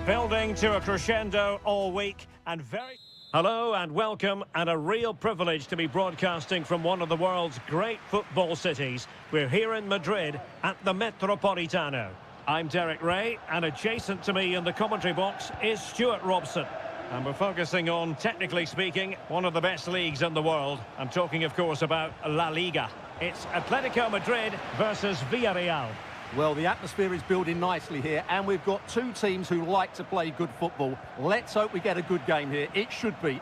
Building to a crescendo all week and very... Hello and welcome, and a real privilege to be broadcasting from one of the world's great football cities. We're here in Madrid at the Metropolitano. I'm Derek Ray, and adjacent to me in the commentary box is Stuart Robson. And we're focusing on, technically speaking, one of the best leagues in the world. I'm talking, of course, about La Liga. It's Atletico Madrid versus Villarreal. Well, the atmosphere is building nicely here, and we've got two teams who like to play good football. Let's hope we get a good game here. It should be.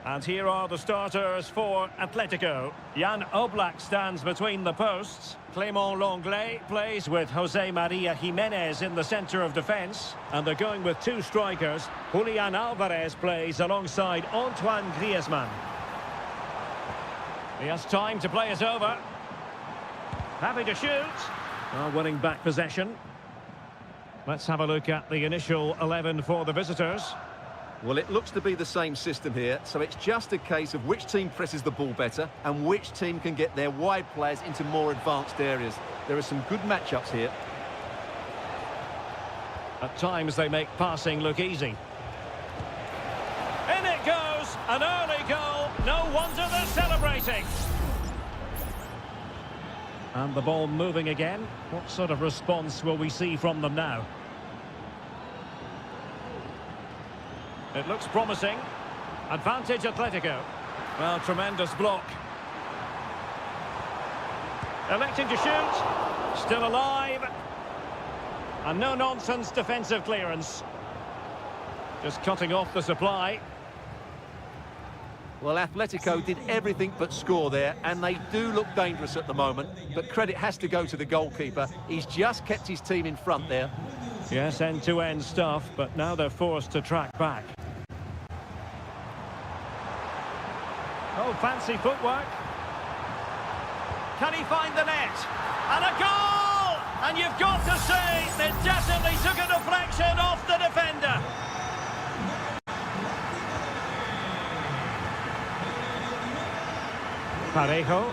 And here are the starters for Atletico. Jan Oblak stands between the posts. Clément Lenglet plays with Jose Maria Jimenez in the centre of defence. And they're going with two strikers. Julian Alvarez plays alongside Antoine Griezmann. He has time to play it over. Happy to shoot. Well, winning back possession. Let's have a look at the initial 11 for the visitors. Well, it looks to be the same system here, so it's just a case of which team presses the ball better and which team can get their wide players into more advanced areas. There are some good matchups here. At times they make passing look easy. In it goes! An early goal. No wonder they're celebrating. And the ball moving again. What sort of response will we see from them now? It looks promising. Advantage Atletico. Well, tremendous block. Electing to shoot. Still alive. And no-nonsense defensive clearance. Just cutting off the supply. Well, Atletico did everything but score there, and they do look dangerous at the moment. But credit has to go to the goalkeeper. He's just kept his team in front there. Yes, end-to-end stuff, but now they're forced to track back. Oh, fancy footwork. Can he find the net? And a goal! And you've got to say, they definitely took a deflection off the defender. Parejo.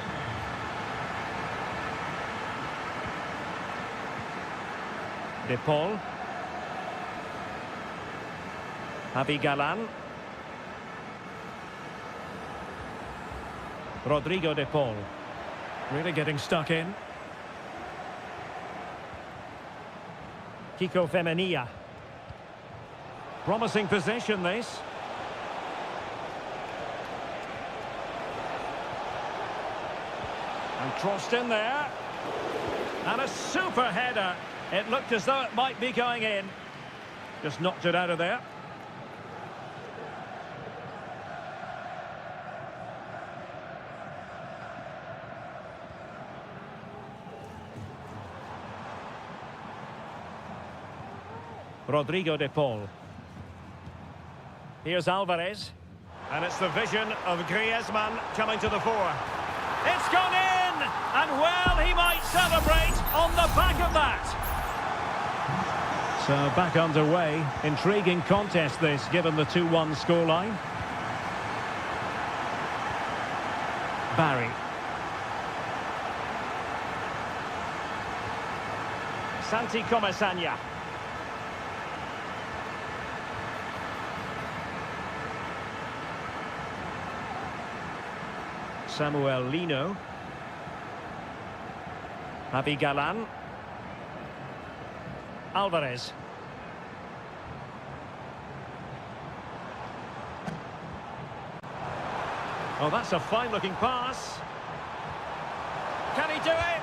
De Paul. Javi Galan. Rodrigo De Paul. Really getting stuck in. Kiko Femenia. Promising possession, this. And crossed in there. And a super header. It looked as though it might be going in. Just knocked it out of there. Rodrigo De Paul. Here's Alvarez. And it's the vision of Griezmann coming to the fore. It's gone in! And well, he might celebrate on the back of that. So back underway. Intriguing contest this, given the 2-1 scoreline. Barry. Santi Comesaña. Samuel Lino. Javi Galan. Alvarez. Oh, that's a fine-looking pass. Can he do it?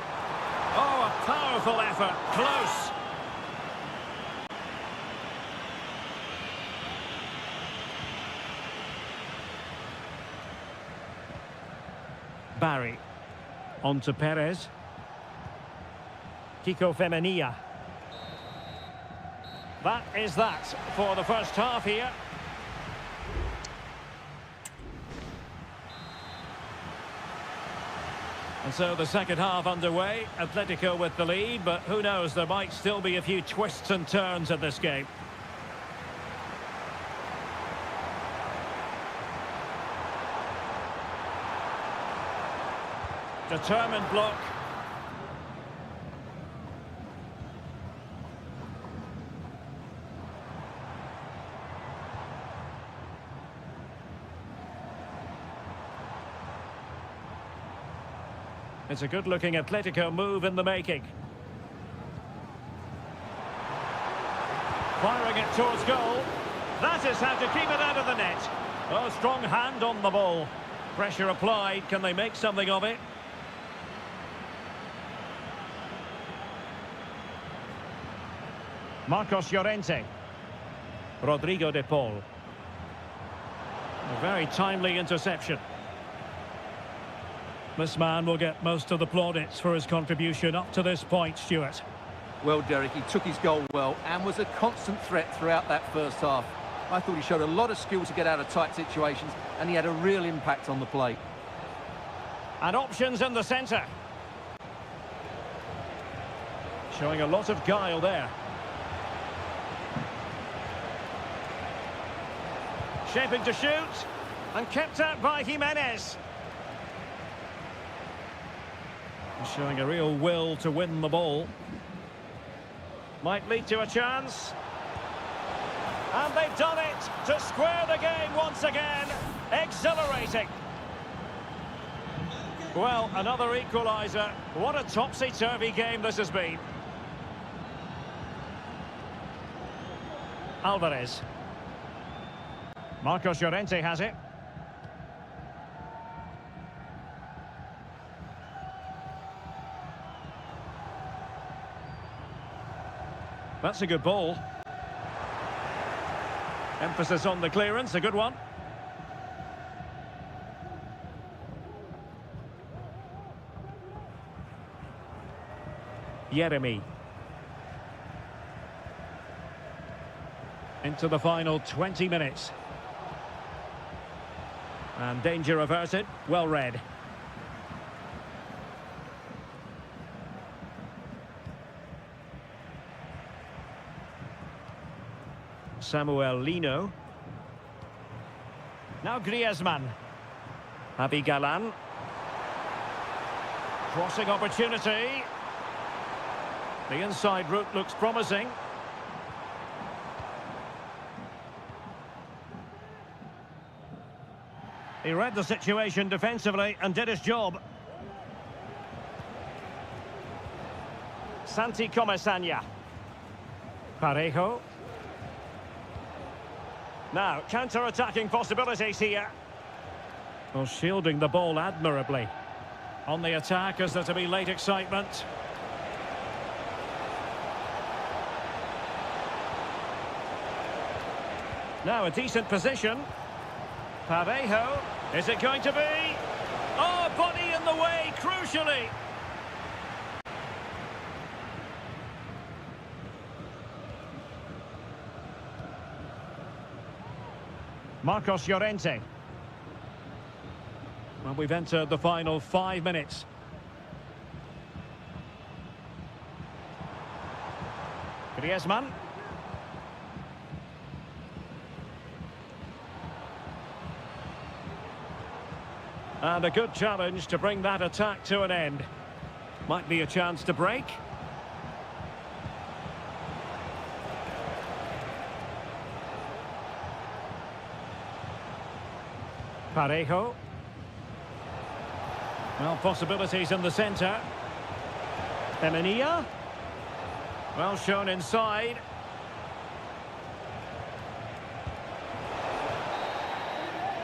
Oh, a powerful effort. Close. Barry. On to Perez. Kiko Femenia. That is that for the first half here. And so the second half underway. Atletico with the lead, but who knows, there might still be a few twists and turns in this game. Determined block. It's a good-looking Atletico move in the making. Firing it towards goal. That is how to keep it out of the net. Oh, strong hand on the ball. Pressure applied. Can they make something of it? Marcos Llorente. Rodrigo de Paul. A very timely interception. This man will get most of the plaudits for his contribution up to this point, Stuart. Well, Derek, he took his goal well and was a constant threat throughout that first half. I thought he showed a lot of skill to get out of tight situations, and he had a real impact on the play. And options in the centre. Showing a lot of guile there. Shaping to shoot, and kept out by Jimenez. Showing a real will to win the ball. Might lead to a chance. And they've done it to square the game once again. Exhilarating. Well, another equaliser. What a topsy-turvy game this has been. Alvarez. Marcos Llorente has it. That's a good ball. Emphasis on the clearance, a good one. Jeremy. Into the final 20 minutes. And danger averted, well read. Samuel Lino. Now Griezmann. Javi Galan. Crossing opportunity. The inside route looks promising. He read the situation defensively and did his job. Santi Comesaña. Parejo. Now, counter-attacking possibilities here. Well, shielding the ball admirably. On the attack as there to be late excitement. Now a decent position. Parejo. Is it going to be? Oh, body in the way, crucially. Marcos Llorente. Well, we've entered the final 5 minutes. Griezmann. And a good challenge to bring that attack to an end. Might be a chance to break. Parejo. Well, possibilities in the centre. Femenia. Well shown inside.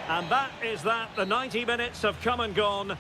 And that is that. The 90 minutes have come and gone.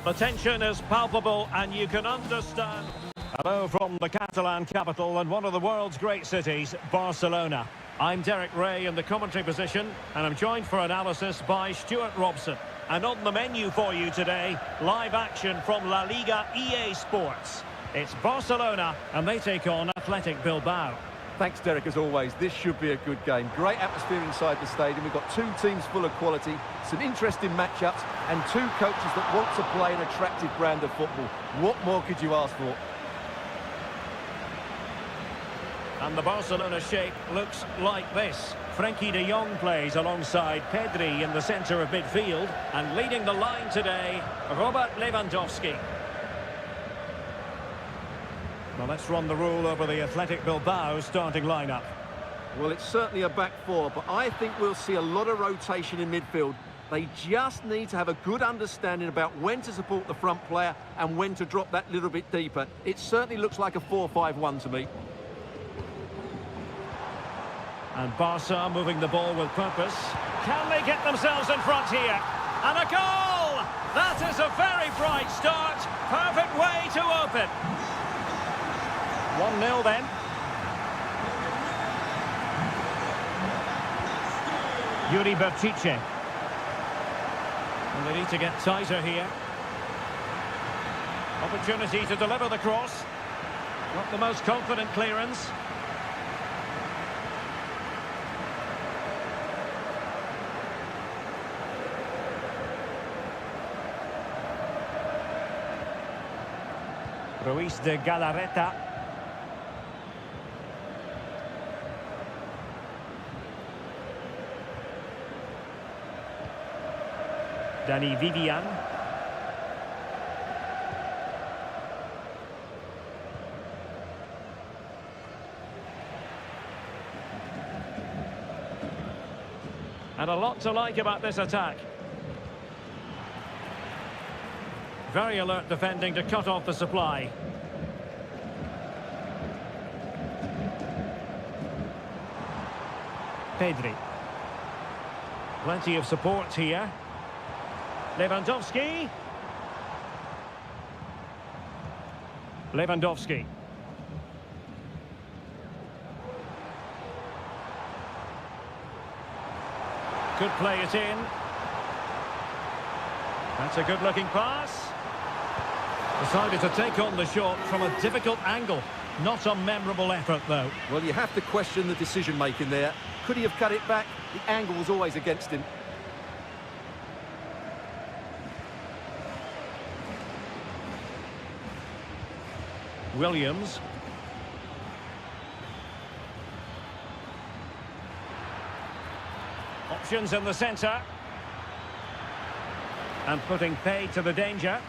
The tension is palpable and you can understand. Hello from the Catalan capital and one of the world's great cities, Barcelona. I'm Derek Ray in the commentary position and I'm joined for analysis by Stuart Robson. And on the menu for you today, live action from La Liga EA Sports. It's Barcelona and they take on Athletic Bilbao. Thanks, Derek, as always. This should be a good game. Great atmosphere inside the stadium. We've got two teams full of quality, some interesting matchups, and two coaches that want to play an attractive brand of football. What more could you ask for? And the Barcelona shape looks like this. Frenkie de Jong plays alongside Pedri in the centre of midfield. And leading the line today, Robert Lewandowski. Well, let's run the rule over the Athletic Bilbao starting lineup. Well, it's certainly a back four, but I think we'll see a lot of rotation in midfield. They just need to have a good understanding about when to support the front player and when to drop that little bit deeper. It certainly looks like a 4-5-1 to me. And Barca moving the ball with purpose. Can they get themselves in front here? And a goal! That is a very bright start. Perfect way to open. 1-0 then. Yuri Bertice. Well, they need to get tighter here. Opportunity to deliver the cross. Not the most confident clearance. Ruiz de Galarreta. Danny Vivian. And a lot to like about this attack. Very alert defending to cut off the supply. Pedri. Plenty of support here. Lewandowski. Lewandowski. Could play it in. That's a good-looking pass. Decided to take on the shot from a difficult angle. Not a memorable effort, though. Well, you have to question the decision-making there. Could he have cut it back? The angle was always against him. Williams. Options in the centre. And putting pay to the danger.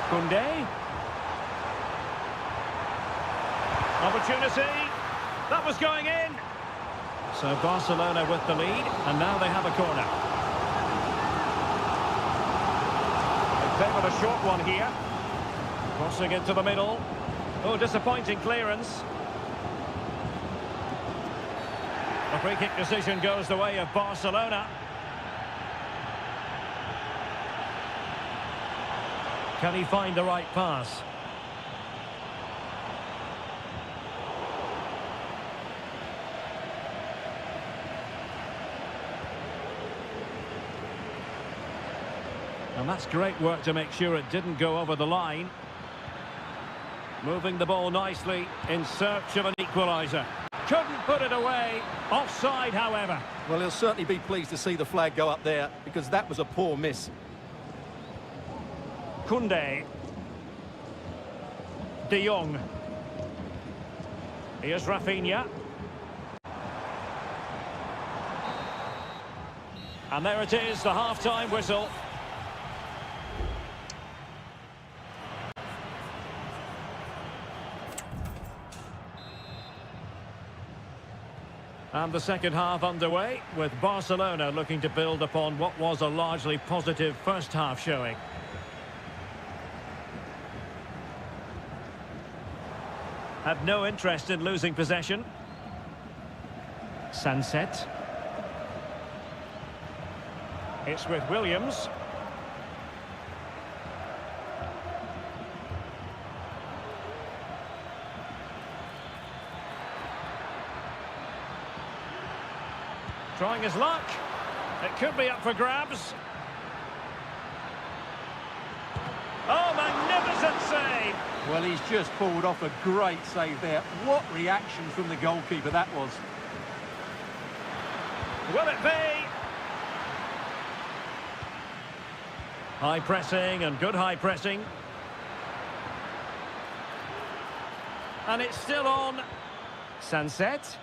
Koundé. Opportunity. That was going in. So Barcelona with the lead, and now they have a corner. They favoured a short one here. Crossing into the middle. Oh, disappointing clearance. The free kick decision goes the way of Barcelona. Can he find the right pass? And that's great work to make sure it didn't go over the line. Moving the ball nicely in search of an equaliser. Couldn't put it away. Offside, however. Well, he'll certainly be pleased to see the flag go up there because that was a poor miss. Koundé. De Jong. Here's Rafinha. And there it is, the half-time whistle. And the second half underway, with Barcelona looking to build upon what was a largely positive first half showing. Had no interest in losing possession. Sunset. It's with Williams. Trying his luck. It could be up for grabs. Oh, magnificent save! Well, he's just pulled off a great save there. What reaction from the goalkeeper that was. Will it be? High pressing and good high pressing. And it's still on. Sunset.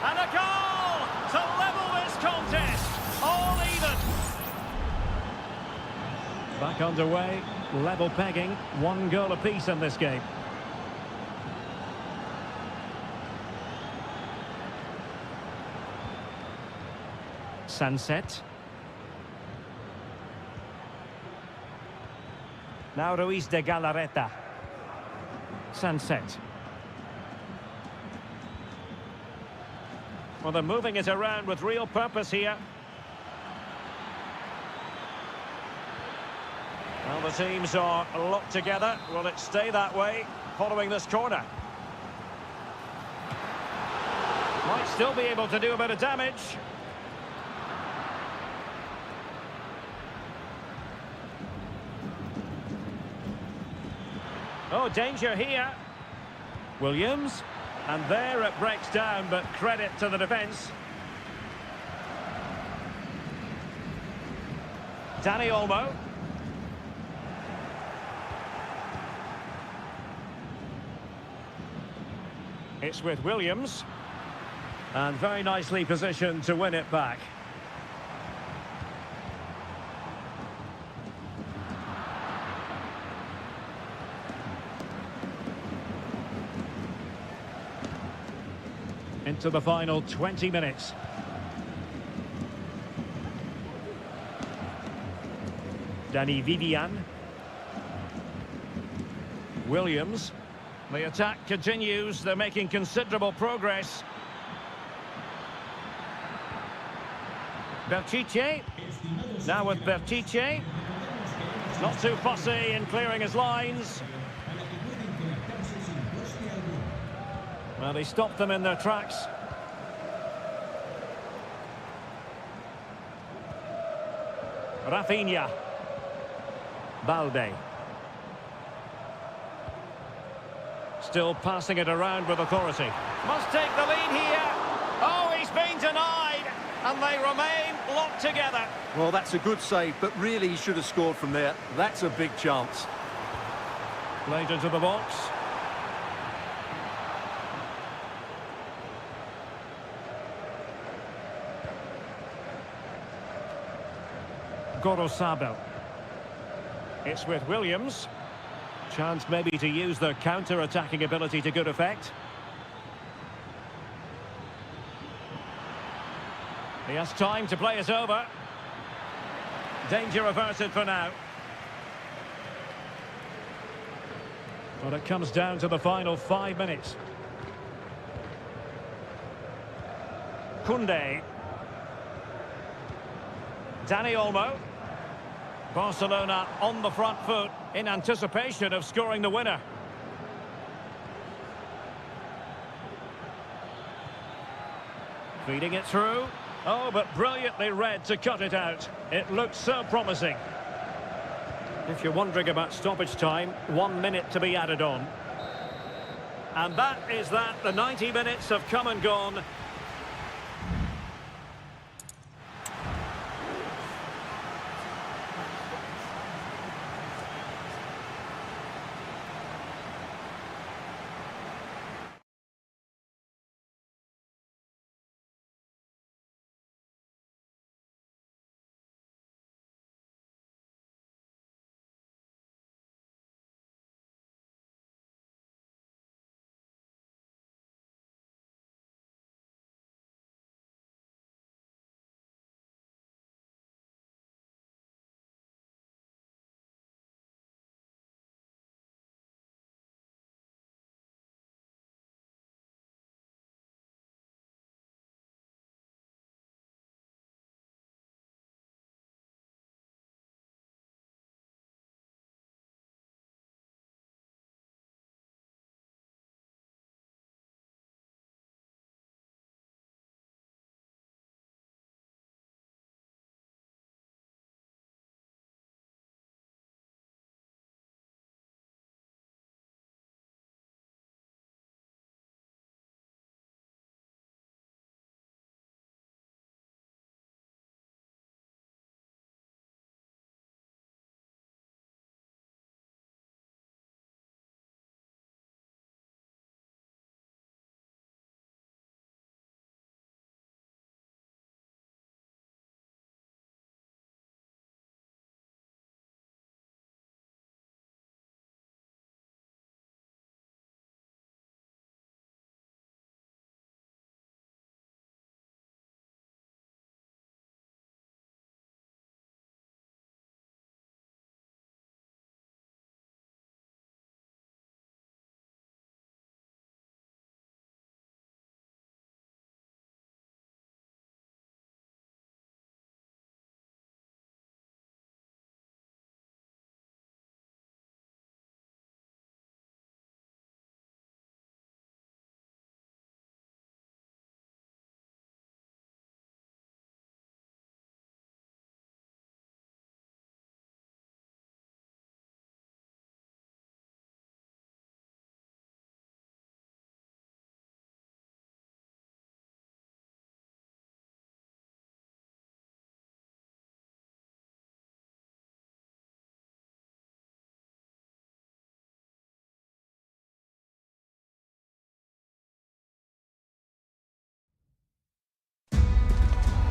And a goal to level this contest. All even. Back underway. Level pegging. 1 goal apiece in this game. Sunset. Now Ruiz de Galarreta. Sunset. Well, they're moving it around with real purpose here. Well, the teams are locked together. Will it stay that way following this corner? Might still be able to do a bit of damage. Oh, danger here. Williams. And there it breaks down, but credit to the defence. Dani Olmo. It's with Williams. And very nicely positioned to win it back. Into the final 20 minutes. Danny Vivian. Williams. The attack continues. They're making considerable progress. Berchiche. Now with Berchiche. Not too fussy in clearing his lines. Well, he stopped them in their tracks. Rafinha. Balde. Still passing it around with authority. Must take the lead here. Oh, he's been denied. And they remain locked together. Well, that's a good save, but really he should have scored from there. That's a big chance. Played into the box. Gorosabel. It's with Williams. Chance maybe to use their counter-attacking ability to good effect. He has time to play it over. Danger averted for now. But it comes down to the final 5 minutes. Koundé. Dani Olmo. Barcelona on the front foot in anticipation of scoring the winner. Feeding it through. Oh, but brilliantly read to cut it out. It looks so promising. If you're wondering about stoppage time, 1 minute to be added on. And that is that. The 90 minutes have come and gone.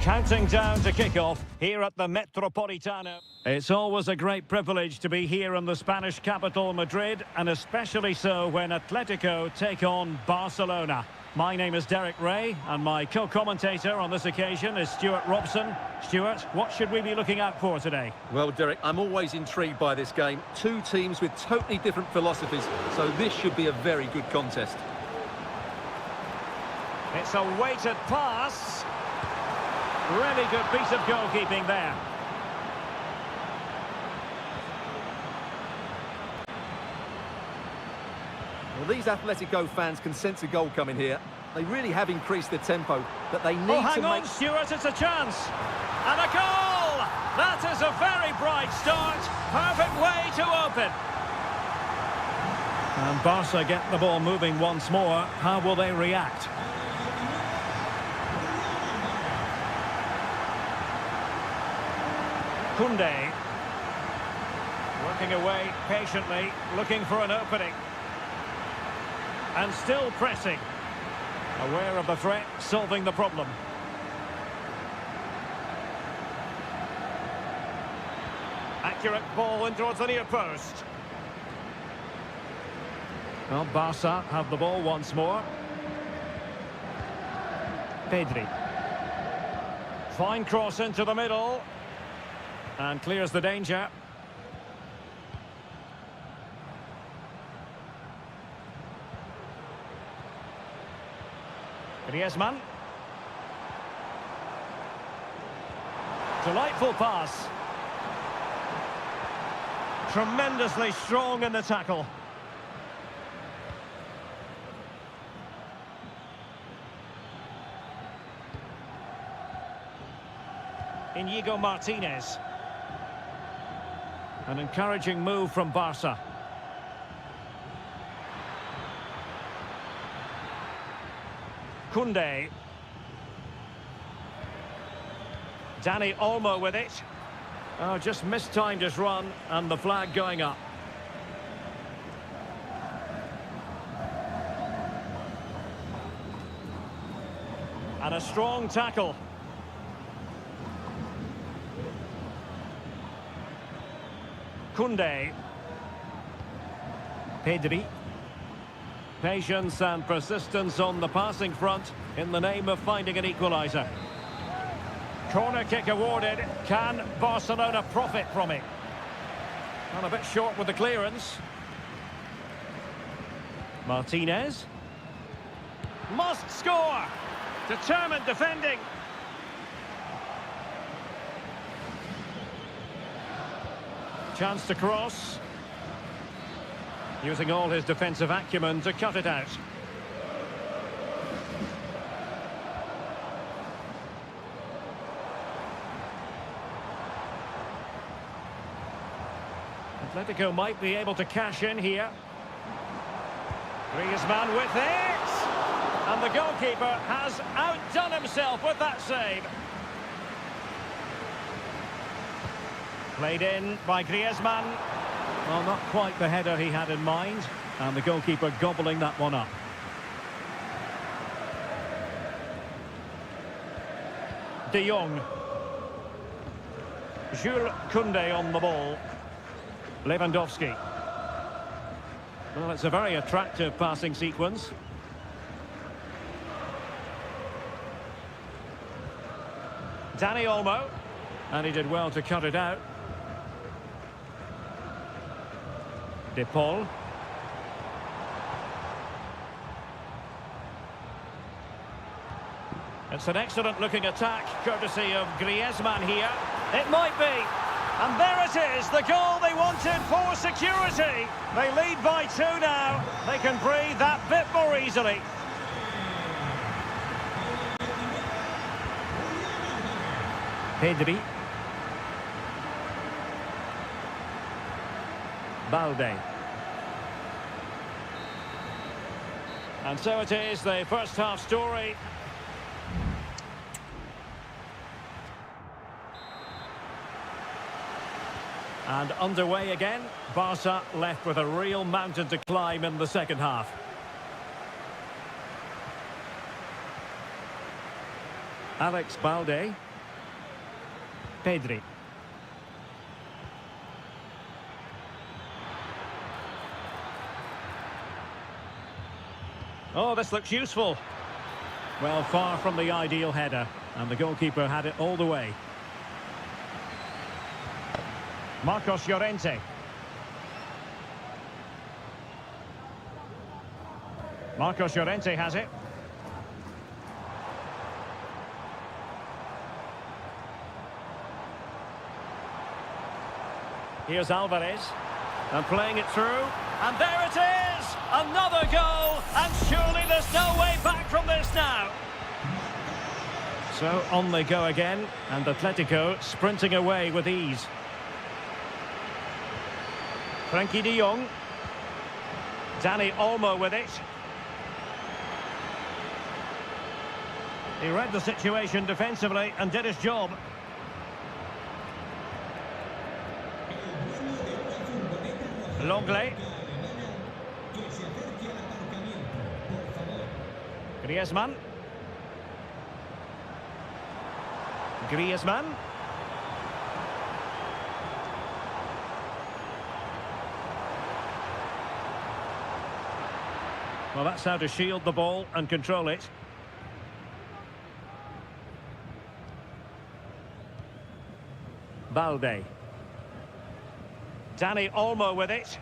Counting down to kick-off here at the Metropolitano. It's always a great privilege to be here in the Spanish capital, Madrid, and especially so when Atletico take on Barcelona. My name is Derek Ray, and my co-commentator on this occasion is Stuart Robson. Stuart, what should we be looking out for today? Well, Derek, I'm always intrigued by this game. Two teams with totally different philosophies, so this should be a very good contest. It's a weighted pass. Really good piece of goalkeeping there. Well, these Atletico fans can sense a goal coming here. They really have increased their tempo, but they need to hang on, Stuart, it's a chance. And a goal! That is a very bright start. Perfect way to open. And Barca get the ball moving once more. How will they react? Koundé. Working away patiently, looking for an opening. And still pressing. Aware of the threat, solving the problem. Accurate ball in towards the near post. Well, Barca have the ball once more. Pedri. Fine cross into the middle. And clears the danger. Griezmann. Delightful pass. Tremendously strong in the tackle. Inigo Martinez. An encouraging move from Barca. Koundé. Dani Olmo with it. Oh, just mistimed his run, and the flag going up. And a strong tackle. Koundé. Pedri. Patience and persistence on the passing front in the name of finding an equaliser. Corner kick awarded. Can Barcelona profit from it? And a bit short with the clearance. Martinez. Must score. Determined defending. Chance to cross. Using all his defensive acumen to cut it out. Atletico might be able to cash in here. Griezmann with it! And the goalkeeper has outdone himself with that save. Played in by Griezmann. Well, not quite the header he had in mind. And the goalkeeper gobbling that one up. De Jong. Jules Koundé on the ball. Lewandowski. Well, it's a very attractive passing sequence. Dani Olmo. And he did well to cut it out. De Paul. It's an excellent looking attack, courtesy of Griezmann here. It might be. And there it is, the goal they wanted for security. They lead by 2 now. They can breathe that bit more easily. Pedri. Balde. And so it is, the first half story. And underway again. Barca left with a real mountain to climb in the second half. Alex Balde. Pedri. Oh, this looks useful. Well, far from the ideal header, and the goalkeeper had it all the way. Marcos Llorente. Marcos Llorente has it. Here's Alvarez, and playing it through, and there it is! Another goal, and surely there's no way back from this now. So on they go again, and Atletico sprinting away with ease. Frankie de Jong. Dani Olmo with it. He read the situation defensively and did his job. Longley. Griezmann. Griezmann. Well, that's how to shield the ball and control it. Balde. Dani Olmo with it.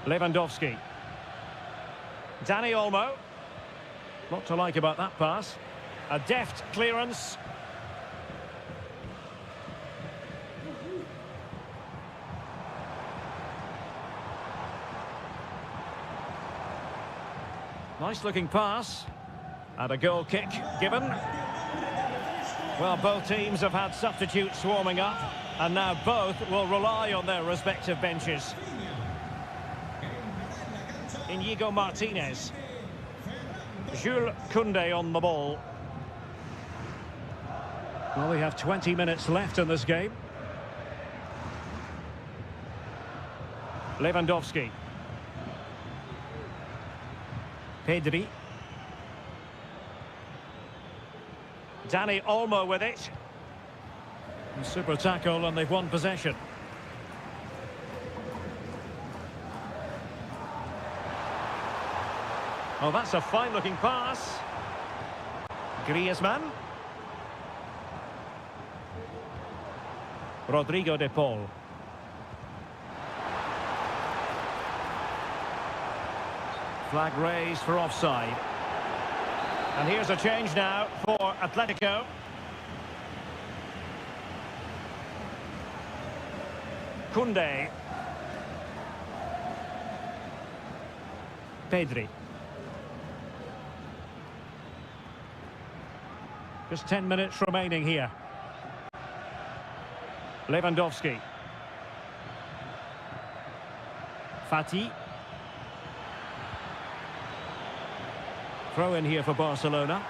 Lewandowski. Dani Olmo. Lot to like about that pass. A deft clearance. Nice looking pass. And a goal kick given. Well, both teams have had substitutes warming up, and now both will rely on their respective benches. Inigo Martinez. Jules Koundé on the ball. Well, we have 20 minutes left in this game. Lewandowski. Pedri. Dani Olmo with it. Super tackle, and they've won possession. Oh, that's a fine-looking pass. Griezmann. Rodrigo de Paul. Flag raised for offside. And here's a change now for Atletico. Koundé. Pedri. Just 10 minutes remaining here. Lewandowski. Fati. Throw in here for Barcelona.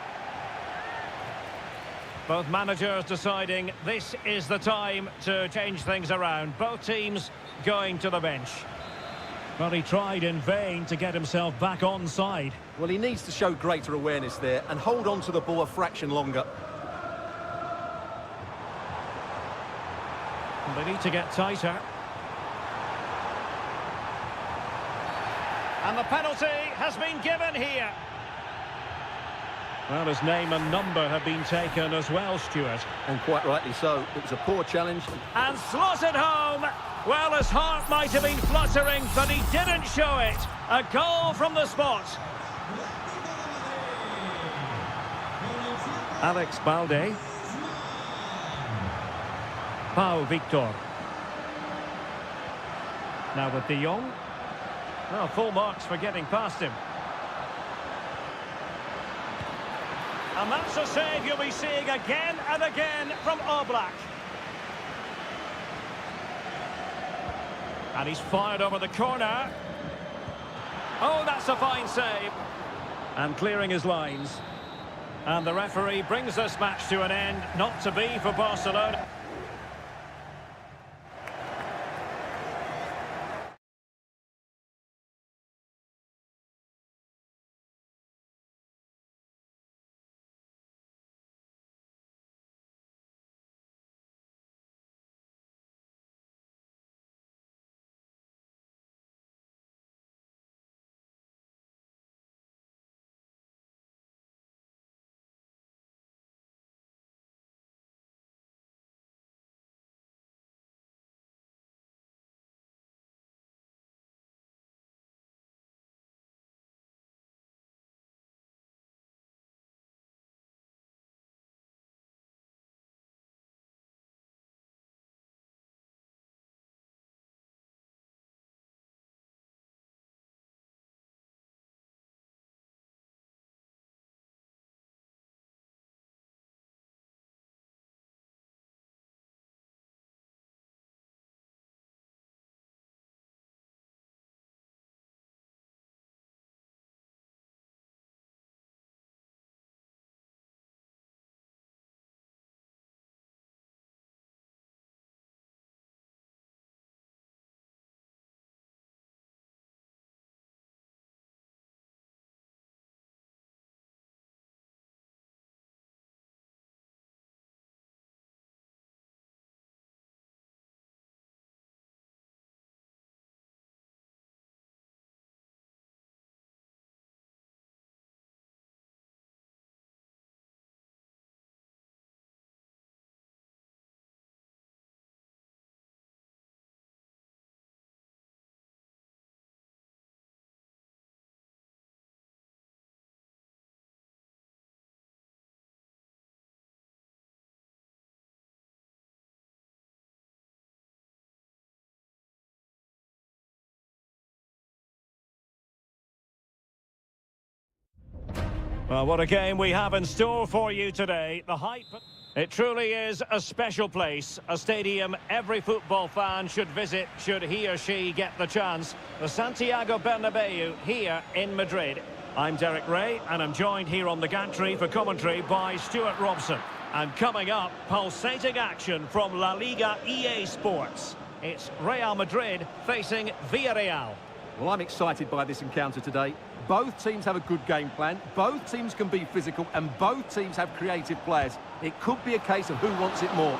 Both managers deciding this is the time to change things around. Both teams going to the bench. But he tried in vain to get himself back on side. Well, he needs to show greater awareness there and hold on to the ball a fraction longer. And they need to get tighter. And the penalty has been given here. Well, his name and number have been taken as well, Stuart. And quite rightly so. It was a poor challenge. And slotted home. Well, his heart might have been fluttering, but he didn't show it. A goal from the spot. Alex Balde. Pau Victor. Now with de Jong. Well, full marks for getting past him. And that's a save you'll be seeing again and again from Oblak. And he's fired over the corner. Oh, that's a fine save. And clearing his lines. And the referee brings this match to an end. Not to be for Barcelona. Well, what a game we have in store for you today. The hype. It truly is a special place, a stadium every football fan should visit should he or she get the chance. The Santiago Bernabeu here in Madrid. I'm Derek Ray and I'm joined here on the gantry for commentary by Stuart Robson. And coming up, pulsating action from La Liga EA Sports. It's Real Madrid facing Villarreal. Well, I'm excited by this encounter today. Both teams have a good game plan, both teams can be physical, and both teams have creative players. It could be a case of who wants it more.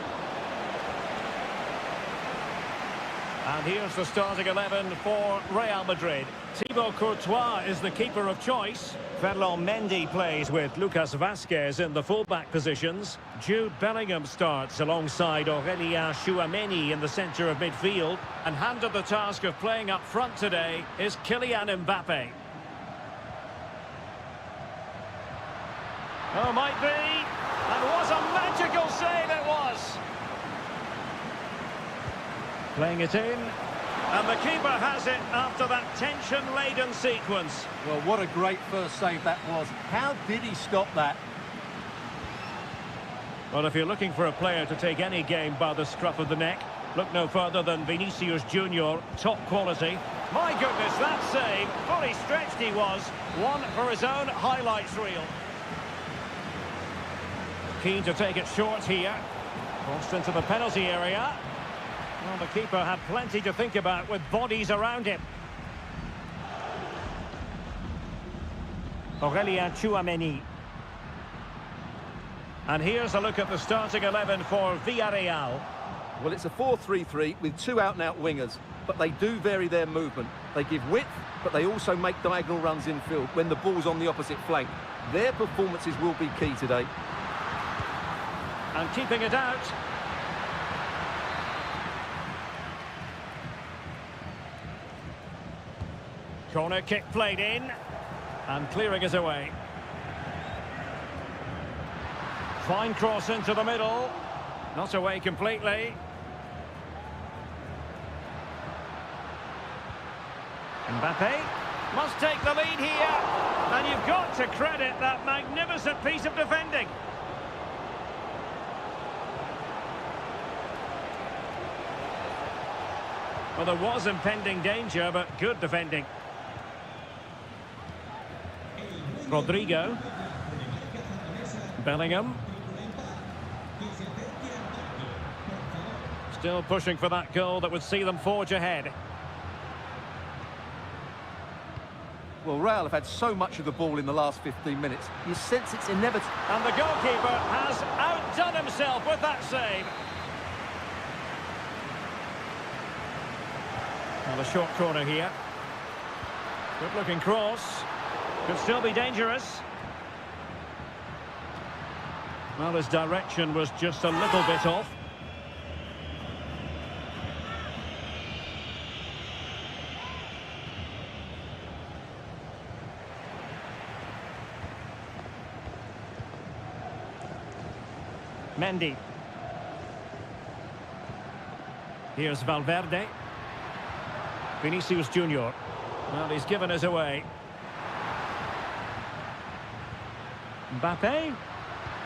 And here's the starting 11 for Real Madrid. Thibaut Courtois is the keeper of choice. Ferland Mendy plays with Lucas Vazquez in the fullback positions. Jude Bellingham starts alongside Aurélien Tchouameni in the centre of midfield. And handed the task of playing up front today is Kylian Mbappe. Oh, might be. And what a magical save it was. Playing it in. And the keeper has it after that tension-laden sequence. Well, what a great first save that was. How did he stop that? Well, if you're looking for a player to take any game by the scruff of the neck, look no further than Vinicius Junior, top quality. My goodness, that save, fully stretched he was. One for his own highlights reel. Keen to take it short here. Crossed into the penalty area. Well, the keeper had plenty to think about with bodies around him. Aurélien Tchouameni. And here's a look at the starting 11 for Villarreal. Well, it's a 4-3-3 with two out-and-out wingers, but they do vary their movement. They give width, but they also make diagonal runs infield when the ball's on the opposite flank. Their performances will be key today. And keeping it out. Corner kick played in. And clearing it away. Fine cross into the middle. Not away completely. Mbappe must take the lead here. And you've got to credit that magnificent piece of defending. Well, there was impending danger, but good defending. Rodrigo. Bellingham. Still pushing for that goal that would see them forge ahead. Well, Real have had so much of the ball in the last 15 minutes. You sense it's inevitable. And the goalkeeper has outdone himself with that save. Well, a short corner here. Good-looking cross. Could still be dangerous. Well, his direction was just a little bit off. Mendy. Here's Valverde. Vinicius Junior. Well, he's given us away. Mbappe.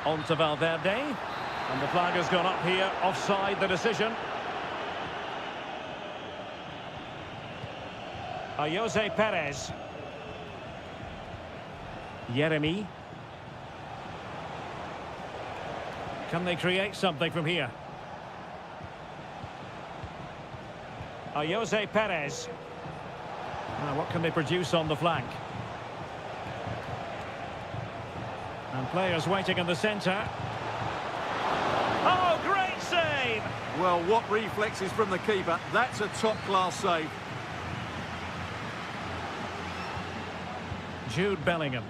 On to Valverde. And the flag has gone up here. Offside the decision. Jose Perez. Yeremi. Can they create something from here? Jose Perez. Now, what can they produce on the flank? And players waiting in the centre. Oh, great save! Well, what reflexes from the keeper. That's a top-class save. Jude Bellingham.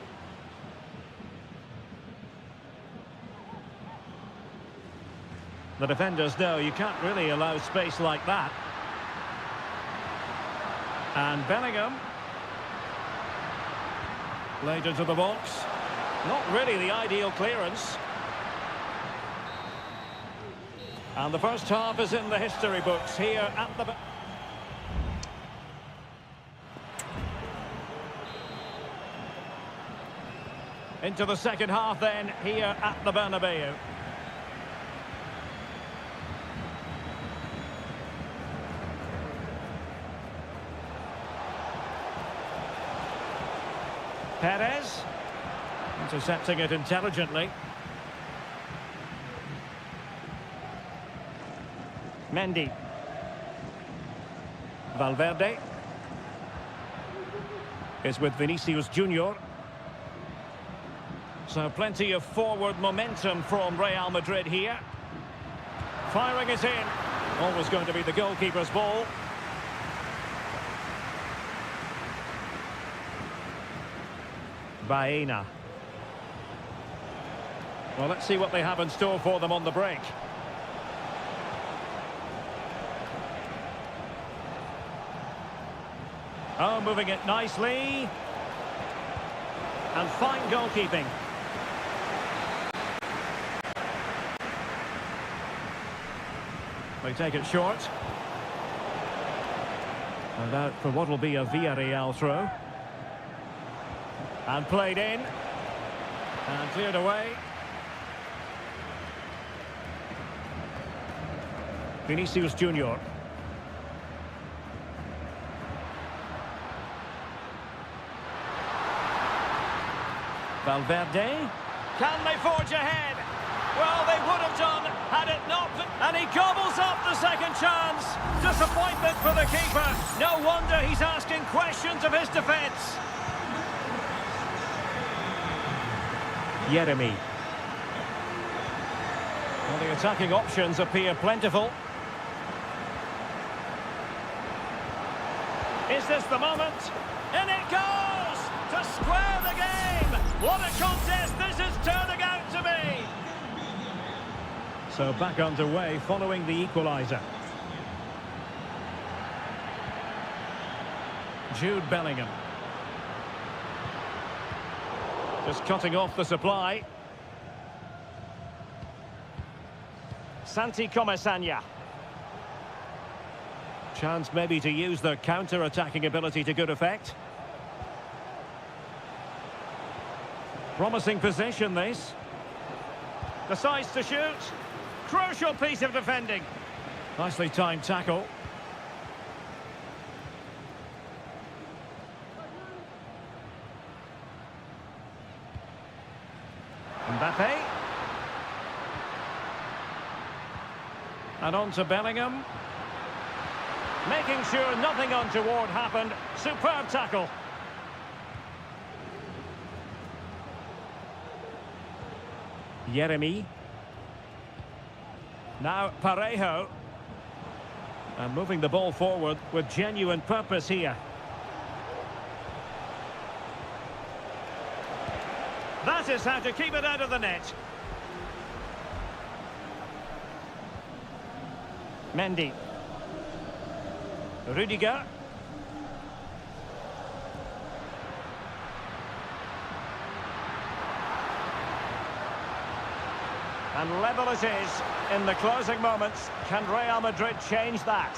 The defenders know you can't really allow space like that. And Bellingham. Played into the box. Not really the ideal clearance. And the first half is in the history books here at the... Into the second half then, here at the Bernabeu. Perez, intercepting it intelligently. Mendy. Valverde is with Vinicius Junior. So plenty of forward momentum from Real Madrid here. Firing it in. Always going to be the goalkeeper's ball. Baena. Well, let's see what they have in store for them on the break. Oh, moving it nicely. And fine goalkeeping. They take it short. And out for what will be a Villarreal throw. And played in. And cleared away. Vinicius Junior. Valverde. Can they forge ahead? Well, they would have done had it not been. And he gobbles up the second chance. Disappointment for the keeper. No wonder he's asking questions of his defence. Jeremy. Well, the attacking options appear plentiful. Is this the moment? And it goes to square the game. What a contest this is turning out to be. So back underway following the equaliser. Jude Bellingham. Just cutting off the supply. Santi Comesaña. Chance maybe to use their counter-attacking ability to good effect. Promising position, this. Decides to shoot. Crucial piece of defending. Nicely timed tackle. Mbappe. And on to Bellingham. Making sure nothing untoward happened. Superb tackle. Jeremy. Now Parejo. And moving the ball forward with genuine purpose here. That is how to keep it out of the net. Mendy. Rudiger. And level it is in the closing moments. Can Real Madrid change that?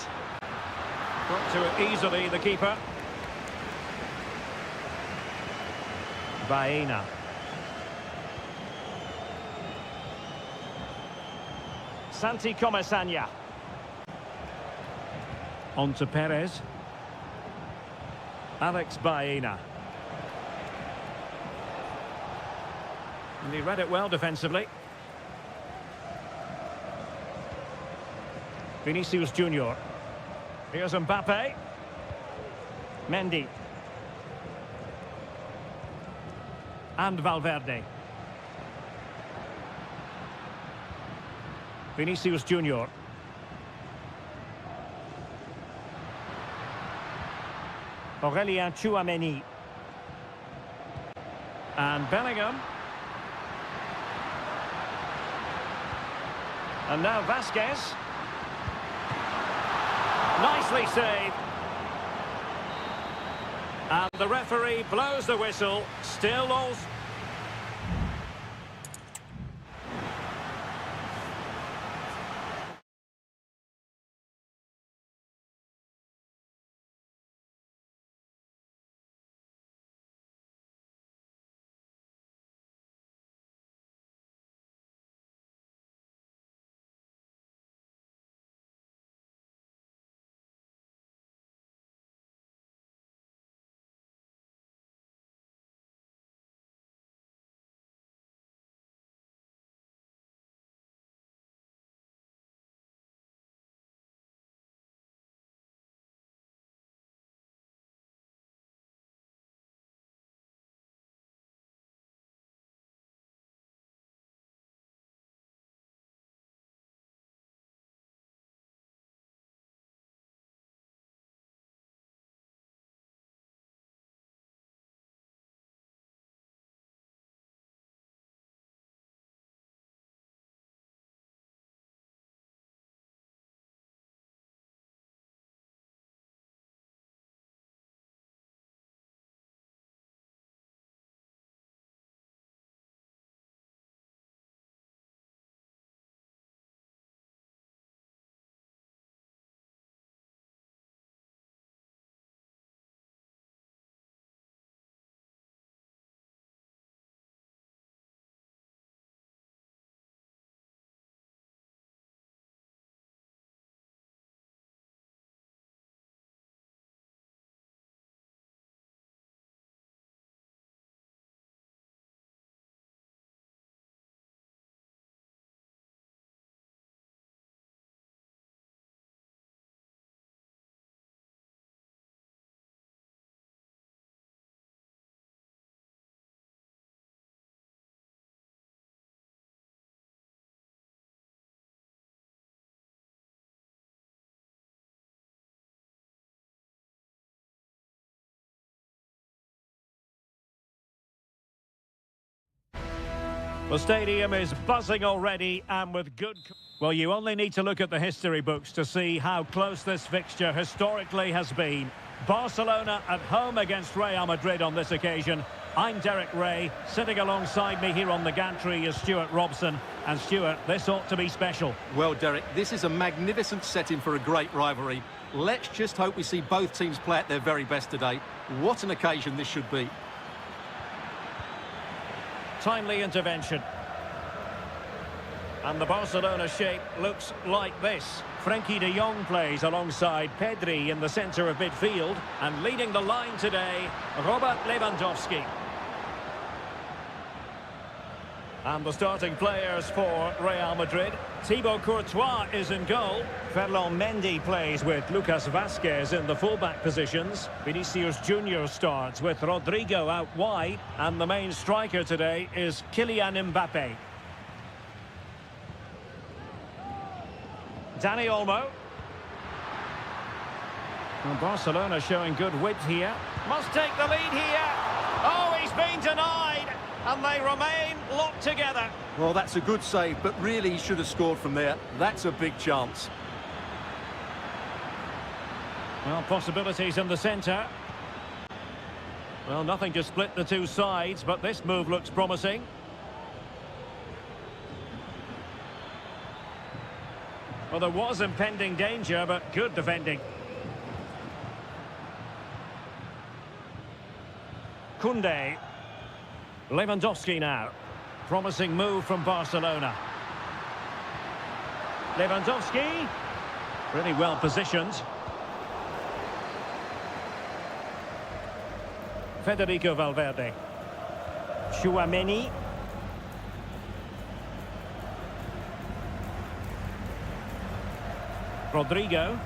Got to it easily, the keeper. Baena. Santi Comesaña. On to Perez. Alex Baena. And he read it well defensively. Vinicius Junior. Here's Mbappe. Mendy. And Valverde. Vinicius Junior. Aurélien Tchouaméni. And Bellingham. And now Vasquez. Nicely saved. And the referee blows the whistle. Still all... The stadium is buzzing already and with good... Well, you only need to look at the history books to see how close this fixture historically has been. Barcelona at home against Real Madrid on this occasion. I'm Derek Ray. Sitting alongside me here on the gantry is Stuart Robson. And Stuart, this ought to be special. Well, Derek, this is a magnificent setting for a great rivalry. Let's just hope we see both teams play at their very best today. What an occasion this should be. Timely intervention. And the Barcelona shape looks like this. Frenkie de Jong plays alongside Pedri in the centre of midfield. And leading the line today, Robert Lewandowski. And the starting players for Real Madrid. Thibaut Courtois is in goal. Ferland Mendy plays with Lucas Vazquez in the fullback positions. Vinicius Junior starts with Rodrigo out wide. And the main striker today is Kylian Mbappe. Dani Olmo. And Barcelona showing good width here. Must take the lead here. Oh, he's been denied. And they remain locked together. Well, that's a good save, but really he should have scored from there. That's a big chance. Well, possibilities in the centre. Well, nothing to split the two sides, but this move looks promising. Well, there was impending danger, but good defending. Koundé. Lewandowski now. Promising move from Barcelona. Lewandowski. Really well positioned. Federico Valverde. Tchouaméni. Rodrigo.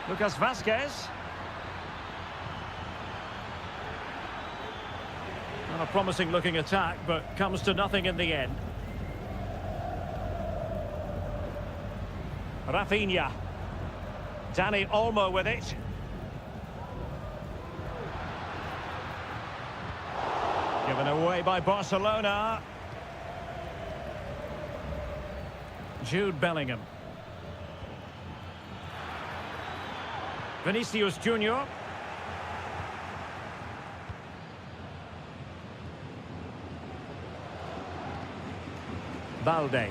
Lucas Vazquez. And a promising looking attack, but comes to nothing in the end. Rafinha. Dani Olmo with it. Given away by Barcelona. Jude Bellingham. Vinicius Junior. Balde.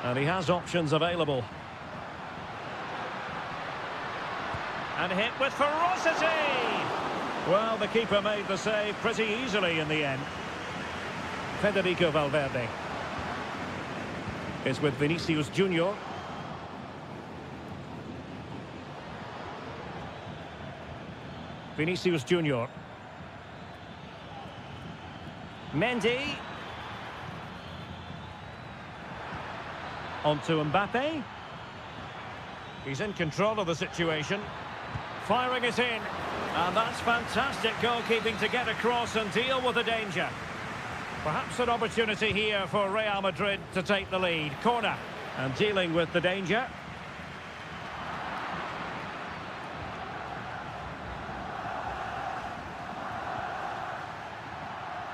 And he has options available. And hit with ferocity! Well, the keeper made the save pretty easily in the end. Federico Valverde is with Vinicius Junior. Vinicius Junior. Mendy. On to Mbappe. He's in control of the situation. Firing it in. And that's fantastic goalkeeping to get across and deal with the danger. Perhaps an opportunity here for Real Madrid to take the lead. Corner. And dealing with the danger.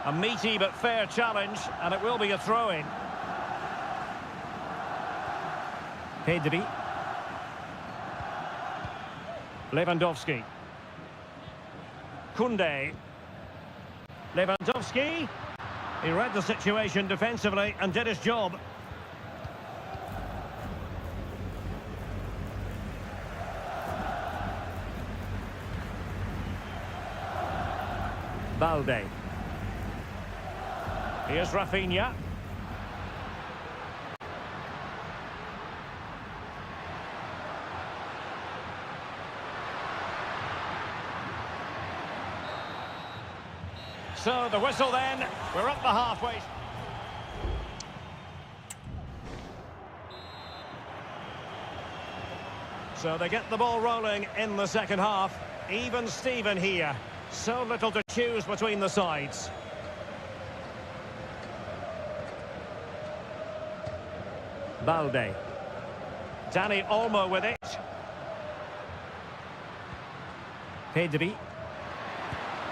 A meaty but fair challenge, and it will be a throw-in. Pedri. Lewandowski. Koundé. Lewandowski. He read the situation defensively and did his job. Balde. Here's Rafinha. So the whistle then, we're up the halfway. So they get the ball rolling in the second half. Even Steven here. So little to choose between the sides. Balde. Dani Olmo with it. Pedri.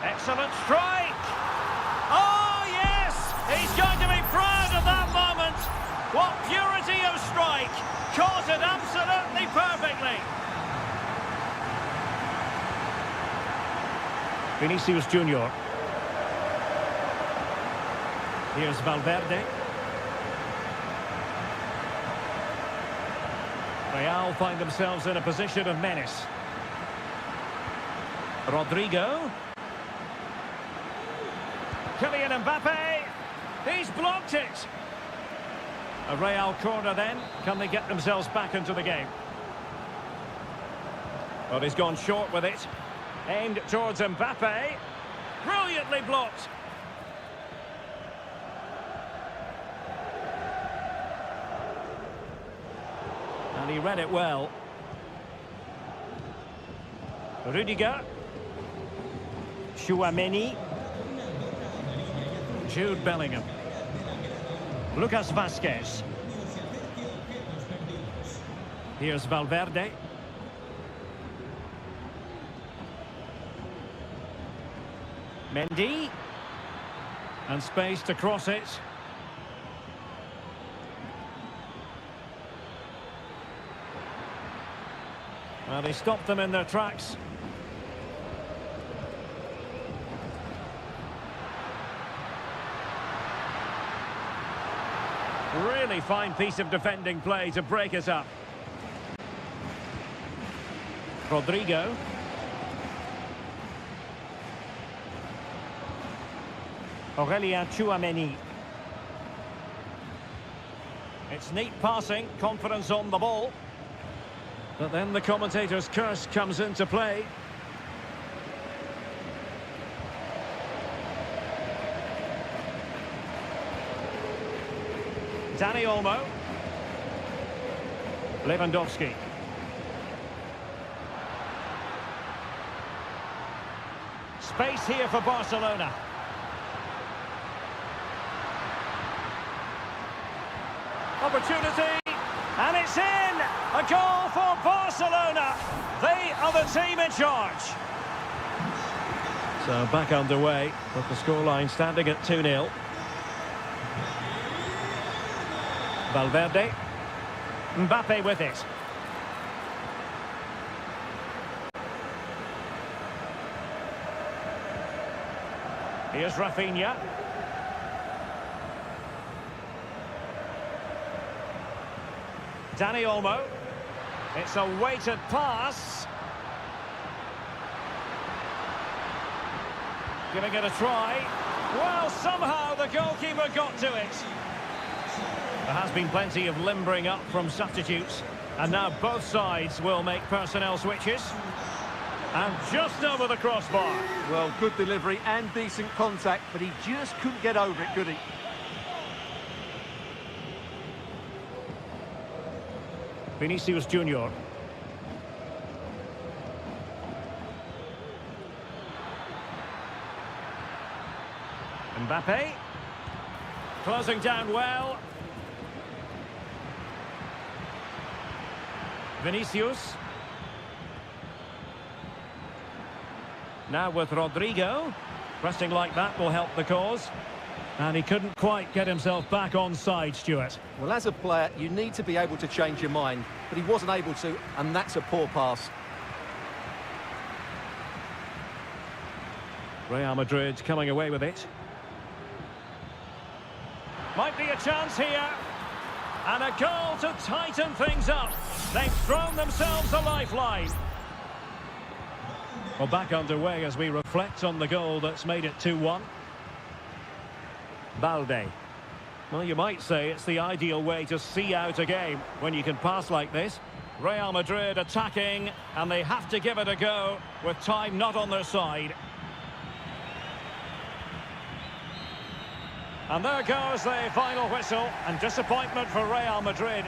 Excellent strike. Oh, yes! He's going to be proud of that moment. What purity of strike. Caught it absolutely perfectly. Vinicius Junior. Here's Valverde. Real find themselves in a position of menace. Rodrigo. Kylian Mbappe. He's blocked it. A Real corner then. Can they get themselves back into the game? Well, he's gone short with it. Aimed towards Mbappe. Brilliantly blocked. And he read it well. Rudiger. Tchouaméni. Jude Bellingham. Lucas Vazquez. Here's Valverde. Mendy. And space to cross it. Well, he stopped them in their tracks. Really fine piece of defending play to break us up. Rodrigo. Aurélien Tchouaméni. It's neat passing, confidence on the ball. But then the commentator's curse comes into play. Dani Olmo. Lewandowski. Space here for Barcelona. Opportunity, and it's in! A goal for Barcelona! They are the team in charge. So back underway, but the scoreline standing at 2-0. Valverde. Mbappe with it. Here's Rafinha. Dani Olmo. It's a weighted pass. Giving it a try. Well, somehow the goalkeeper got to it. There has been plenty of limbering up from substitutes. And now both sides will make personnel switches. And just over the crossbar. Well, good delivery and decent contact, but he just couldn't get over it, could he? Vinicius Junior. Mbappe. Closing down well. Vinicius. Now with Rodrigo. Pressing like that will help the cause. And he couldn't quite get himself back on side, Stuart. Well, as a player, you need to be able to change your mind, but he wasn't able to, and that's a poor pass. Real Madrid coming away with it. Might be a chance here. And a goal to tighten things up. They've thrown themselves a lifeline. Well, back underway as we reflect on the goal that's made it 2-1. Balde. Well, you might say it's the ideal way to see out a game when you can pass like this. Real Madrid attacking, and they have to give it a go with time not on their side. And there goes the final whistle, and disappointment for Real Madrid.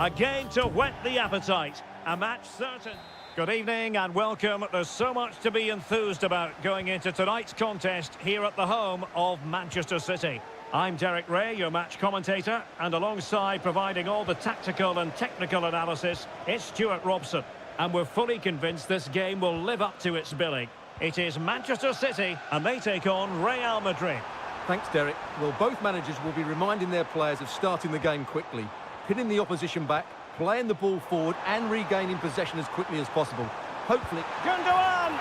A game to whet the appetite. A match certain. Good evening and welcome. There's so much to be enthused about going into tonight's contest here at the home of Manchester City. I'm Derek Ray, your match commentator, and alongside providing all the tactical and technical analysis, it's Stuart Robson. And we're fully convinced this game will live up to its billing. It is Manchester City, and they take on Real Madrid. Thanks, Derek. Well, both managers will be reminding their players of starting the game quickly, pinning the opposition back, playing the ball forward and regaining possession as quickly as possible. Hopefully... Gundogan!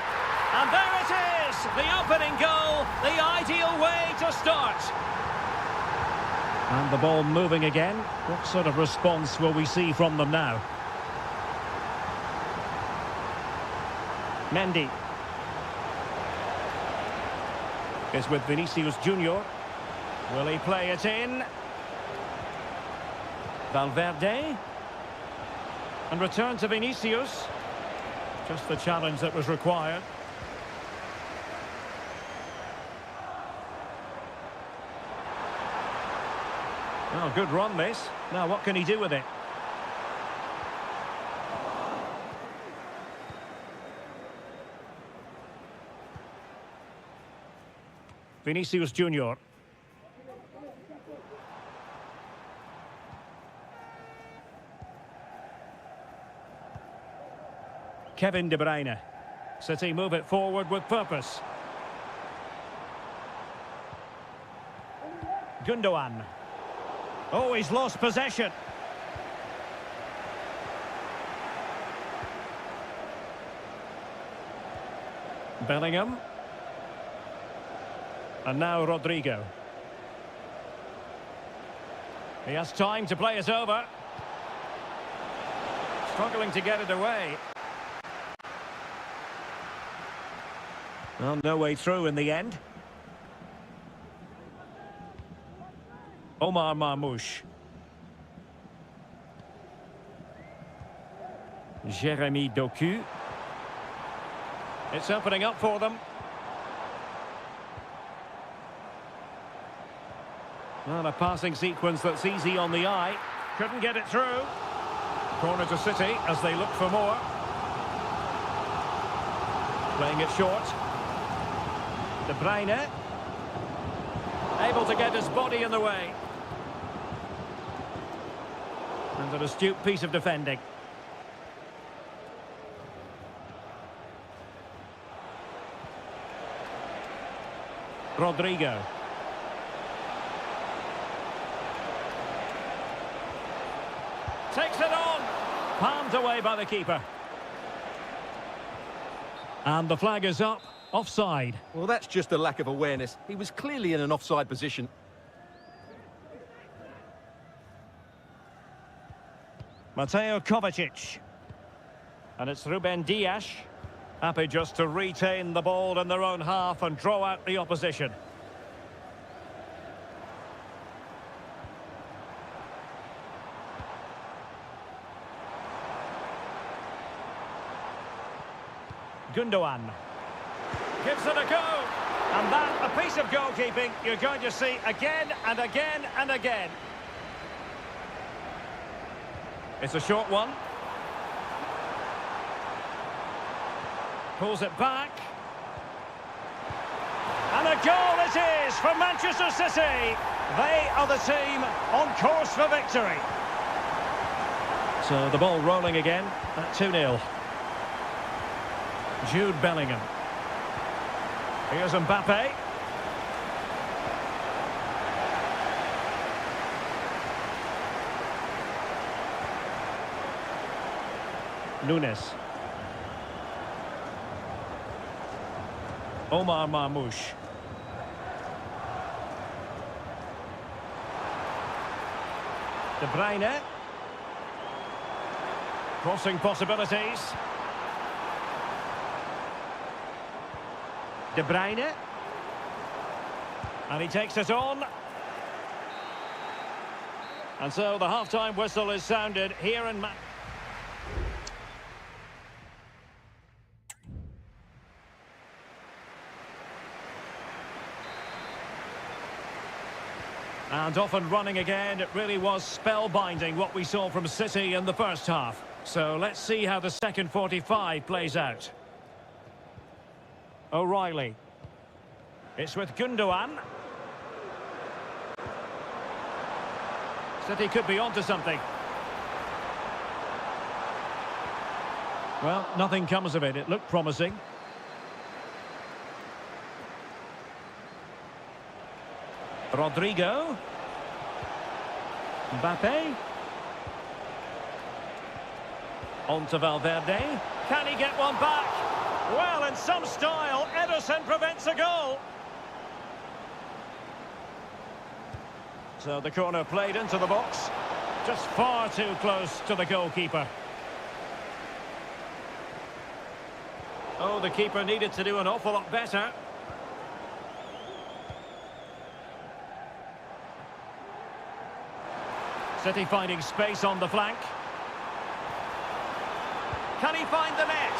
And there it is! The opening goal, the ideal way to start. And the ball moving again. What sort of response will we see from them now? Mendy is with Vinicius Junior. Will he play it in? Valverde. And return to Vinicius. Just the challenge that was required. Oh, good run this. Now what can he do with it? Vinicius Junior. Kevin De Bruyne. City move it forward with purpose. Gundogan. Oh, he's lost possession. Bellingham. And now Rodrigo. He has time to play it over. Struggling to get it away. Well, no way through in the end. Omar Marmoush. Jeremy Doku. It's opening up for them. Well, a passing sequence that's easy on the eye. Couldn't get it through. Corner to City as they look for more. Playing it short. De Bruyne. Able to get his body in the way. And an astute piece of defending. Rodrigo. Takes it on. Palmed away by the keeper. And the flag is up. Offside. Well, that's just a lack of awareness. He was clearly in an offside position. Mateo Kovacic. And it's Ruben Dias. Happy just to retain the ball in their own half and draw out the opposition. Gundogan. Gives it a go. And that, a piece of goalkeeping you're going to see again and again and again. It's a short one. Pulls it back. And a goal it is for Manchester City. They are the team on course for victory. So the ball rolling again at 2-0. Jude Bellingham. Here's Mbappe. Nunes. Omar Marmoush. De Bruyne. Crossing possibilities. De Bruyne. And he takes it on. And so the half-time whistle is sounded here in And off and running again. It really was spellbinding what we saw from City in the first half. So let's see how the second 45 plays out. O'Reilly. It's with Gundogan. City could be onto something. Well, nothing comes of it. It looked promising. Rodrigo. Mbappe. On to Valverde. Can he get one back? Well, in some style, Ederson prevents a goal. So the corner played into the box. Just far too close to the goalkeeper. Oh, the keeper needed to do an awful lot better. City finding space on the flank. Can he find the net?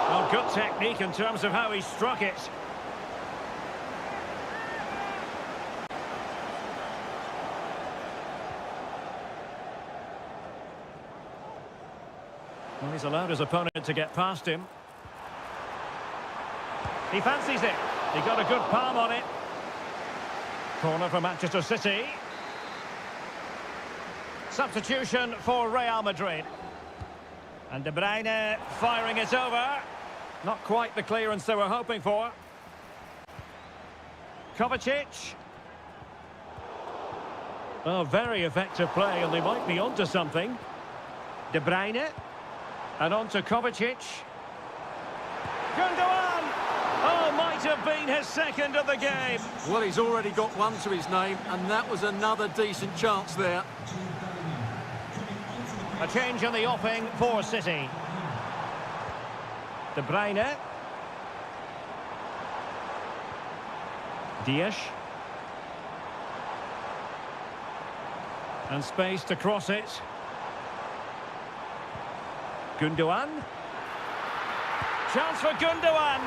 Well, good technique in terms of how he struck it. Well, he's allowed his opponent to get past him. He fancies it. He got a good palm on it. Corner for Manchester City. Substitution for Real Madrid. And De Bruyne firing it over. Not quite the clearance they were hoping for. Kovacic. Oh, very effective play, and they might be onto something. De Bruyne. And on to Kovacic. Gundogan! Oh, might have been his second of the game. Well, he's already got one to his name, and that was another decent chance there. A change in the offing for City. De Bruyne. Dias. And space to cross it. Gundogan. Chance for Gundogan.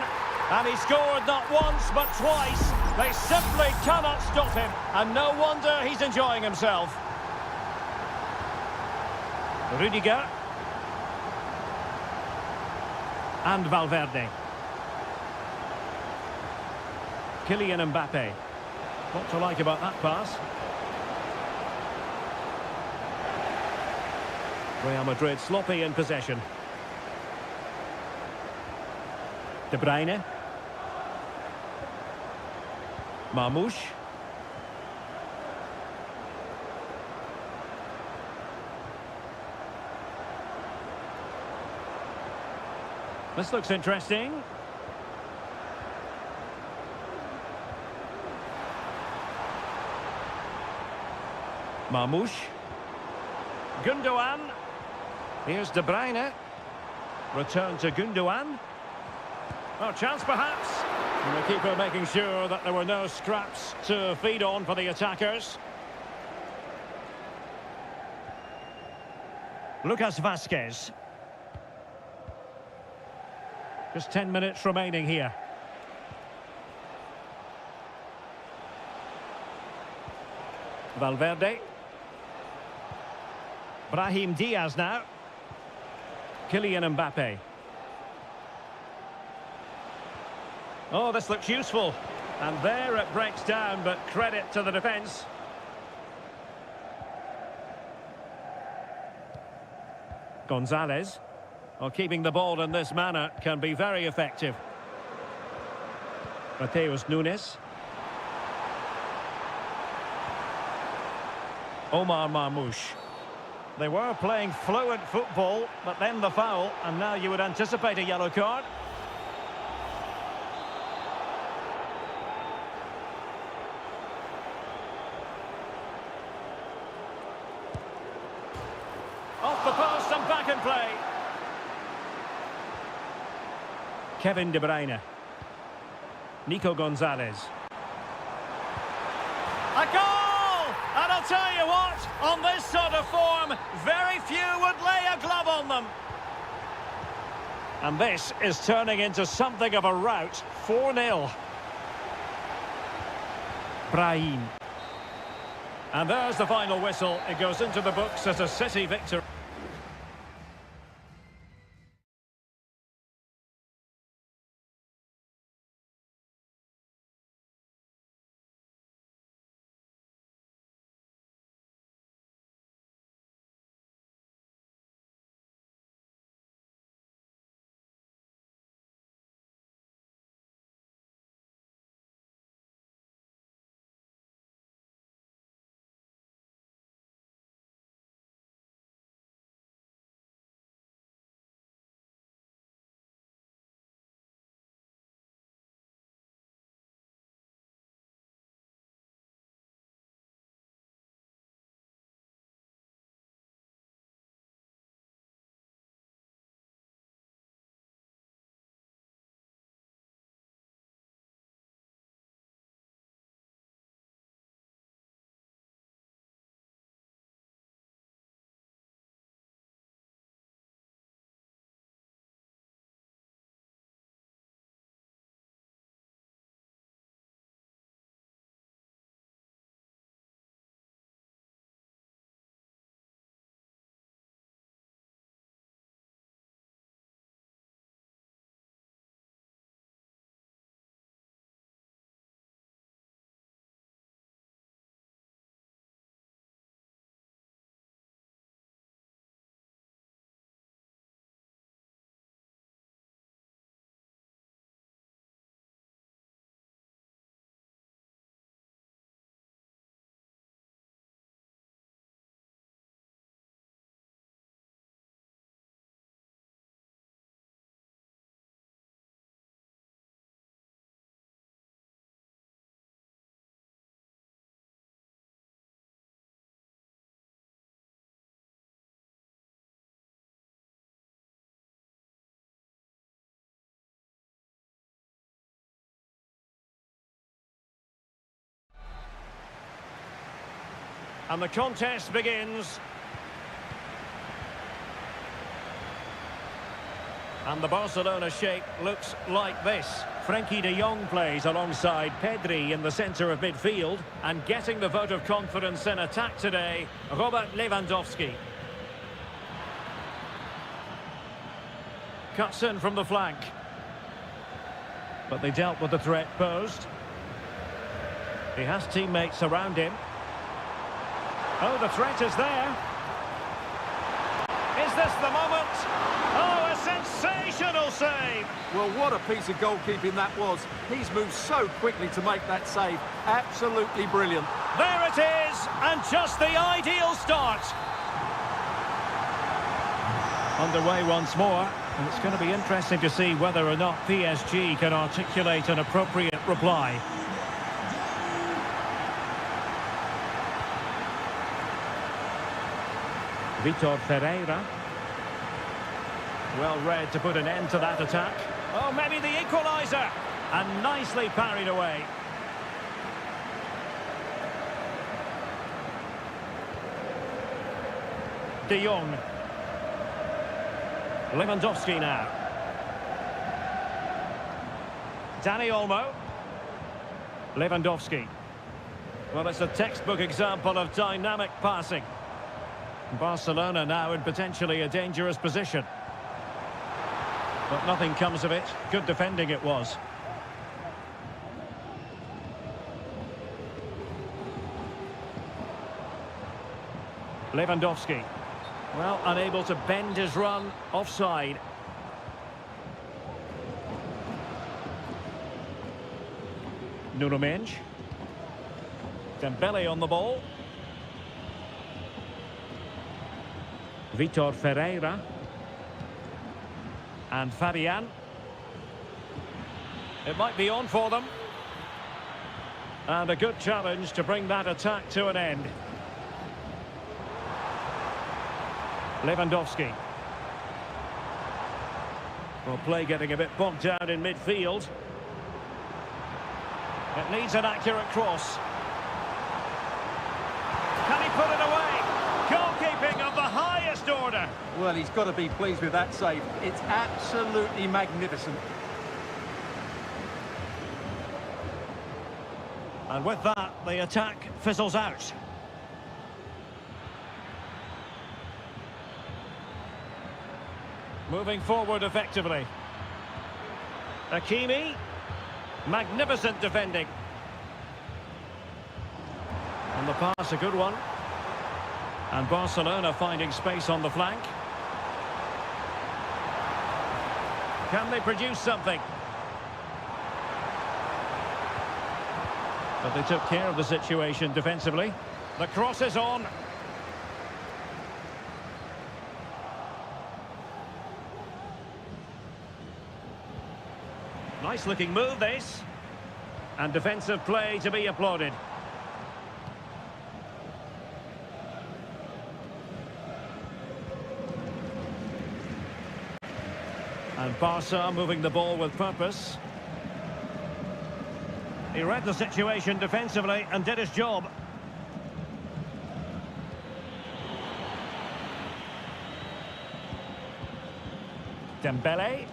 And he scored not once but twice. They simply cannot stop him. And no wonder he's enjoying himself. Rudiger. And Valverde. Kylian Mbappe. What to like about that pass? Real Madrid sloppy in possession. De Bruyne. Marmoush. This looks interesting. Marmoush. Gundogan. Here's De Bruyne. Return to Gundogan. Oh, chance perhaps. And the keeper making sure that there were no scraps to feed on for the attackers. Lucas Vazquez. Just 10 minutes remaining here. Valverde. Brahim Diaz now. Kylian Mbappe. Oh, this looks useful. And there it breaks down, but credit to the defence. Gonzalez. Well, keeping the ball in this manner can be very effective. Mateus Nunes. Omar Marmoush. They were playing fluent football, but then the foul, and now you would anticipate a yellow card. Off the post and back in play. Kevin De Bruyne. Nico Gonzalez. A goal! And I'll tell you what, on this sort of form, very few would lay a glove on them. And this is turning into something of a rout. 4-0. Brahim. And there's the final whistle. It goes into the books as a City victory. And the contest begins. And the Barcelona shape looks like this. Frenkie de Jong plays alongside Pedri in the centre of midfield. And getting the vote of confidence in attack today, Robert Lewandowski. Cuts in from the flank. But they dealt with the threat posed. He has teammates around him. Oh, the threat is there. Is this the moment? Oh, a sensational save! Well, what a piece of goalkeeping that was. He's moved so quickly to make that save. Absolutely brilliant. There it is, and just the ideal start. Underway once more, and it's going to be interesting to see whether or not PSG can articulate an appropriate reply. Vitor Ferreira. Well read to put an end to that attack. Oh, maybe the equaliser. And nicely parried away. De Jong. Lewandowski now. Dani Olmo. Lewandowski. Well, it's a textbook example of dynamic passing. Barcelona now in potentially a dangerous position. But nothing comes of it. Good defending it was. Lewandowski. Well, unable to bend his run. Offside. Nuno Mendes. Dembele on the ball. Vitor Ferreira. And Fabian. It might be on for them. And a good challenge to bring that attack to an end. Lewandowski. Well, play getting a bit bogged down in midfield. It needs an accurate cross. Can he put it away? Goalkeeping of the highest order. Well, he's got to be pleased with that save. It's absolutely magnificent. And with that, the attack fizzles out. Moving forward effectively. Hakimi. Magnificent defending. And the pass, a good one. And Barcelona finding space on the flank. Can they produce something? But they took care of the situation defensively. The cross is on. Nice looking move this. And defensive play to be applauded. And Barca moving the ball with purpose. He read the situation defensively and did his job. Dembele.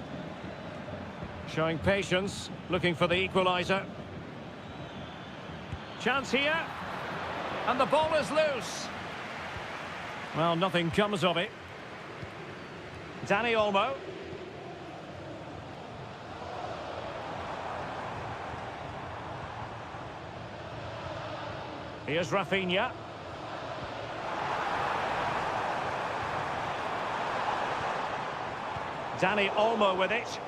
Showing patience, looking for the equaliser. Chance here. And the ball is loose. Well, nothing comes of it. Dani Olmo. Here's Rafinha. Dani Olmo with it.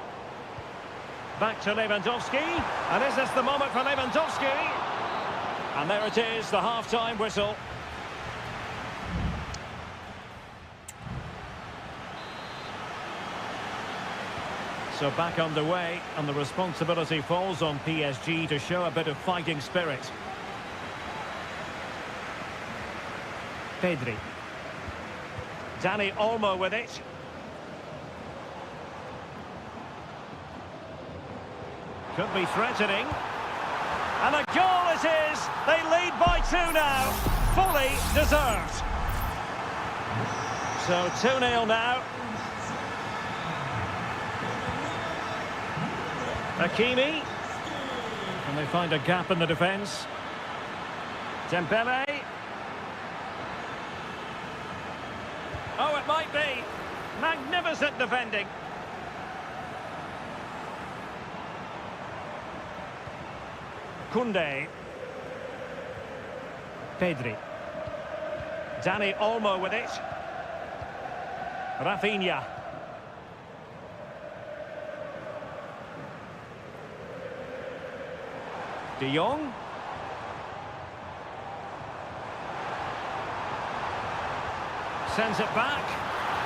Back to Lewandowski. And is this the moment for Lewandowski? And there it is, the half-time whistle. So back underway, and the responsibility falls on PSG to show a bit of fighting spirit. Pedri. Dani Olmo with it. Could be threatening. And a goal it is! They lead by 2 now. Fully deserved. So 2-0 now. Hakimi. And they find a gap in the defence. Dembele. Oh, it might be. Magnificent defending. Koundé. Pedri. Dani Olmo with it. Rafinha. De Jong. Sends it back.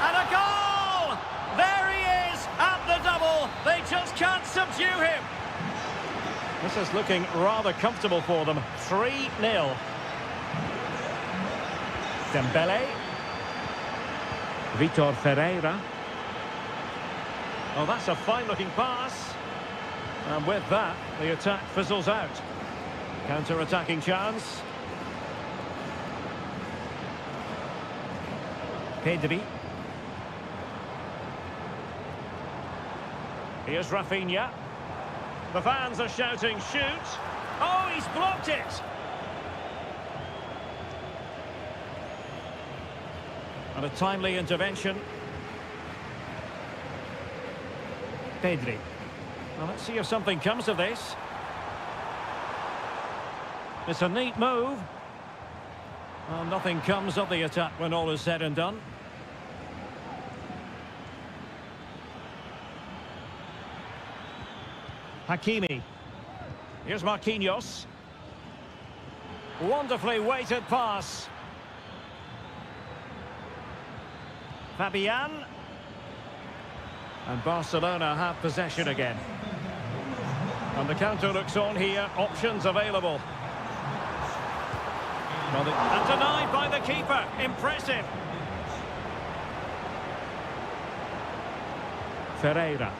And a goal! There he is at the double. They just can't subdue him. This is looking rather comfortable for them. 3-0. Dembele. Vitor Ferreira. Oh, that's a fine-looking pass. And with that, the attack fizzles out. Counter-attacking chance. Pedri. Here's Rafinha. The fans are shouting, shoot! Oh, he's blocked it! And a timely intervention. Pedri. Well, let's see if something comes of this. It's a neat move. Well, nothing comes of the attack when all is said and done. Hakimi. Here's Marquinhos. Wonderfully weighted pass. Fabian. And Barcelona have possession again. And the counter looks on here. Options available. And denied by the keeper. Impressive. Ferreira.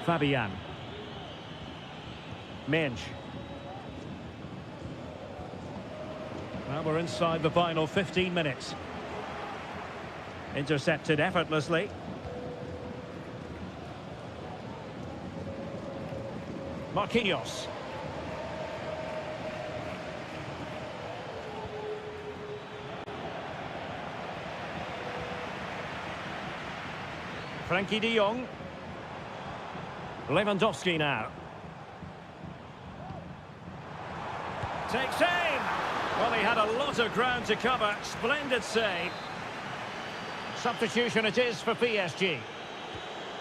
Fabian. Mensch. Well, we're inside the final 15 minutes. Intercepted effortlessly. Marquinhos. Frankie de Jong. Lewandowski now. Takes aim. Well, he had a lot of ground to cover. Splendid save. Substitution it is for PSG.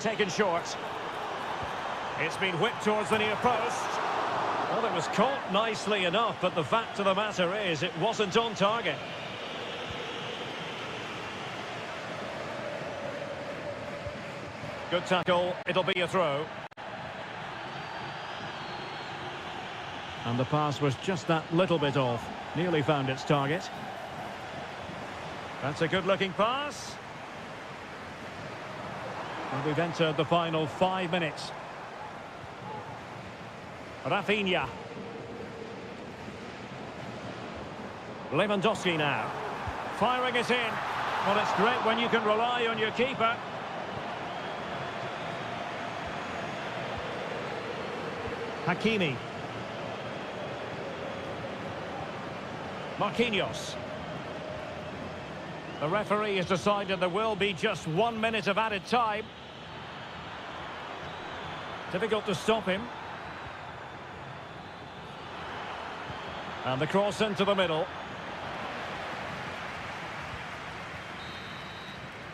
Taken short. It's been whipped towards the near post. Well, it was caught nicely enough, but the fact of the matter is it wasn't on target. Good tackle. It'll be a throw. And the pass was just that little bit off. Nearly found its target. That's a good-looking pass. And we've entered the final 5 minutes. Rafinha. Lewandowski now. Firing it in. Well, it's great when you can rely on your keeper. Hakimi. Marquinhos. The referee has decided there will be just 1 minute of added time. Difficult to stop him. And the cross into the middle.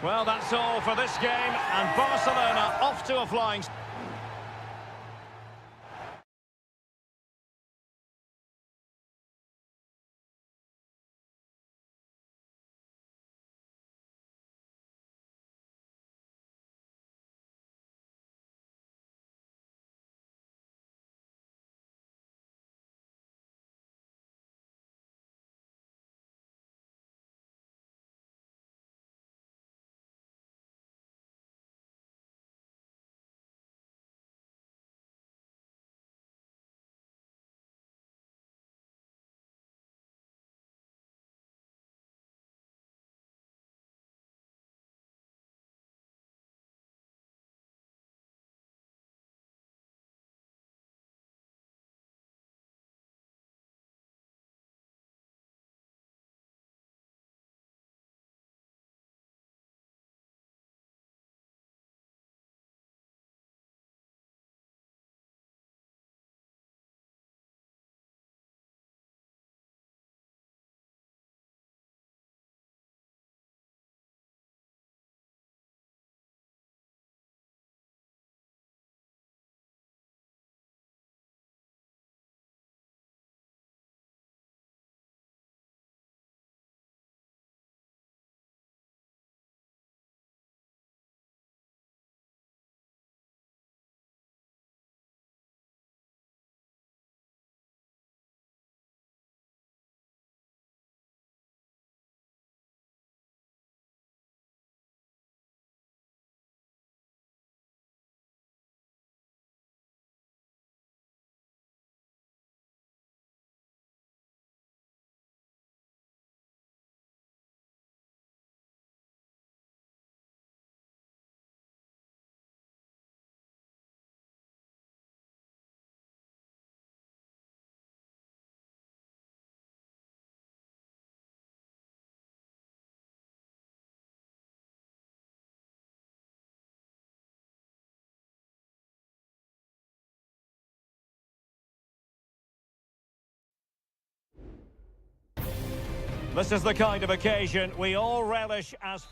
Well, that's all for this game, and Barcelona off to a flying... This is the kind of occasion we all relish as...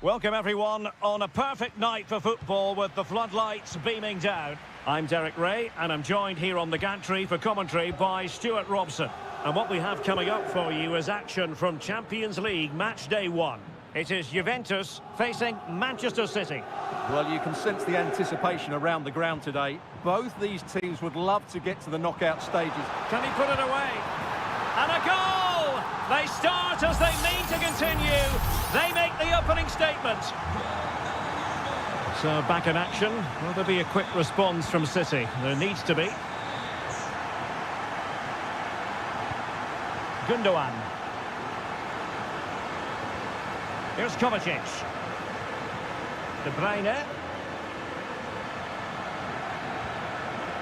Welcome everyone on a perfect night for football with the floodlights beaming down. I'm Derek Ray and I'm joined here on the gantry for commentary by Stuart Robson. And what we have coming up for you is action from Champions League match day 1. It is Juventus facing Manchester City. Well, you can sense the anticipation around the ground today. Both these teams would love to get to the knockout stages. Can he put it away? And a goal! They start as they mean to continue. They make the opening statement. So back in action. Will there be a quick response from City? There needs to be. Gundogan. Here's Kovacic. De Bruyne.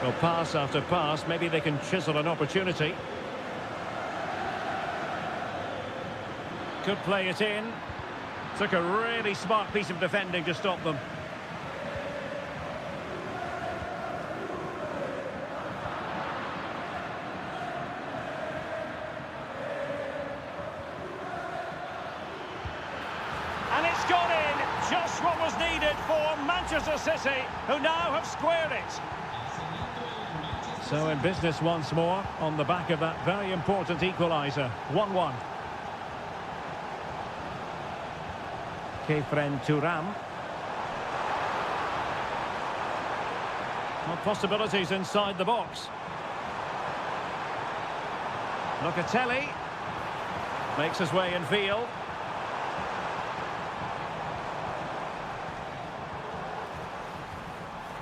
Well, pass after pass. Maybe they can chisel an opportunity. Could play it in. Took a really smart piece of defending to stop them. just what was needed for Manchester City, who now have squared it. So in business once more, on the back of that very important equaliser. 1-1. Kefren Turam. Well, possibilities inside the box. Locatelli makes his way in field.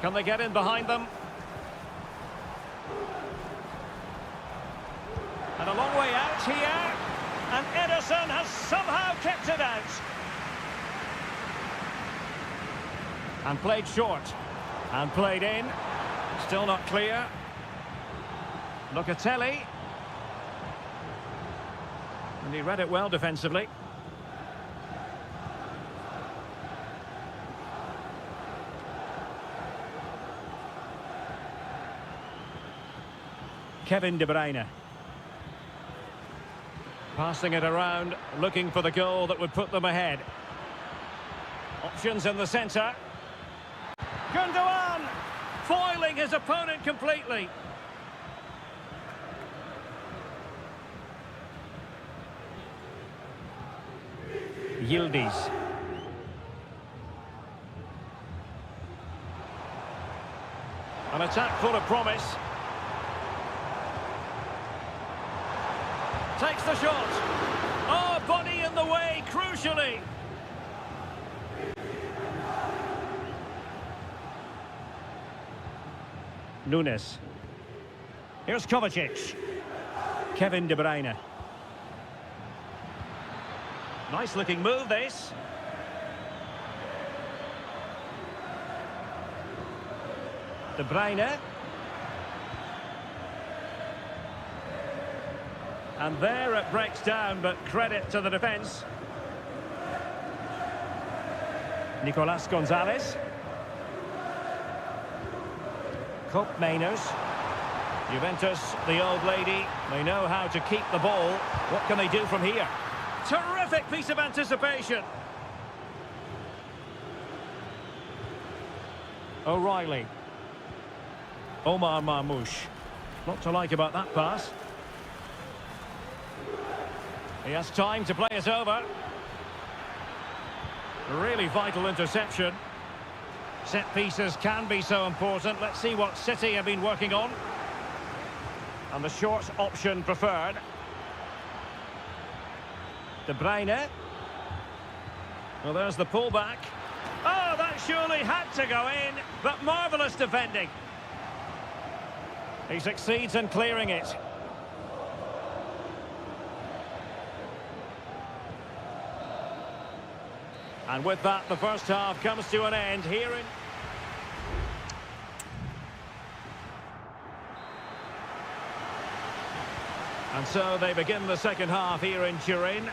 Can they get in behind them? And a long way out here. And Ederson has somehow kept it out. And played short. And played in. Still not clear. Locatelli. And he read it well defensively. Kevin De Bruyne. Passing it around, looking for the goal that would put them ahead. Options in the centre. Gundogan! Foiling his opponent completely. Yildiz. An attack full of promise. Takes the shot. Oh, body in the way, crucially. Nunes. Here's Kovacic. Kevin De Bruyne. Nice looking move, this. De Bruyne. And there it breaks down, but credit to the defence. Nicolas Gonzalez. Cope Mainers. Juventus, the old lady, they know how to keep the ball. What can they do from here? Terrific piece of anticipation. O'Reilly. Omar Marmoush. Lot to like about that pass. He has time to play it over. Really vital interception. Set pieces can be so important. Let's see what City have been working on. And the short option preferred. De Bruyne. Well, there's the pullback. Oh, that surely had to go in, but marvellous defending. He succeeds in clearing it. And with that, the first half comes to an end here in... And so they begin the second half here in Turin.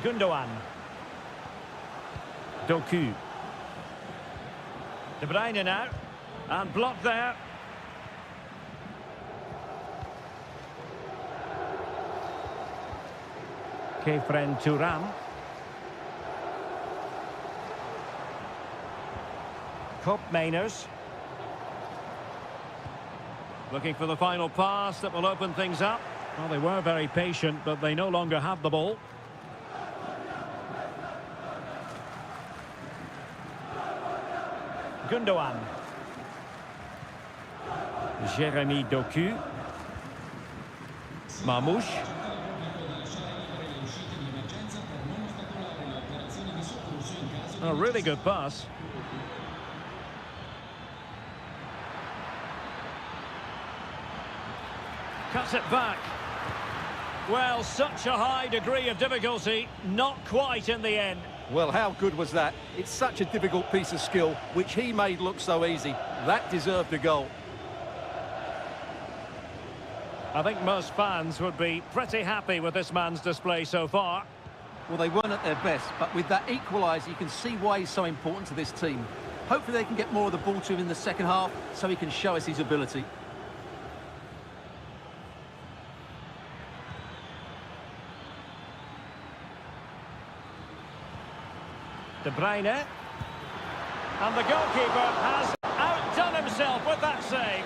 Gundogan. Doku. De Bruyne now. And blocked there. Kefren Turam. Cope Mainers. Looking for the final pass that will open things up. Well, they were very patient, but they no longer have the ball. Gundogan. Jeremy Doku. Marmoush. A really good pass. Cuts it back. Well, such a high degree of difficulty, not quite in the end. Well, how good was that? It's such a difficult piece of skill, which he made look so easy. That deserved a goal. I think most fans would be pretty happy with this man's display so far. Well, they weren't at their best, but with that equaliser, you can see why he's so important to this team. Hopefully they can get more of the ball to him in the second half, so he can show us his ability. De Bruyne. And the goalkeeper has outdone himself with that save.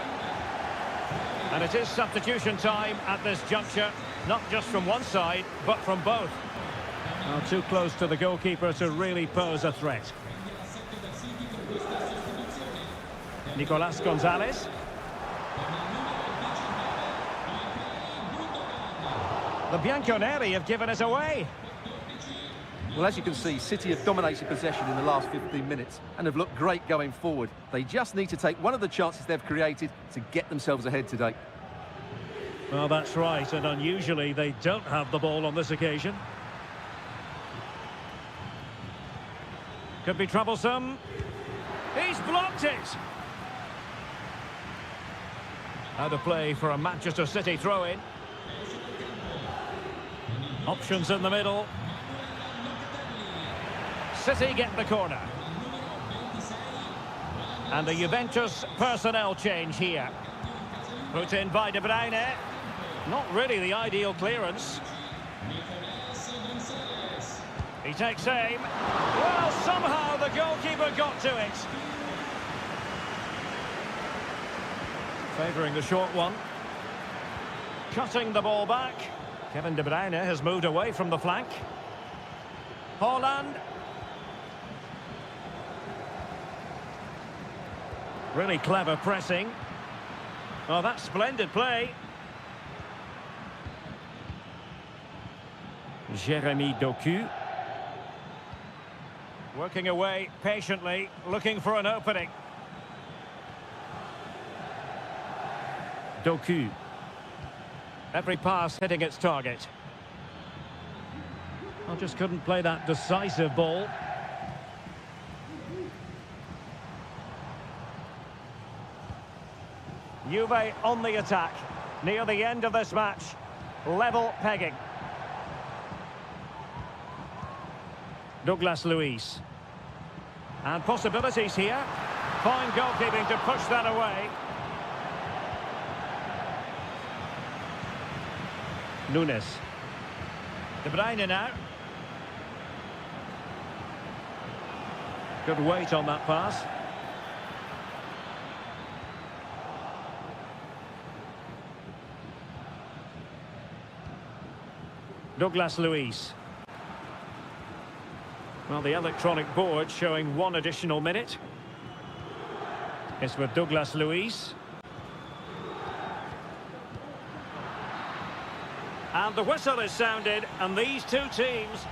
And it is substitution time at this juncture, not just from one side, but from both. Well, too close to the goalkeeper to really pose a threat. Nicolas Gonzalez. The Bianconeri have given it away. Well, as you can see, City have dominated possession in the last 15 minutes and have looked great going forward. They just need to take one of the chances they've created to get themselves ahead today. Well, that's right, and unusually they don't have the ball on this occasion. Could be troublesome. He's blocked it! Out of play for a Manchester City throw-in. Options in the middle. City get the corner. And the Juventus personnel change here. Put in by De Bruyne. Not really the ideal clearance. He takes aim. Well, somehow the goalkeeper got to it. Favouring the short one. Cutting the ball back. Kevin De Bruyne has moved away from the flank. Haaland. Really clever pressing. Oh, that's splendid play. Jeremy Doku. Working away patiently, looking for an opening. Doku. Every pass hitting its target. I just couldn't play that decisive ball. Juve on the attack. Near the end of this match. Level pegging. Douglas Luiz. And possibilities here. Fine goalkeeping to push that away. Nunes. De Bruyne now. Good weight on that pass. Douglas Luiz. Well, the electronic board showing one additional minute. It's with Douglas Luiz. And the whistle is sounded, and these two teams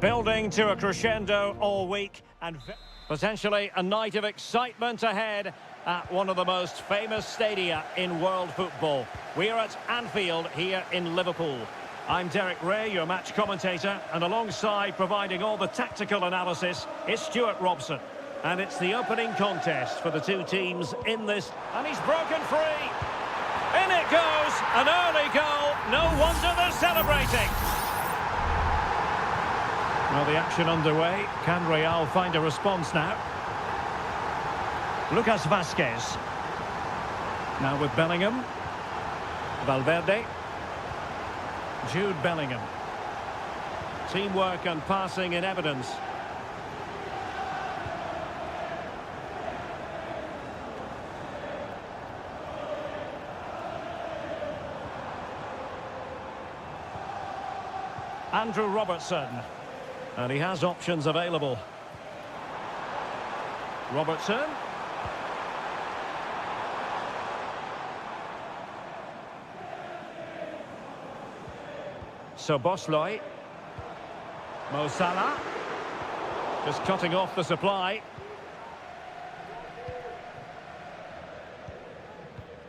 Building to a crescendo all week and potentially a night of excitement ahead at one of the most famous stadia in world football. We are at Anfield here in Liverpool. I'm Derek Ray, your match commentator, and alongside providing all the tactical analysis is Stuart Robson. And it's the opening contest for the two teams in this. And he's broken free. In it goes, an early goal. No wonder they're celebrating. Well, the action underway. Can Real find a response now? Lucas Vazquez. Now with Bellingham. Valverde. Jude Bellingham. Teamwork and passing in evidence. Andrew Robertson. And he has options available. Robertson. Szoboszlai. Mo Salah. Just cutting off the supply.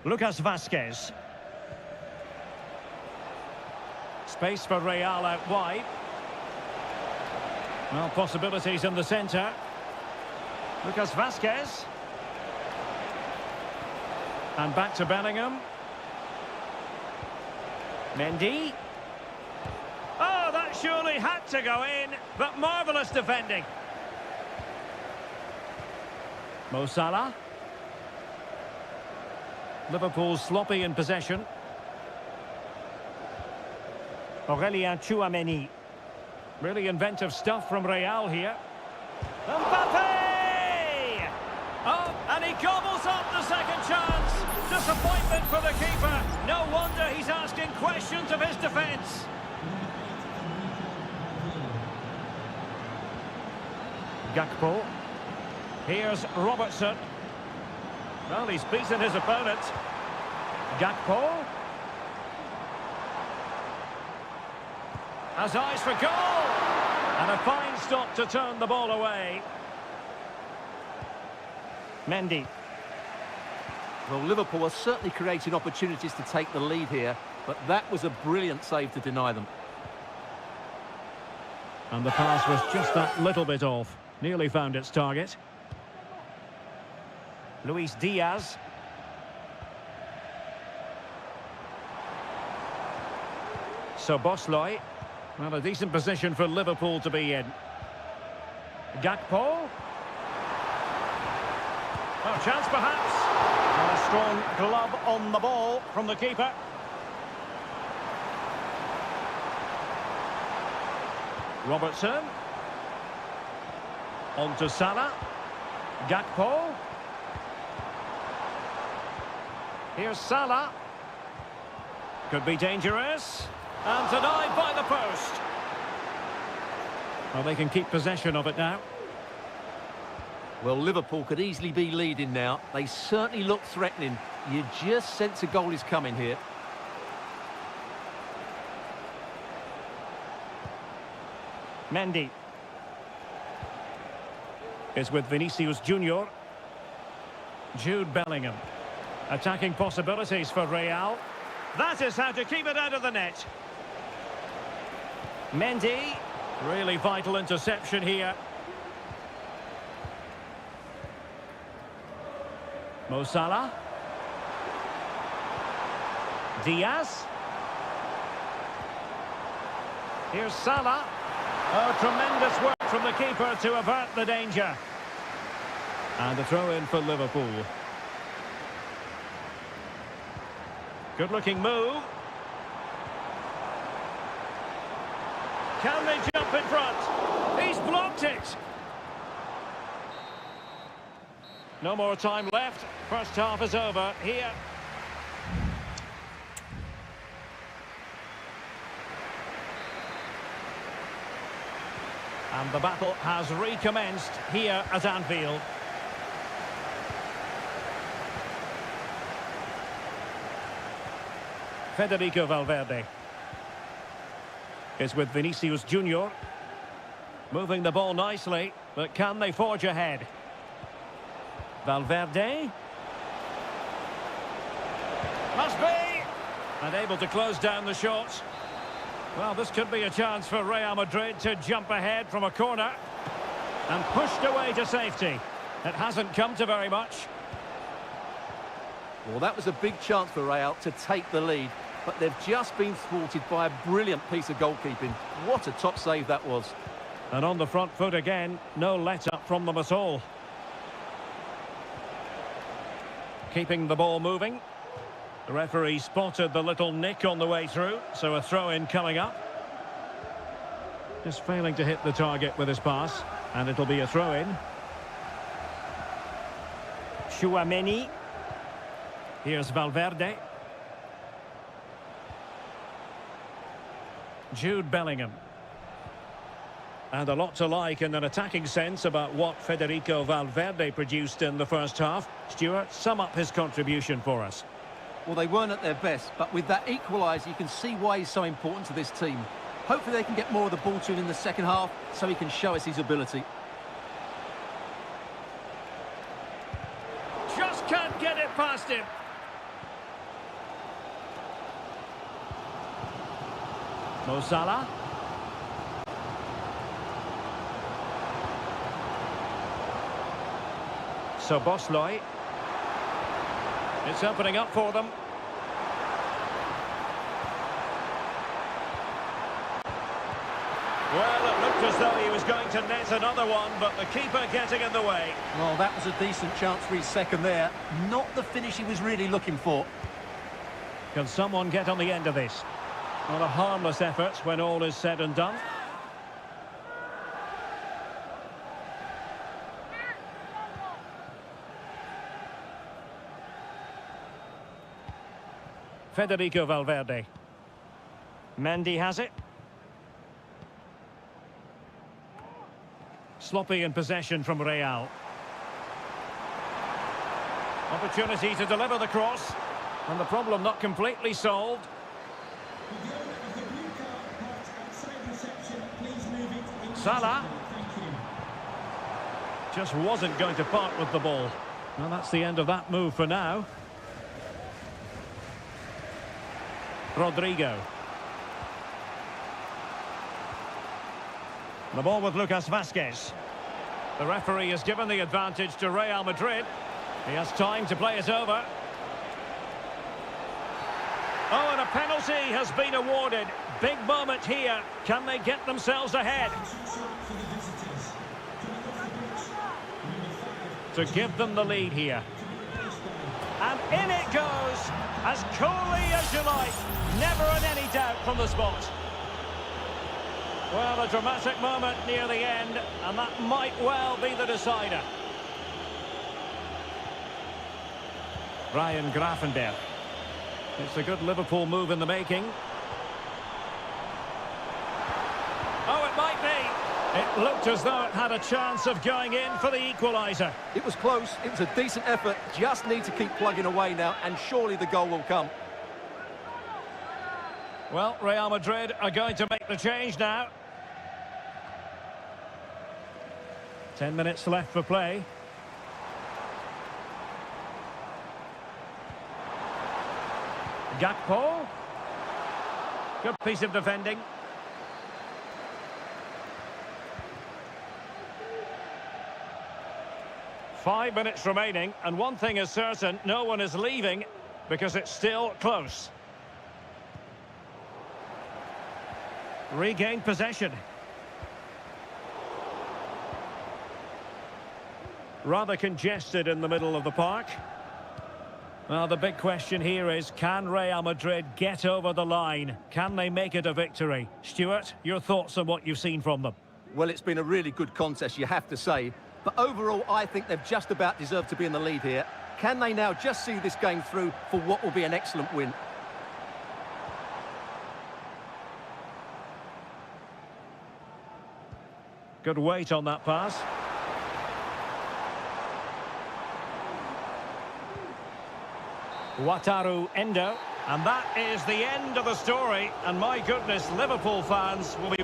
Lucas Vazquez. Space for Real out wide. Well, possibilities in the centre. Lucas Vazquez. And back to Bellingham. Mendy. Oh, that surely had to go in, but marvellous defending. Mo Salah. Liverpool sloppy in possession. Aurélien Tchouameni. Really inventive stuff from Real here. Mbappe! Oh, and he gobbles up the second chance. Disappointment for the keeper. No wonder he's asking questions of his defence. Gakpo. Here's Robertson. Well, he's beaten his opponent. Gakpo. Has eyes for goal! And a fine stop to turn the ball away. Mendy. Well, Liverpool are certainly creating opportunities to take the lead here, but that was a brilliant save to deny them. And the pass was just that little bit off. Nearly found its target. Luis Diaz. Szoboszlai. Well, a decent position for Liverpool to be in. Gakpo. Oh, chance perhaps. And a strong glove on the ball from the keeper. Robertson. On to Salah. Gakpo. Here's Salah. Could be dangerous. And denied by the post. Well, they can keep possession of it now. Well, Liverpool could easily be leading now. They certainly look threatening. You just sense a goal is coming here. Mendy. Is with Vinicius Junior. Jude Bellingham. Attacking possibilities for Real. That is how to keep it out of the net. Mendy. Really vital interception here. Mo Salah. Diaz. Here's Salah. Oh, tremendous work from the keeper to avert the danger. And the throw-in for Liverpool. Good-looking move. Can they jump in front? He's blocked it. No more time left. First half is over here. And the battle has recommenced here at Anfield. Federico Valverde is with Vinicius Junior. Moving the ball nicely, but can they forge ahead? Valverde. Must be! And able to close down the shots. Well, this could be a chance for Real Madrid to jump ahead from a corner. And pushed away to safety. It hasn't come to very much. Well, that was a big chance for Real to take the lead, but they've just been thwarted by a brilliant piece of goalkeeping. What a top save that was. And on the front foot again, no let-up from them at all. Keeping the ball moving. The referee spotted the little nick on the way through, so a throw-in coming up. Just failing to hit the target with his pass, and it'll be a throw-in. Chouameni. Here's Valverde. Jude Bellingham. And a lot to like in an attacking sense about what Federico Valverde produced in the first half. Stuart, sum up his contribution for us. Well, they weren't at their best, but with that equaliser, you can see why he's so important to this team. Hopefully they can get more of the ball to him in the second half so he can show us his ability. Just can't get it past him. Mo Salah. Bosley. It's opening up for them. Well, it looked as though he was going to net another one, but the keeper getting in the way. Well, that was a decent chance for his second there. Not the finish he was really looking for. Can someone get on the end of this? Not a harmless effort when all is said and done. Federico Valverde. Mendy has it. Sloppy in possession from Real. Opportunity to deliver the cross. And the problem not completely solved. Salah. Just wasn't going to part with the ball. Well, that's the end of that move for now. Rodrigo. The ball with Lucas Vazquez. The referee has given the advantage to Real Madrid. He has time to play it over. Oh, and a penalty has been awarded. Big moment here. Can they get themselves ahead? To give them the lead here. And in it goes, as coolly as you like. Never in any doubt from the spot. Well, a dramatic moment near the end, and that might well be the decider. Ryan Gravenberch. It's a good Liverpool move in the making. Oh, it might be. It looked as though it had a chance of going in for the equaliser. It was close. It was a decent effort. Just need to keep plugging away now, and surely the goal will come. Well, Real Madrid are going to make the change now. 10 minutes left for play. Gakpo. Good piece of defending. Five minutes remaining, and one thing is certain, no one is leaving because it's still close. Regained possession. Rather congested in the middle of the park. Well, the big question here is, can Real Madrid get over the line? Can they make it a victory? Stuart, your thoughts on what you've seen from them? Well, it's been a really good contest, you have to say. But overall, I think they've just about deserved to be in the lead here. Can they now just see this game through for what will be an excellent win? Good weight on that pass. Wataru Endo. And that is the end of the story. And my goodness, Liverpool fans will be...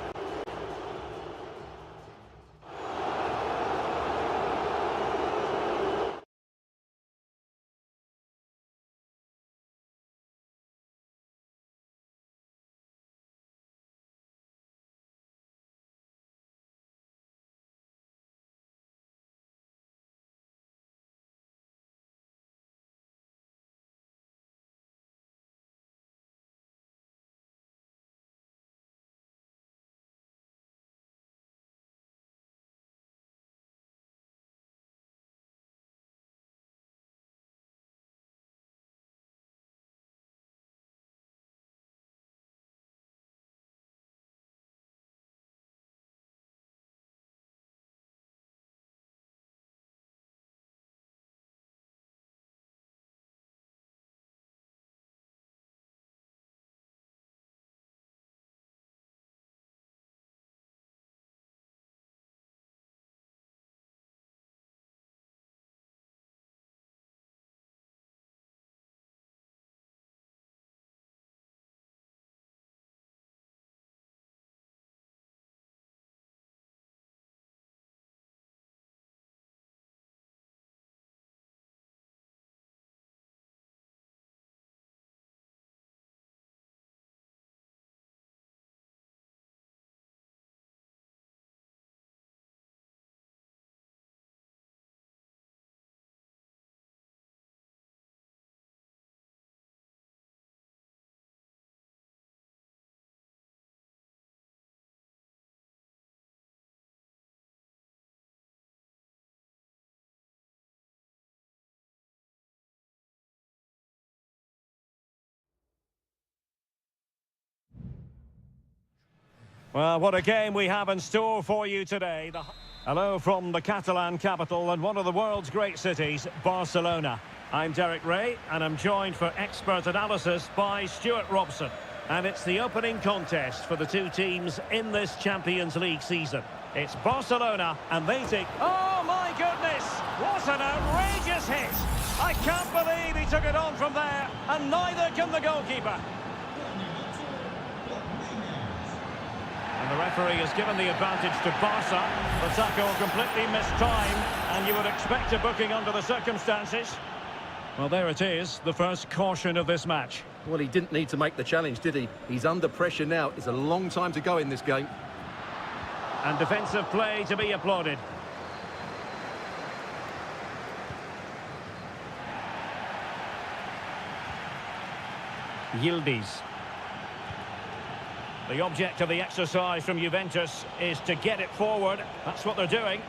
Well, what a game we have in store for you today. Hello from the Catalan capital and one of the world's great cities, Barcelona. I'm Derek Ray, and I'm joined for expert analysis by Stuart Robson. And it's the opening contest for the two teams in this Champions League season. It's Barcelona, and they take... Oh, my goodness! What an outrageous hit! I can't believe he took it on from there, and neither can the goalkeeper. And the referee has given the advantage to Barca. The tackle completely mistimed, and you would expect a booking under the circumstances. Well, there it is, the first caution of this match. Well, he didn't need to make the challenge, did he? He's under pressure now. It's a long time to go in this game. And defensive play to be applauded. Yildiz. The object of the exercise from Juventus is to get it forward. That's what they're doing.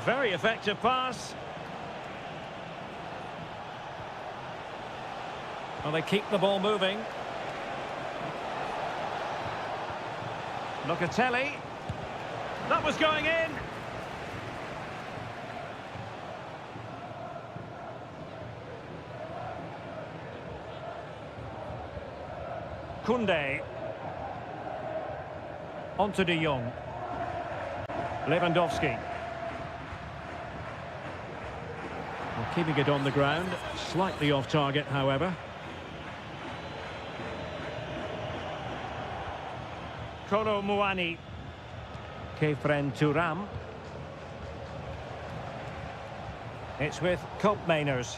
Very effective pass. Well, they keep the ball moving. Locatelli. That was going in. Koundé. On to De Jong. Lewandowski. Well, keeping it on the ground. Slightly off target, however. Kolo Muani. Kefren Turam. It's with Koopmeiners.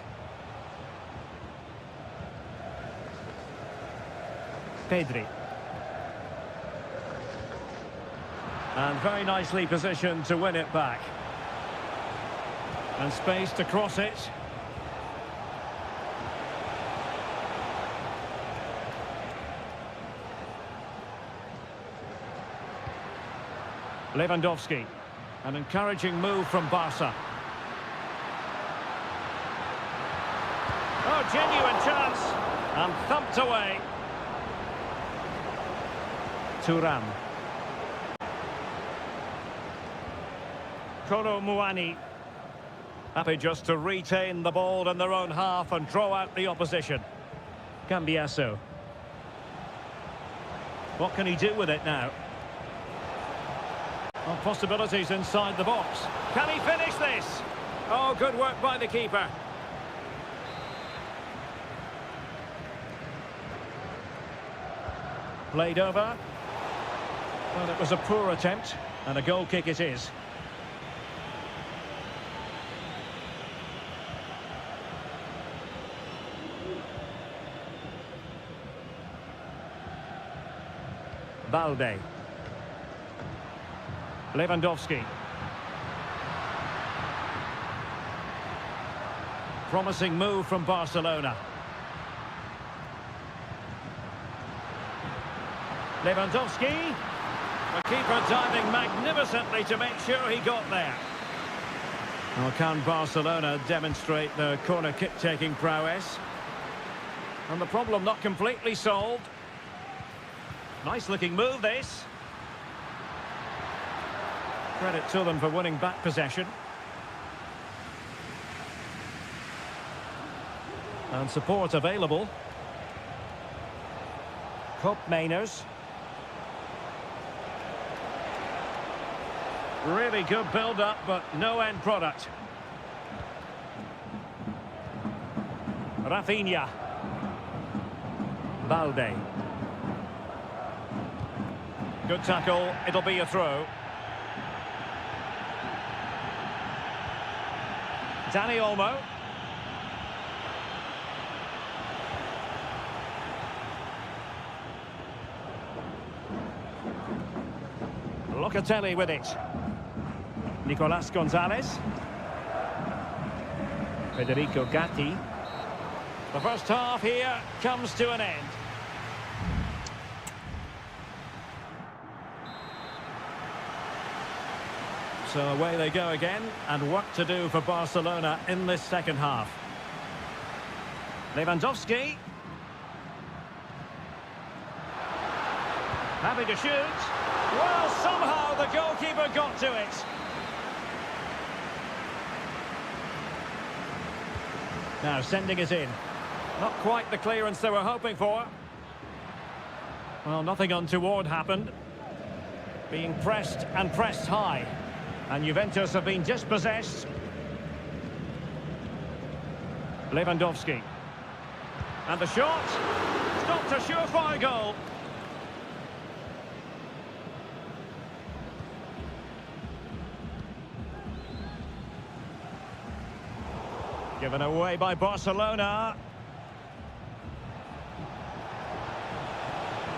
Pedri. And very nicely positioned to win it back. And space to cross it. Lewandowski. An encouraging move from Barca. Oh, genuine chance. And thumped away. Turam. Kolo Muani. Happy just to retain the ball in their own half and draw out the opposition. Cambiasso. What can he do with it now? Well, possibilities inside the box. Can he finish this? Oh, good work by the keeper. Played over. Well, it was a poor attempt, and a goal kick it is. Balde. Lewandowski. Promising move from Barcelona. Lewandowski. The keeper diving magnificently to make sure he got there. Well, can Barcelona demonstrate their corner kick-taking prowess? And the problem not completely solved. Nice-looking move, this. Credit to them for winning back possession. And support available. Koopmeiners. Really good build-up, but no end product. Rafinha. Balde. Good tackle, it'll be a throw. Dani Olmo. Locatelli with it. Nicolas Gonzalez. Federico Gatti. The first half here comes to an end. So away they go again, and work to do for Barcelona in this second half. Lewandowski. Happy to shoot. Well, somehow the goalkeeper got to it. Now sending it in. Not quite the clearance they were hoping for. Well, nothing untoward happened. Being pressed and pressed high. And Juventus have been dispossessed. Lewandowski. And the shot. Stopped a surefire goal. Given away by Barcelona.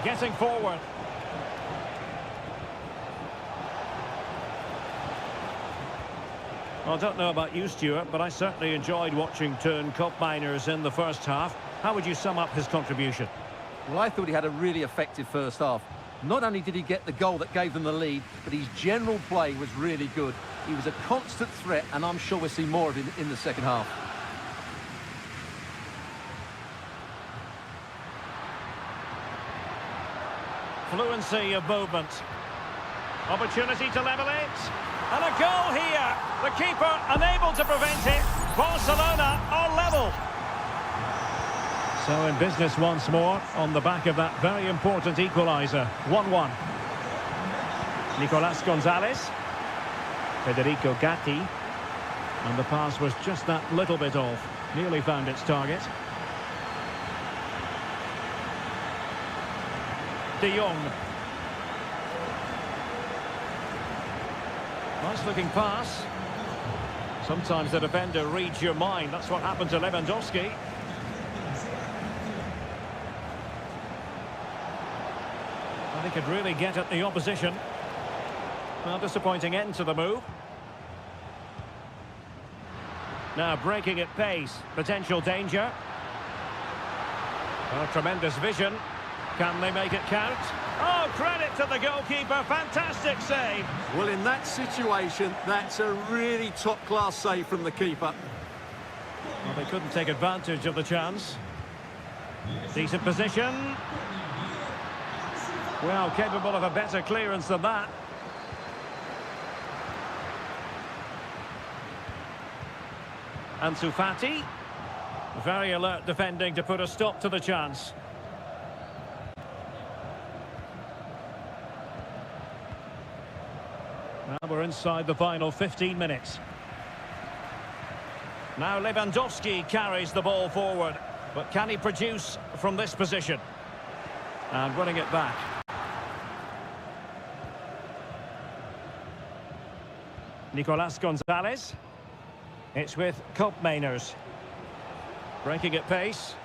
Getting forward. Well, I don't know about you, Stuart, but I certainly enjoyed watching Teun Koopmeiners in the first half. How would you sum up his contribution? Well, I thought he had a really effective first half. Not only did he get the goal that gave them the lead, but his general play was really good. He was a constant threat, and I'm sure we'll see more of him in the second half. Fluency of movement. Opportunity to level it. And a goal here. The keeper unable to prevent it. Barcelona are level. So in business once more on the back of that very important equaliser. 1-1. Nicolas Gonzalez. Federico Gatti. And the pass was just that little bit off. Nearly found its target. De Jong. Nice looking pass. Sometimes the defender reads your mind. That's what happened to Lewandowski. And he could really get at the opposition. Well, disappointing end to the move. Now breaking at pace. Potential danger. Well, tremendous vision. Can they make it count? Oh, credit to the goalkeeper. Fantastic save. Well, in that situation, that's a really top-class save from the keeper. Well, they couldn't take advantage of the chance. Decent position. Well, capable of a better clearance than that. Ansu Fati. Very alert defending to put a stop to the chance. Now we're inside the final 15 minutes. Now Lewandowski carries the ball forward. But can he produce from this position? And winning it back. Nicolas Gonzalez. It's with Koopmeiners. Breaking at pace.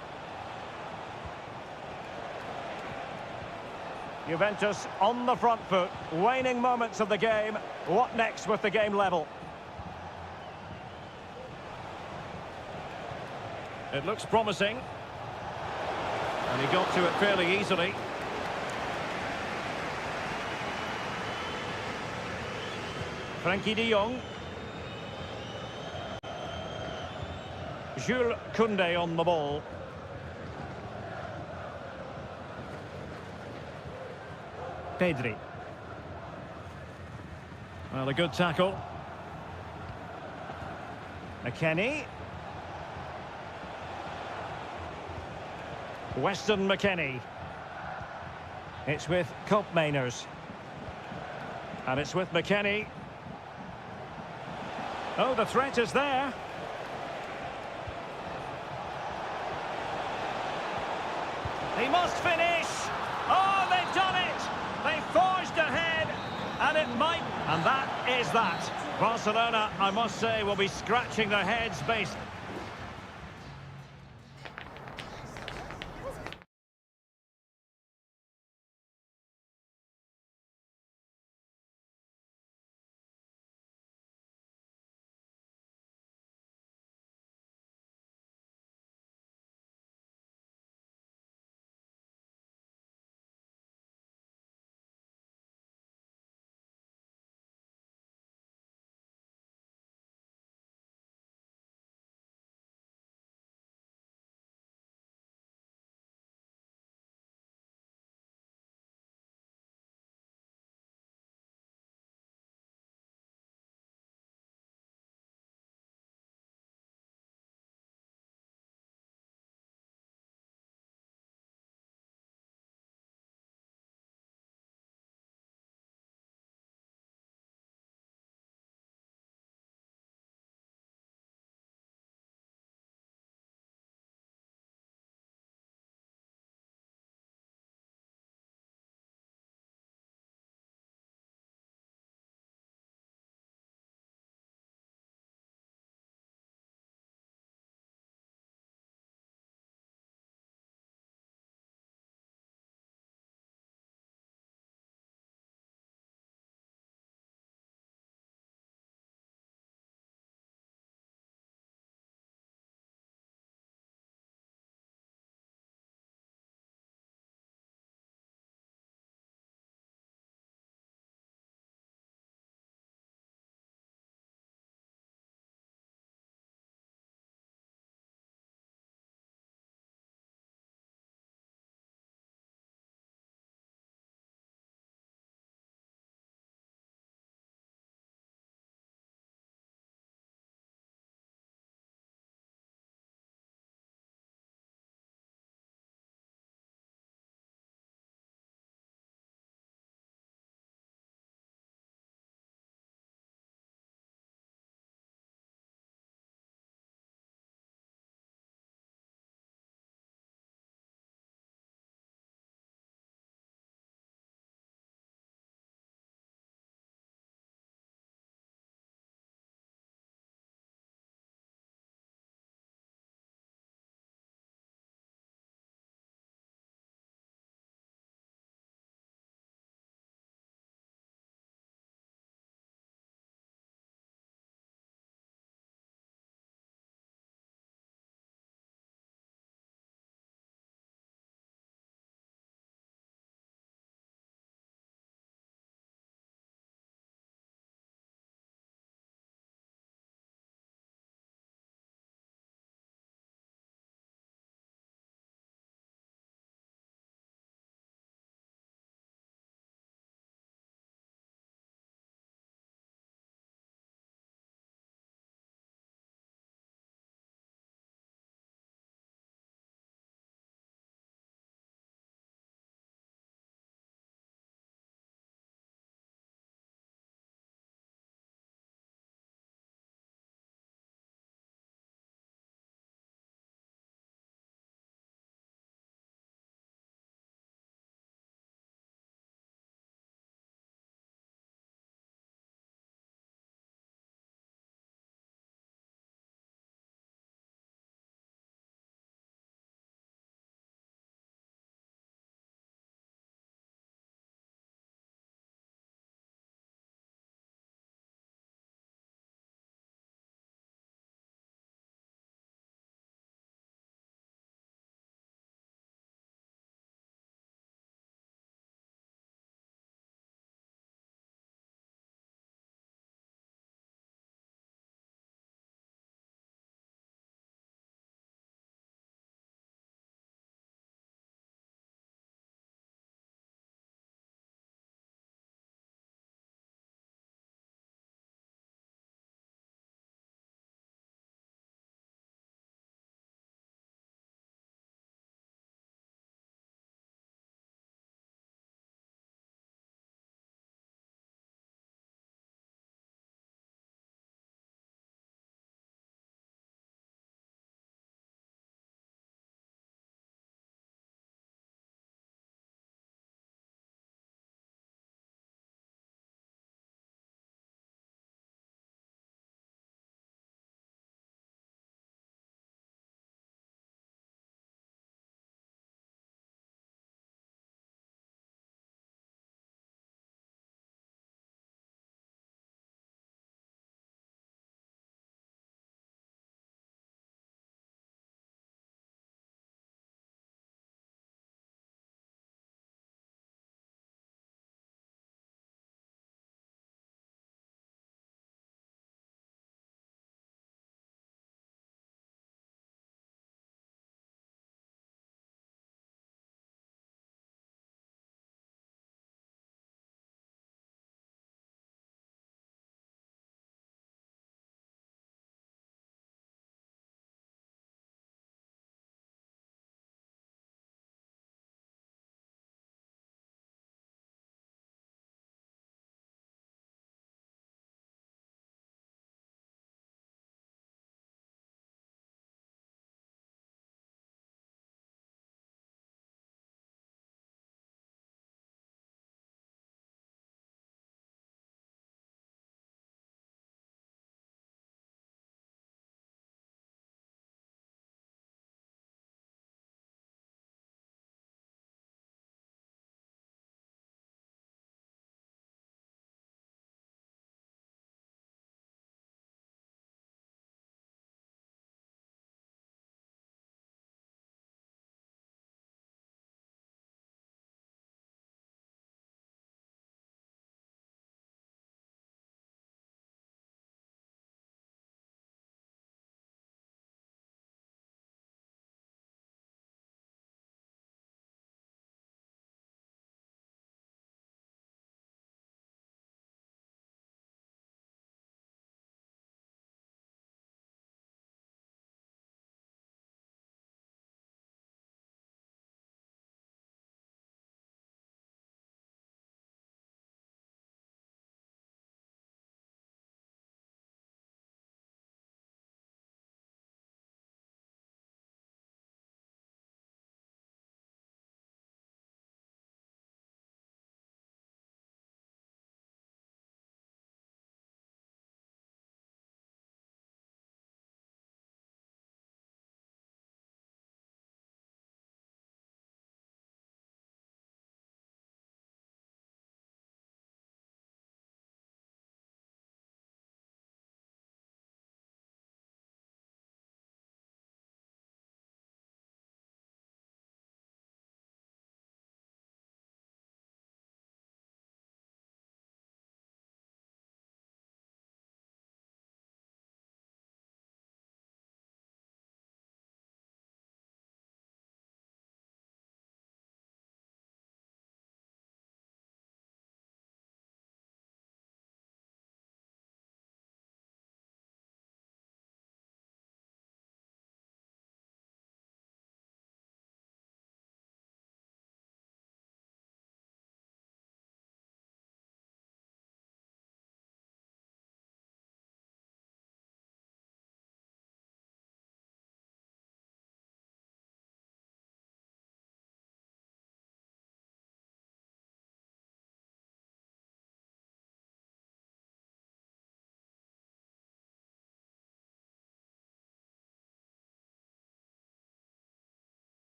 Juventus on the front foot, waning moments of the game. What next with the game level? It looks promising. And he got to it fairly easily. Frankie de Jong. Jules Koundé on the ball. Pedri. Well, a good tackle. McKennie. Weston McKennie. It's with Koopmeiners. And it's with McKennie. Oh, the threat is there. He must finish. Oh, they've done it. They forged ahead, and it might... And that is that. Barcelona, I must say, will be scratching their heads based...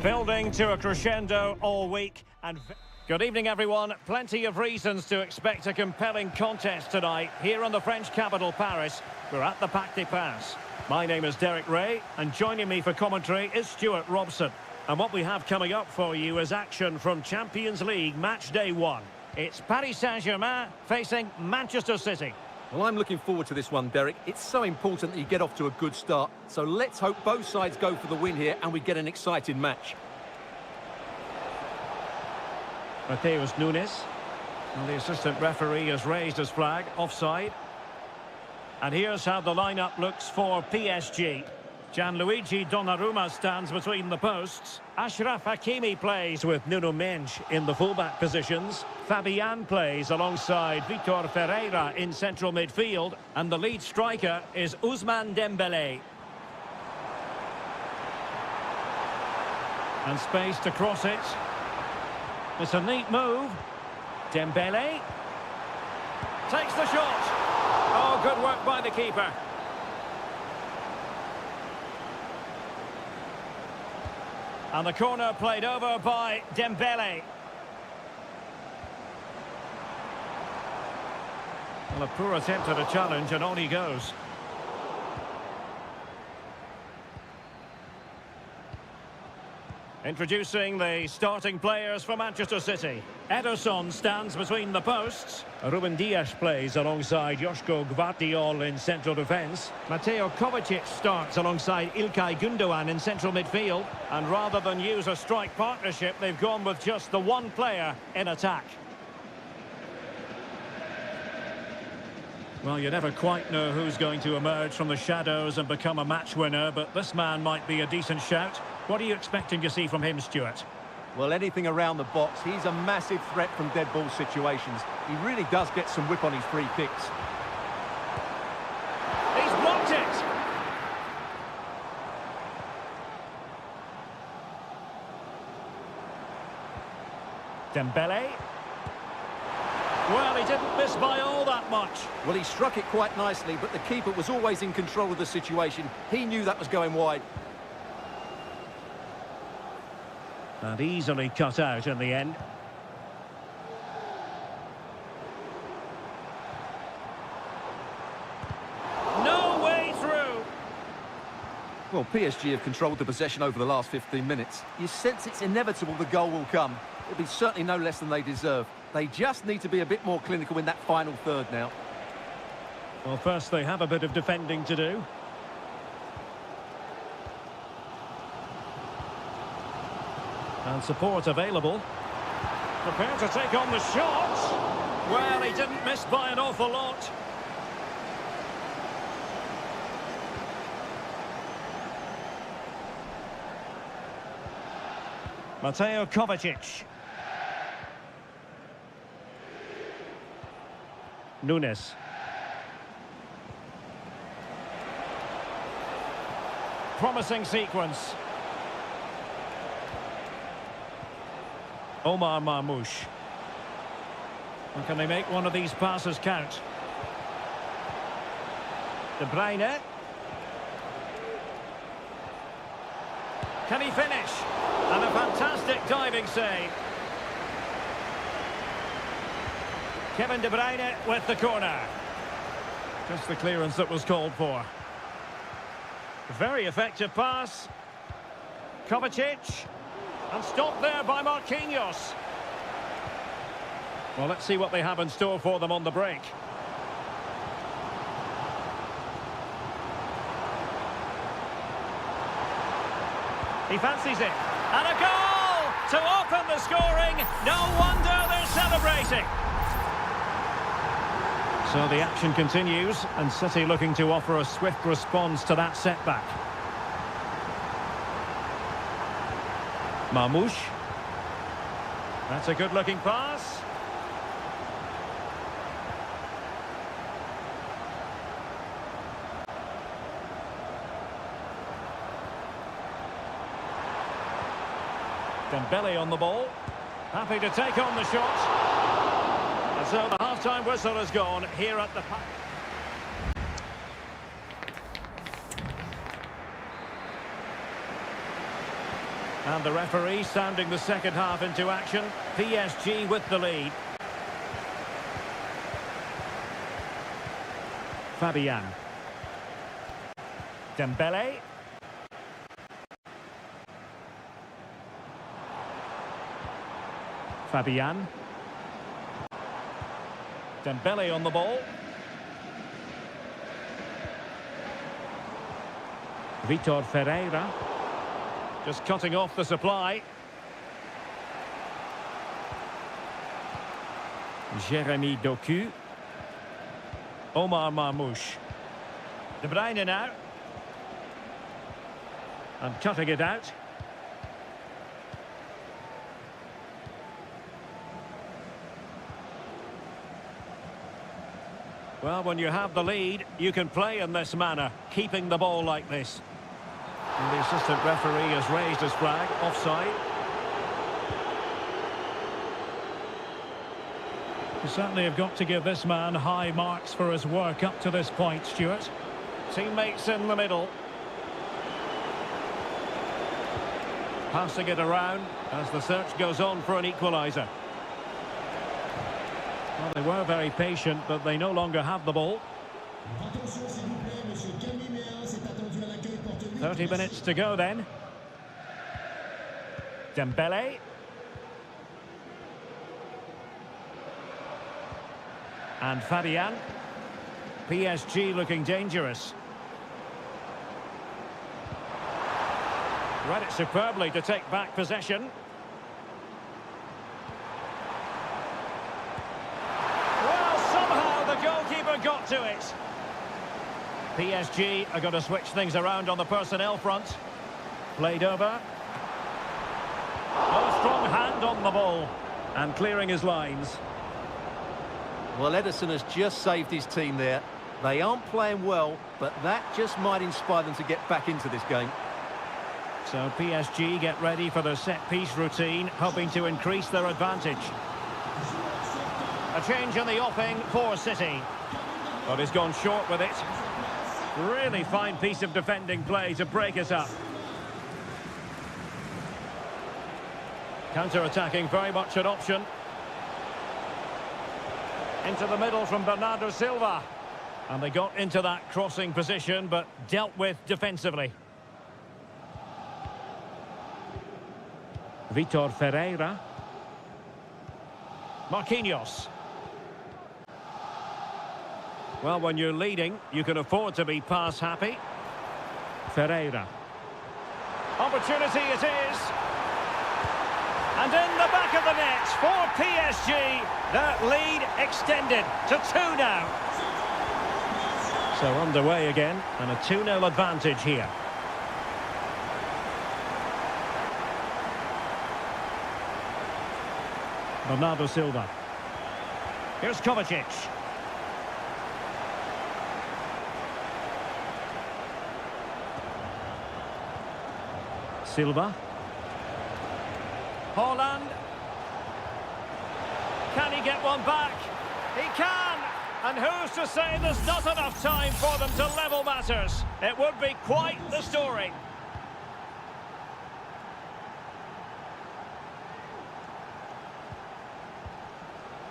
Building to a crescendo all week and... Good evening, everyone. Plenty of reasons to expect a compelling contest tonight here in the French capital, Paris. We're at the Parc des Princes. My name is Derek Ray, and joining me for commentary is Stuart Robson. And what we have coming up for you is action from Champions League Match Day 1. It's Paris Saint-Germain facing Manchester City. Well, I'm looking forward to this one, Derek. It's so important that you get off to a good start. So let's hope both sides go for the win here and we get an exciting match. Mateus Nunes. Well, the assistant referee has raised his flag, offside. And here's how the lineup looks for PSG. Gianluigi Donnarumma stands between the posts. Achraf Hakimi plays with Nuno Mendes in the fullback positions. Fabian plays alongside Vitor Ferreira in central midfield. And the lead striker is Ousmane Dembélé. And space to cross it. It's a neat move. Dembélé takes the shot. Oh, good work by the keeper. And the corner played over by Dembélé. Well, a poor attempt at a challenge, and on he goes. Introducing the starting players for Manchester City. Ederson stands between the posts. Ruben Dias plays alongside Joško Gvardiol in central defence. Mateo Kovacic starts alongside Ilkay Gundogan in central midfield. And rather than use a strike partnership, they've gone with just the one player in attack. Well, you never quite know who's going to emerge from the shadows and become a match winner, but this man might be a decent shout. What are you expecting to see from him, Stuart? Well, anything around the box. He's a massive threat from dead ball situations. He really does get some whip on his free kicks. He's blocked it! Dembélé. Well, he didn't miss by all that much. Well, he struck it quite nicely, but the keeper was always in control of the situation. He knew that was going wide. And easily cut out in the end. No way through! Well, PSG have controlled the possession over the last 15 minutes. You sense it's inevitable the goal will come. It'll be certainly no less than they deserve. They just need to be a bit more clinical in that final third now. Well, first they have a bit of defending to do. And support available. Prepared to take on the shot. Well, he didn't miss by an awful lot. Mateo Kovacic. Nunes. Promising sequence. Omar Marmoush. And can they make one of these passes count? De Bruyne. Can he finish? And a fantastic diving save. Kevin De Bruyne with the corner. Just the clearance that was called for. Very effective pass. Kovacic. And stopped there by Marquinhos. Well, let's see what they have in store for them on the break. He fancies it. And a goal to open the scoring. No wonder they're celebrating. So the action continues, and City looking to offer a swift response to that setback. Marmoush. That's a good-looking pass. Dembélé on the ball. Happy to take on the shot. And so the half-time whistle has gone here at the... And the referee sounding the second half into action. PSG with the lead. Fabian. Dembele. Fabian. Dembele on the ball. Vitor Ferreira. Just cutting off the supply. Jeremy Doku. Omar Marmoush. De Bruyne now. And cutting it out. Well, when you have the lead, you can play in this manner, keeping the ball like this. And the assistant referee has raised his flag, offside. You certainly have got to give this man high marks for his work up to this point, Stuart. Teammates in the middle. Passing it around as the search goes on for an equaliser. Well, they were very patient, but they no longer have the ball. 30 minutes to go then. Dembele. And Fabian. PSG looking dangerous. Read it superbly to take back possession. Well, somehow the goalkeeper got to it. PSG are going to switch things around on the personnel front. Played over. Oh, strong hand on the ball. And clearing his lines. Well, Ederson has just saved his team there. They aren't playing well, but that just might inspire them to get back into this game. So PSG get ready for their set-piece routine, hoping to increase their advantage. A change in the offing for City. But he's gone short with it. Really fine piece of defending play to break it up. Counter-attacking, very much an option. Into the middle from Bernardo Silva. And they got into that crossing position, but dealt with defensively. Vitor Ferreira. Marquinhos. Well, when you're leading, you can afford to be pass happy. Ferreira. Opportunity it is. And in the back of the net for PSG. That lead extended to 2 now. So underway again, and a 2-0 advantage here. Bernardo Silva. Here's Kovacic. Silva. Haaland. Can he get one back? He can! And who's to say there's not enough time for them to level matters? It would be quite the story.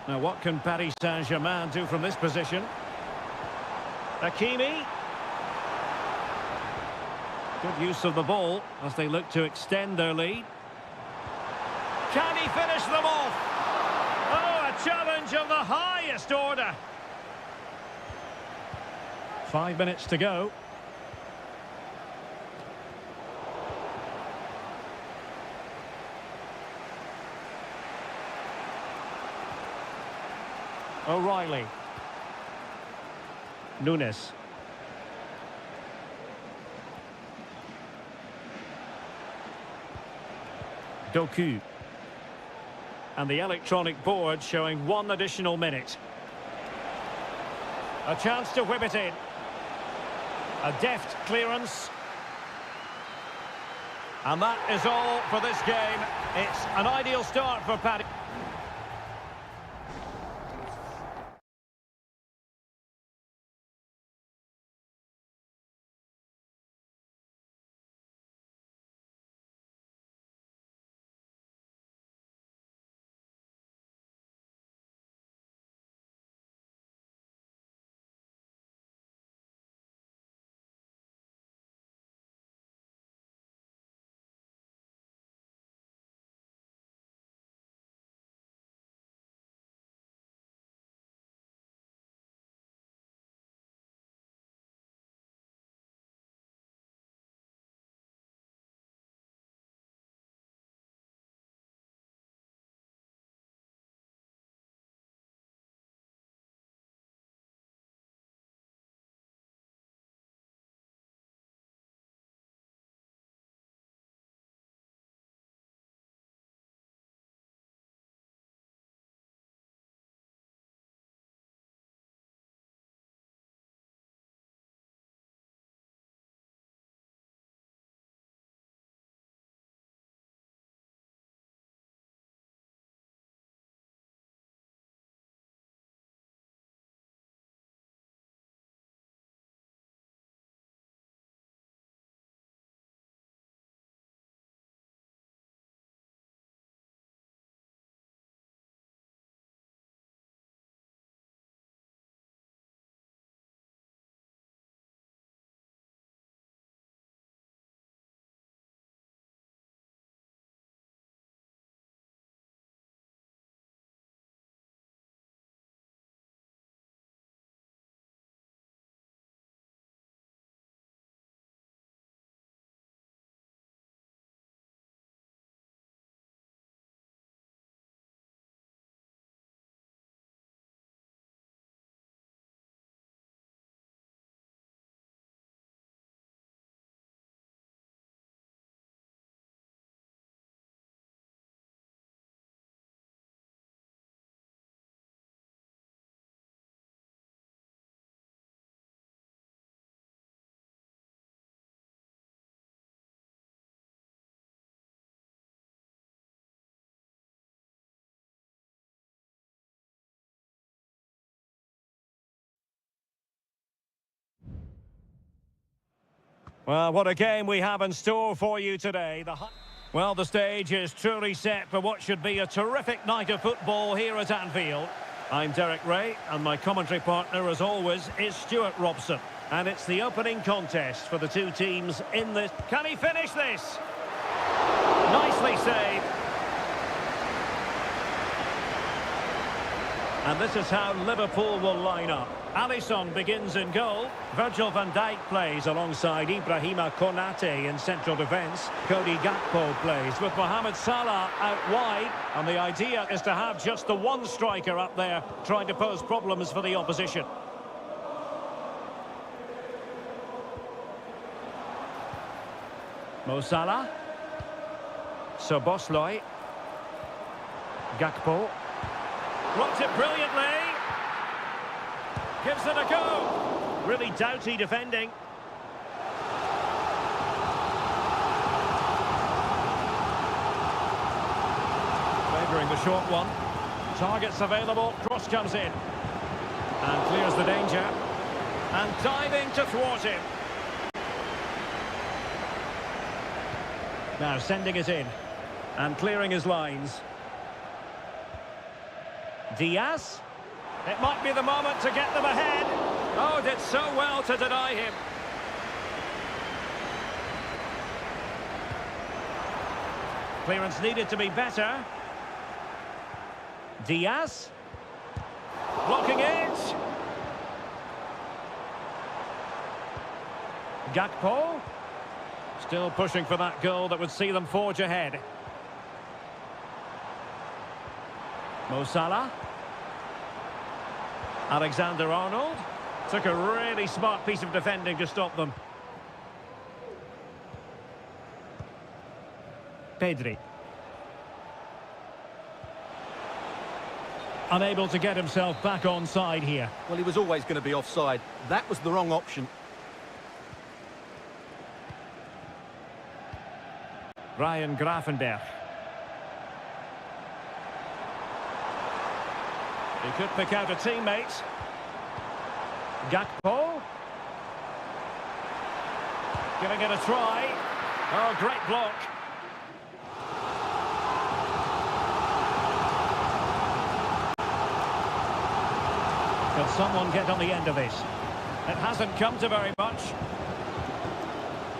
Now, what can Paris Saint-Germain do from this position? Hakimi. Good use of the ball as they look to extend their lead. Can he finish them off? Oh, a challenge of the highest order. 5 minutes to go. O'Reilly. Nunes. Doku. And the electronic board showing 1 additional minute. A chance to whip it in. A deft clearance. And that is all for this game. It's an ideal start for Paddy. Well, what a game we have in store for you today. Well, the stage is truly set for what should be a terrific night of football here at Anfield. I'm Derek Ray, and my commentary partner, as always, is Stuart Robson. And it's the opening contest for the two teams in this. Can he finish this? Nicely saved. And this is how Liverpool will line up. Alisson begins in goal. Virgil van Dijk plays alongside Ibrahima Konate in central defence. Cody Gakpo plays with Mohamed Salah out wide. And the idea is to have just the one striker up there trying to pose problems for the opposition. Mo Salah. Szoboszlai. Gakpo. Blocks it brilliantly. Gives it a go. Really doughty defending. Favouring the short one. Targets available. Cross comes in. And clears the danger. And diving to thwart him. Now sending it in. And clearing his lines. Diaz. It might be the moment to get them ahead. Oh, did so well to deny him. Clearance needed to be better. Diaz. Blocking it. Gakpo. Still pushing for that goal that would see them forge ahead. Mo Salah. Alexander-Arnold. Took a really smart piece of defending to stop them. Pedri. Unable to get himself back on side here. Well, he was always going to be offside. That was the wrong option. Ryan Gravenberch. He could pick out a teammate. Gakpo. Giving it a try. Oh, great block. Can someone get on the end of this? It hasn't come to very much.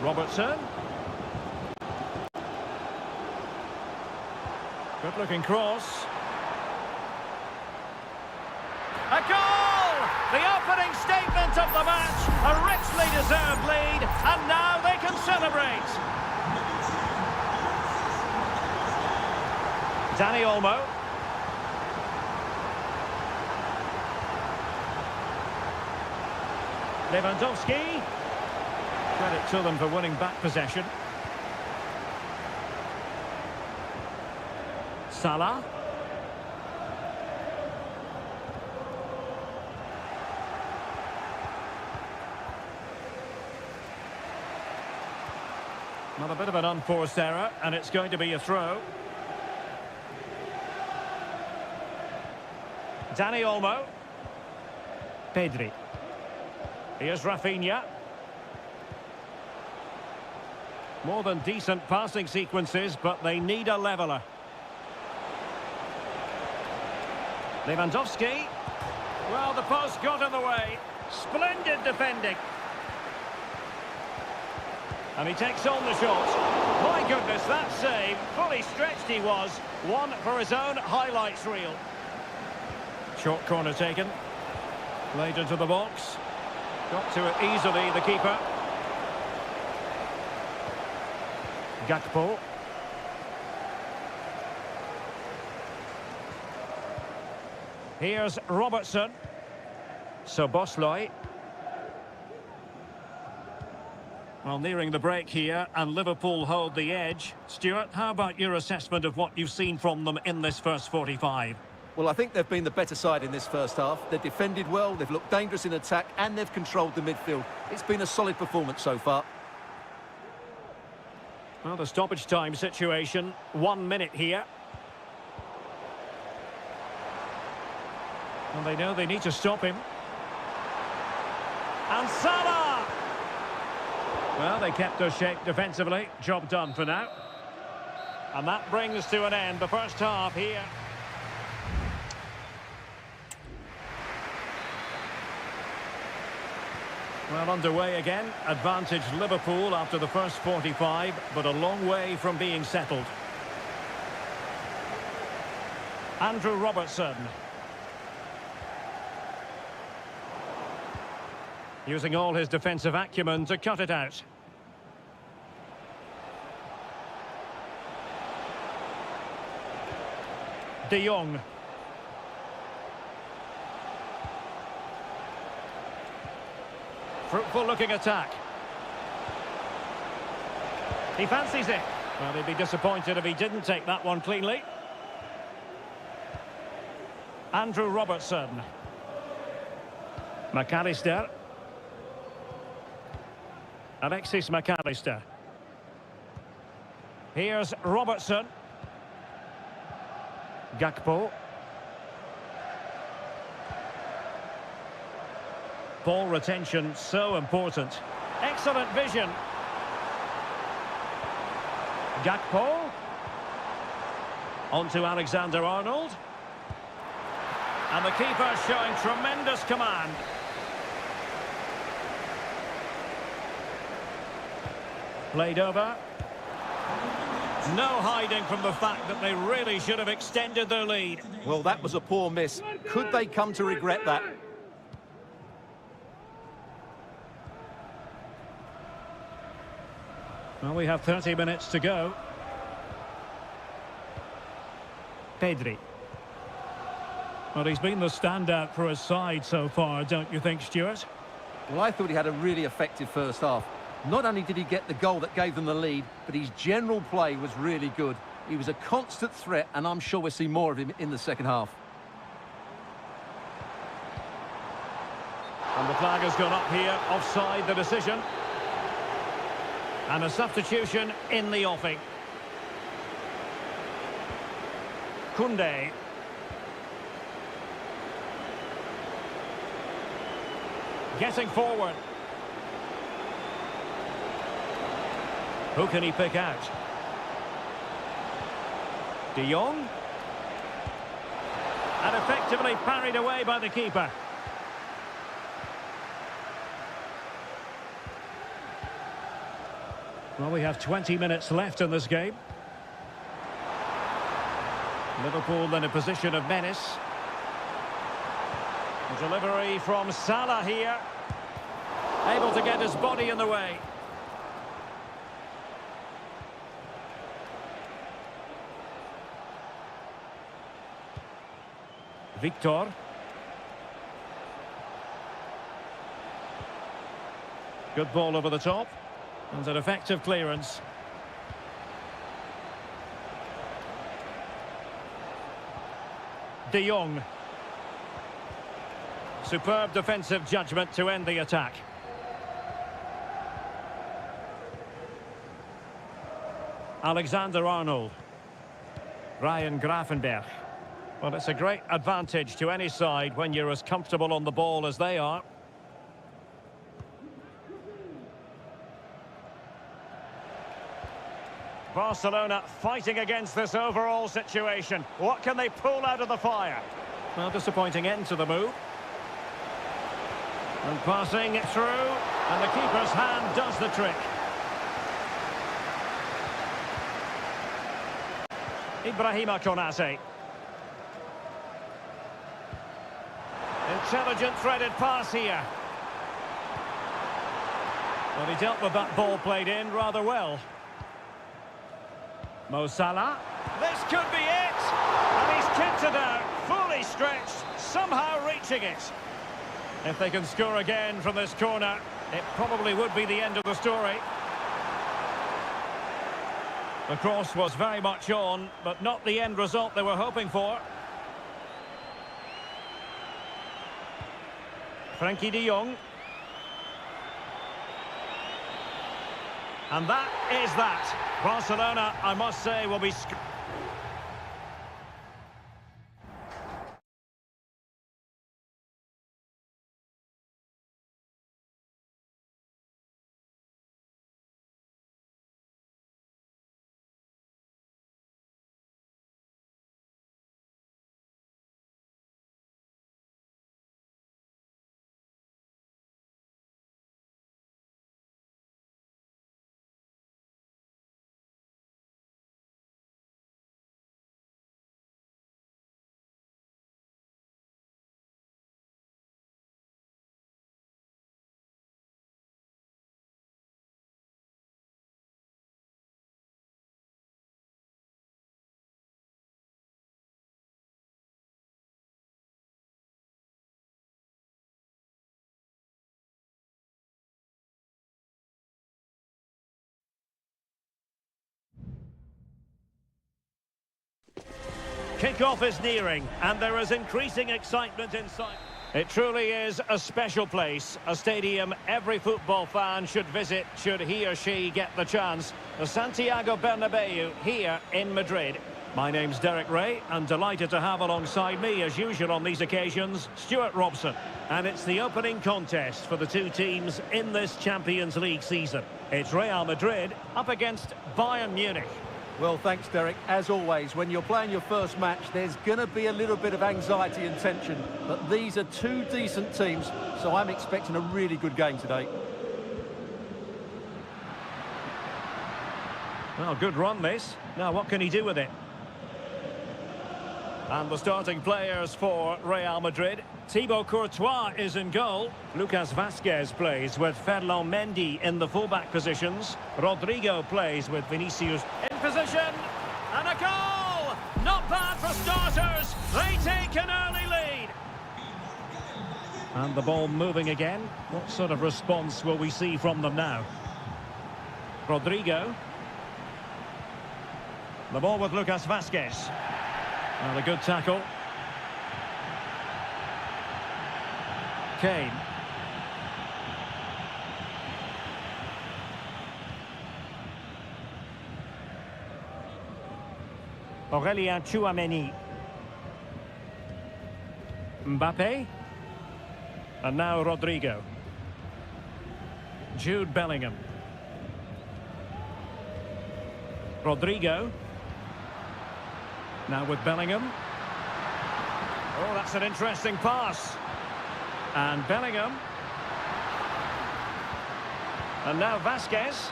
Robertson. Good looking cross. A goal! The opening statement of the match. A richly deserved lead. And now they can celebrate. Dani Olmo. Lewandowski. Credit to them for winning back possession. Salah. Well, a bit of an unforced error, and it's going to be a throw. Dani Olmo. Pedri. Here's Rafinha. More than decent passing sequences, but they need a leveller. Lewandowski. Well, the post got in the way. Splendid defending. And he takes on the shot. My goodness, that save. Fully stretched he was. One for his own highlights reel. Short corner taken. Played into the box. Got to it easily, the keeper. Gakpo. Here's Robertson. Szoboszlai. Well, nearing the break here, and Liverpool hold the edge. Stuart, how about your assessment of what you've seen from them in this first 45? Well, I think they've been the better side in this first half. They've defended well, they've looked dangerous in attack, and they've controlled the midfield. It's been a solid performance so far. Well, the stoppage time situation, 1 minute here. And they know they need to stop him. And Salah! Well, they kept their shape defensively. Job done for now. And that brings to an end the first half here. Well, underway again. Advantage Liverpool after the first 45, but a long way from being settled. Andrew Robertson. Using all his defensive acumen to cut it out. De Jong. Fruitful looking attack. He fancies it. Well, he'd be disappointed if he didn't take that one cleanly. Andrew Robertson. McAllister. Alexis McAllister. Here's Robertson. Gakpo. Ball retention so important. Excellent vision. Gakpo. On to Alexander-Arnold. And the keeper showing tremendous command. Played over. No hiding from the fact that they really should have extended their lead. Well, that was a poor miss. Could they come to regret that? Well, we have 30 minutes to go. Pedri. Well, he's been the standout for his side so far, don't you think, Stuart? Well, I thought he had a really effective first half. Not only did he get the goal that gave them the lead, but his general play was really good. He was a constant threat, and I'm sure we'll see more of him in the second half. And the flag has gone up here, offside the decision. And a substitution in the offing. Koundé. Getting forward. Who can he pick out? De Jong. And effectively parried away by the keeper. Well, we have 20 minutes left in this game. Liverpool in a position of menace. Delivery from Salah here. Able to get his body in the way. Victor. Good ball over the top. And an effective clearance. De Jong. Superb defensive judgment to end the attack. Alexander-Arnold. Ryan Gravenberch. Well, it's a great advantage to any side when you're as comfortable on the ball as they are. Barcelona fighting against this overall situation. What can they pull out of the fire? Well, disappointing end to the move. And passing it through, and the keeper's hand does the trick. Ibrahima Konate. Intelligent threaded pass here. Well, he dealt with that ball played in rather well. Mo Salah. This could be it! And he's kicked it out, fully stretched, somehow reaching it. If they can score again from this corner, it probably would be the end of the story. The cross was very much on, but not the end result they were hoping for. Frankie de Jong. And that is that. Barcelona, I must say, will be... Kick-off is nearing, and there is increasing excitement inside. It truly is a special place, a stadium every football fan should visit should he or she get the chance. The Santiago Bernabeu here in Madrid. My name's Derek Ray, and delighted to have alongside me, as usual on these occasions, Stuart Robson. And it's the opening contest for the two teams in this Champions League season. It's Real Madrid up against Bayern Munich. Well, thanks, Derek. As always, when you're playing your first match, there's going to be a little bit of anxiety and tension. But these are two decent teams, so I'm expecting a really good game today. Well, good run, this. Now, what can he do with it? And the starting players for Real Madrid. Thibaut Courtois is in goal. Lucas Vazquez plays with Ferland Mendy in the fullback positions. Rodrigo plays with Vinicius in position. And a goal! Not bad for starters. They take an early lead. And the ball moving again. What sort of response will we see from them now? Rodrigo. The ball with Lucas Vazquez. And a good tackle. Kane. Aurélien Tchouameni. Mbappe. And now Rodrigo. Jude Bellingham. Rodrigo. Now with Bellingham. Oh, that's an interesting pass. And Bellingham. And now Vazquez.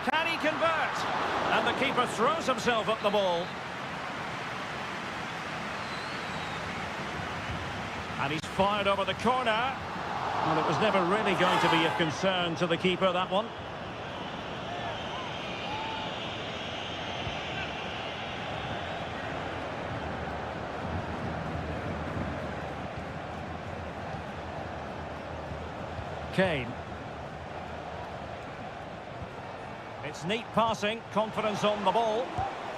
Can he convert? And the keeper throws himself at the ball. And he's fired over the corner. Well, it was never really going to be of concern to the keeper, that one. Kane. It's neat passing, confidence on the ball.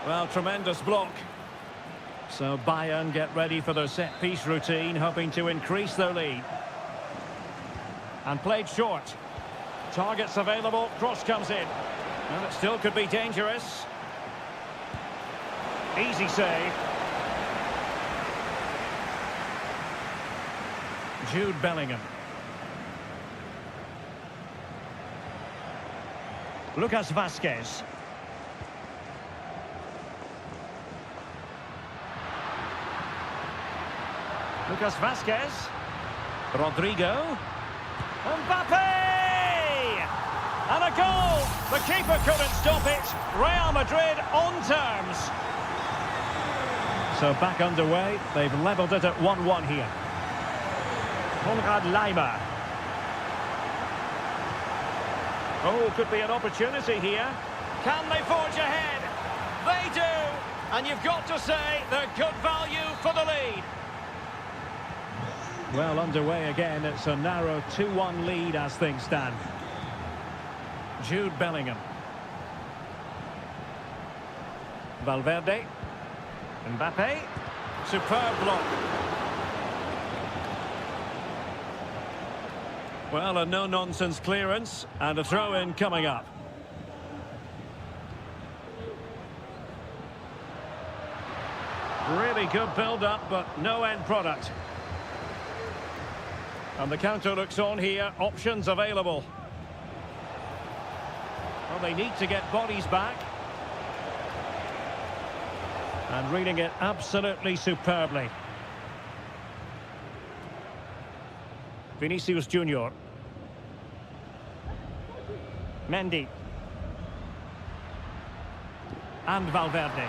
Well, tremendous block. So Bayern get ready for their set-piece routine, hoping to increase their lead. And played short. Targets available, cross comes in. And it still could be dangerous. Easy save. Jude Bellingham. Lucas Vazquez. Lucas Vazquez. Rodrigo. Mbappe! And a goal! The keeper couldn't stop it. Real Madrid on terms. So back underway. They've levelled it at 1-1 here. Konrad Laimer. Oh, could be an opportunity here. Can they forge ahead? They do! And you've got to say they're good value for the lead. Well, underway again. It's a narrow 2-1 lead as things stand. Jude Bellingham. Valverde. Mbappe. Superb block. Well, a no-nonsense clearance and a throw-in coming up. Really good build-up, but no end product. And the counter looks on here. Options available. Well, they need to get bodies back. And reading it absolutely superbly. Vinicius Junior. Mendy. And Valverde.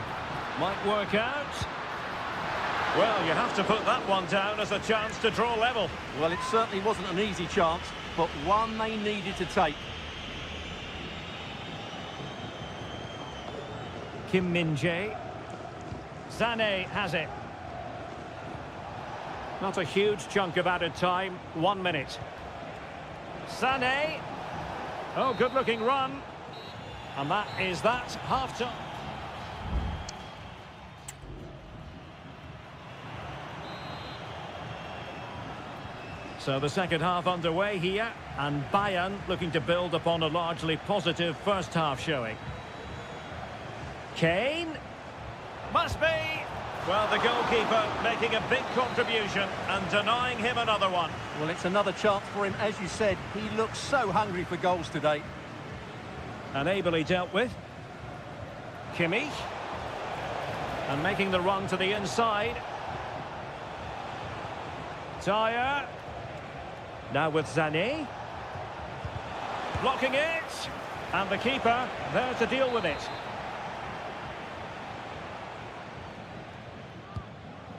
Might work out. Well, you have to put that one down as a chance to draw level. Well, it certainly wasn't an easy chance, but one they needed to take. Kim Min-jae. Sané has it. Not a huge chunk of added time. 1 minute. Sané. Oh, good-looking run. And that is that. Half-time. So the second half underway here, and Bayern looking to build upon a largely positive first half showing. Kane. Must be. Well, the goalkeeper making a big contribution and denying him another one. Well, it's another chance for him. As you said, he looks so hungry for goals today. And ably dealt with. Kimmich. And making the run to the inside. Dyer. Now with Sané. Blocking it. And the keeper there to deal with it.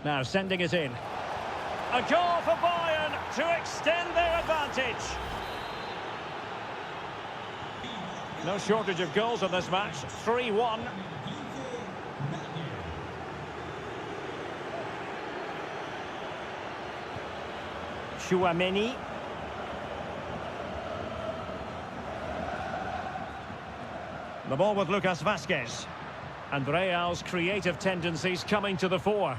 Now sending it in. A goal for Bayern to extend their advantage. No shortage of goals in this match. 3-1. Chouameni. The ball with Lucas Vazquez. And Real's creative tendencies coming to the fore.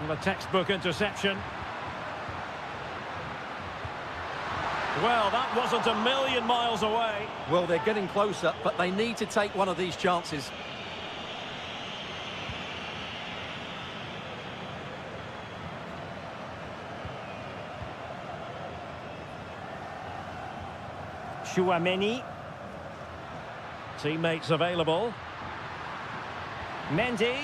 And a textbook interception. Well, that wasn't a million miles away. Well, they're getting closer, but they need to take one of these chances. Chouameni. Teammates available. Mendy.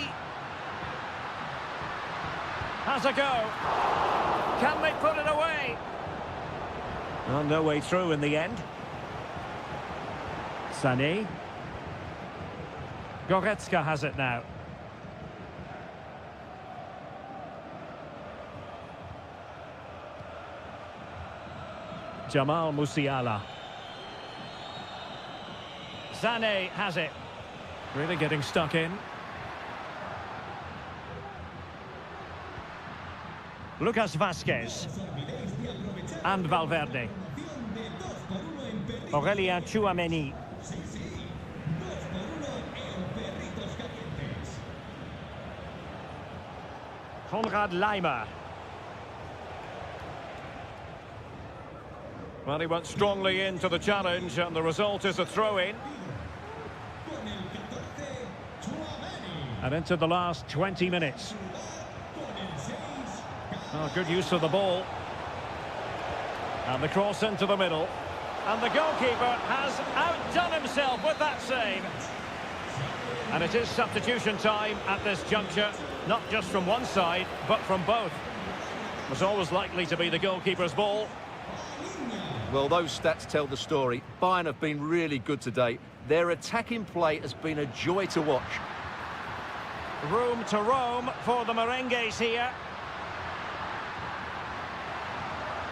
Has a go. Can they put it away? Well, no way through in the end. Sané. Goretzka has it now. Jamal Musiala. Sané has it. Really getting stuck in. Lucas Vazquez. And Valverde. Aurélien Chouameni. Konrad Laimer. Well, he went strongly into the challenge, and the result is a throw-in. And into the last 20 minutes. Oh, good use of the ball. And the cross into the middle. And the goalkeeper has outdone himself with that save. And it is substitution time at this juncture, not just from one side, but from both. It was always likely to be the goalkeeper's ball. Well, those stats tell the story. Bayern have been really good today. Their attacking play has been a joy to watch. Room to roam for the merengues here.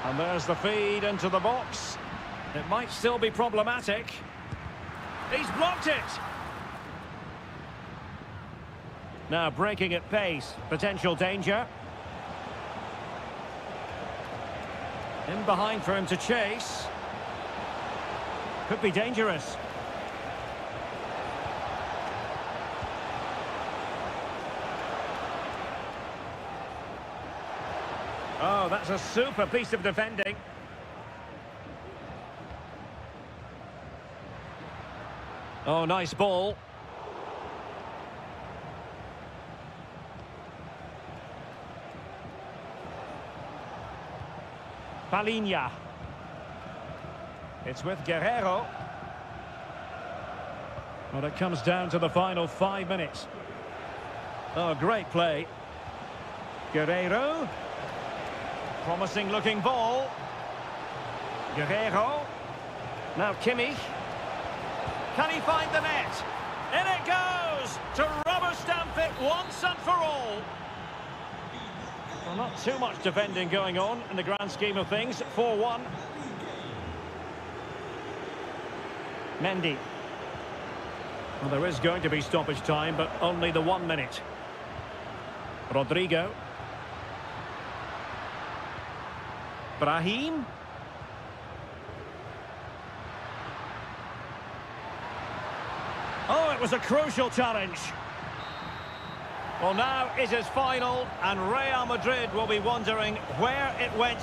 And there's the feed into the box. It might still be problematic. He's blocked it. Now breaking at pace. Potential danger. In behind for him to chase. Could be dangerous. Oh, that's a super piece of defending. Oh, nice ball. Palinha. It's with Guerrero. Well, it comes down to the final 5 minutes. Oh, great play. Guerrero. Promising looking ball. Guerrero. Now Kimmich. Can he find the net? In it goes! To rubber stamp it once and for all. Well, not too much defending going on in the grand scheme of things. 4-1. Mendy. Well, there is going to be stoppage time, but only the 1 minute. Rodrigo. Brahim. Oh, it was a crucial challenge. Well, now it is final, and Real Madrid will be wondering where it went.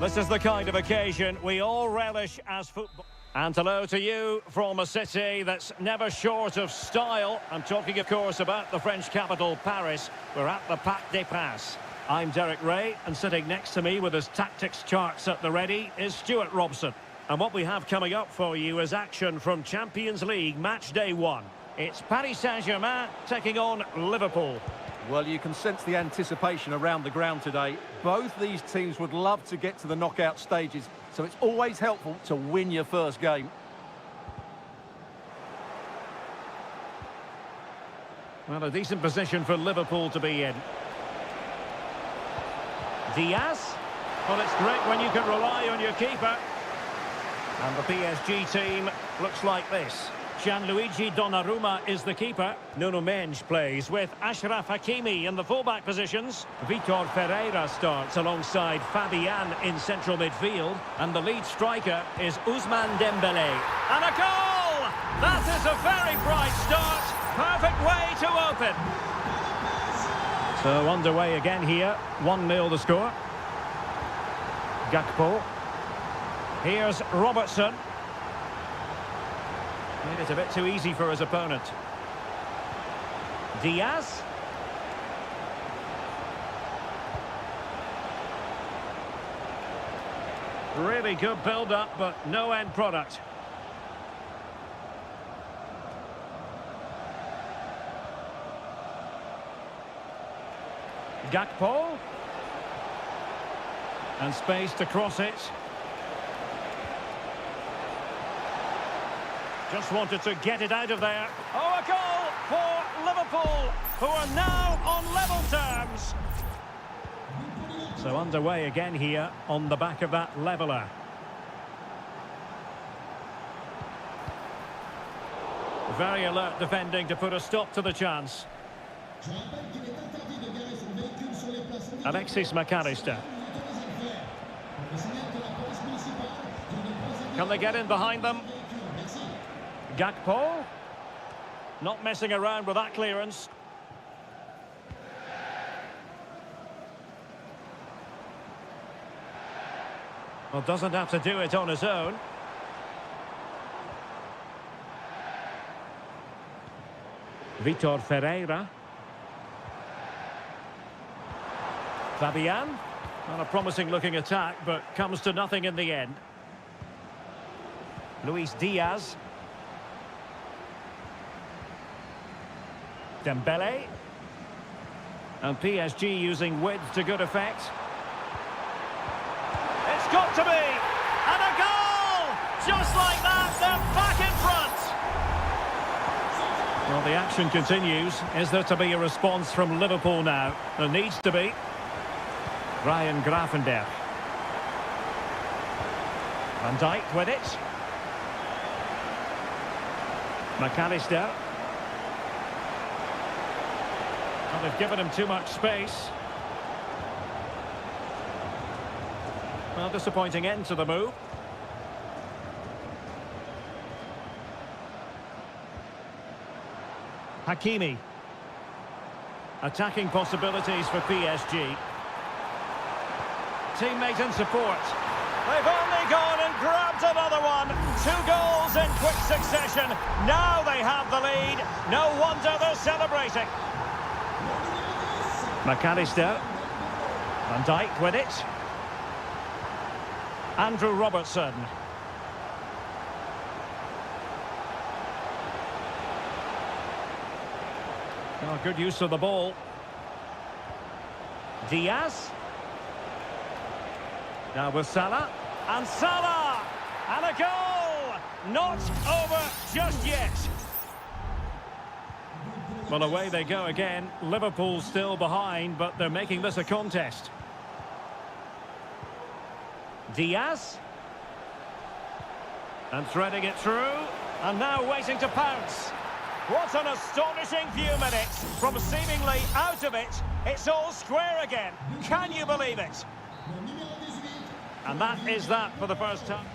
This is the kind of occasion we all relish as football. And hello to you from a city that's never short of style. I'm talking, of course, about the French capital, Paris. We're at the Parc des Princes. I'm Derek Ray, and sitting next to me with his tactics charts at the ready is Stuart Robson. And what we have coming up for you is action from Champions League match day 1. It's Paris Saint-Germain taking on Liverpool. Well, you can sense the anticipation around the ground today. Both these teams would love to get to the knockout stages, so it's always helpful to win your first game. Well, a decent position for Liverpool to be in. Diaz. Well, it's great when you can rely on your keeper. And the PSG team looks like this. Gianluigi Donnarumma is the keeper. Nuno Mendes plays with Achraf Hakimi in the fullback positions. Vitor Ferreira starts alongside Fabian in central midfield. And the lead striker is Ousmane Dembélé. And a goal! That is a very bright start. Perfect way to open. So underway again here. 1-0 the score. Gakpo. Here's Robertson. Made it a bit too easy for his opponent. Diaz. Really good build-up, but no end product. Gakpo. And space to cross it. Just wanted to get it out of there. Oh, a goal for Liverpool, who are now on level terms. So underway again here on the back of that leveller. Very alert defending to put a stop to the chance. Alexis McAllister. Can they get in behind them? Gakpo. Not messing around with that clearance. Well, doesn't have to do it on his own. Vitor Ferreira. Fabian. Not a promising looking attack, but comes to nothing in the end. Luis Diaz. Dembélé. And PSG using width to good effect. It's got to be! And a goal! Just like that, they're back in front! Well, the action continues. Is there to be a response from Liverpool now? There needs to be. Ryan Gravenberch. Van Dijk with it. McAllister. Well, they've given him too much space. Well, disappointing end to the move. Hakimi. Attacking possibilities for PSG. Teammate in support. They've only gone and grabbed another one. 2 goals in quick succession. Now they have the lead. No wonder they're celebrating. McAllister. Van Dijk with it. Andrew Robertson. Oh, good use of the ball. Diaz. Now with Salah. And Salah! And a goal! Not over just yet. Well, away they go again. Liverpool still behind, but they're making this a contest. Diaz. And threading it through. And now waiting to pounce. What an astonishing few minutes. From seemingly out of it, it's all square again. Can you believe it? And that is that for the first time.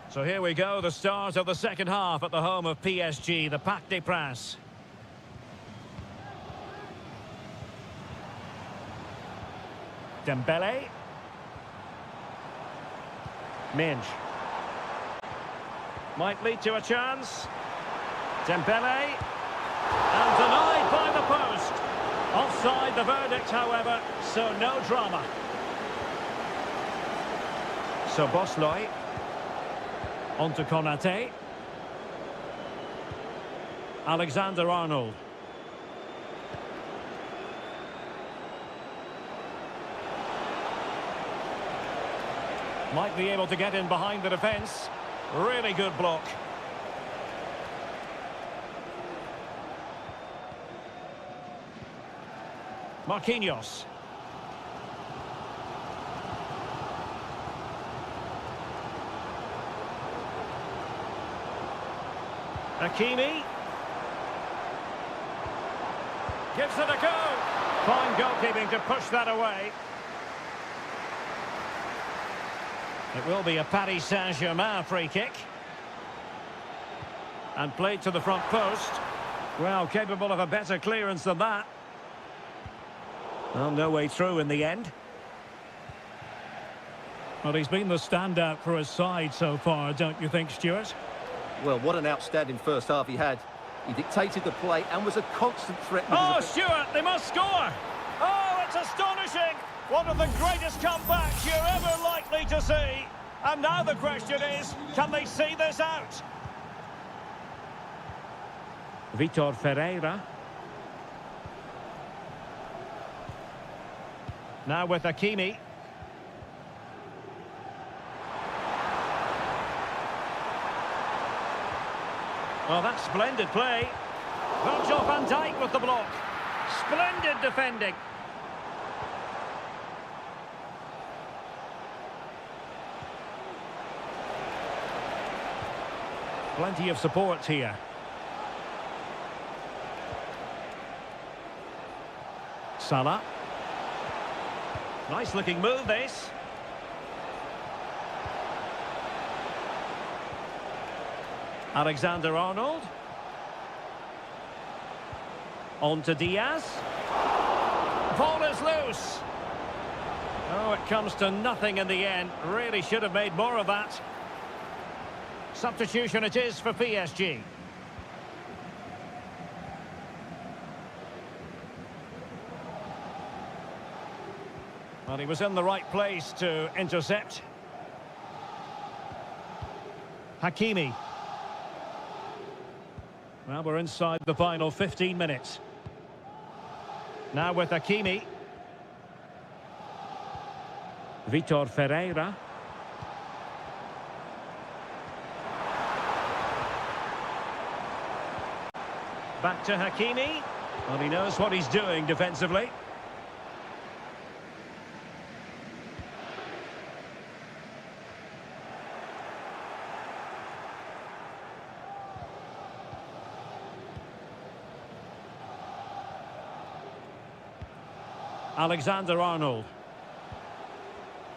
So here we go, the start of the second half at the home of PSG, the Parc des Princes. Dembele. Minge. Might lead to a chance. Dembele. And denied by the post. Offside the verdict, however, so no drama. So Bosley. On to Konate. Alexander-Arnold. Might be able to get in behind the defence. Really good block. Marquinhos. Hakimi. Gives it a go. Fine goalkeeping to push that away. It will be a Paris Saint-Germain free kick. And played to the front post. Well, capable of a better clearance than that. Well, no way through in the end. Well, he's been the standout for his side so far, don't you think, Stuart? Well, what an outstanding first half he had. He dictated the play and was a constant threat. Oh, Stuart, they must score! Oh, it's astonishing! One of the greatest comebacks you're ever likely to see. And now the question is, can they see this out? Vitor Ferreira. Now with Hakimi. Well, that's splendid play. Virgil van Dijk with the block. Splendid defending. Plenty of support here. Salah. Nice looking move, this. Alexander-Arnold. On to Diaz. Ball is loose. Oh, it comes to nothing in the end. Really should have made more of that. Substitution it is for PSG. Well, he was in the right place to intercept. Hakimi. Well, we're inside the final 15 minutes. Now with Hakimi. Vitor Ferreira. Back to Hakimi. Well, he knows what he's doing defensively. Alexander-Arnold.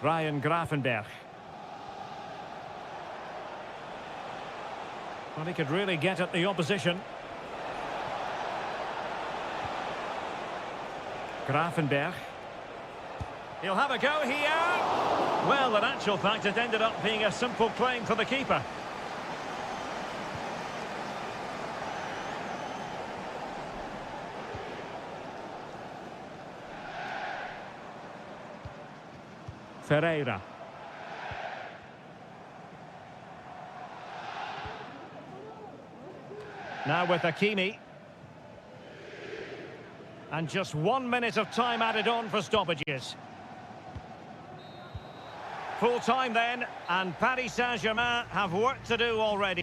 Ryan Gravenberch. Well, he could really get at the opposition. Gravenberch. He'll have a go here. Well, in actual fact, it ended up being a simple claim for the keeper. Ferreira. Now with Hakimi. And just 1 minute of time added on for stoppages. Full time then, and Paris Saint-Germain have work to do already.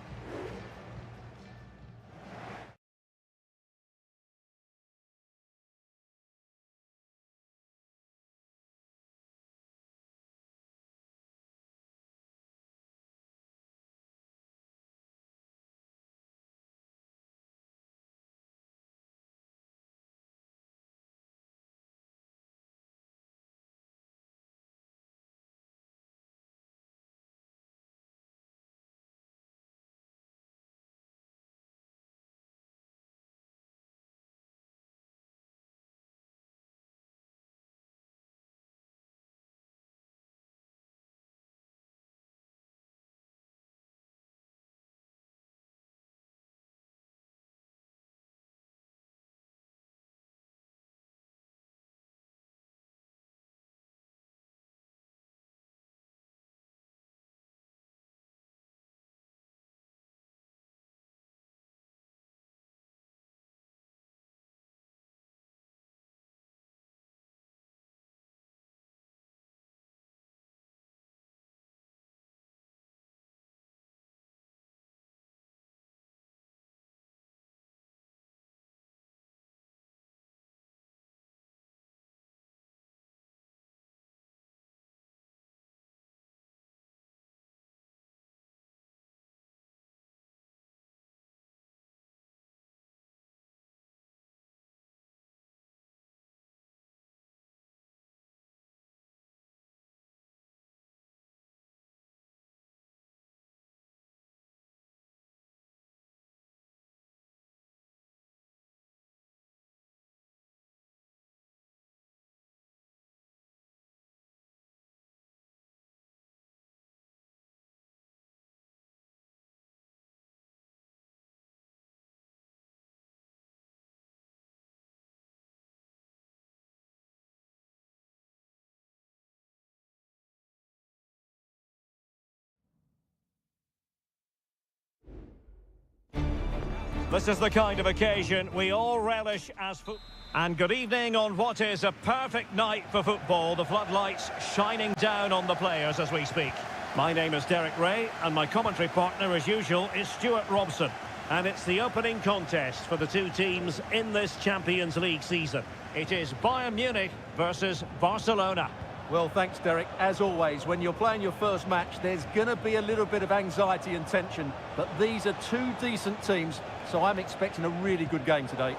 This is the kind of occasion we all relish as football. And good evening on what is a perfect night for football. The floodlights shining down on the players as we speak. My name is Derek Ray, and my commentary partner, as usual, is Stuart Robson. And it's the opening contest for the two teams in this Champions League season. It is Bayern Munich versus Barcelona. Well, thanks, Derek. As always, when you're playing your first match, there's going to be a little bit of anxiety and tension. But these are two decent teams, so I'm expecting a really good game today.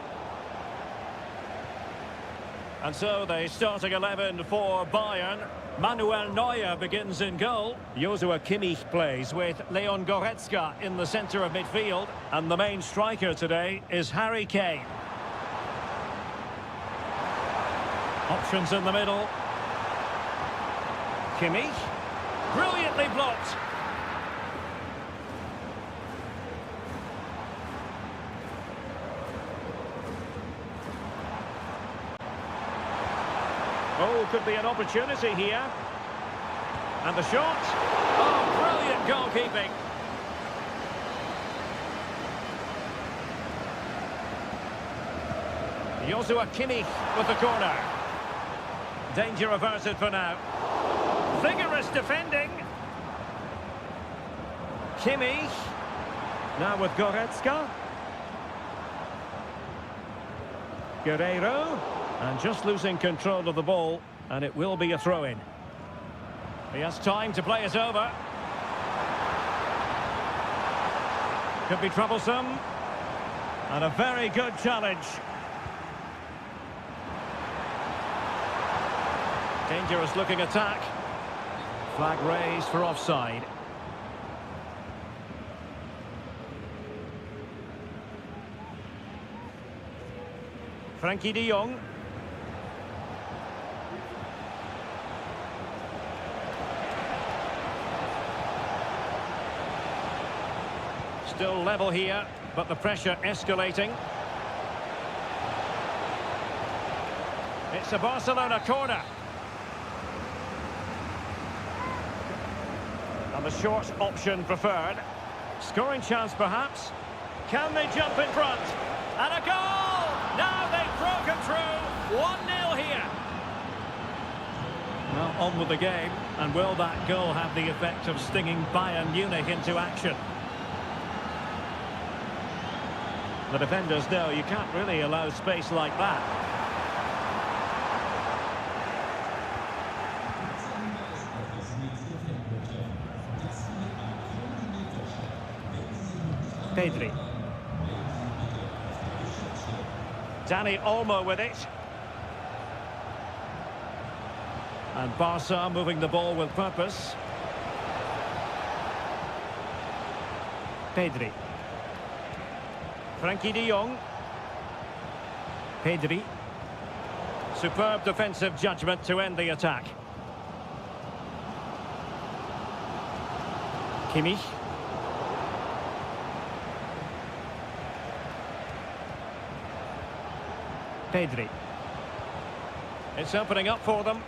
And so the starting 11 for Bayern. Manuel Neuer begins in goal. Joshua Kimmich plays with Leon Goretzka in the centre of midfield. And the main striker today is Harry Kane. Options in the middle. Kimmich, brilliantly blocked. Oh, could be an opportunity here. And the shot. Oh, brilliant goalkeeping. Joshua Kimmich with the corner. Danger averted for now. Vigorous defending. Kimmich. Now with Goretzka. Guerreiro. And just losing control of the ball. And it will be a throw-in. He has time to play it over. Could be troublesome. And a very good challenge. Dangerous looking attack. Flag raised for offside. Frankie de Jong. Still level here, but the pressure escalating. It's a Barcelona corner. And the short option preferred. Scoring chance perhaps. Can they jump in front? And a goal! Now they've broken through. 1-0 here. Well, on with the game. And will that goal have the effect of stinging Bayern Munich into action? The defenders know you can't really allow space like that. Pedri. Dani Olmo with it. And Barca moving the ball with purpose. Pedri. Frankie de Jong. Pedri. Superb defensive judgment to end the attack. Kimmich. Pedri. It's opening up for them.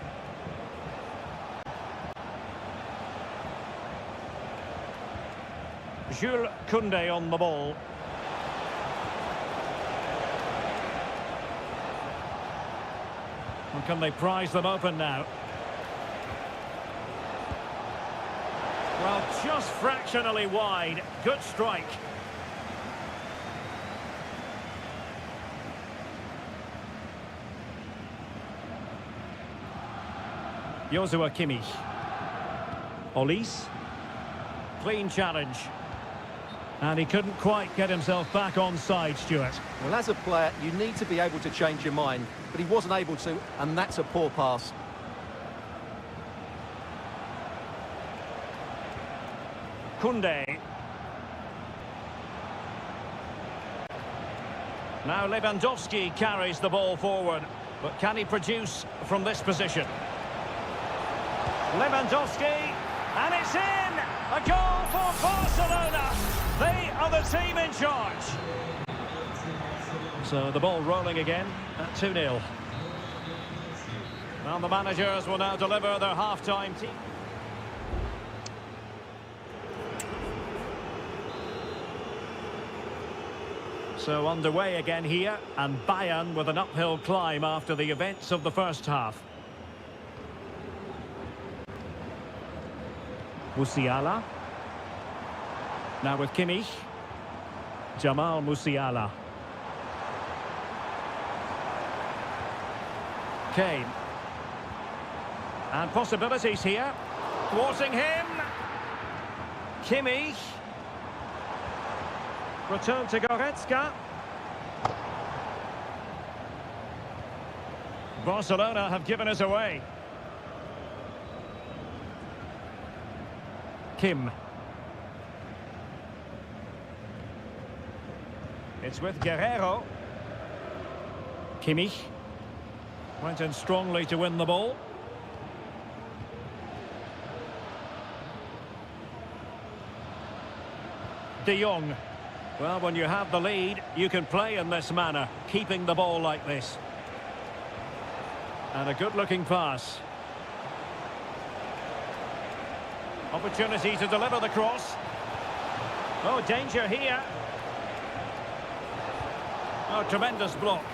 Jules Koundé on the ball. And can they prise them open now? Well, just fractionally wide. Good strike. Joshua Kimmich. Olise. Clean challenge. And he couldn't quite get himself back on side, Stuart. Well, as a player, you need to be able to change your mind, but he wasn't able to, and that's a poor pass. Koundé. Now Lewandowski carries the ball forward, but can he produce from this position? Lewandowski, and it's in! A goal for Barcelona! They are the team in charge. So the ball rolling again at 2-0. Well, the managers will now deliver their half-time team. So underway again here, and Bayern with an uphill climb after the events of the first half. Musiala. Now with Kimmich. Jamal Musiala. Kane. And possibilities here. Thwarting him. Kimmich. Return to Goretzka. Barcelona have given us away. Kim. It's with Guerrero. Kimmich. Went in strongly to win the ball. De Jong. Well, when you have the lead, you can play in this manner, keeping the ball like this. And a good-looking pass. Opportunity to deliver the cross. Oh, danger here. Oh, tremendous block.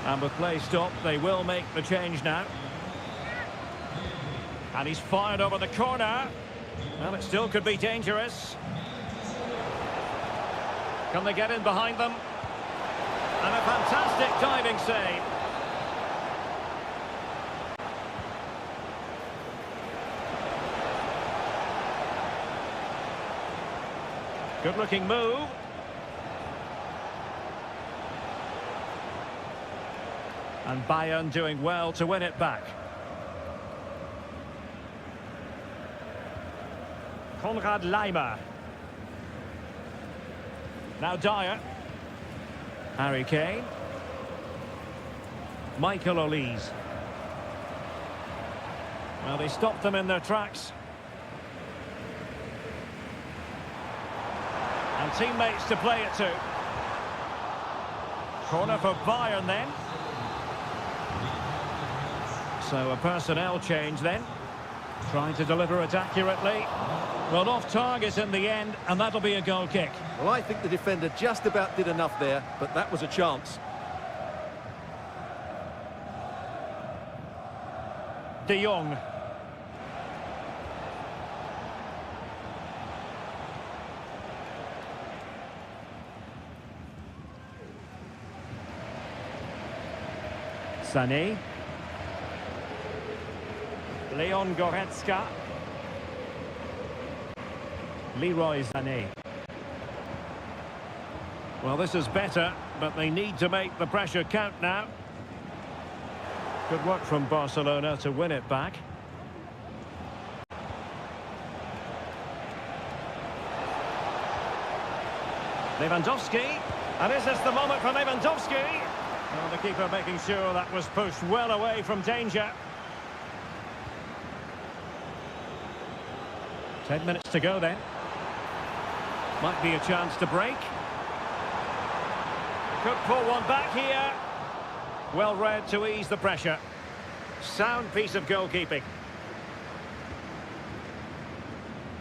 And with play stopped, they will make the change now. And he's fired over the corner. Well, it still could be dangerous. Can they get in behind them? And a fantastic diving save. Good-looking move. And Bayern doing well to win it back. Konrad Laimer. Now Dyer. Harry Kane. Michael Olise. Well, they stopped them in their tracks. And teammates to play it to. Corner for Bayern then. So a personnel change then. Trying to deliver it accurately. Well, off target in the end, and that'll be a goal kick. Well, I think the defender just about did enough there, but that was a chance. De Jong. Sané. Leon Goretzka. Leroy Sané. Well, this is better, but they need to make the pressure count now. Good work from Barcelona to win it back. Lewandowski. And is this the moment for Lewandowski? Well, the keeper making sure that was pushed well away from danger. 10 minutes to go then. Might be a chance to break. Could pull one back here. Well read to ease the pressure. Sound piece of goalkeeping.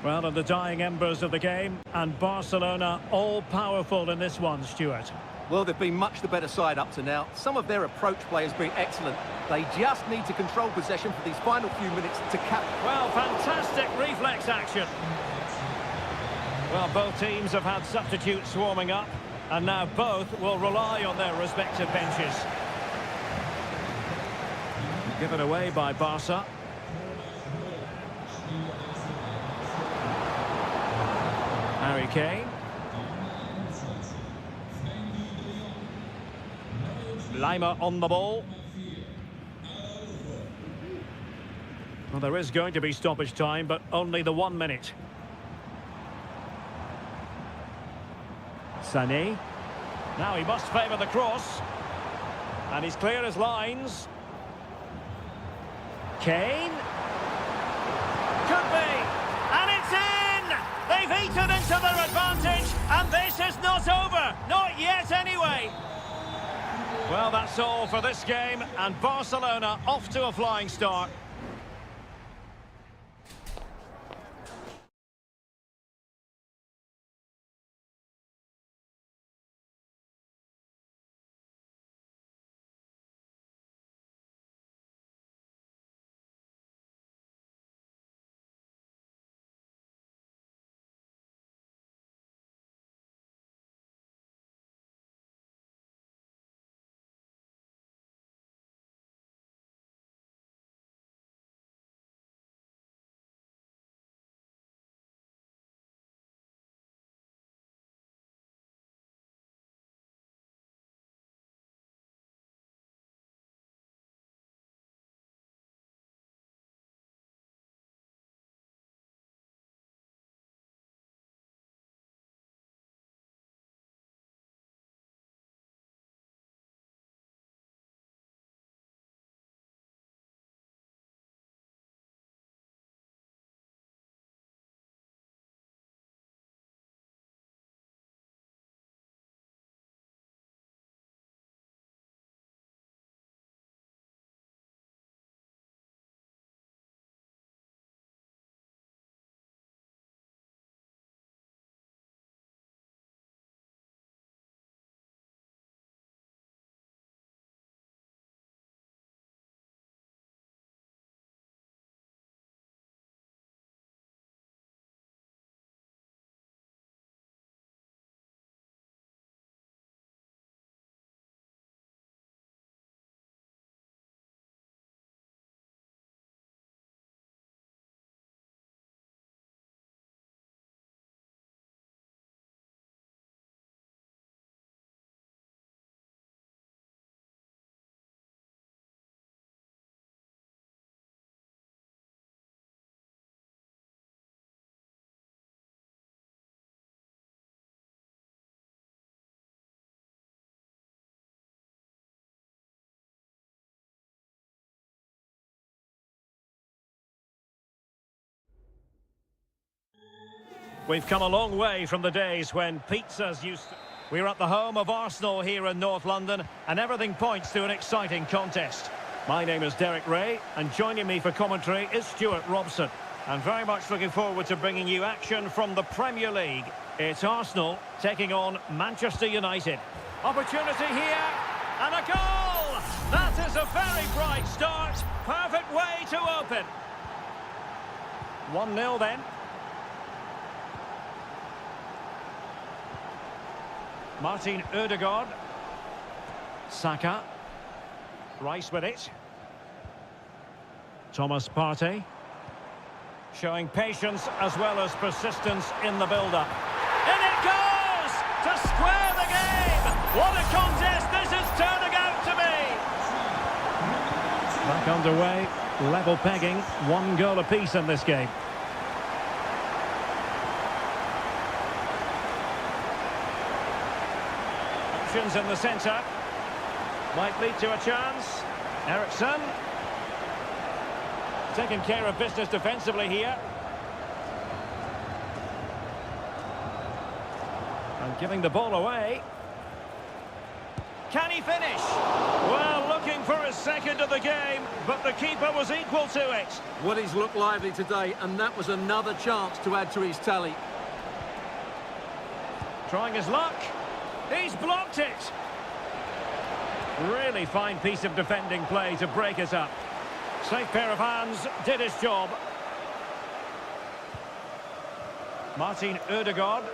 Well, in the dying embers of the game, and Barcelona all-powerful in this one, Stuart. Well, they've been much the better side up to now. Some of their approach play has been excellent. They just need to control possession for these final few minutes to cap. Well, fantastic reflex action. Well, both teams have had substitutes warming up, and now both will rely on their respective benches. Given away by Barca. Harry Kane. Laimer on the ball. Well, there is going to be stoppage time, but only the 1 minute. Sané. Now he must favour the cross. And he's clear as lines. Kane. Could be. And it's in! They've eaten into their advantage, and this is not over. Not yet, anyway. Well, that's all for this game, and Barcelona off to a flying start. We've come a long way from the days when pizzas used to... We're at the home of Arsenal here in North London, and everything points to an exciting contest. My name is Derek Ray, and joining me for commentary is Stuart Robson. I'm very much looking forward to bringing you action from the Premier League. It's Arsenal taking on Manchester United. Opportunity here, and a goal! That is a very bright start. Perfect way to open. 1-0 then. Martin Ødegaard. Saka. Rice with it. Thomas Partey. Showing patience as well as persistence in the build-up. In it goes! To square the game! What a contest this is turning out to be! Back underway. Level pegging. 1 goal apiece in this game. Options in the centre. Might lead to a chance. Eriksson. Taking care of business defensively here. And giving the ball away. Can he finish? Well, looking for his second of the game, but the keeper was equal to it. Well, he's looked lively today, and that was another chance to add to his tally. Trying his luck. He's blocked it. Really fine piece of defending play to break it up. Safe pair of hands, did his job. Martin Ødegaard.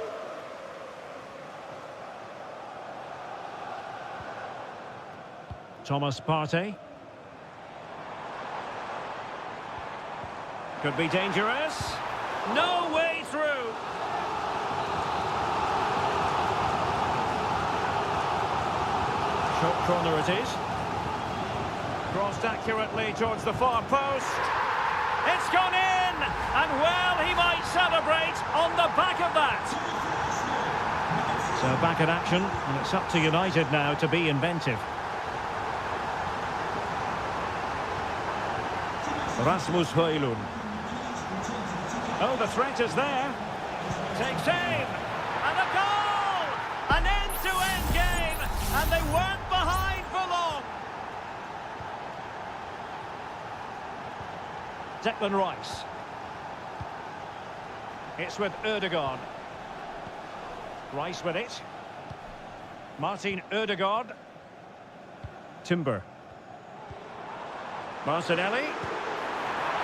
Thomas Partey. Could be dangerous. No way through. Short corner it is. Crossed accurately towards the far post. It's gone in! And well, he might celebrate on the back of that. So back in action, and it's up to United now to be inventive. Rasmus Højlund. Oh, the threat is there. Takes aim. And a goal! An end-to-end game. And they weren't behind for long. Declan Rice. It's with Ødegaard. Rice with it. Martin Ødegaard. Timber. Martinelli.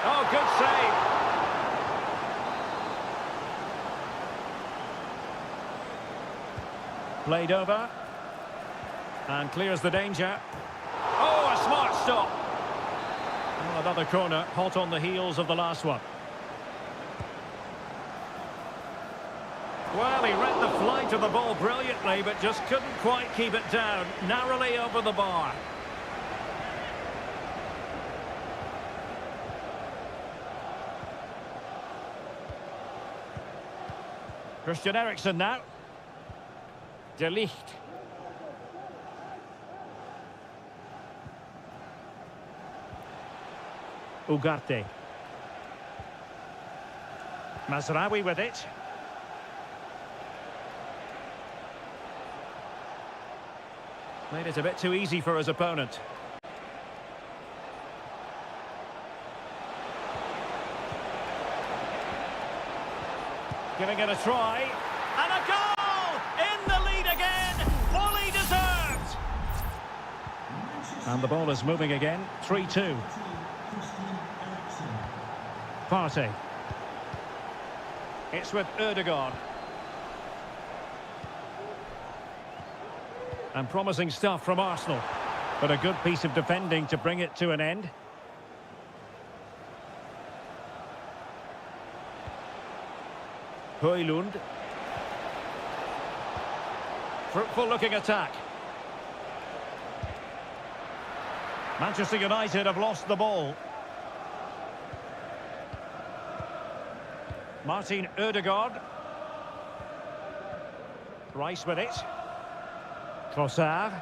Oh, good save. Played over. And clears the danger. Oh, a smart stop. Well, another corner, hot on the heels of the last one. Well, he read the flight of the ball brilliantly, but just couldn't quite keep it down. Narrowly over the bar. Christian Eriksen now. De Ligt. Ugarte. Mazraoui with it. Made it a bit too easy for his opponent. Giving it a try. And a goal! In the lead again! Fully deserved! And the ball is moving again. 3-2. Partey. It's with Ødegaard. And promising stuff from Arsenal. But a good piece of defending to bring it to an end. Højlund. Fruitful looking attack. Manchester United have lost the ball. Martin Ødegaard. Rice with it. Trossard.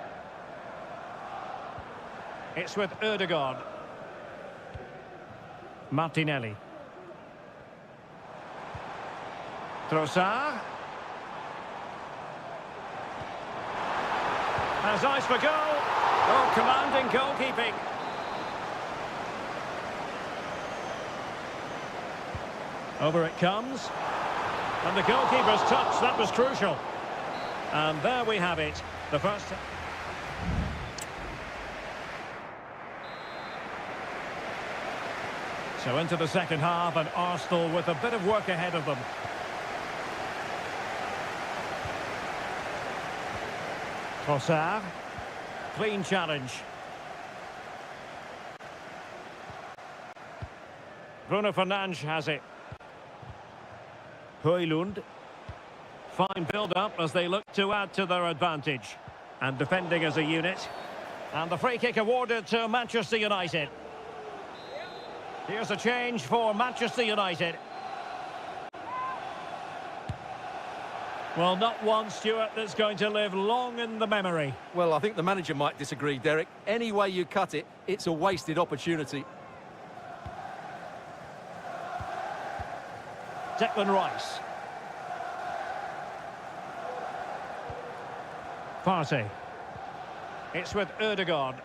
It's with Ødegaard. Martinelli. Trossard. Has eyes for goal. Oh, commanding goalkeeping. Over it comes. And the goalkeeper's touch, that was crucial. And there we have it. The first... So into the second half, and Arsenal with a bit of work ahead of them. Trossard. Clean challenge. Bruno Fernandes has it. Højlund. Fine build-up as they look to add to their advantage. And defending as a unit. And the free kick awarded to Manchester United. Here's a change for Manchester United. Well, not one, Stuart, that's going to live long in the memory. Well, I think the manager might disagree, Derek. Any way you cut it, it's a wasted opportunity. Declan Rice. Partey. It's with Ødegaard.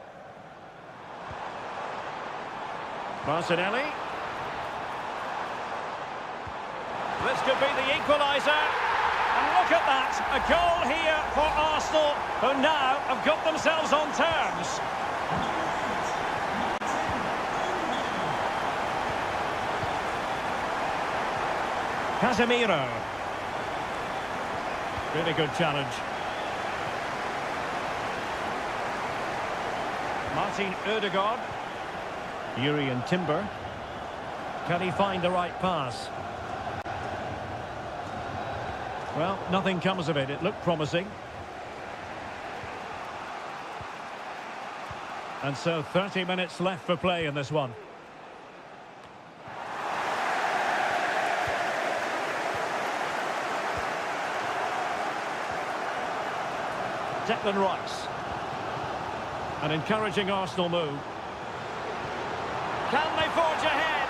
Martinelli. This could be the equaliser. And look at that. A goal here for Arsenal, who now have got themselves on terms. Casemiro. Really good challenge. Martin Ødegaard. Jurriën Timber. Can he find the right pass? Well, nothing comes of it. It looked promising. And so 30 minutes left for play in this one. Declan Rice. An encouraging Arsenal move. Can they forge ahead?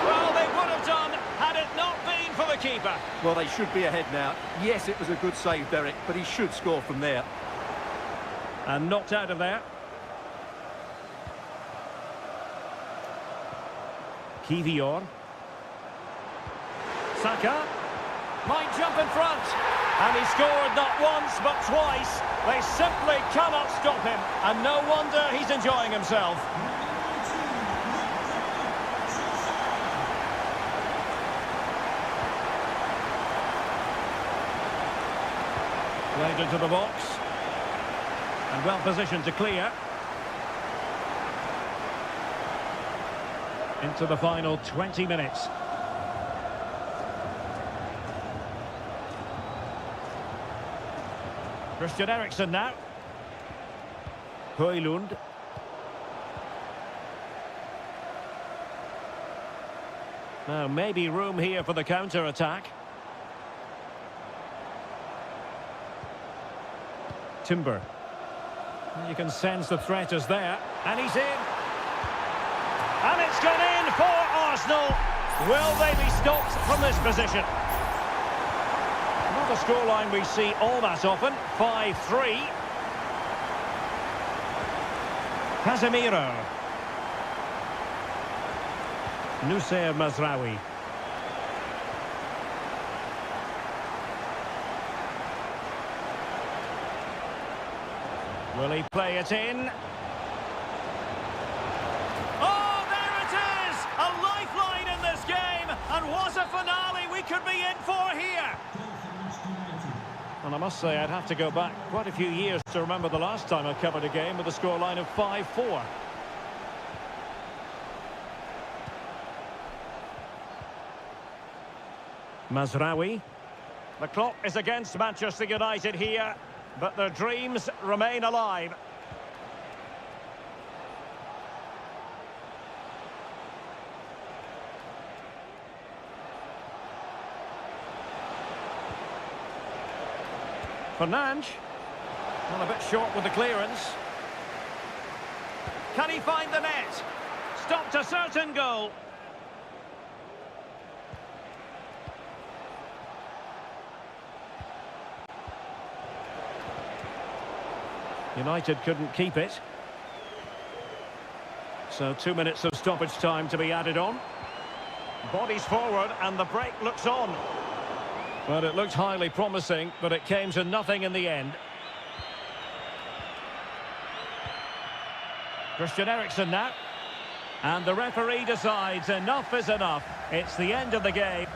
Well, they would have done had it not been for the keeper. Well, they should be ahead now. Yes, it was a good save, Derek, but he should score from there. And knocked out of there. Kivior. Saka. Might jump in front. And he scored not once, but twice. They simply cannot stop him. And no wonder he's enjoying himself. Played into the box. And well positioned to clear. Into the final 20 minutes. Christian Eriksen now. Højlund. Now maybe room here for the counter-attack. Timber. You can sense the threat is there. And he's in. And it's gone in for Arsenal. Will they be stopped from this position? Not a scoreline we see all that often. 5-3. Casemiro. Nusayr Mazraoui. Will he play it in? Oh, there it is! A lifeline in this game! And what a finale we could be in for here! And I must say, I'd have to go back quite a few years to remember the last time I covered a game with a scoreline of 5-4. Mazraoui. The clock is against Manchester United here. But their dreams remain alive. Fernandes. Well, a bit short with the clearance. Can he find the net? Stopped a certain goal. United couldn't keep it. So 2 minutes of stoppage time to be added on. Bodies forward and the break looks on. Well, it looked highly promising, but it came to nothing in the end. Christian Eriksen now. And the referee decides enough is enough. It's the end of the game.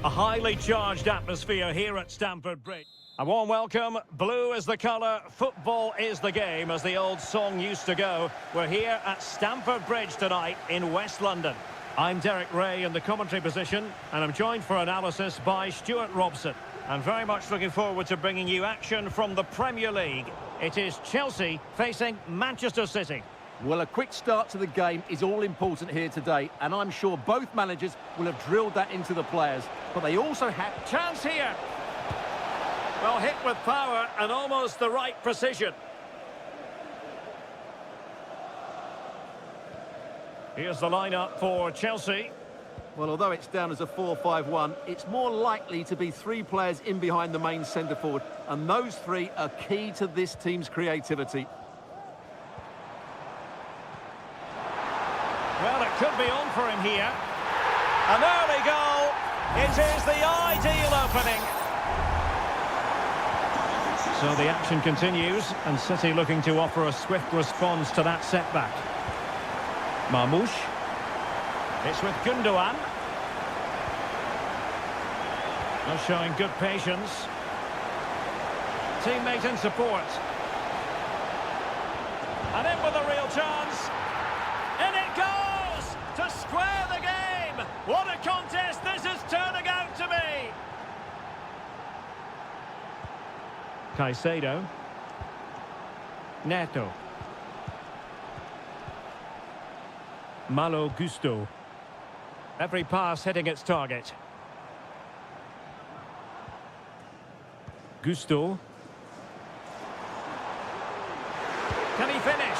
A highly charged atmosphere here at Stamford Bridge. A warm welcome. Blue is the colour, football is the game, as the old song used to go. We're here at Stamford Bridge tonight in West London. I'm Derek Ray in the commentary position, and I'm joined for analysis by Stuart Robson. I'm very much looking forward to bringing you action from the Premier League. It is Chelsea facing Manchester City. Well, a quick start to the game is all important here today, and I'm sure both managers will have drilled that into the players. But they also have... Chance here! Well, hit with power and almost the right precision. Here's the lineup for Chelsea. Well, although it's down as a 4-5-1, it's more likely to be three players in behind the main centre-forward, and those three are key to this team's creativity. Well, it could be on for him here. An early goal. It is the ideal opening. So the action continues, and City looking to offer a swift response to that setback. Marmoush. It's with Gundogan. Now showing good patience. Teammate in support. And in with a real chance. And it goes to square the game. What a contest this is turning out to be. Caicedo. Neto. Malo Gusto. Every pass hitting its target. Gusto. Can he finish?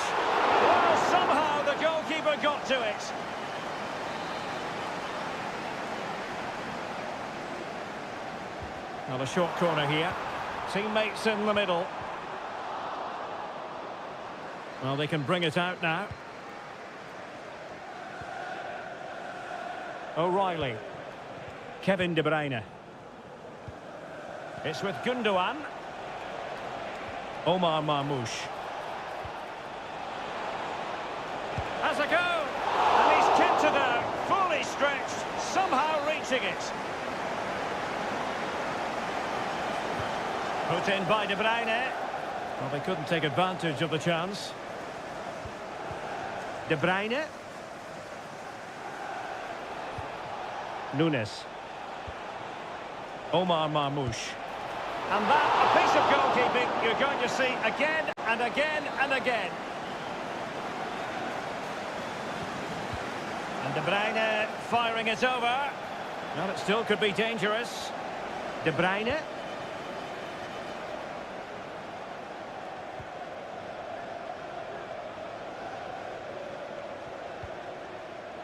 Well, somehow the goalkeeper got to it. Well, a short corner here. Teammates in the middle. Well, they can bring it out now. O'Reilly. Kevin De Bruyne. It's with Gundogan. Omar Marmoush. Has a go. And he's kicked it out. Fully stretched. Somehow reaching it. Put in by De Bruyne. Well, they couldn't take advantage of the chance. De Bruyne. Nunes. Omar Marmoush. And that, a piece of goalkeeping you're going to see again and again and again. And De Bruyne firing it over. Well, it still could be dangerous. De Bruyne.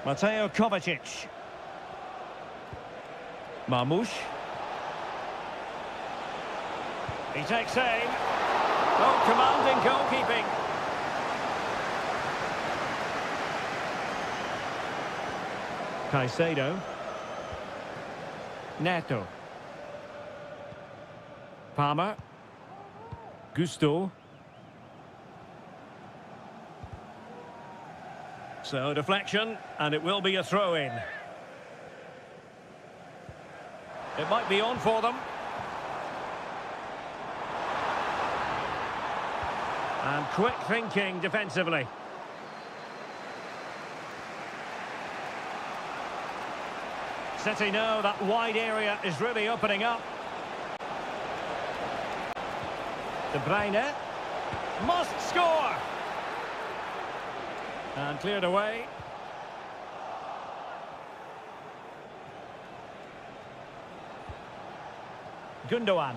Mateo Kovacic. Marmoush. He takes aim. Oh, commanding goalkeeping. Caicedo. Neto. Palmer. Gusto. So deflection, and it will be a throw-in. It might be on for them. And quick thinking defensively. City know that wide area is really opening up. De Bruyne must score. And cleared away. Gundogan.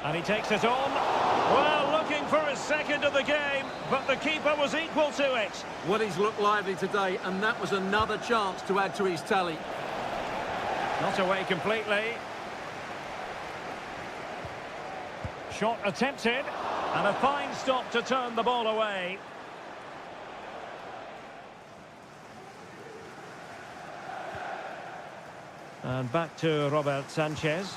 And he takes it on. Well, looking for his second of the game, but the keeper was equal to it. Well, he's looked lively today, and that was another chance to add to his tally. Not away completely. Shot attempted, and a fine stop to turn the ball away. And back to Robert Sanchez.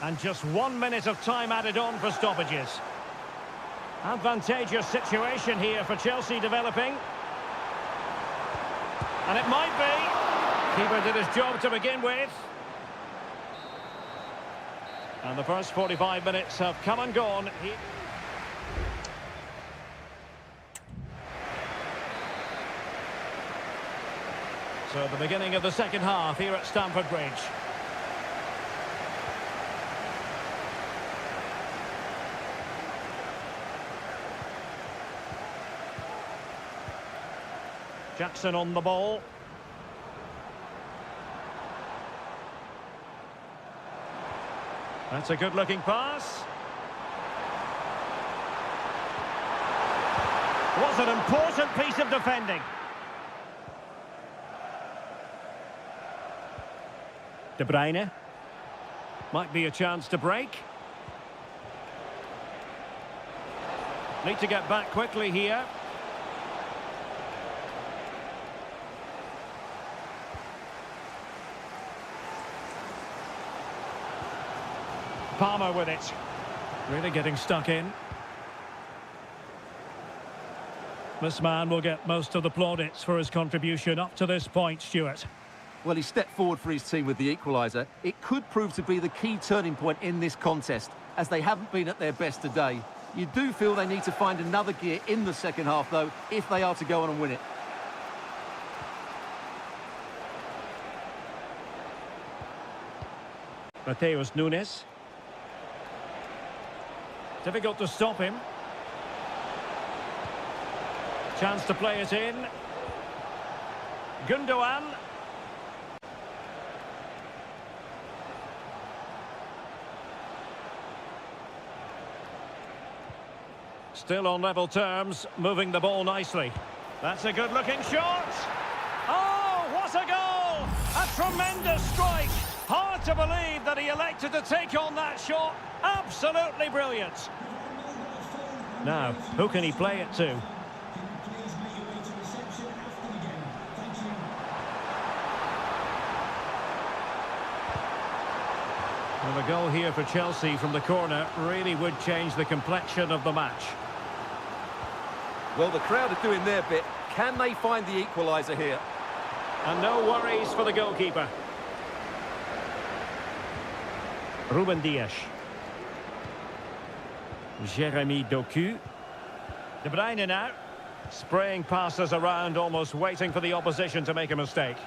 And just 1 minute of time added on for stoppages. Advantageous situation here for Chelsea developing. And it might be. Keeper did his job to begin with. And the first 45 minutes have come and gone. So the beginning of the second half here at Stamford Bridge. Jackson on the ball. That's a good-looking pass. Was an important piece of defending. De Bruyne. Might be a chance to break. Need to get back quickly here. Palmer with it. Really getting stuck in. This man will get most of the plaudits for his contribution up to this point, Stuart. Well, he stepped forward for his team with the equaliser. It could prove to be the key turning point in this contest, as they haven't been at their best today. You do feel they need to find another gear in the second half, though, if they are to go on and win it. Mateus Nunes. Difficult to stop him. Chance to play it in. Gundogan. Still on level terms, moving the ball nicely. That's a good-looking shot. Oh, what a goal! A tremendous strike. Hard to believe that he elected to take on that shot. Absolutely brilliant. Now, who can he play it to? Well, a goal here for Chelsea from the corner really would change the complexion of the match. Well, the crowd are doing their bit. Can they find the equaliser here? And no worries for the goalkeeper. Ruben Dias. Jeremy Doku. De Bruyne now. Spraying passes around, almost waiting for the opposition to make a mistake.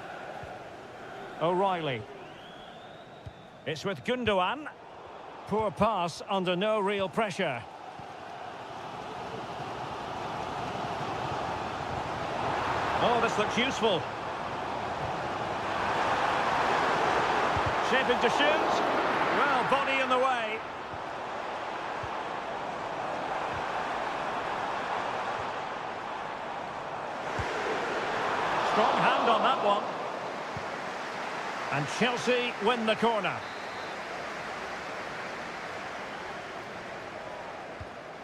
O'Reilly. It's with Gundogan. Poor pass under no real pressure. Oh, this looks useful. Shaping to shoot. Well, body in the way. Strong hand on that one. And Chelsea win the corner.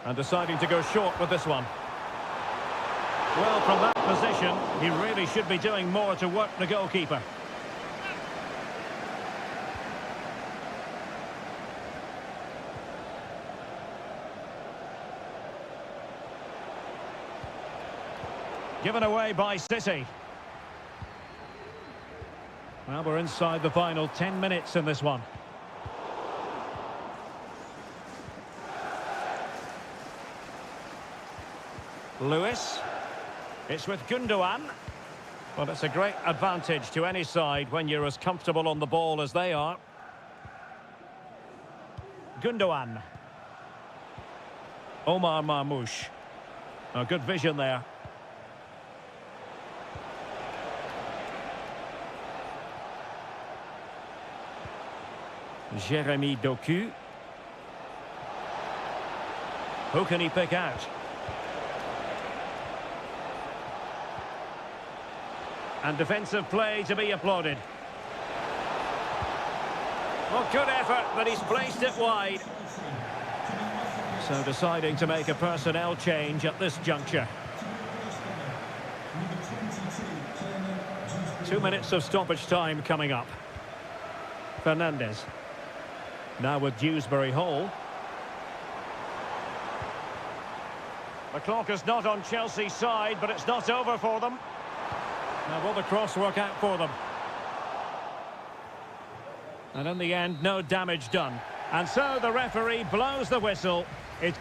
And deciding to go short with this one. Well, from that position, he really should be doing more to work the goalkeeper. Given away by City. Well, we're inside the final 10 minutes in this one. Lewis. It's with Gundogan. Well, it's a great advantage to any side when you're as comfortable on the ball as they are. Gundogan. Omar Marmoush. Oh, good vision there. Jeremy Doku. Who can he pick out? And defensive play to be applauded. Well, good effort, but he's placed it wide. So deciding to make a personnel change at this juncture. 2 minutes of stoppage time coming up. Fernandez. Now with Dewsbury Hall. The clock is not on Chelsea's side, but it's not over for them. Now will the cross work out for them? And in the end, no damage done. And so the referee blows the whistle. It's...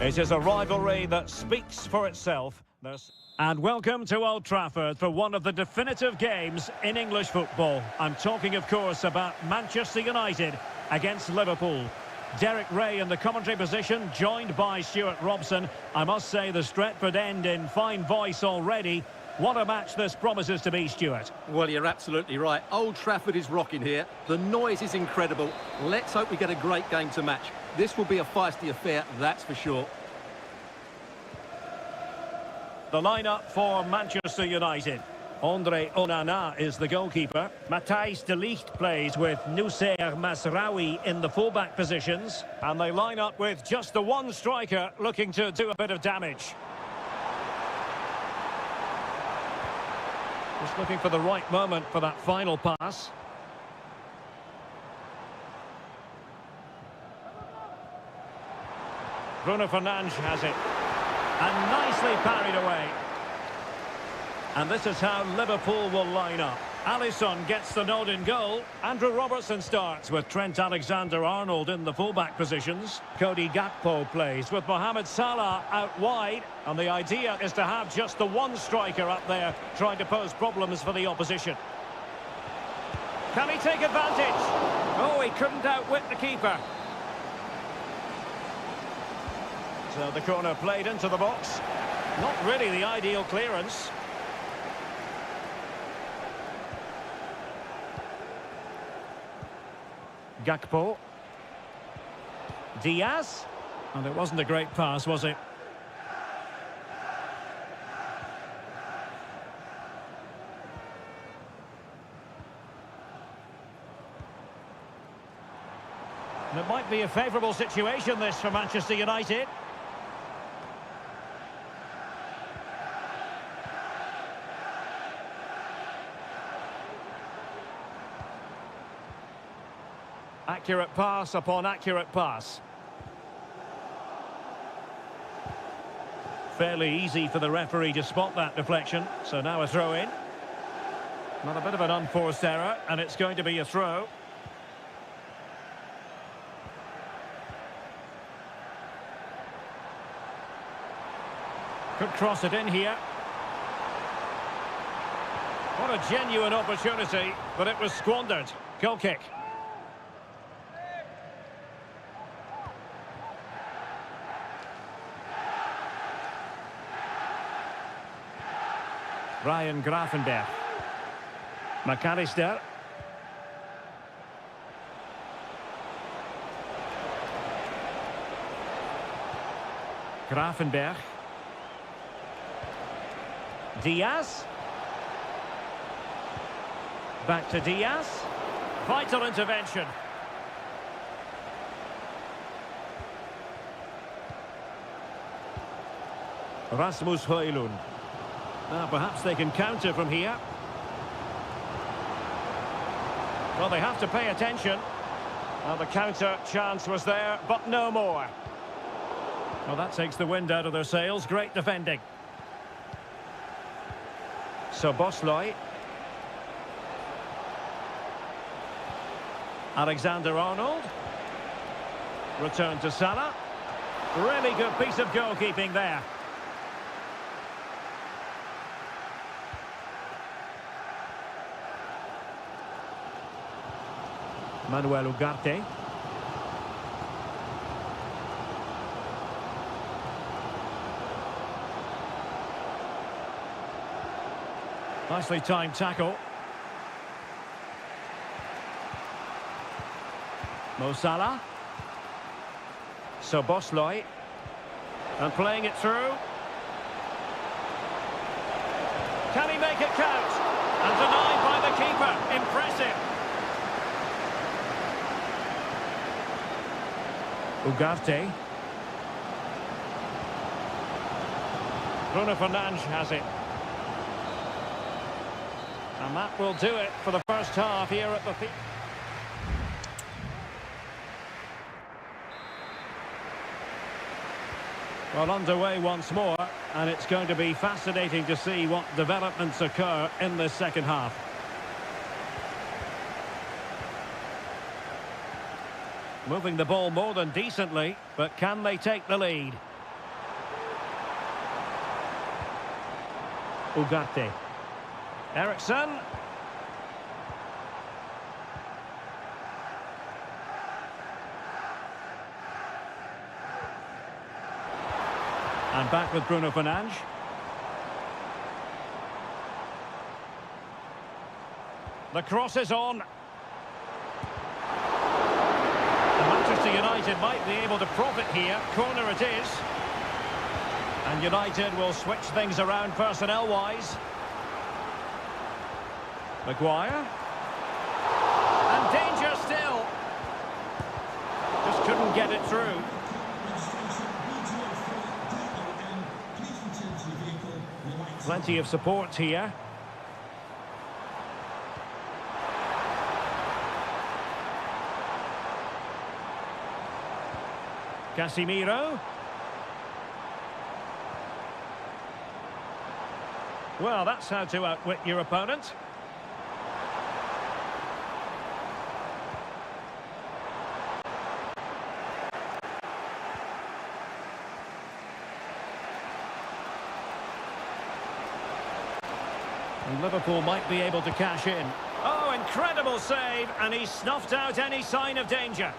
It is a rivalry that speaks for itself. And welcome to Old Trafford for one of the definitive games in English football. I'm talking, of course, about Manchester United against Liverpool. Derek Ray in the commentary position, joined by Stuart Robson. I must say the Stretford end in fine voice already. What a match this promises to be, Stuart. Well, you're absolutely right. Old Trafford is rocking here. The noise is incredible. Let's hope we get a great game to match. This will be a feisty affair, that's for sure. The lineup for Manchester United. Andre Onana is the goalkeeper. Matthijs de Ligt plays with Noussair Masraoui in the fullback positions. And they line up with just the one striker looking to do a bit of damage. Just looking for the right moment for that final pass. Bruno Fernandes has it. And nicely parried away. And this is how Liverpool will line up. Alisson gets the nod in goal. Andrew Robertson starts with Trent Alexander-Arnold in the fullback positions. Cody Gakpo plays with Mohamed Salah out wide. And the idea is to have just the one striker up there trying to pose problems for the opposition. Can he take advantage? Oh, he couldn't outwit the keeper. So the corner played into the box. Not really the ideal clearance. Gakpo. Diaz. And it wasn't a great pass, was it? And it might be a favourable situation, this, for Manchester United. Accurate pass upon accurate pass. Fairly easy for the referee to spot that deflection. So now a throw in. Not a bit of an unforced error, and it's going to be a throw. Could cross it in here. What a genuine opportunity, but it was squandered. Goal kick. Ryan Gravenberch. McAllister. Gravenberch. Diaz. Back to Diaz. Vital intervention. Rasmus Højlund. Now perhaps they can counter from here. Well, they have to pay attention. Well, the counter chance was there, but no more. Well, that takes the wind out of their sails. Great defending. So Bosley. Alexander-Arnold. Return to Salah. Really good piece of goalkeeping there. Manuel Ugarte. Nicely timed tackle. Mo Salah. So Bosley. And playing it through. Can he make it count? And denied by the keeper. Impressive. Ugarte. Bruno Fernandes has it. And that will do it for the first half here at the field. Well, underway once more, and it's going to be fascinating to see what developments occur in this second half. Moving the ball more than decently, but can they take the lead? Ugarte. Eriksson. And back with Bruno Fernandes. The cross is on. Manchester United might be able to profit here. Corner it is. And United will switch things around personnel-wise. Maguire. And danger still. Just couldn't get it through. Plenty of support here. Casemiro. Well, that's how to outwit your opponent. And Liverpool might be able to cash in. Oh, incredible save, and he snuffed out any sign of danger.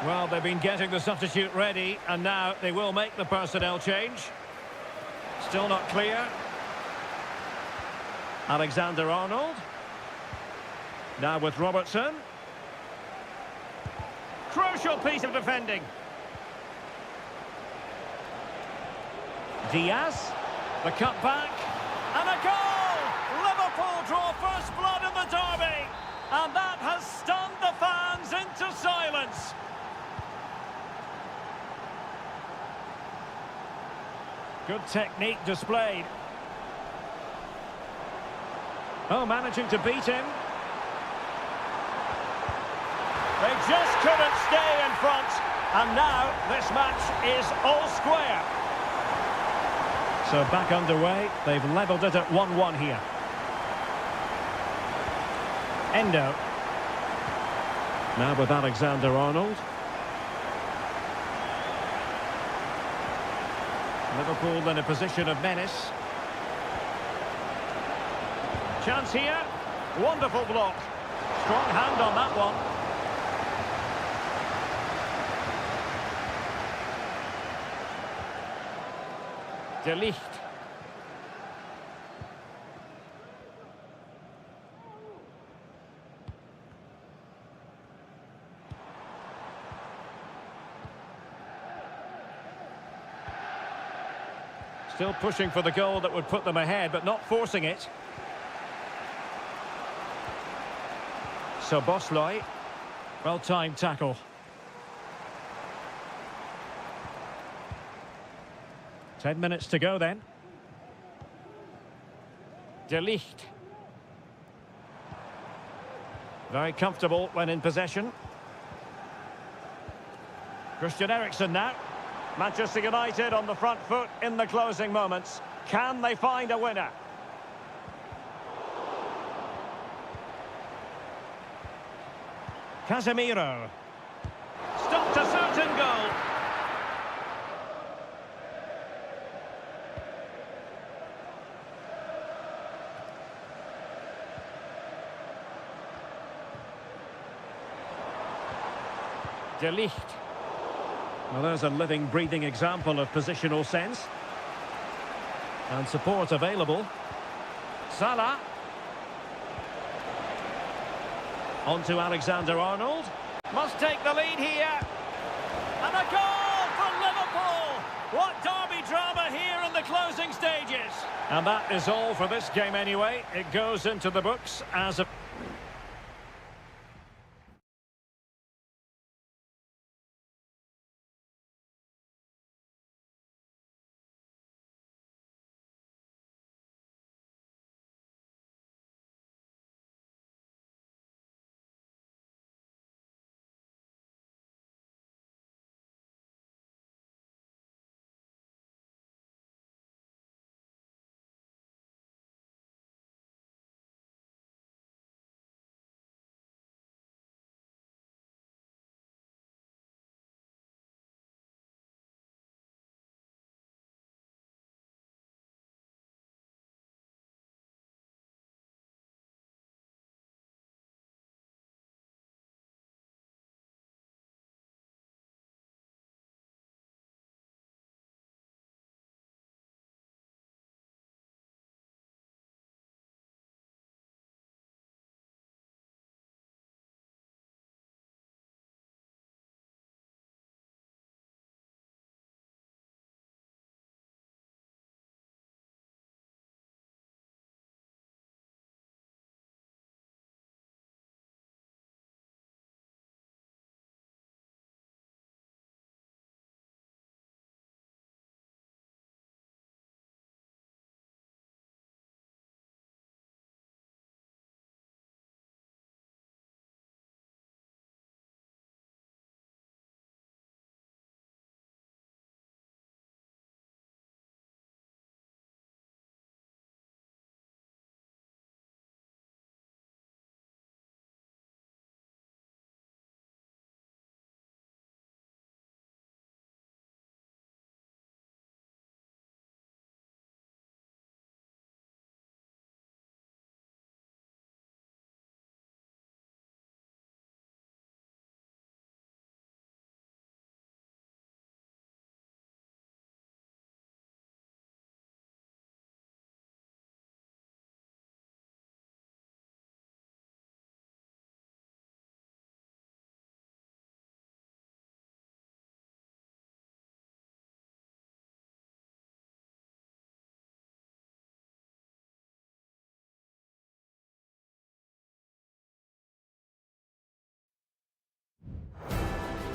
Well, they've been getting the substitute ready, and now they will make the personnel change. Still not clear. Alexander-Arnold. Now with Robertson. Crucial piece of defending. Diaz. The cutback. And a goal! Liverpool draw first blood in the derby. And that has stunned the fans into silence. Good technique displayed. Oh, managing to beat him. They just couldn't stay in front. And now this match is all square. So back underway. They've levelled it at 1-1 here. Endo. Now with Alexander-Arnold. Liverpool in a position of menace. Chance here. Wonderful block. Strong hand on that one. De Ligt. Still pushing for the goal that would put them ahead, but not forcing it. So Bosley, well-timed tackle. Ten minutes to go then. De Ligt. Very comfortable when in possession. Christian Eriksen now. Manchester United on the front foot in the closing moments. Can they find a winner? Casemiro. Stopped a certain goal. De Ligt. Well, there's a living, breathing example of positional sense. And support available. Salah. On to Alexander-Arnold. Must take the lead here. And a goal for Liverpool! What derby drama here in the closing stages. And that is all for this game anyway. It goes into the books as a...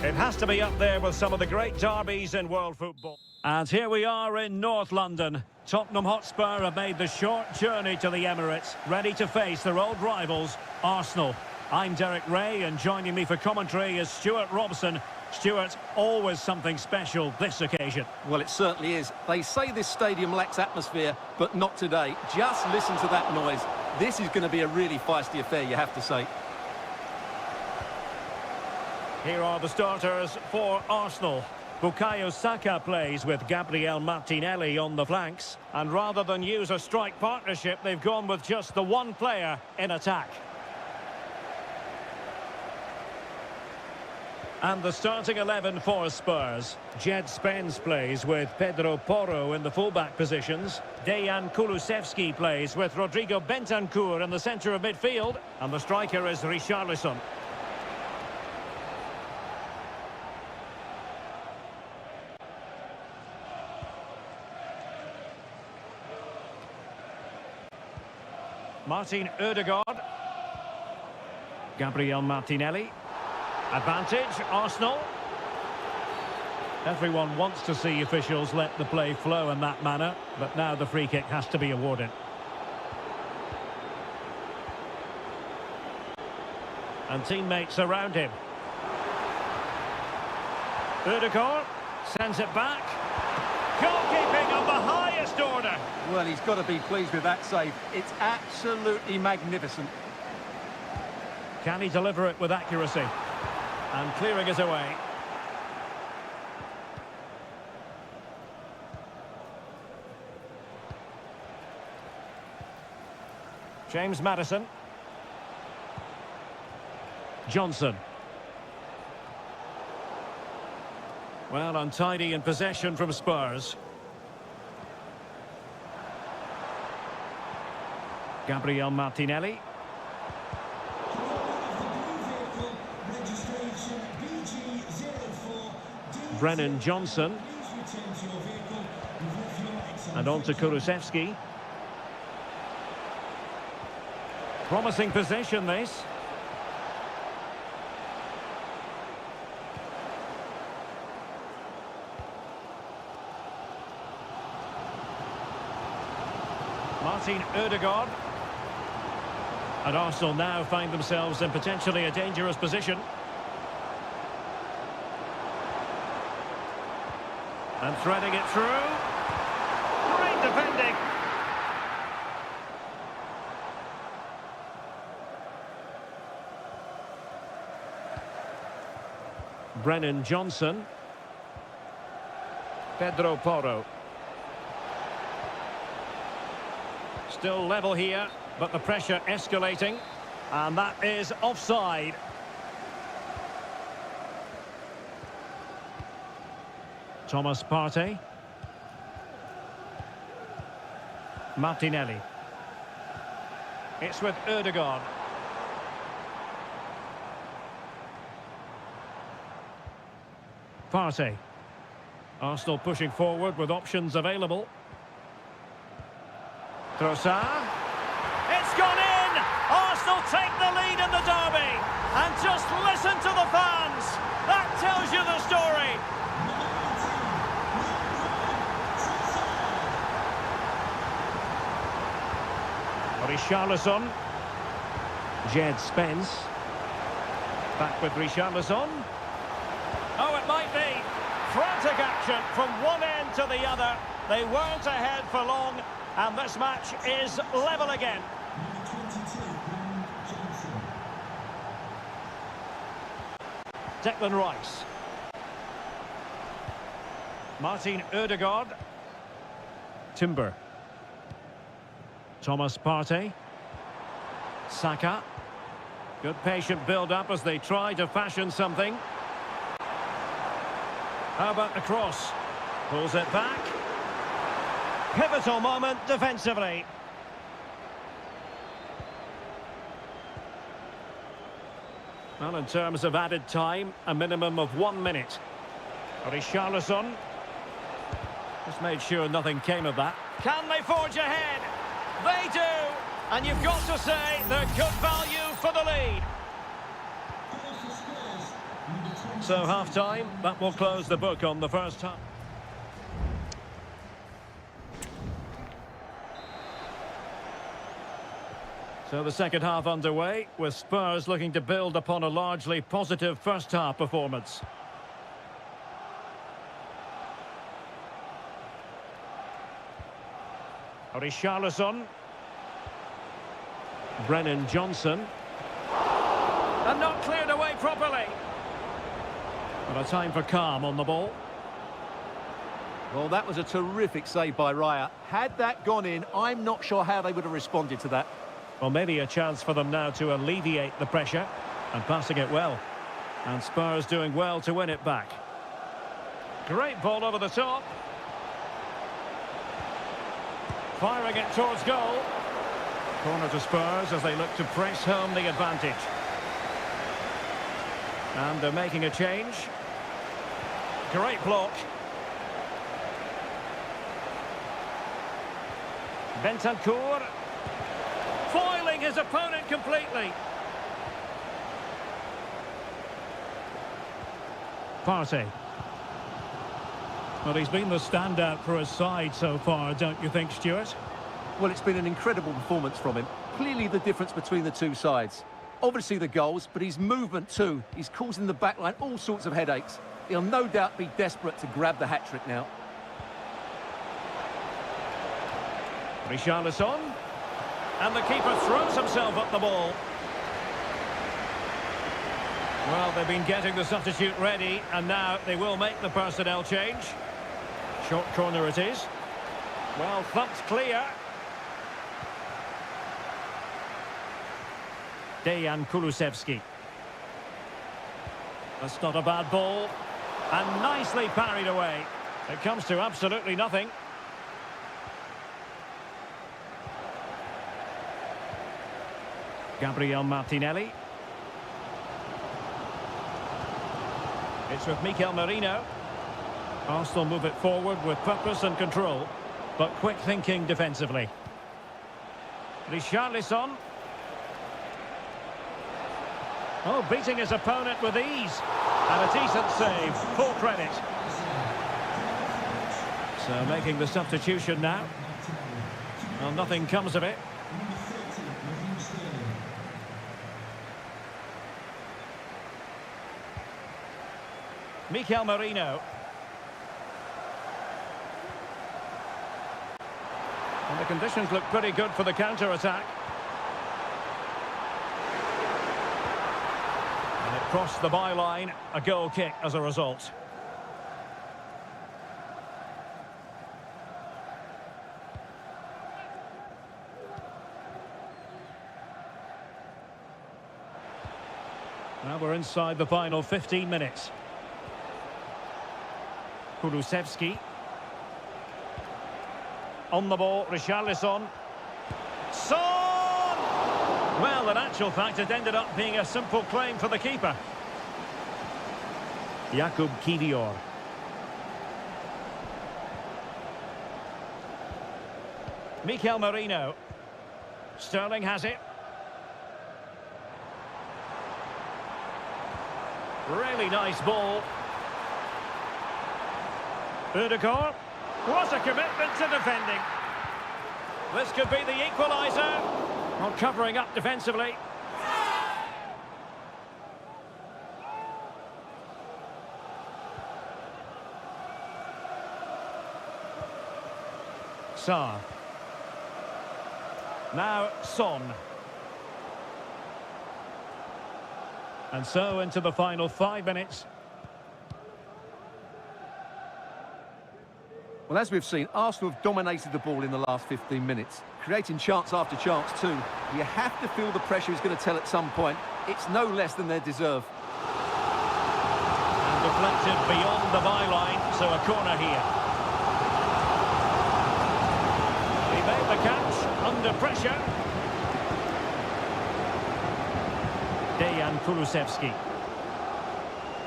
It has to be up there with some of the great derbies in world football. And here we are in North London. Tottenham Hotspur have made the short journey to the Emirates, ready to face their old rivals, Arsenal. I'm Derek Ray, and joining me for commentary is Stuart Robson. Stuart, always something special this occasion. Well, it certainly is. They say this stadium lacks atmosphere, but not today. Just listen to that noise. This is going to be a really feisty affair, you have to say. Here are the starters for Arsenal. Bukayo Saka plays with Gabriel Martinelli on the flanks. And rather than use a strike partnership, they've gone with just the one player in attack. And the starting 11 for Spurs. Jed Spence plays with Pedro Porro in the fullback positions. Dejan Kulusevski plays with Rodrigo Bentancur in the centre of midfield. And the striker is Richarlison. Martin Ødegaard. Gabriel Martinelli. Advantage, Arsenal. Everyone wants to see officials let the play flow in that manner, but now the free kick has to be awarded. And teammates around him. Ødegaard sends it back. Goalkeeping of the highest order. Well, he's got to be pleased with that save. It's absolutely magnificent. Can he deliver it with accuracy? And clearing it away. James Maddison. Johnson. Well, untidy in possession from Spurs. Gabriel Martinelli. Brennan Johnson. And on to Kulusevski. Promising possession, this. Martin Ødegaard. And Arsenal now find themselves in potentially a dangerous position. And threading it through. Great defending. Brennan Johnson. Pedro Porro. Still level here, but the pressure escalating. And that is offside. Thomas Partey. Martinelli. It's with Ødegaard. Partey. Arsenal pushing forward with options available. Trossard. It's gone in! Arsenal take the lead in the derby. And just listen to the fans. That tells you the story. Richarlison. Jed Spence. Back with Richarlison. Oh, it might be. Frantic action from one end to the other. They weren't ahead for long, and this match is level again. Declan Rice. Martin Ødegaard. Timber. Thomas Partey. Saka. Good patient build-up as they try to fashion something. How about the cross? Pulls it back. Pivotal moment defensively. Well, in terms of added time, a minimum of 1 minute. Richarlison. Just made sure nothing came of that. Can they forge ahead? They do! And you've got to say they're good value for the lead. So half-time, that will close the book on the first half. So the second half underway, with Spurs looking to build upon a largely positive first half performance. Richarlison. Brennan Johnson. And not cleared away properly. But a time for calm on the ball. Well, that was a terrific save by Raya. Had that gone in, I'm not sure how they would have responded to that. Well, maybe a chance for them now to alleviate the pressure, and passing it well. And Spurs doing well to win it back. Great ball over the top. Firing it towards goal. Corner to Spurs as they look to press home the advantage. And they're making a change. Great block. Bentancur. Foiling his opponent completely. Partey. Well, he's been the standout for his side so far, don't you think, Stuart? Well, it's been an incredible performance from him. Clearly the difference between the two sides. Obviously the goals, but his movement too. He's causing the backline all sorts of headaches. He'll no doubt be desperate to grab the hat-trick now. Richarlison. And the keeper throws himself at the ball. Well, they've been getting the substitute ready, and now they will make the personnel change. Short corner it is. Well, thumped clear. Dejan Kulusevski. That's not a bad ball. And nicely parried away. It comes to absolutely nothing. Gabriel Martinelli. It's with Mikel Merino. Arsenal move it forward with purpose and control, but quick thinking defensively. Richarlison. Oh, beating his opponent with ease. And a decent save. Full credit. So making the substitution now. Well, nothing comes of it. Mikel Merino. And the conditions look pretty good for the counter-attack. And it crossed the byline, a goal kick as a result. Now we're inside the final 15 minutes. Kulusevski. On the ball, Richarlison. Son! Well, in actual fact, it ended up being a simple claim for the keeper. Jakub Kivior. Mikel Merino. Sterling has it. Really nice ball. Udegaard. What a commitment to defending. This could be the equaliser. Well, covering up defensively. Sarr. Now Son. And so into the final 5 minutes. Well, as we've seen, Arsenal have dominated the ball in the last 15 minutes, creating chance after chance too. You have to feel the pressure is going to tell at some point. It's no less than their deserve. And deflected beyond the byline, so a corner here. He made the catch under pressure. Dejan Kulusevski.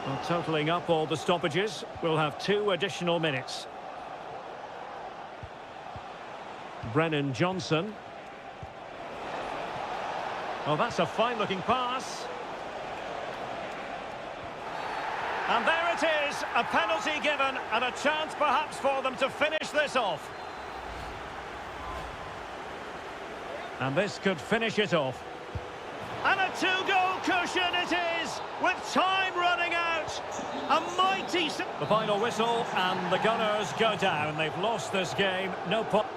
Well, totalling up all the stoppages, we'll have 2 additional minutes. Brennan Johnson. Oh, that's a fine-looking pass. And there it is, a penalty given and a chance perhaps for them to finish this off. And this could finish it off. And a two-goal cushion it is, with time running out. A mighty... The final whistle, and the Gunners go down. They've lost this game. No point.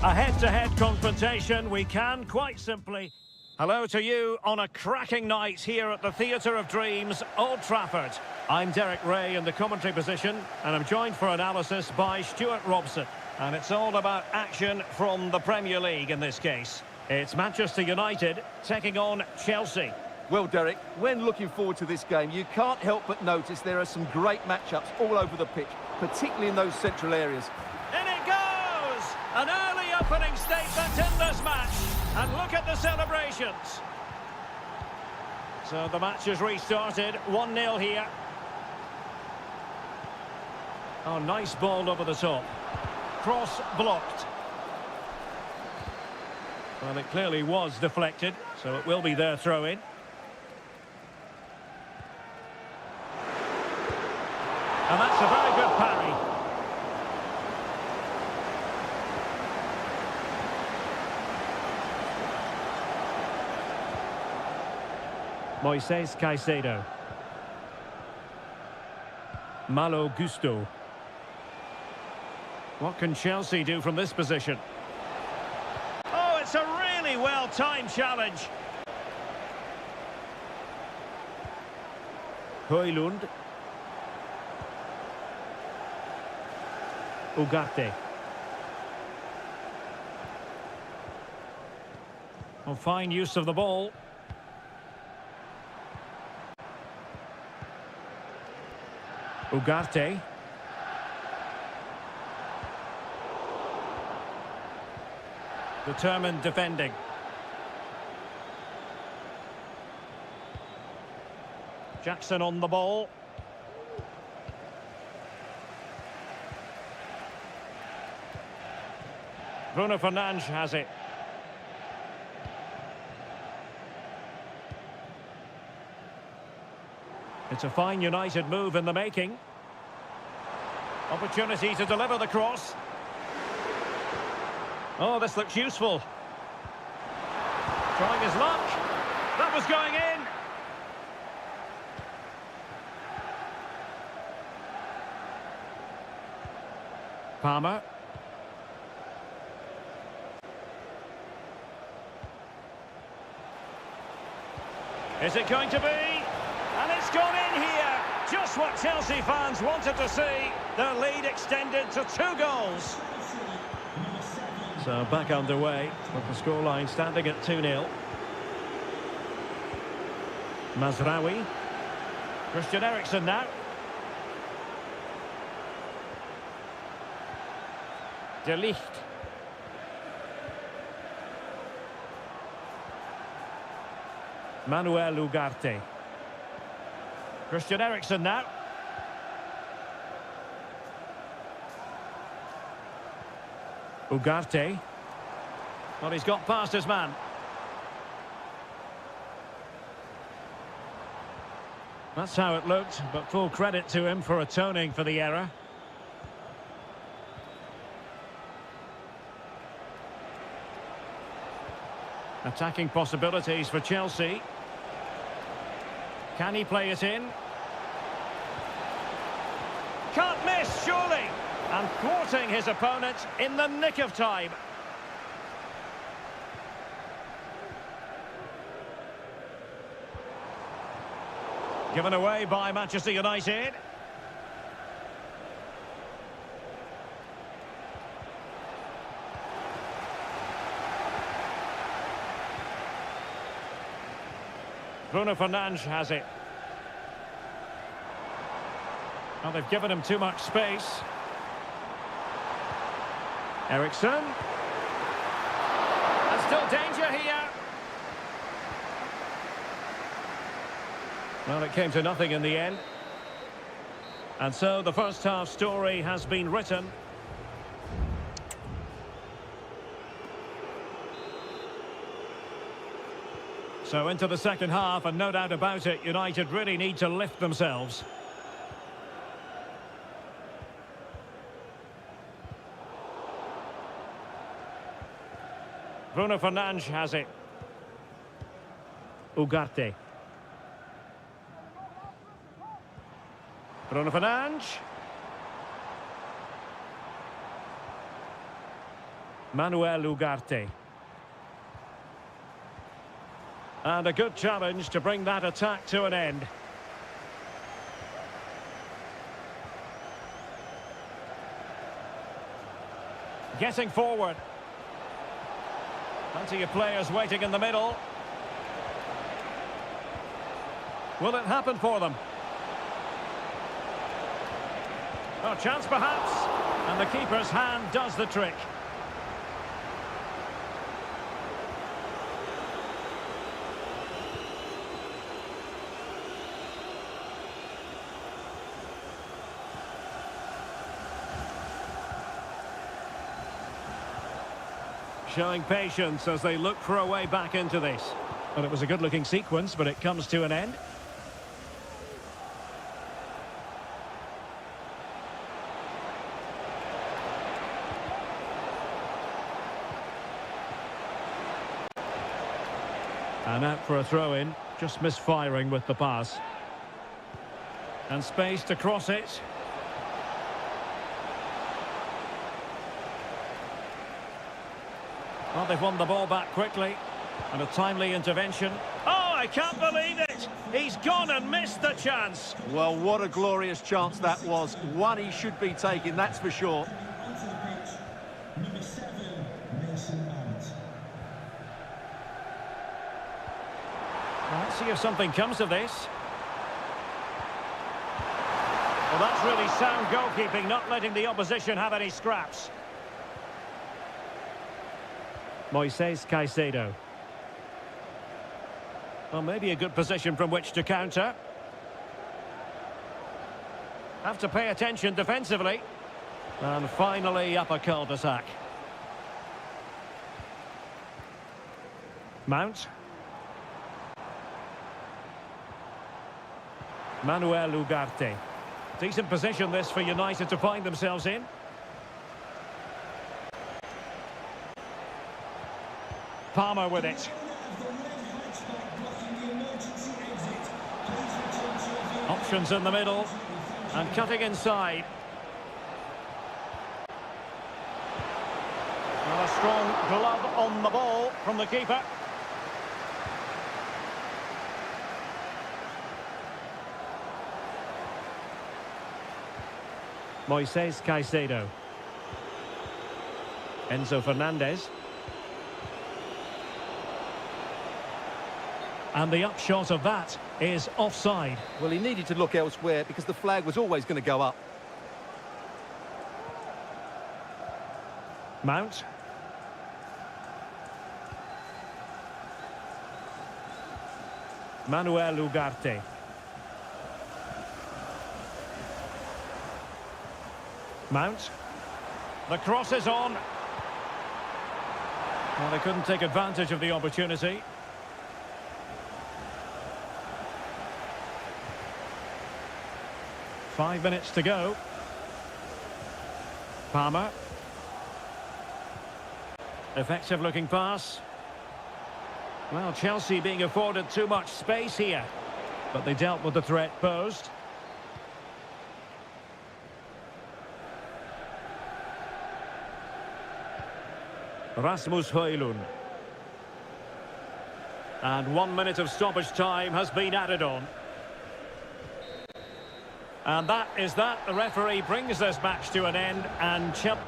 A head-to-head confrontation, we can quite simply... Hello to you on a cracking night here at the Theatre of Dreams, Old Trafford. I'm Derek Ray in the commentary position, and I'm joined for analysis by Stuart Robson. And it's all about action from the Premier League in this case. It's Manchester United taking on Chelsea. Well, Derek, when looking forward to this game, you can't help but notice there are some great matchups all over the pitch, particularly in those central areas. In it goes! An early opening statement in this match. And look at the celebrations. So the match has restarted. 1-0 here. Oh, nice ball over the top. Cross blocked. Well, it clearly was deflected, so it will be their throw-in. And that's a very good parry. Moises Caicedo. Malo Gusto. What can Chelsea do from this position? Oh, it's a really well-timed challenge. Højlund. Ugarte. Oh, fine use of the ball. Ugarte. Determined defending. Jackson on the ball. Bruno Fernandes has it. It's a fine United move in the making. Opportunity to deliver the cross. Oh, this looks useful. Trying his luck. That was going in. Palmer. Is it going to be? And it's gone in here. Just what Chelsea fans wanted to see. Their lead extended to 2 goals. So back underway, with the scoreline standing at 2-0. Mazraoui. Christian Eriksen now. De Ligt. Manuel Ugarte. Christian Eriksen now. Ugarte. Well, he's got past his man. That's how it looked, but full credit to him for atoning for the error. Attacking possibilities for Chelsea. Can he play it in? Can't miss, surely! And thwarting his opponent in the nick of time. Given away by Manchester United. Bruno Fernandes has it. Well, they've given him too much space. Eriksen. And still danger here. Well, it came to nothing in the end. And so the first half story has been written. So into the second half, and no doubt about it, United really need to lift themselves. Bruno Fernandes has it. Ugarte. Bruno Fernandes. Manuel Ugarte. And a good challenge to bring that attack to an end. Getting forward. Plenty of players waiting in the middle. Will it happen for them? Oh, chance perhaps. And the keeper's hand does the trick. Showing patience as they look for a way back into this. Well, it was a good-looking sequence, but it comes to an end. And out for a throw-in, just misfiring with the pass. And space to cross it. Well, they've won the ball back quickly. And a timely intervention. Oh, I can't believe it! He's gone and missed the chance. Well, what a glorious chance that was. One he should be taking, that's for sure. Well, let's see if something comes of this. Well, that's really sound goalkeeping, not letting the opposition have any scraps. Moises Caicedo. Well, maybe a good position from which to counter. Have to pay attention defensively. And finally up a cul-de-sac. Mount. Manuel Ugarte. Decent position this for United to find themselves in. Palmer with it. Options in the middle. And cutting inside. And a strong glove on the ball from the keeper. Moises Caicedo. Enzo Fernandez. And the upshot of that is offside. Well, he needed to look elsewhere because the flag was always going to go up. Mount. Manuel Ugarte. Mount. The cross is on. Well, they couldn't take advantage of the opportunity. Five minutes to go. Palmer. Effective looking pass. Well, Chelsea being afforded too much space here. But they dealt with the threat posed. Rasmus Højlund. And 1 minute of stoppage time has been added on. And that is that. The referee brings this match to an end and Chelsea...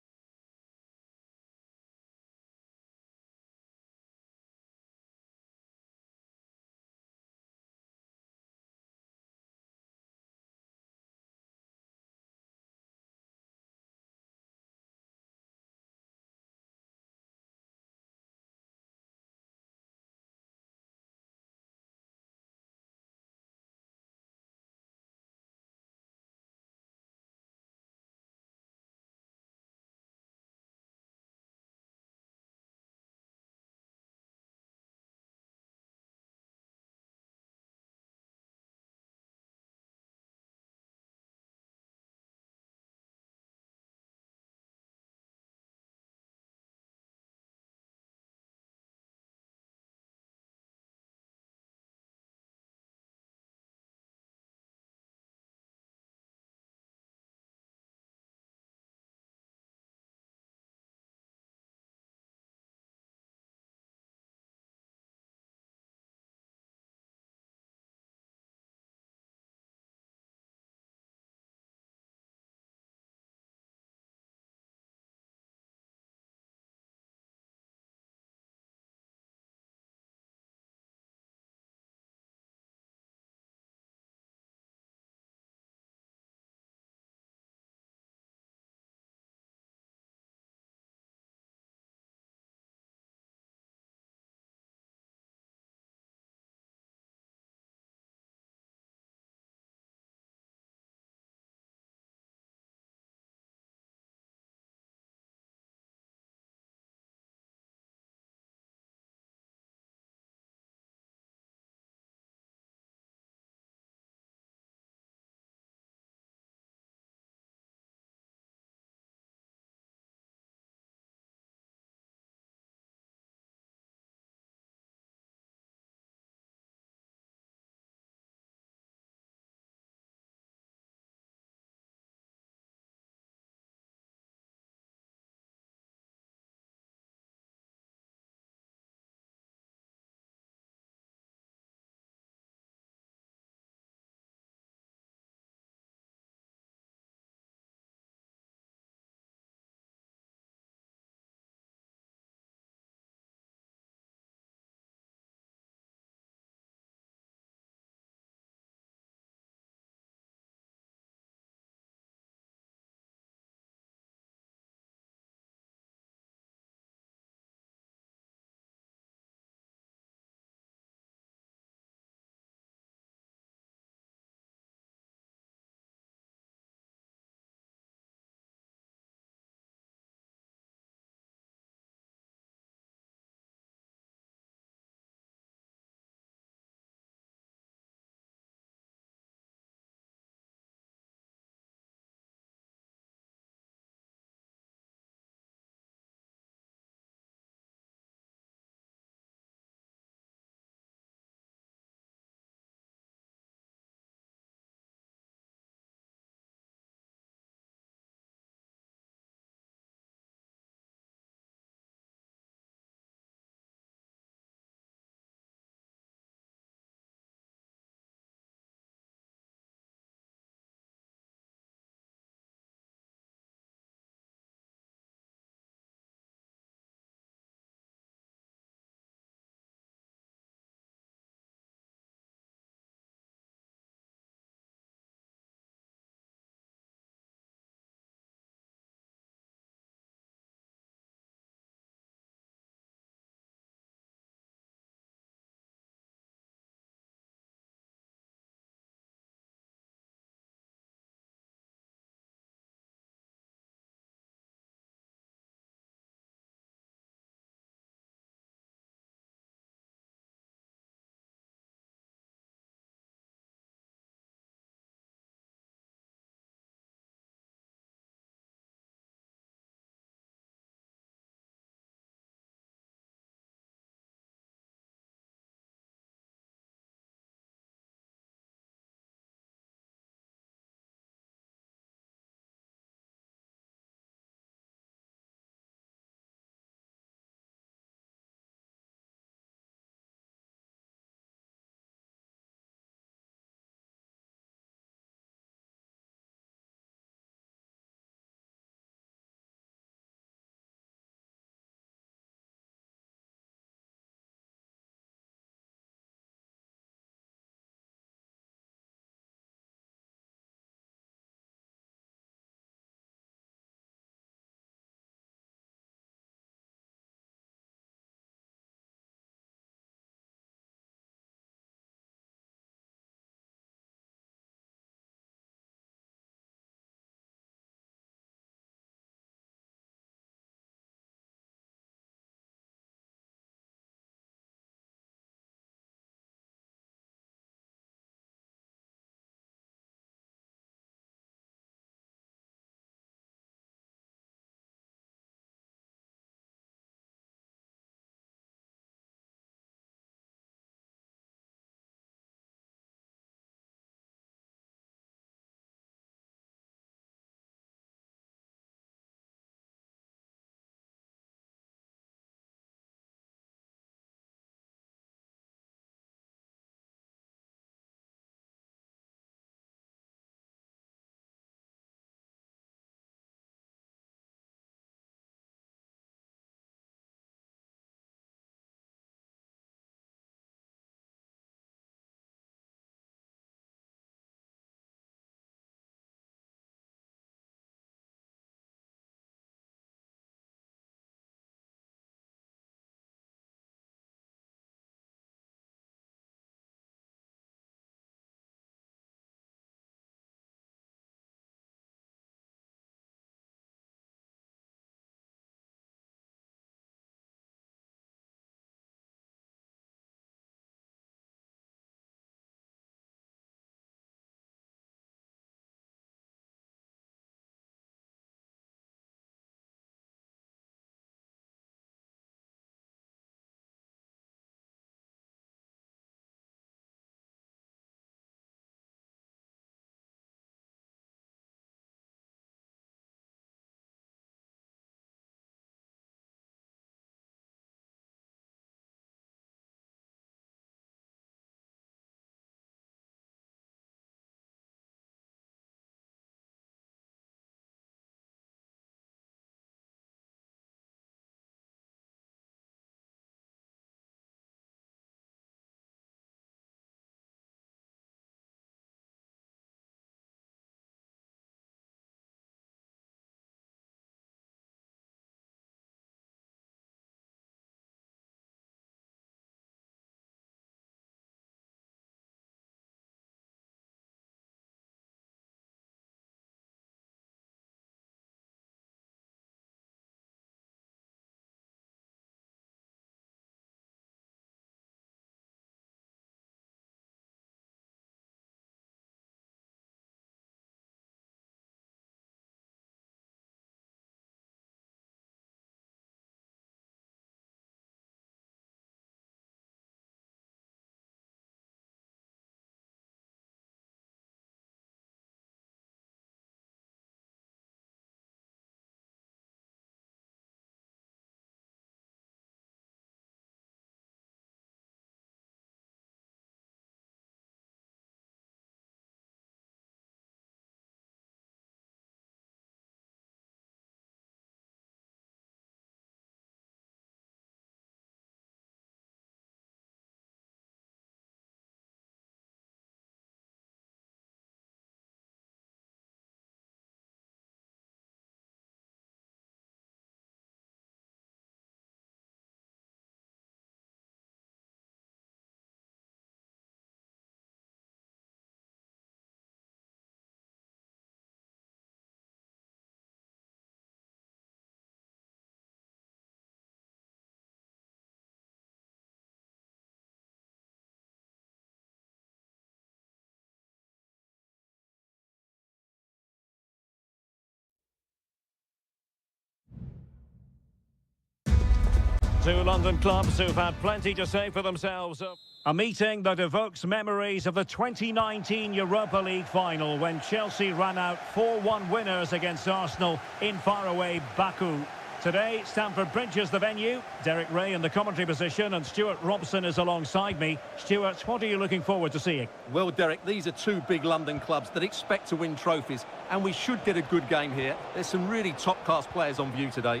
Two London clubs who've had plenty to say for themselves. A meeting that evokes memories of the 2019 Europa League final when Chelsea ran out 4-1 winners against Arsenal in faraway Baku. Today, Stamford Bridge is the venue. Derek Ray in the commentary position and Stuart Robson is alongside me. Stuart, what are you looking forward to seeing? Well, Derek, these are two big London clubs that expect to win trophies, and we should get a good game here. There's some really top-class players on view today.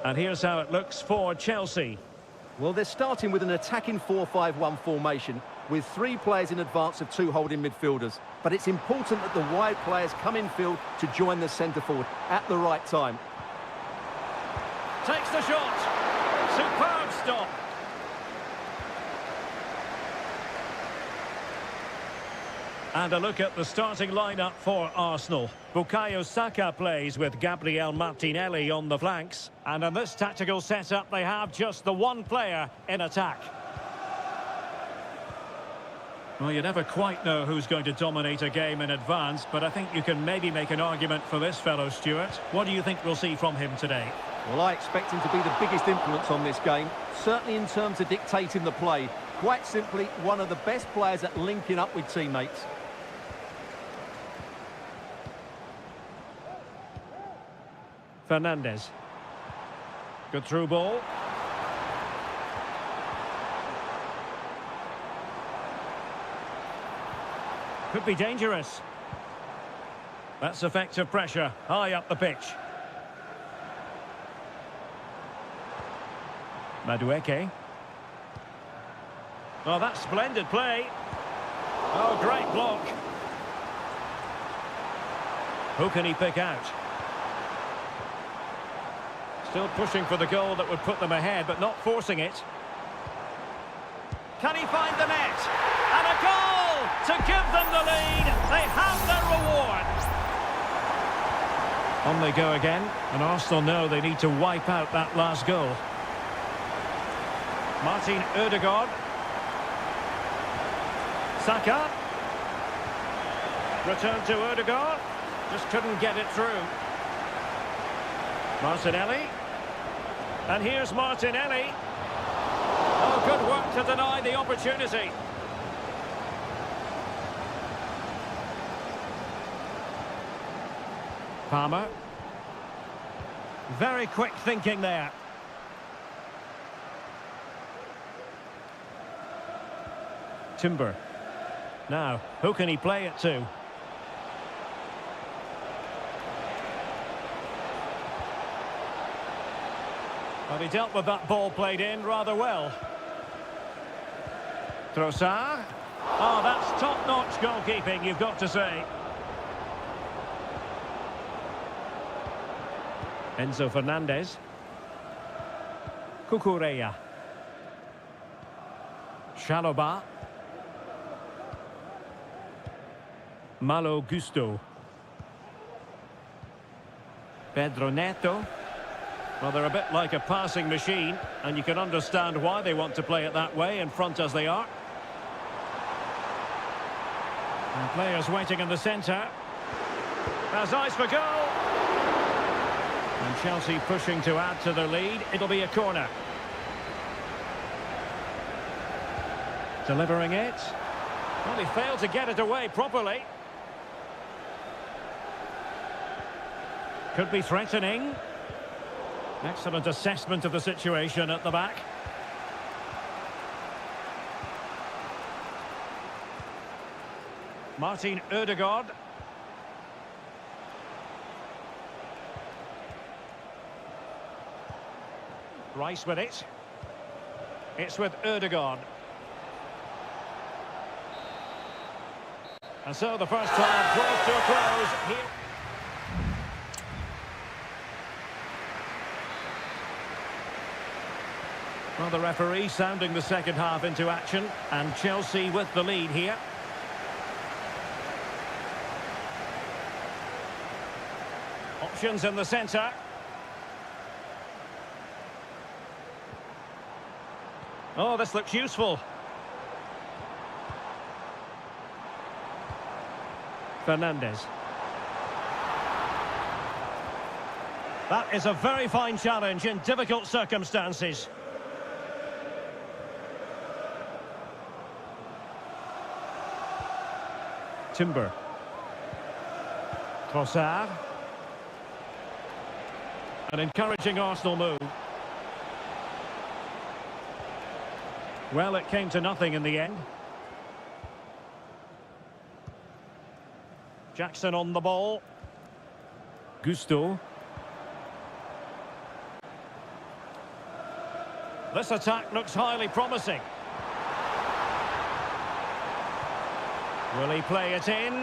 And here's how it looks for Chelsea. Well, they're starting with an attacking 4-5-1 formation with three players in advance of two holding midfielders. But it's important that the wide players come in field to join the centre forward at the right time. Takes the shot. Superb stop. And a look at the starting lineup for Arsenal. Bukayo Saka plays with Gabriel Martinelli on the flanks. And in this tactical setup, they have just the one player in attack. Well, you never quite know who's going to dominate a game in advance, but I think you can maybe make an argument for this fellow, Stuart. What do you think we'll see from him today? Well, I expect him to be the biggest influence on this game, certainly in terms of dictating the play. Quite simply, one of the best players at linking up with teammates. Fernandes. Good through ball. Could be dangerous. That's effective pressure, high up the pitch. Madueke. Oh, that's splendid play. Oh, great block. Who can he pick out? Still pushing for the goal that would put them ahead, but not forcing it. Can he find the net? And a goal to give them the lead. They have their reward. On they go again, and Arsenal know they need to wipe out that last goal. Martin Ødegaard. Saka. Return to Ødegaard. Just couldn't get it through. Martinelli. And here's Martinelli. Oh, good work to deny the opportunity. Palmer. Very quick thinking there. Timber. Now, who can he play it to? But he dealt with that ball played in rather well. Trossard. Oh, that's top-notch goalkeeping, you've got to say. Enzo Fernandez. Cucurella. Chalobah. Malo Gusto. Pedro Neto. Well, they're a bit like a passing machine, and you can understand why they want to play it that way, in front as they are. And players waiting in the centre. Has eyes for goal. And Chelsea pushing to add to their lead. It'll be a corner. Delivering it. Well, he failed to get it away properly. Could be threatening. Excellent assessment of the situation at the back. Martin Ødegaard. Rice with it. It's with Ødegaard. And so the first half draws to a close here. Well, the referee sounding the second half into action, and Chelsea with the lead here. Options in the centre. Oh, this looks useful. Fernandes. That is a very fine challenge in difficult circumstances. Timber. Trossard. An encouraging Arsenal move. Well, it came to nothing in the end. Jackson on the ball. Gusto. This attack looks highly promising. Will he play it in?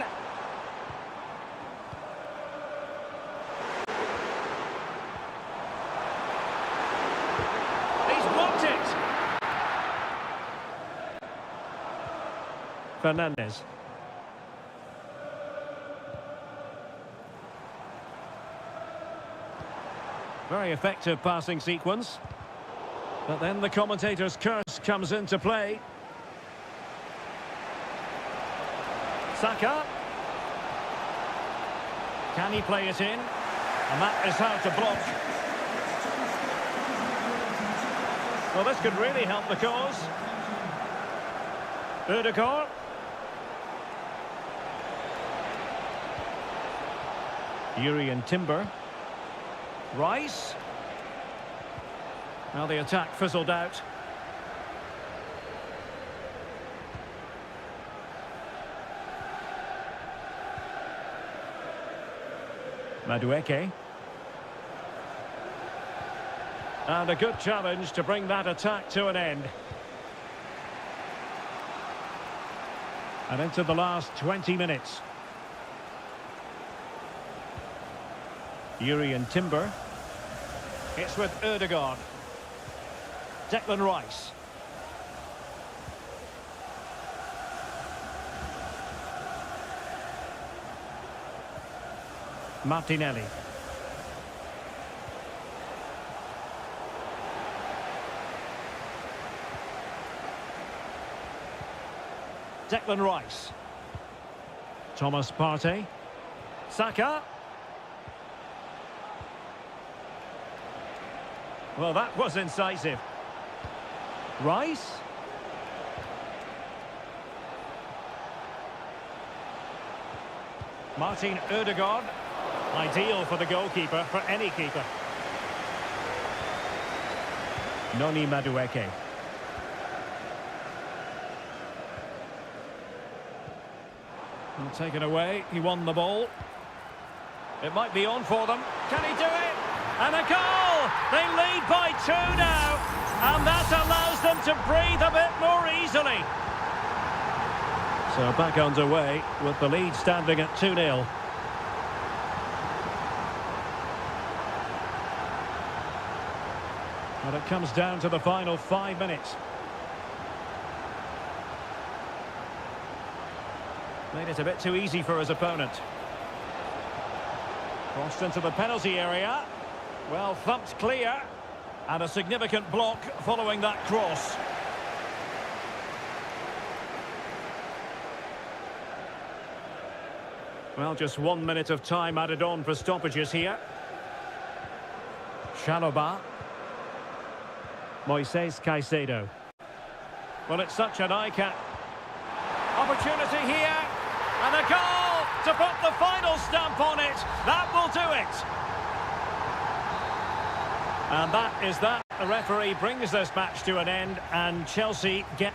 He's blocked it! Fernandez. Very effective passing sequence. But then the commentator's curse comes into play. Saka. Can he play it in? And that is how to block. Well, this could really help the cause. Ødegaard. Yuri and Timber. Rice. Well, the attack fizzled out. Madueke. And a good challenge to bring that attack to an end. And into the last 20 minutes. Yuri and Timber. It's with Ødegaard. Declan Rice. Martinelli. Declan Rice. Thomas Partey. Saka. Well, that was incisive. Rice. Martin Ødegaard. Ideal for the goalkeeper, for any keeper. Noni Madueke. Well, taken away, he won the ball. It might be on for them. Can he do it? And a goal! They lead by 2 now. And that allows them to breathe a bit more easily. So back underway with the lead standing at 2-0. And it comes down to the final 5 minutes. Made it a bit too easy for his opponent. Crossed into the penalty area. Well, thumped clear. And a significant block following that cross. Well, just 1 minute of time added on for stoppages here. Chalobah. Moises Caicedo. Well, it's such an eye-catch. Opportunity here. And a goal to put the final stamp on it. That will do it. And that is that. The referee brings this match to an end, and Chelsea get...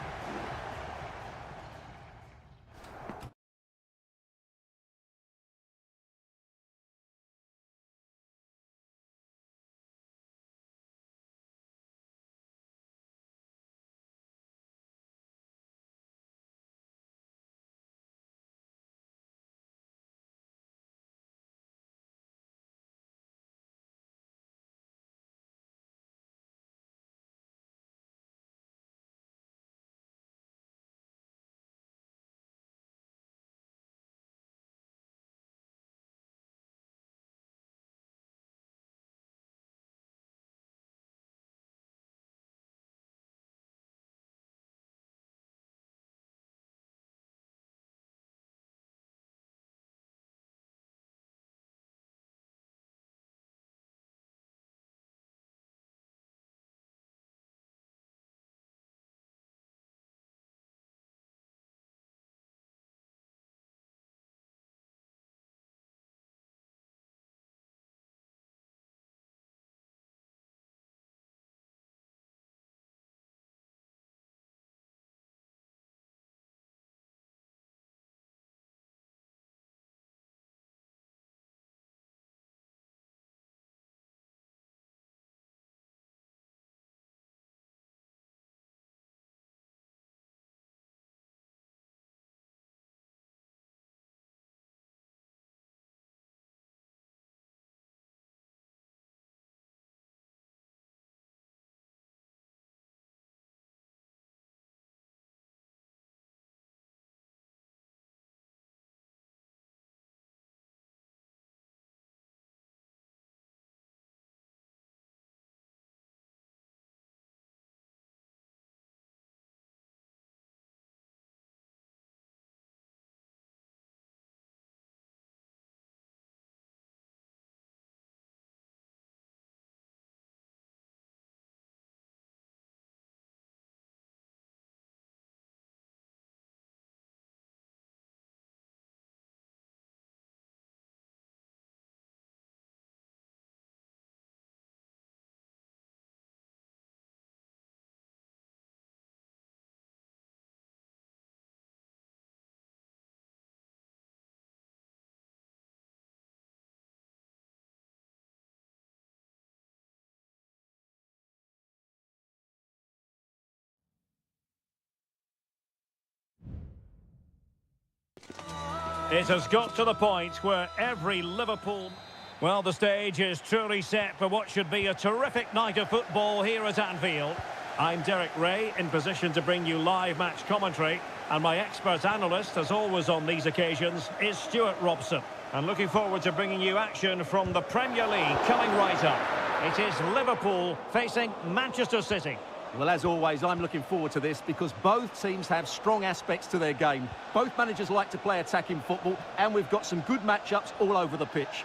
It has got to the point where every Liverpool... Well, the stage is truly set for what should be a terrific night of football here at Anfield. I'm Derek Ray, in position to bring you live match commentary, and my expert analyst, as always on these occasions, is Stuart Robson. And looking forward to bringing you action from the Premier League coming right up. It is Liverpool facing Manchester City. Well, as always, I'm looking forward to this because both teams have strong aspects to their game. Both managers like to play attacking football, and we've got some good matchups all over the pitch.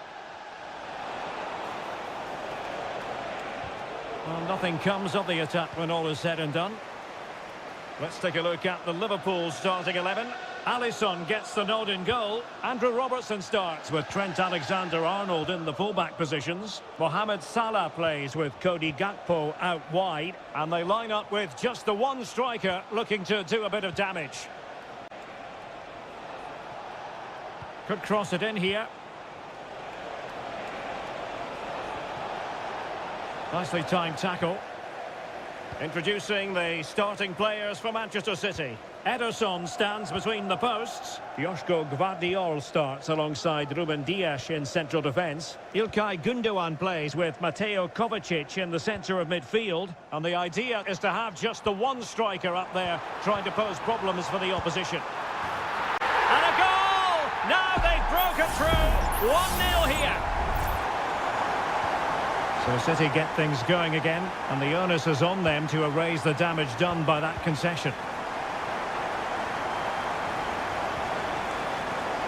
Well, nothing comes of the attack when all is said and done. Let's take a look at the Liverpool starting 11. Alisson gets the nod in goal. Andrew Robertson starts with Trent Alexander-Arnold in the fullback positions. Mohamed Salah plays with Cody Gakpo out wide. And they line up with just the one striker looking to do a bit of damage. Could cross it in here. Nicely timed tackle. Introducing the starting players for Manchester City. Ederson stands between the posts. Joško Gvardiol starts alongside Ruben Dias in central defence. Ilkay Gundogan plays with Mateo Kovacic in the centre of midfield. And the idea is to have just the one striker up there trying to pose problems for the opposition. And a goal! Now they've broken through. 1-0 here. So City get things going again, and the onus is on them to erase the damage done by that concession.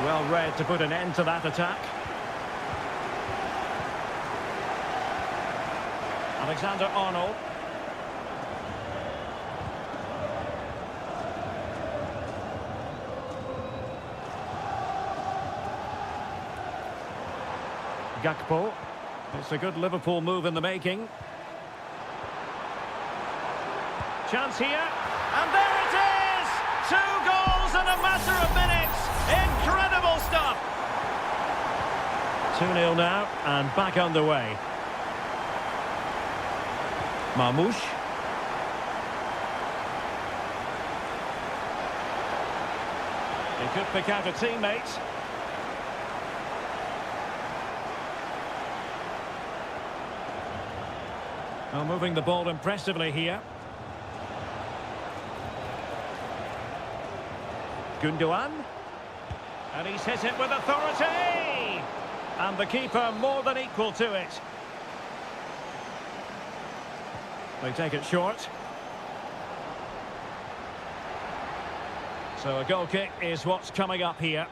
Well read to put an end to that attack. Alexander-Arnold. Gakpo. It's a good Liverpool move in the making. Chance here. And there it is! 2 goals in a matter of minutes. Incredible stuff. 2-0 now and back underway. Marmoush. He could pick out a teammate. Well, moving the ball impressively here. Gundogan. And he's hit it with authority! And the keeper more than equal to it. They take it short. So a goal kick is what's coming up here.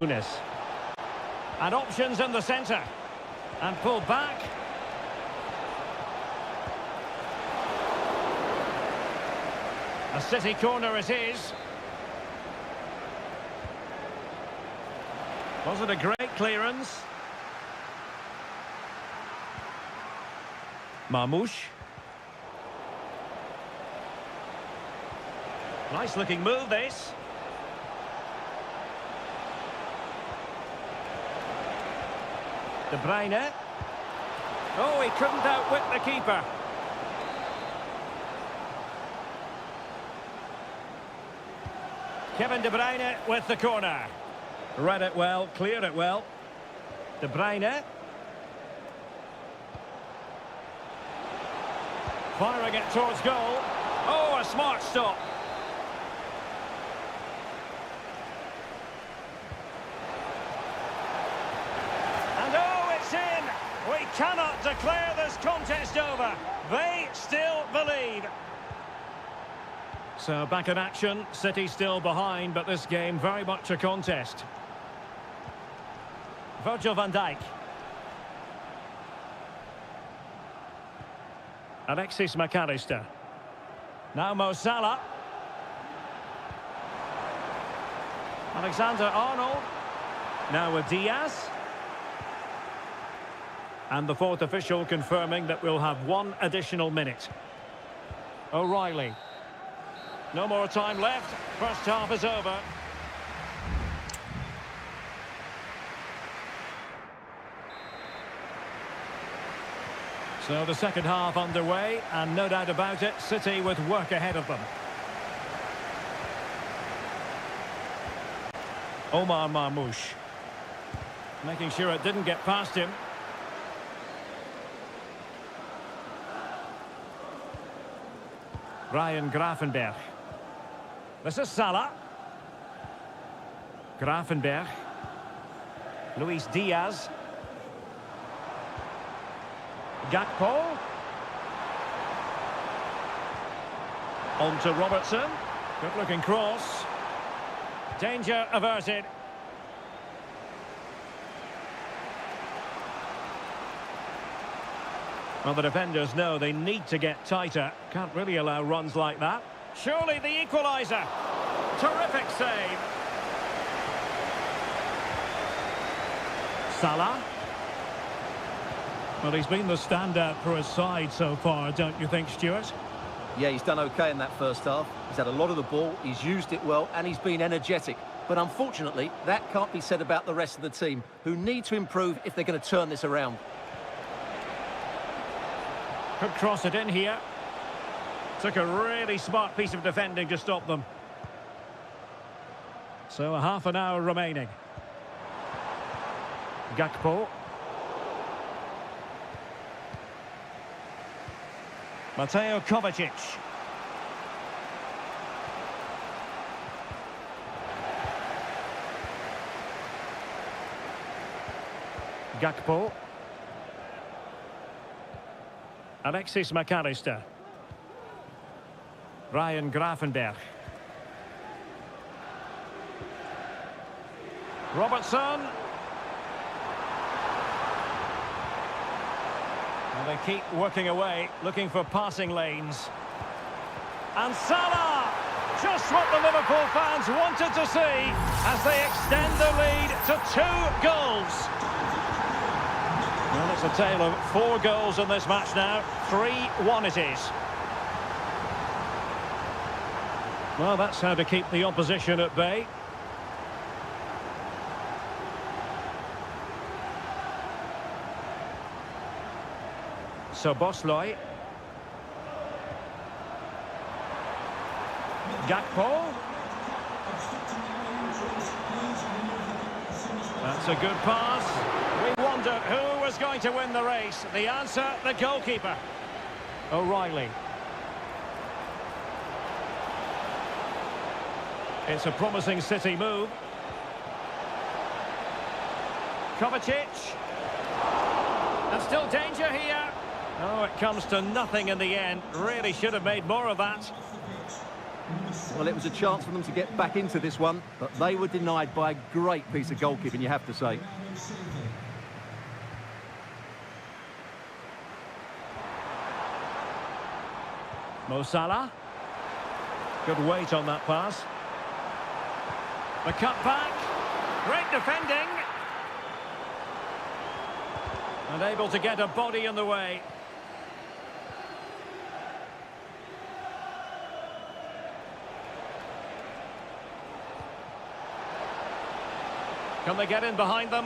Nunes. And options in the centre. And pulled back. A City corner it is. Was it a great clearance? Marmoush. Nice looking move this. De Bruyne. Oh, he couldn't outwit the keeper. Kevin De Bruyne with the corner. Read it well, cleared it well. De Bruyne. Firing it towards goal. Oh, a smart stop. We cannot declare this contest over. They still believe. So back in action. City still behind, but this game very much a contest. Virgil van Dijk. Alexis McAllister. Now Mo Salah. Alexander-Arnold. Now with Diaz. And the fourth official confirming that we'll have 1 additional minute. O'Reilly. No more time left. First half is over. So the second half underway, and no doubt about it, City with work ahead of them. Omar Marmoush. Making sure it didn't get past him. Ryan Gravenberch. This is Salah. Gravenberch. Luis Diaz. Gakpo. On to Robertson. Good looking cross. Danger averted. Well, the defenders know they need to get tighter. Can't really allow runs like that. Surely the equaliser. Terrific save. Salah. Well, he's been the standout for his side so far, don't you think, Stuart? Yeah, he's done okay in that first half. He's had a lot of the ball, he's used it well, and he's been energetic. But unfortunately, that can't be said about the rest of the team, who need to improve if they're going to turn this around. Could cross it in here. Took a really smart piece of defending to stop them. So a half an hour remaining. Gakpo. Mateo Kovacic. Gakpo. Alexis McAllister. Ryan Gravenberch. Robertson. And they keep working away, looking for passing lanes. And Salah! Just what the Liverpool fans wanted to see as they extend the lead to 2 goals. Well, it's a tale of 4 goals in this match now. 3-1 it is. Well, that's how to keep the opposition at bay. So Bosley. Gakpo. That's a good pass. We wondered who was going to win the race. The answer, the goalkeeper. O'Reilly. It's a promising City move. Kovacic. And still danger here. Oh, it comes to nothing in the end. Really should have made more of that. Well, it was a chance for them to get back into this one, but they were denied by a great piece of goalkeeping, you have to say. Mo Salah. Good weight on that pass. The cut back. Great defending. And able to get a body in the way. Can they get in behind them?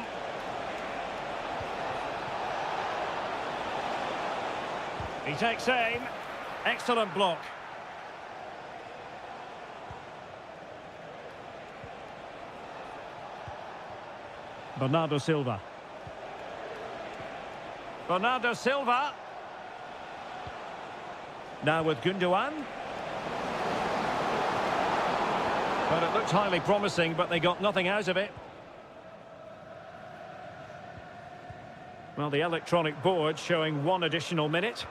He takes aim. Excellent block. Bernardo Silva. Bernardo Silva. Now with Gundogan. But it looked highly promising, but they got nothing out of it. Well, the electronic board showing 1 additional minute.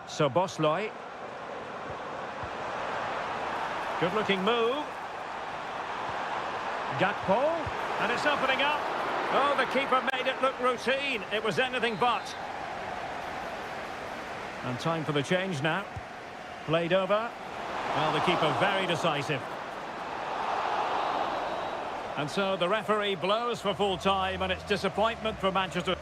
So Bosley. Good looking move. Gakpo. And it's opening up. Oh, the keeper made it look routine. It was anything but. And time for the change now. Played over. Well, the keeper very decisive. And so the referee blows for full time, and it's disappointment for Manchester.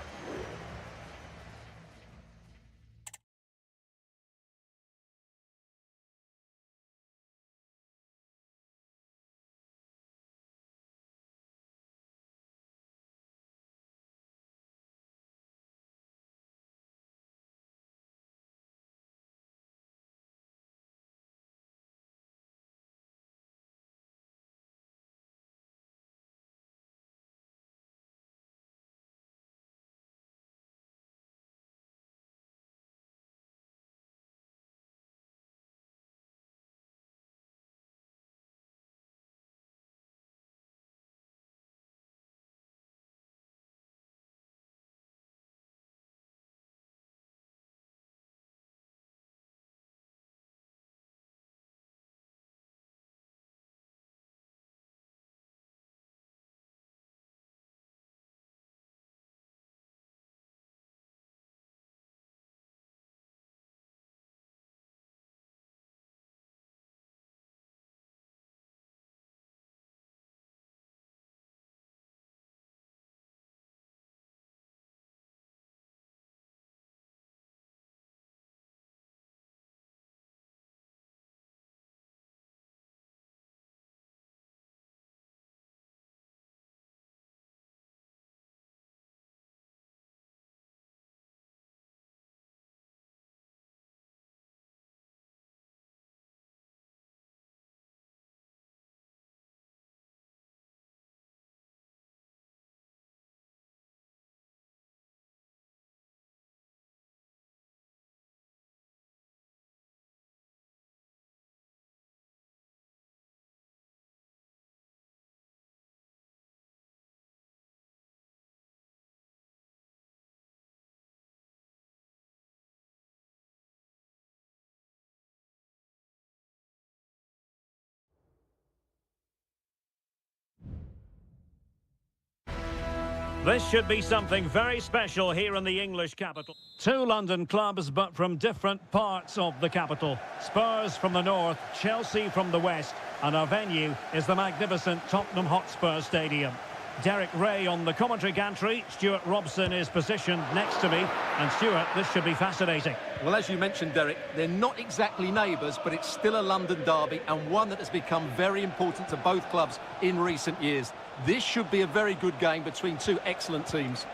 This should be something very special here in the English capital. Two London clubs, but from different parts of the capital. Spurs from the north, Chelsea from the west, and our venue is the magnificent Tottenham Hotspur Stadium. Derek Ray on the commentary gantry. Stuart Robson is positioned next to me. And Stuart, this should be fascinating. Well, as you mentioned, Derek, they're not exactly neighbours, but it's still a London derby and one that has become very important to both clubs in recent years. This should be a very good game between two excellent teams.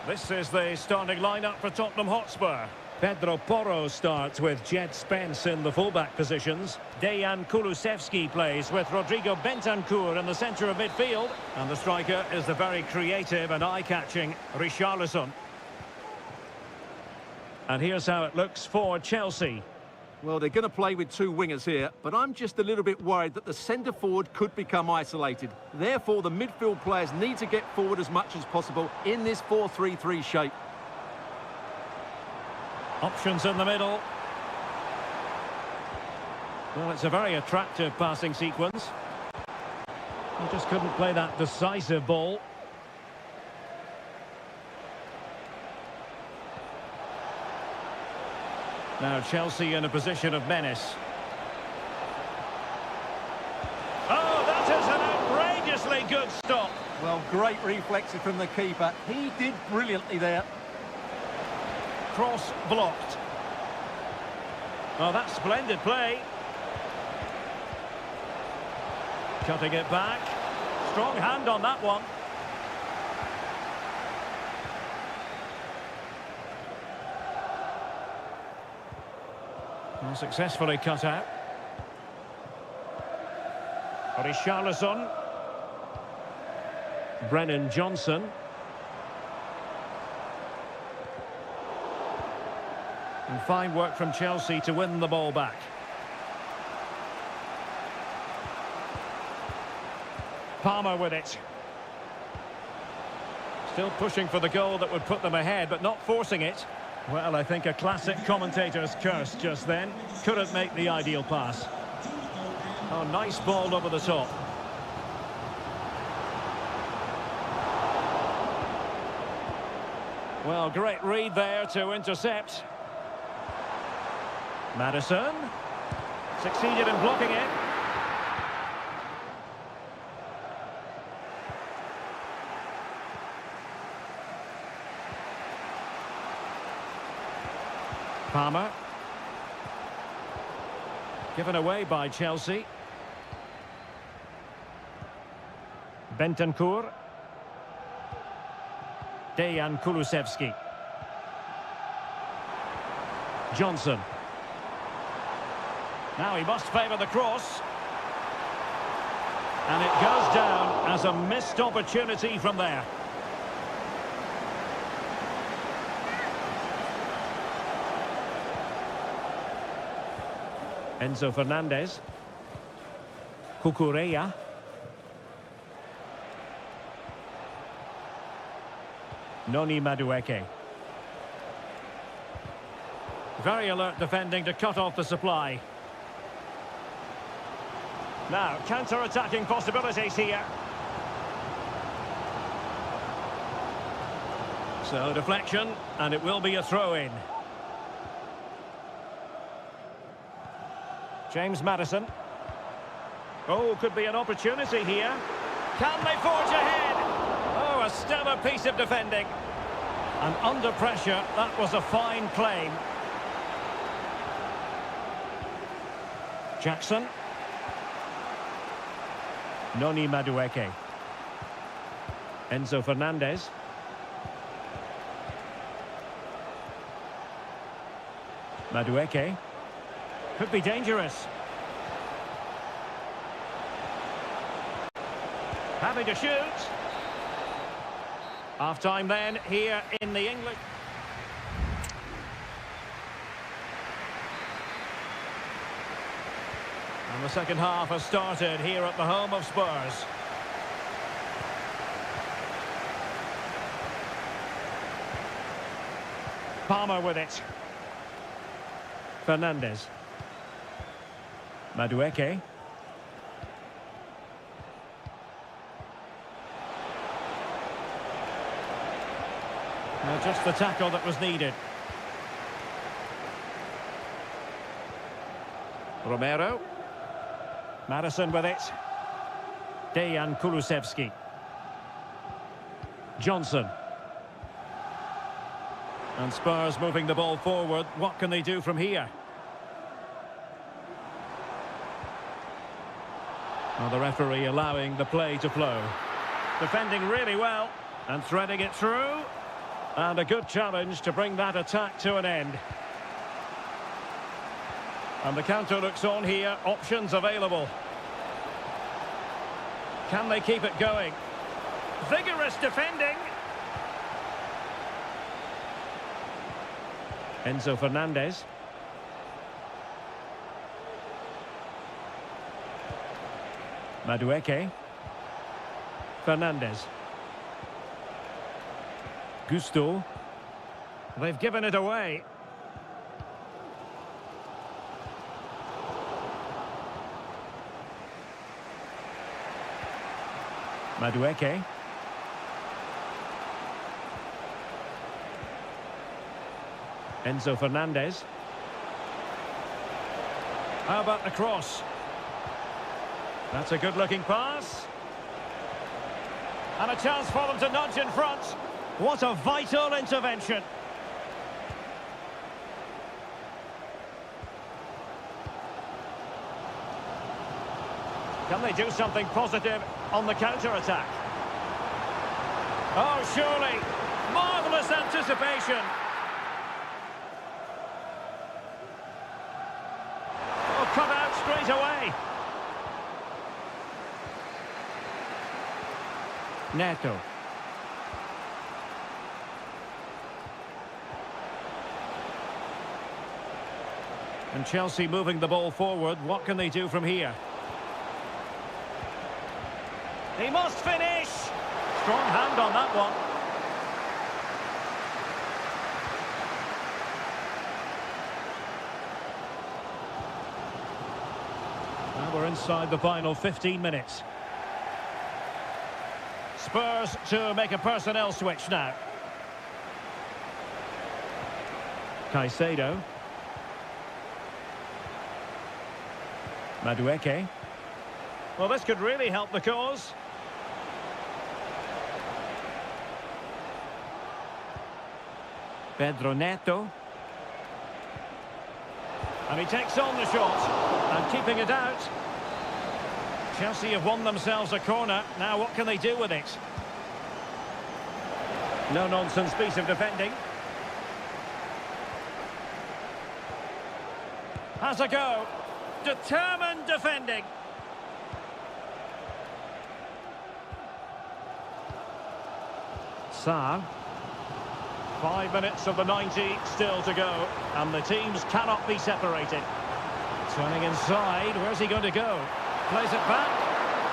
This is the starting lineup for Tottenham Hotspur. Pedro Porro starts with Jed Spence in the fullback positions. Dejan Kulusevski plays with Rodrigo Bentancur in the centre of midfield. And the striker is the very creative and eye-catching Richarlison. And here's how it looks for Chelsea. Well, they're going to play with two wingers here, but I'm just a little bit worried that the centre-forward could become isolated. Therefore, the midfield players need to get forward as much as possible in this 4-3-3 shape. Options in the middle. Well, it's a very attractive passing sequence. He just couldn't play that decisive ball. Now Chelsea in a position of menace. Oh, that is an outrageously good stop. Well, great reflexes from the keeper. He did brilliantly there. Cross blocked. Oh, that's splendid play. Cutting it back. Strong hand on that one. Well, successfully cut out. Richarlison. Brennan Johnson. And fine work from Chelsea to win the ball back. Palmer with it. Still pushing for the goal that would put them ahead, but not forcing it. Well, I think a classic commentator's curse just then. Couldn't make the ideal pass. Oh, nice ball over the top. Well, great read there to intercept. Maddison succeeded in blocking it. Palmer. Given away by Chelsea. Bentancur. Dejan Kulusevski. Johnson. Now he must favour the cross. And it goes down as a missed opportunity from there. Enzo Fernandez. Cucurella. Noni Madueke. Very alert defending to cut off the supply. Now, counter-attacking possibilities here. So, deflection, and it will be a throw-in. James Maddison. Oh, could be an opportunity here. Can they forge ahead? Oh, a stellar piece of defending. And under pressure, that was a fine claim. Jackson. Noni Madueke. Enzo Fernandez. Madueke. Could be dangerous. Having to shoot. Half-time then, here in the English. And the second half has started here at the home of Spurs. Palmer with it. Fernandez. Madueke. Just the tackle that was needed. Romero. Madison with it. Dejan Kulusevski. Johnson. And Spurs moving the ball forward. What can they do from here? Well, the referee allowing the play to flow. Defending really well and threading it through. And a good challenge to bring that attack to an end. And the counter looks on here. Options available. Can they keep it going? Vigorous defending. Enzo Fernandez. Madueke. Fernandez. Gusto. They've given it away. Madueke. Enzo Fernandez. How about the cross? That's a good-looking pass. And a chance for them to nudge in front. What a vital intervention. Can they do something positive on the counter-attack? Oh, surely. Marvellous anticipation. Oh, cut out straight away. Neto. And Chelsea moving the ball forward. What can they do from here? He must finish. Strong hand on that one. Now we're inside the final 15 minutes. Spurs to make a personnel switch now. Caicedo. Madueke. Well, this could really help the cause. Pedro Neto. And he takes on the shot. And keeping it out. Chelsea have won themselves a corner. Now what can they do with it? No-nonsense piece of defending. Has a go. Determined defending. Sarr. 5 minutes of the 90 still to go. And the teams cannot be separated. Turning inside. Where's he going to go? Plays it back.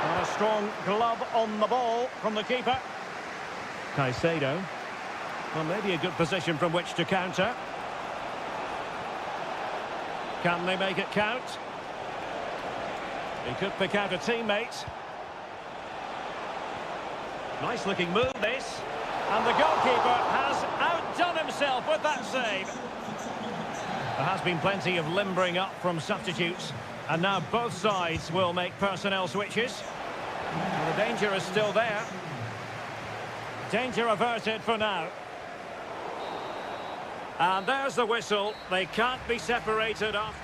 And a strong glove on the ball from the keeper. Caicedo. Well, maybe a good position from which to counter. Can they make it count? He could pick out a teammate. Nice looking move this. And the goalkeeper has outdone himself with that save. There has been plenty of limbering up from substitutes. And now both sides will make personnel switches. And the danger is still there. Danger averted for now. And there's the whistle. They can't be separated after.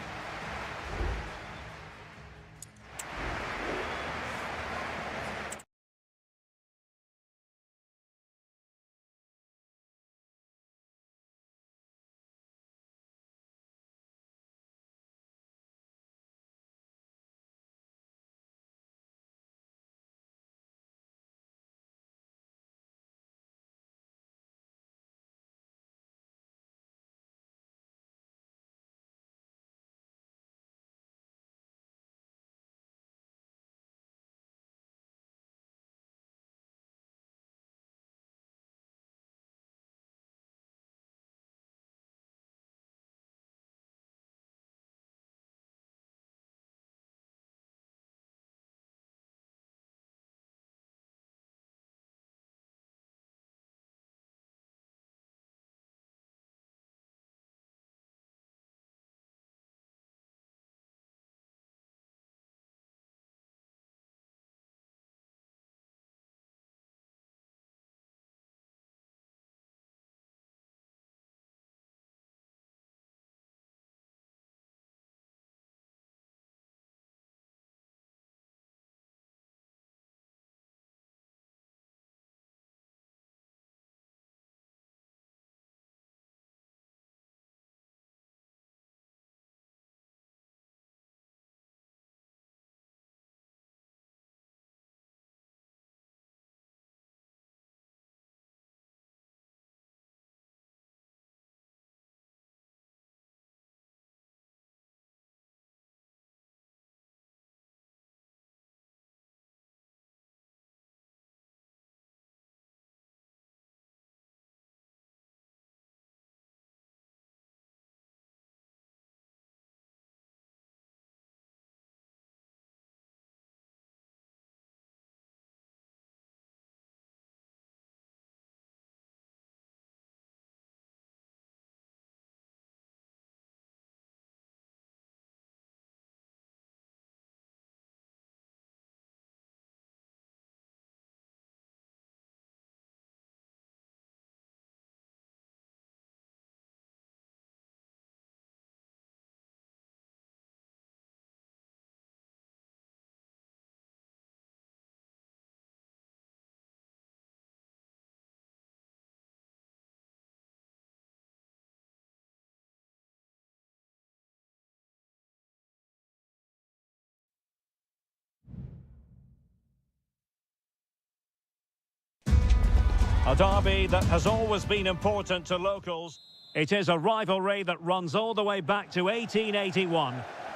A derby that has always been important to locals. It is a rivalry that runs all the way back to 1881.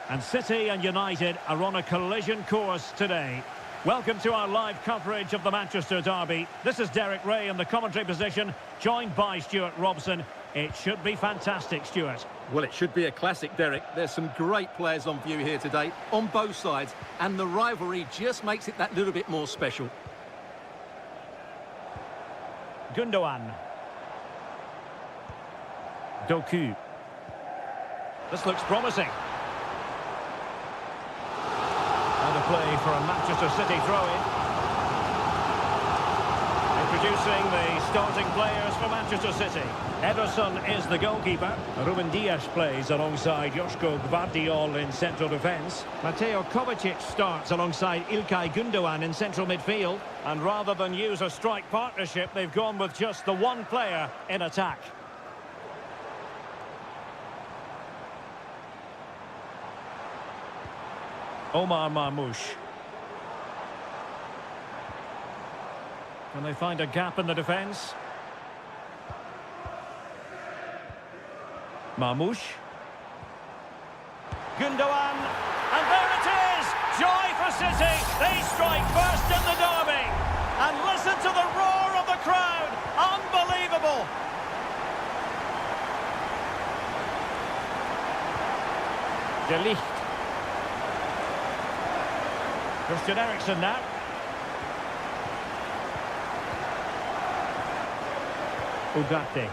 And City and United are on a collision course today. Welcome to our live coverage of the Manchester derby. This is Derek Ray in the commentary position, joined by Stuart Robson. It should be fantastic, Stuart. Well, it should be a classic, Derek. There's some great players on view here today, on both sides, and the rivalry just makes it that little bit more special. Gundogan. Doku. This looks promising. And a play for a Manchester City throw-in. Introducing the starting players for Manchester City. Ederson is the goalkeeper. Ruben Dias plays alongside Joško Gvardiol in central defence. Mateo Kovacic starts alongside Ilkay Gundogan in central midfield. And rather than use a strike partnership, they've gone with just the one player in attack. Omar Marmoush. Can they find a gap in the defence? Marmoush. Gundogan. And there it is! Joy for City! They strike first in the derby! And listen to the roar of the crowd! Unbelievable! De Ligt. Christian Eriksen now. Ugarte.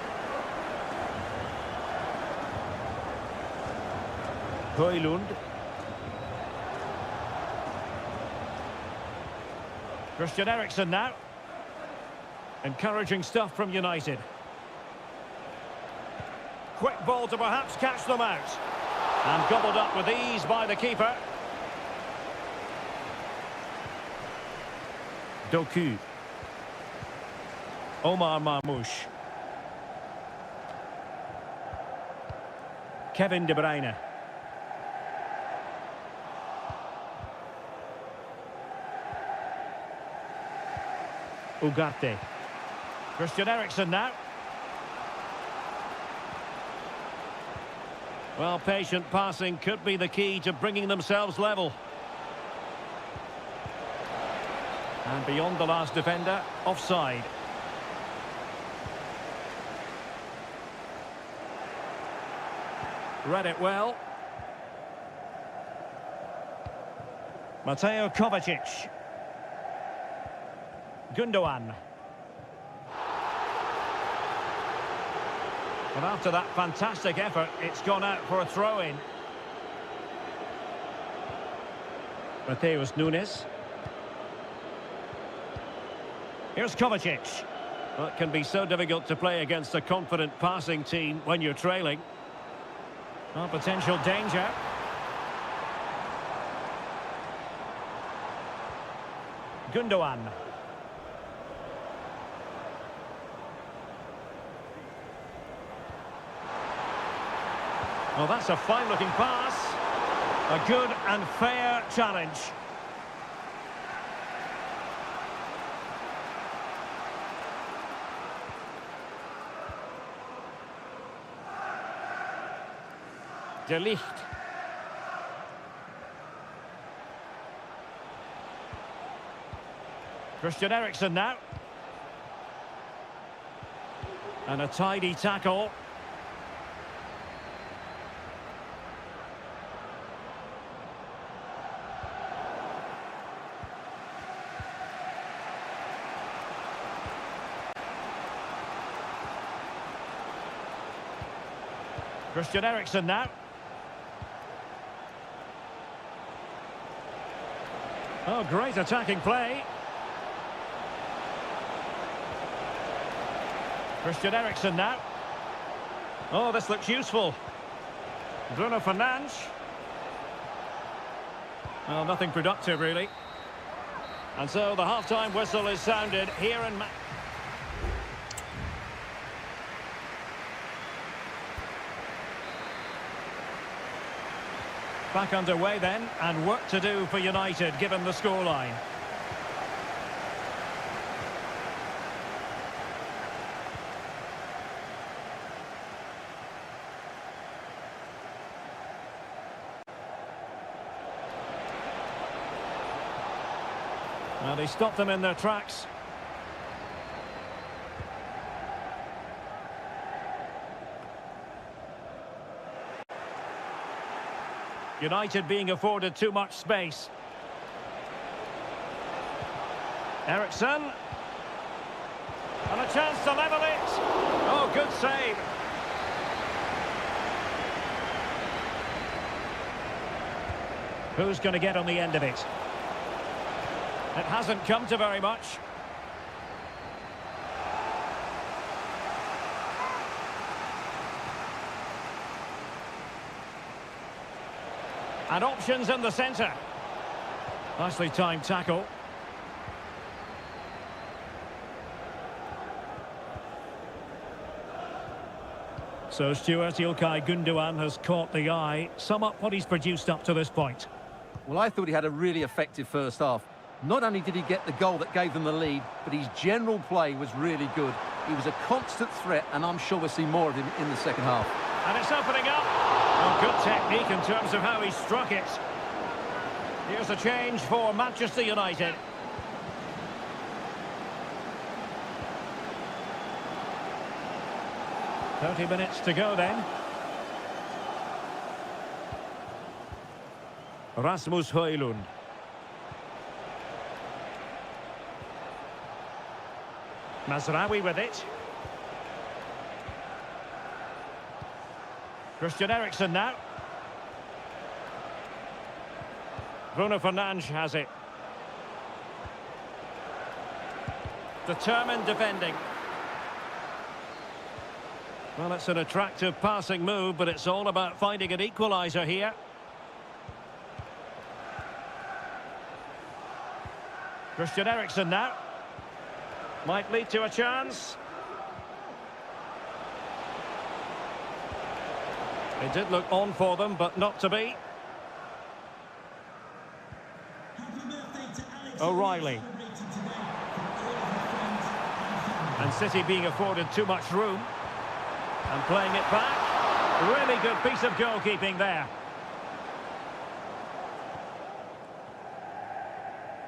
Højlund. Christian Eriksen now. Encouraging stuff from United. Quick ball to perhaps catch them out. And gobbled up with ease by the keeper. Doku. Omar Marmoush. Kevin De Bruyne. Ugarte. Christian Eriksen now. Well, patient passing could be the key to bringing themselves level. And beyond the last defender, offside. Read it well. Mateo Kovacic. Gundogan. And after that fantastic effort, it's gone out for a throw-in. Mateus Nunes. Here's Kovacic. Well, it can be so difficult to play against a confident passing team when you're trailing. Oh, potential danger. Gundogan. Well, that's a fine-looking pass. A good and fair challenge. De Ligt. Christian Eriksen now. And a tidy tackle. Christian Eriksen now. Oh, great attacking play. Christian Eriksen now. Oh, this looks useful. Bruno Fernandes. Well, nothing productive, really. And so the half-time whistle is sounded here in... Back underway then, and work to do for United, given the scoreline. Well, they stopped them in their tracks. United being afforded too much space. Ericsson. And a chance to level it. Oh, good save. Who's going to get on the end of it? It hasn't come to very much. And options in the centre. Nicely timed tackle. So Stuart Ilkay Gundogan has caught the eye. Sum up what he's produced up to this point. Well, I thought he had a really effective first half. Not only did he get the goal that gave them the lead, but his general play was really good. He was a constant threat, and I'm sure we'll see more of him in the second half. And it's opening up. Well, good technique in terms of how he struck it. Here's a change for Manchester United. "30 minutes to go then." Rasmus Højlund. Mazraoui with it. Christian Eriksen now. Bruno Fernandes has it. Determined defending. Well, it's an attractive passing move, but it's all about finding an equaliser here. Christian Eriksen now. Might lead to a chance. It did look on for them, but not to be. O'Reilly. And City being afforded too much room. And playing it back. Really good piece of goalkeeping there.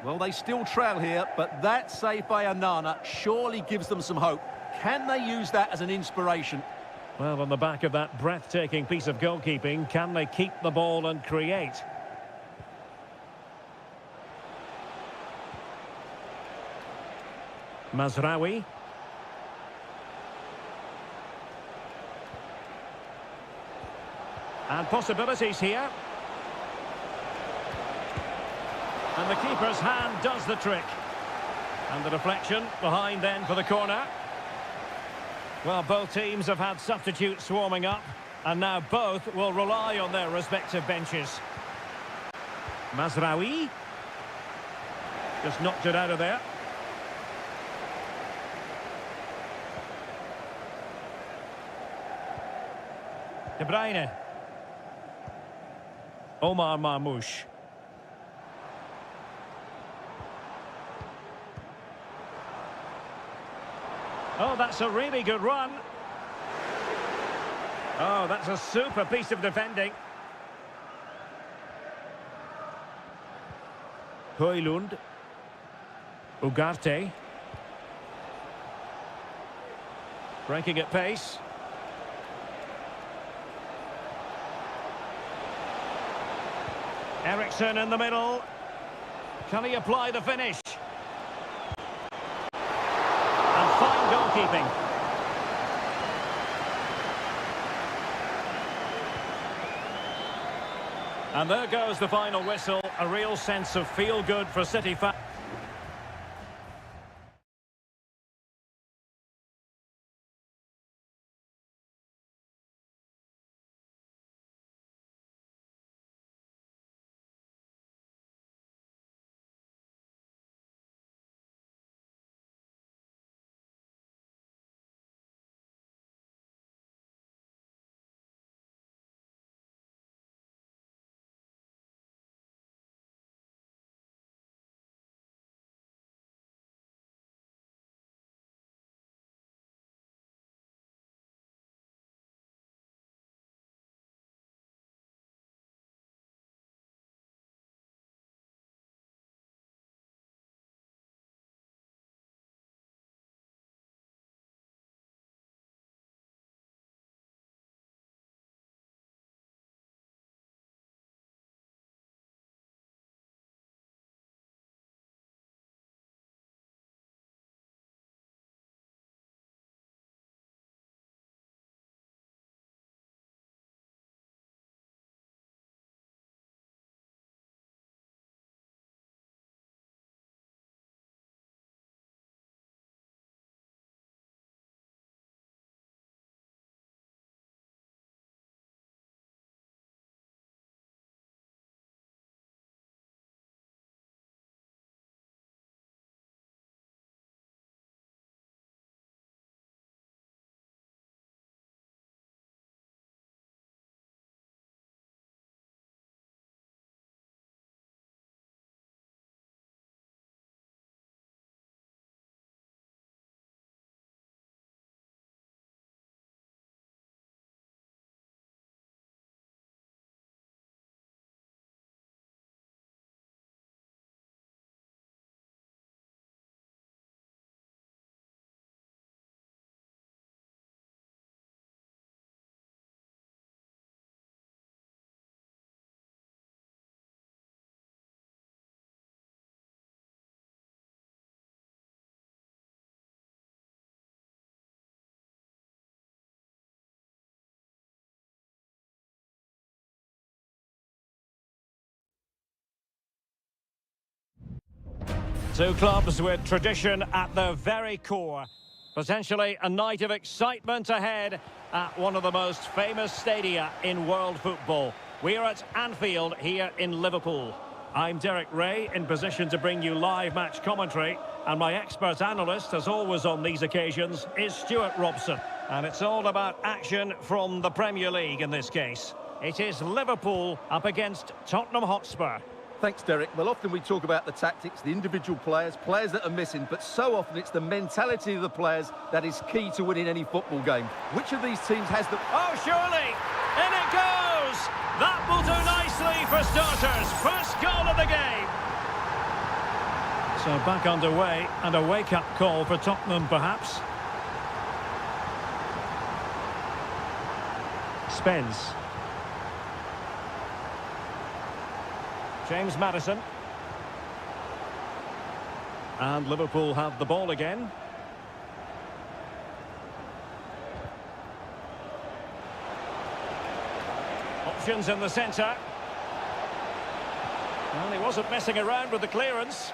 Well, they still trail here, but that save by Onana surely gives them some hope. Can they use that as an inspiration? Well, on the back of that breathtaking piece of goalkeeping, can they keep the ball and create? Mazraoui. And possibilities here. And the keeper's hand does the trick. And the deflection behind then for the corner. Well, both teams have had substitutes warming up, and now both will rely on their respective benches. Mazraoui. Just knocked it out of there. De Bruyne. Omar Marmoush. Oh, that's a really good run. Oh, that's a super piece of defending. Højlund. Ugarte. Breaking at pace. Ericsson in the middle. Can he apply the finish? And fine goalkeeping. And there goes the final whistle. A real sense of feel-good for City fans. Two clubs with tradition at their very core. Potentially a night of excitement ahead at one of the most famous stadia in world football. We're at Anfield here in Liverpool. I'm Derek Ray, in position to bring you live match commentary, and my expert analyst, as always on these occasions, is Stuart Robson. And it's all about action from the Premier League in this case. It is Liverpool up against Tottenham Hotspur. Thanks, Derek. Well, often we talk about the tactics, the individual players that are missing, but so often it's the mentality of the players that is key to winning any football game. Which of these teams has the... Oh, surely! In it goes! That will do nicely for starters. First goal of the game. So back underway, and a wake-up call for Tottenham, perhaps. Spence. James Maddison. And Liverpool have the ball again. Options in the centre. Well, he wasn't messing around with the clearance.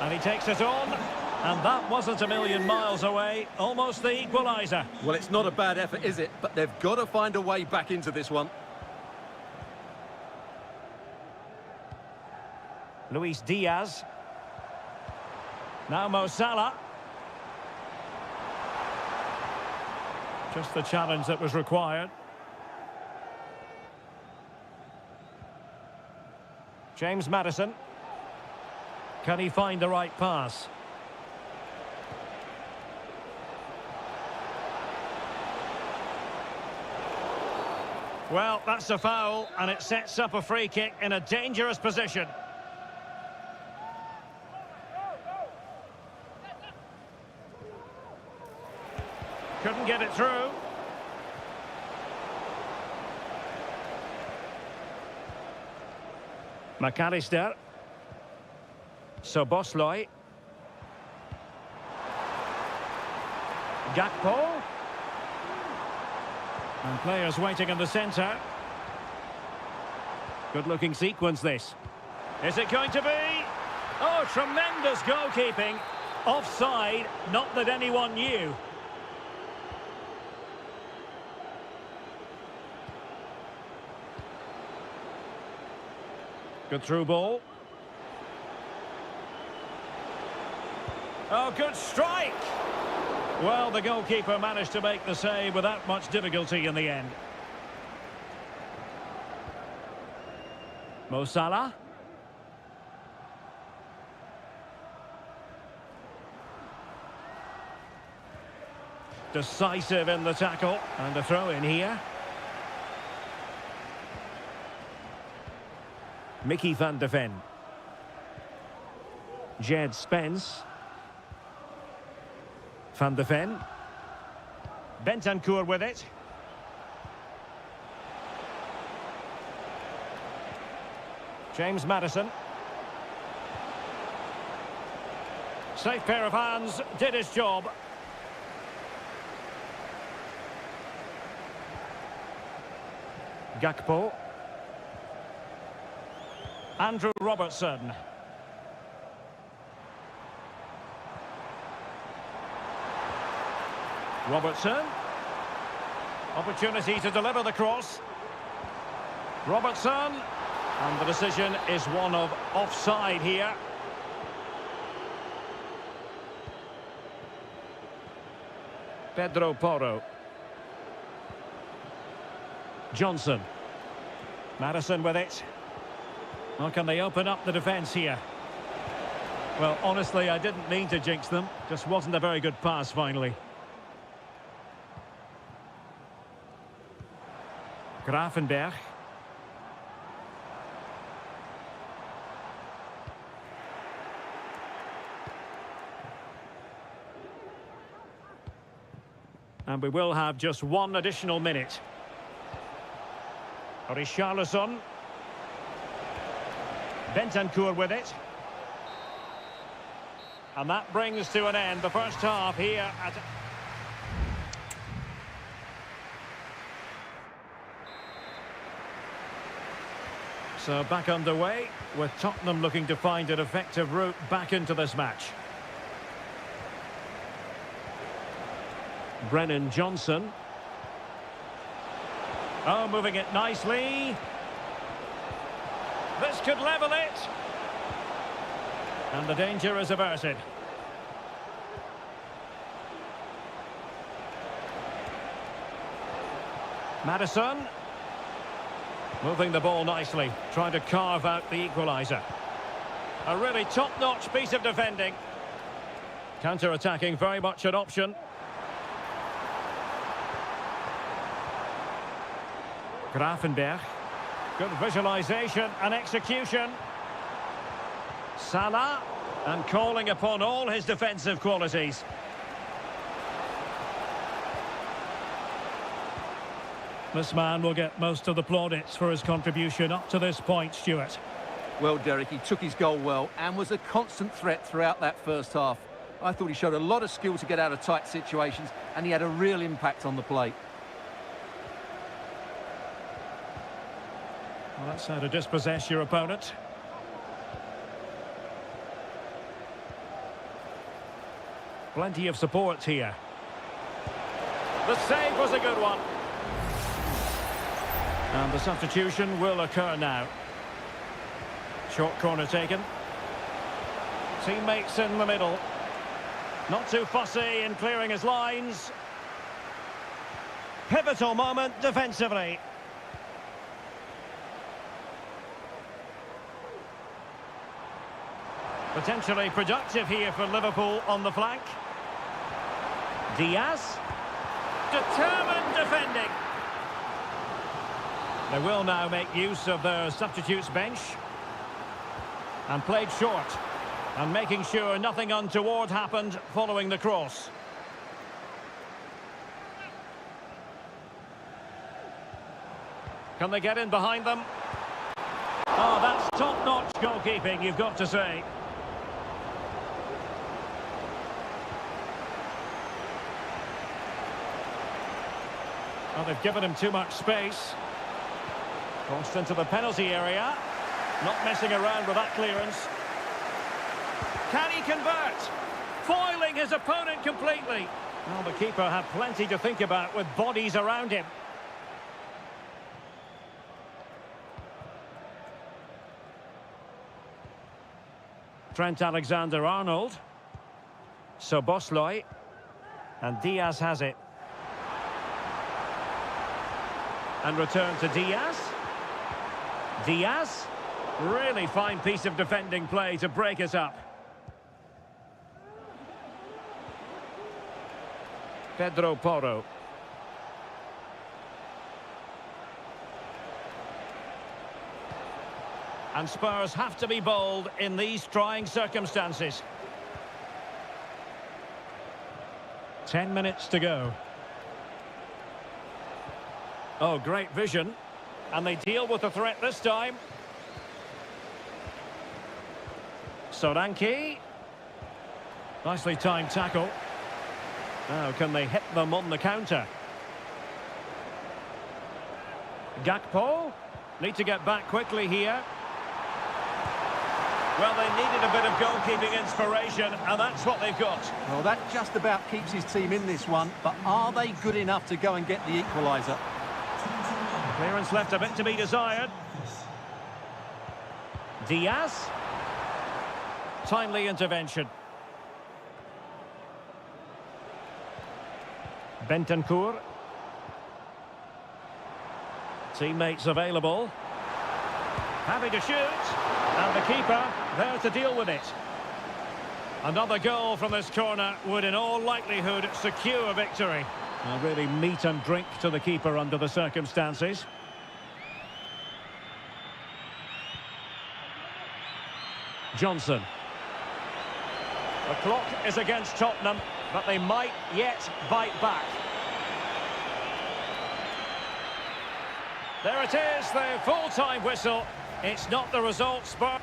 And he takes it on. And that wasn't a million miles away. Almost the equaliser. Well, it's not a bad effort, is it? But they've got to find a way back into this one. Luis Diaz. Now Mo Salah. Just the challenge that was required. James Maddison. Can he find the right pass? Well, that's a foul, and it sets up a free kick in a dangerous position. Couldn't get it through. McAllister. Szoboszlai. Gakpo. And players waiting in the centre. Good-looking sequence, this. Is it going to be? Oh, tremendous goalkeeping. Offside, not that anyone knew. Good through ball. Oh, good strike! Well, the goalkeeper managed to make the save without much difficulty in the end. Mo Salah. Decisive in the tackle. And a throw in here. Mickey van de Ven. Jed Spence. Van de Ven. Bentancur with it. James Maddison. Safe pair of hands, did his job. Gakpo. Andrew Robertson. Robertson. Opportunity to deliver the cross. Robertson. And the decision is one of offside here. Pedro Porro. Johnson. Maddison with it. How can they open up the defence here? Well, honestly, I didn't mean to jinx them. Just wasn't a very good pass, finally. Gravenberg. And we will have just one additional minute. Richarlison. Bentancur with it. And that brings to an end the first half here at... So back underway, with Tottenham looking to find an effective route back into this match. Brennan Johnson. Oh, moving it nicely. This could level it. And the danger is averted. Maddison. Moving the ball nicely, trying to carve out the equaliser. A really top-notch piece of defending. Counter-attacking, very much an option. Grafenberg. Good visualisation and execution. Salah. And calling upon all his defensive qualities. This man will get most of the plaudits for his contribution up to this point, Stuart. Well, Derek, he took his goal well and was a constant threat throughout that first half. I thought he showed a lot of skill to get out of tight situations, and he had a real impact on the plate. Well, that's how to dispossess your opponent. Plenty of support here. The save was a good one. And the substitution will occur now. Short corner taken. Teammates in the middle. Not too fussy in clearing his lines. Pivotal moment defensively. Potentially productive here for Liverpool on the flank. Diaz. Determined defending. They will now make use of their substitutes bench. And played short. And making sure nothing untoward happened following the cross. Can they get in behind them? Oh, that's top-notch goalkeeping, you've got to say. Well, they've given him too much space. Crossed into the penalty area. Not messing around with that clearance. Can he convert? Foiling his opponent completely. Well, the keeper had plenty to think about with bodies around him. Trent Alexander-Arnold. Szoboszlai. And Diaz has it. And return to Diaz. Diaz. Really fine piece of defending play to break it up. Pedro Porro. And Spurs have to be bold in these trying circumstances. 10 minutes to go. Oh, great vision. And they deal with the threat this time. Soranke. Nicely timed tackle. Now, can they hit them on the counter? Gakpo. Need to get back quickly here. Well, they needed a bit of goalkeeping inspiration, and that's what they've got. Well, that just about keeps his team in this one, but are they good enough to go and get the equaliser? Clearance left a bit to be desired. Diaz. Timely intervention. Bentancur. Teammates available. Happy to shoot. And the keeper there to deal with it. Another goal from this corner would in all likelihood secure victory. Really meat and drink to the keeper under the circumstances. Johnson. The clock is against Tottenham, but they might yet bite back. There it is, the full-time whistle. It's not the result Spurs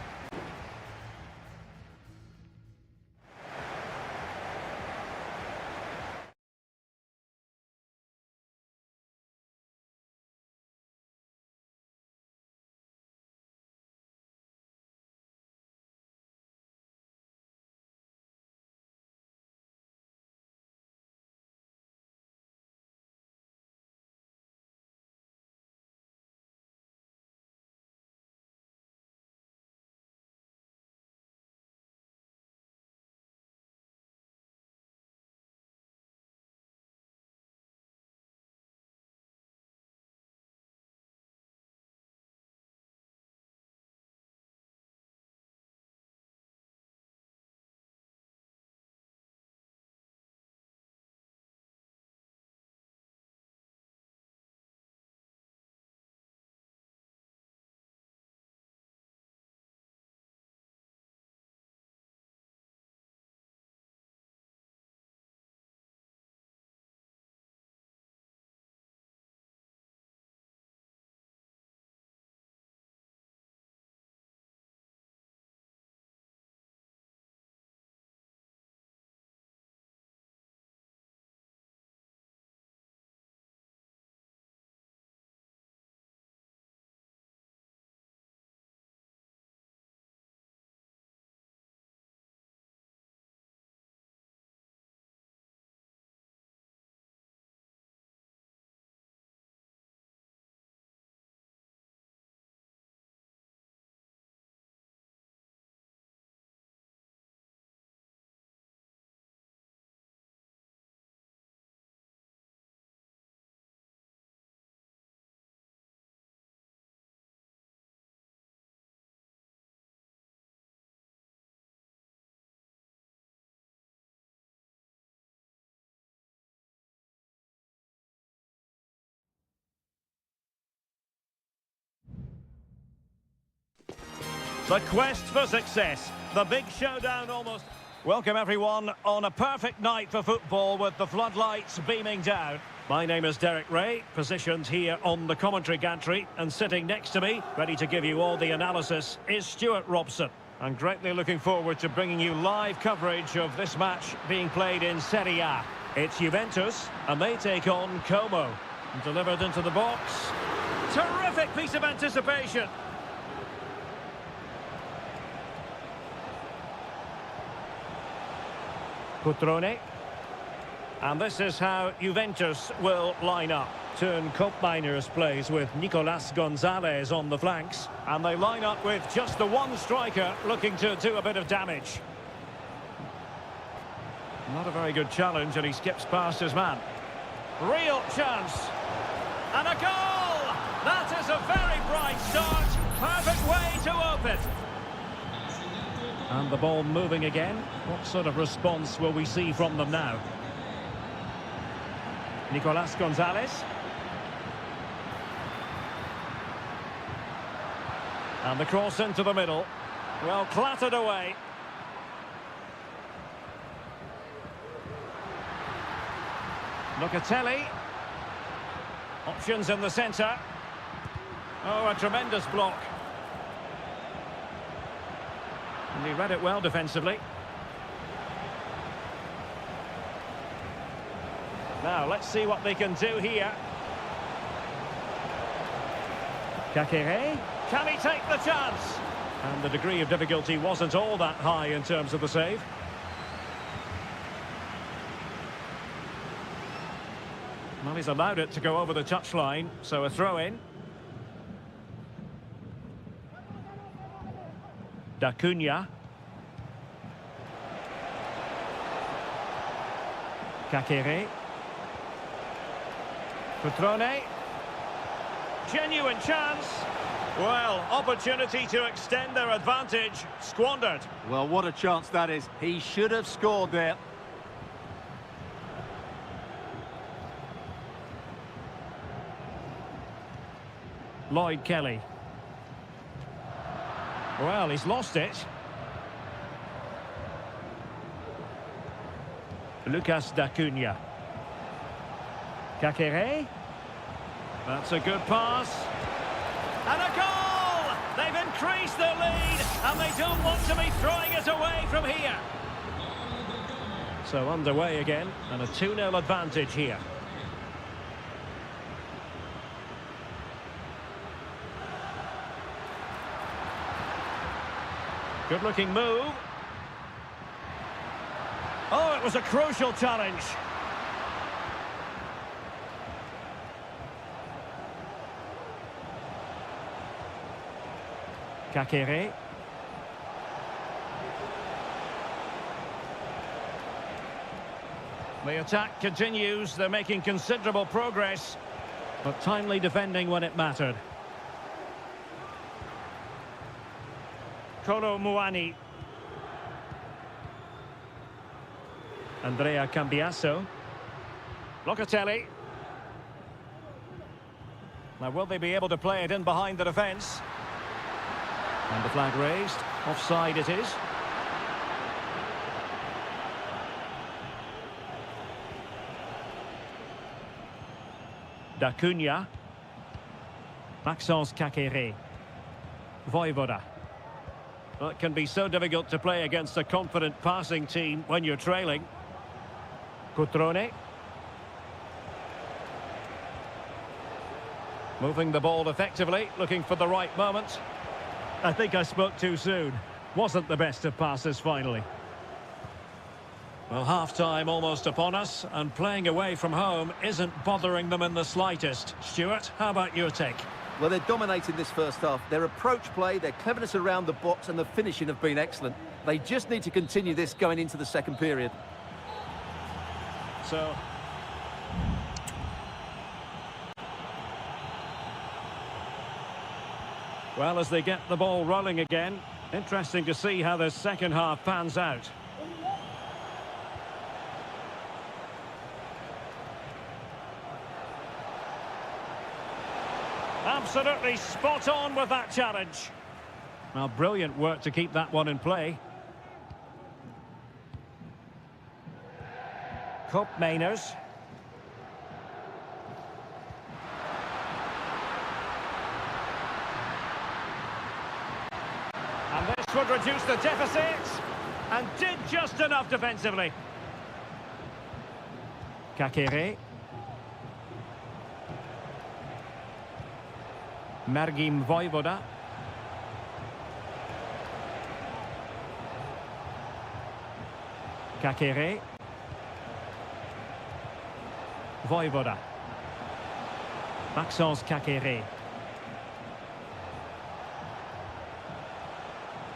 The quest for success. The big showdown almost. Welcome everyone on a perfect night for football with the floodlights beaming down. My name is Derek Ray, positioned here on the commentary gantry, and sitting next to me, ready to give you all the analysis, is Stuart Robson. I'm greatly looking forward to bringing you live coverage of this match being played in Seria. It's Juventus, and they take on Como. Delivered into the box. Terrific piece of anticipation. Cutrone. And this is how Juventus will line up. Turn Koopmeiners plays with Nicolas Gonzalez on the flanks. And they line up with just the one striker looking to do a bit of damage. Not a very good challenge, and he skips past his man. Real chance. And a goal! That is a very bright start. Perfect way to open. And the ball moving again. What sort of response will we see from them now? Nicolas Gonzalez. And the cross into the middle. Well, clattered away. Locatelli. Options in the centre. Oh, a tremendous block. And he read it well defensively. Now, let's see what they can do here. Kakere. Can he take the chance? And the degree of difficulty wasn't all that high in terms of the save. Well, he's allowed it to go over the touchline, so a throw-in. Da Cunha. Kakere. Cutrone. Genuine chance. Well, opportunity to extend their advantage. Squandered. Well, what a chance that is. He should have scored there. Lloyd Kelly. Well, he's lost it. Lucas Da Cunha. Kakere. That's a good pass. And a goal! They've increased their lead, and they don't want to be throwing it away from here. So underway again, and a 2-0 advantage here. Good-looking move. Oh, it was a crucial challenge. Kakere. The attack continues. They're making considerable progress, but timely defending when it mattered. Kolo Muani. Andrea Cambiasso. Locatelli. Now, will they be able to play it in behind the defence? And the flag raised. Offside it is. Da Cunha. Maxence Kakere. Voivoda. Well, it can be so difficult to play against a confident passing team when you're trailing. Cutrone. Moving the ball effectively, looking for the right moment. I think I spoke too soon. Wasn't the best of passes finally. Well, half-time almost upon us, and playing away from home isn't bothering them in the slightest. Stuart, how about your take? Well, they're dominating this first half. Their approach play, their cleverness around the box and the finishing have been excellent. They just need to continue this going into the second period. So... well, as they get the ball rolling again, interesting to see how the second half pans out. Absolutely spot on with that challenge. Well, brilliant work to keep that one in play. Mainers. And this would reduce the deficit. And did just enough defensively. Kakere. Mergim Vojvoda. Kakere. Vojvoda. Maxence Kakere.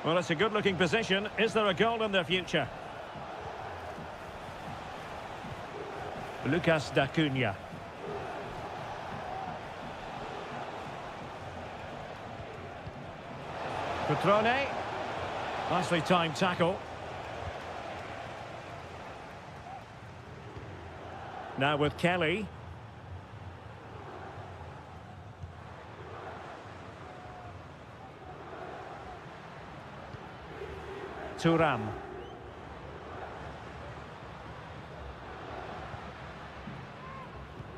Well, it's a good-looking position. Is there a goal in their future? Lucas D'Acunha. Petrone. Nicely timed tackle. Now with Kelly. Thuram.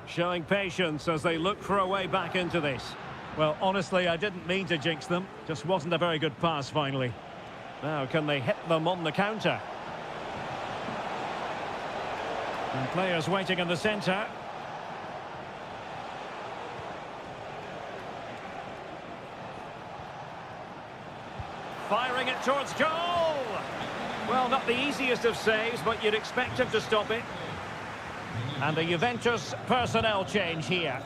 Showing patience as they look for a way back into this. Well, honestly, I didn't mean to jinx them. Just wasn't a very good pass, finally. Now, can they hit them on the counter? And players waiting in the centre. Firing it towards goal! Well, not the easiest of saves, but you'd expect him to stop it. And a Juventus personnel change here.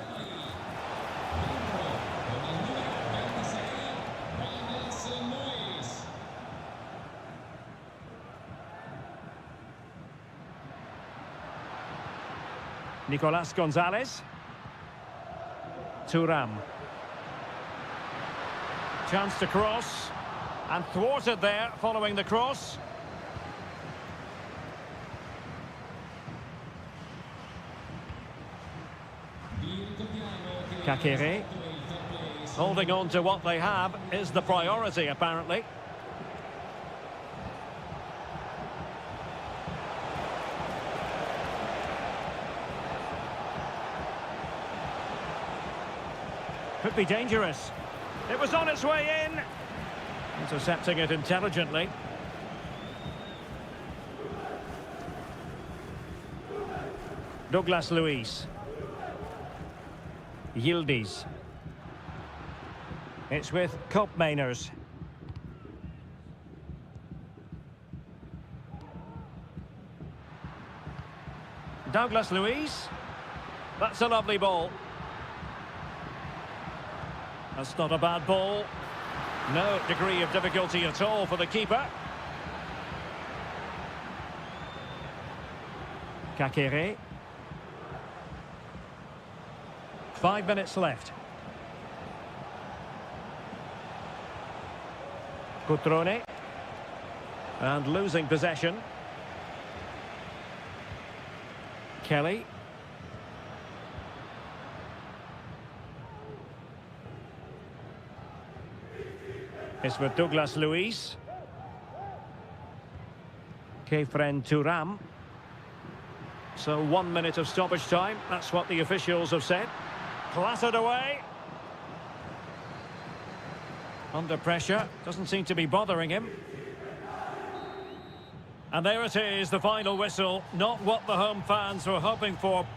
Nicolas Gonzalez. Thuram. Chance to cross. And thwarted there following the cross. Kakere. Holding on to what they have is the priority, apparently. Could be dangerous. It was on its way in. Intercepting it intelligently. Douglas Luiz. Yildiz. It's with Mainers. Douglas Luiz. That's a lovely ball. That's not a bad ball. No degree of difficulty at all for the keeper. Kakere. 5 minutes left. Cutrone. And losing possession. Kelly. It's with Douglas Luiz. Kefren Thuram. So 1 minute of stoppage time. That's what the officials have said. Clattered away. Under pressure. Doesn't seem to be bothering him. And there it is, the final whistle. Not what the home fans were hoping for.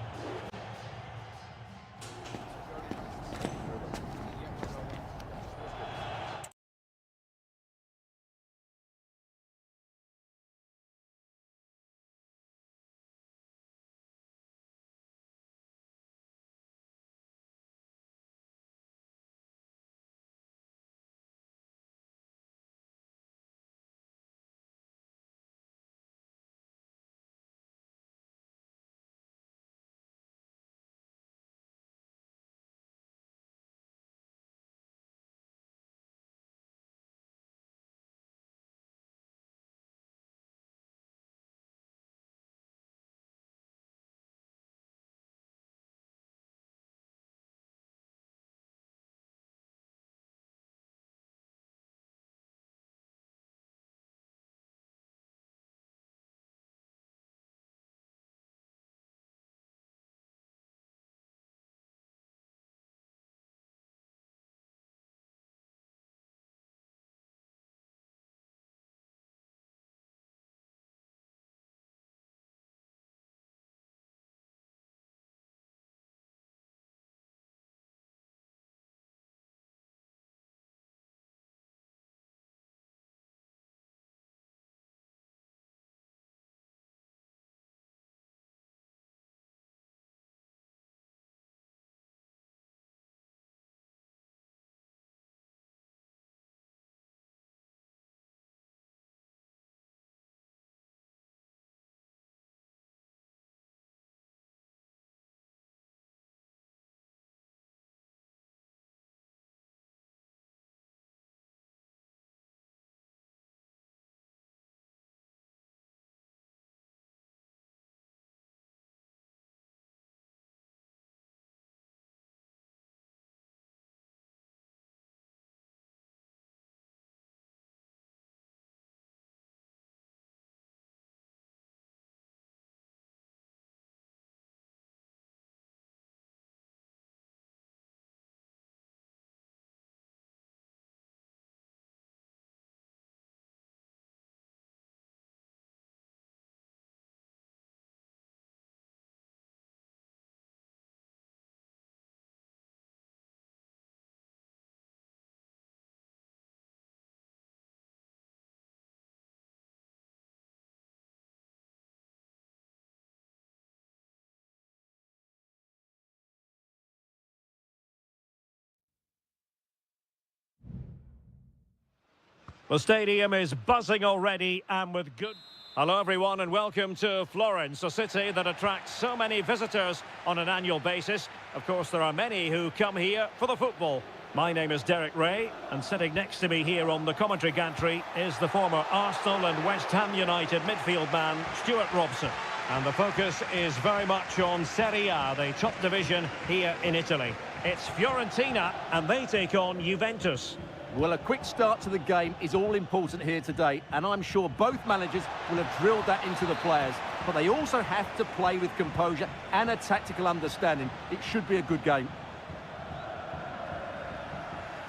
The stadium is buzzing already and with good... Hello everyone and welcome to Florence, a city that attracts so many visitors on an annual basis. Of course, there are many who come here for the football. My name is Derek Ray, and sitting next to me here on the commentary gantry is the former Arsenal and West Ham United midfield man, Stuart Robson. And the focus is very much on Seria, the top division here in Italy. It's Fiorentina, and they take on Juventus. Well, a quick start to the game is all important here today, and I'm sure both managers will have drilled that into the players. But they also have to play with composure and a tactical understanding. It should be a good game.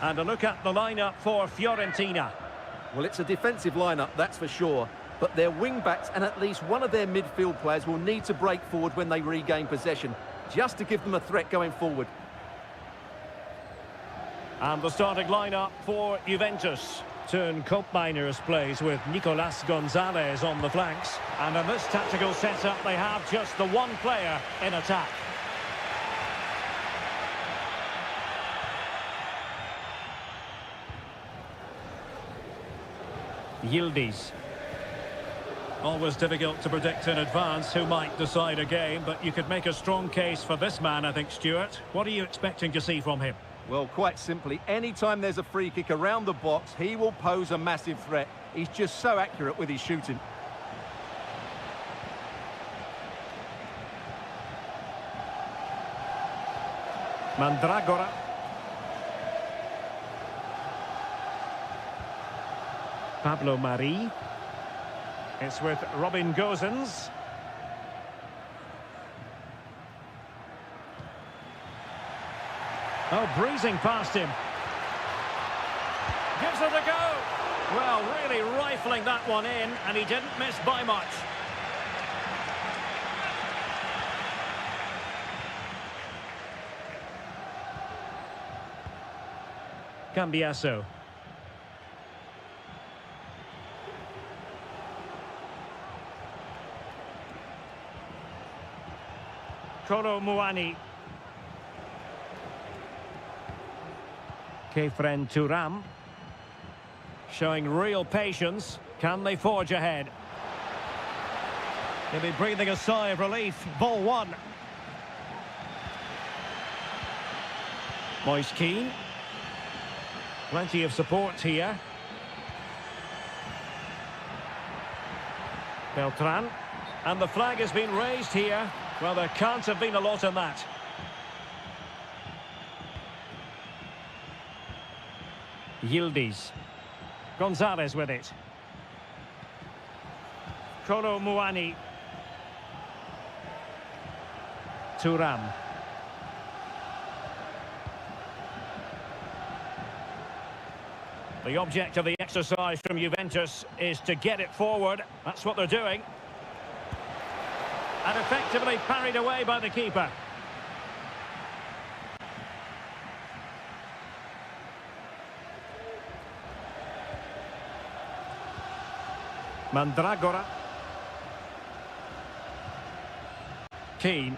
And a look at the lineup for Fiorentina. Well, it's a defensive lineup, that's for sure. But their wing-backs and at least one of their midfield players will need to break forward when they regain possession, just to give them a threat going forward. And the starting lineup for Juventus. Turn Koopmeiners plays with Nicolas Gonzalez on the flanks. And in this tactical setup, they have just the one player in attack. Yildiz. Always difficult to predict in advance who might decide a game, but you could make a strong case for this man, I think, Stuart. What are you expecting to see from him? Well, quite simply, anytime there's a free kick around the box, he will pose a massive threat. He's just so accurate with his shooting. Mandragora. Pablo Mari. It's with Robin Gosens. Oh, breezing past him. Gives it a go. Well, really rifling that one in, and he didn't miss by much. Cambiasso. Kolo Muani. Kefren Turam. Showing real patience. Can they forge ahead? They'll be breathing a sigh of relief. Ball one. Moise Keane. Plenty of support here. Beltran. And the flag has been raised here. Well, there can't have been a lot in that. Yildiz. Gonzalez with it. Kolo Muani. Turam. The object of the exercise from Juventus is to get it forward. That's what they're doing. And effectively parried away by the keeper. Mandragora. Keane.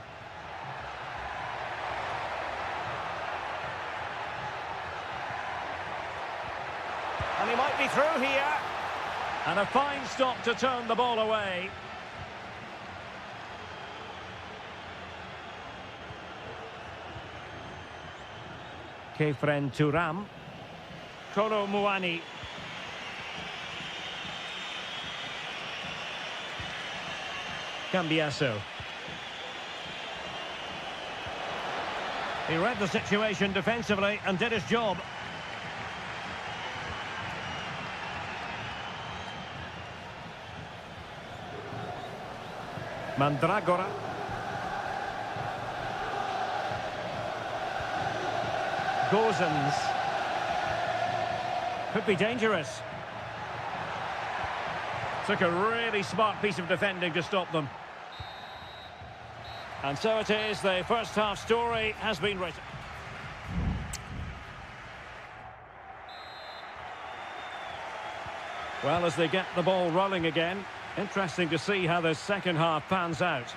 And he might be through here. And a fine stop to turn the ball away. Kefren Turam. Kolo Muani. Cambiasso. He read the situation defensively and did his job. Mandragora. Gosens. Could be dangerous. Took a really smart piece of defending to stop them. And so it is, the first half story has been written. Well, as they get the ball rolling again, interesting to see how the second half pans out.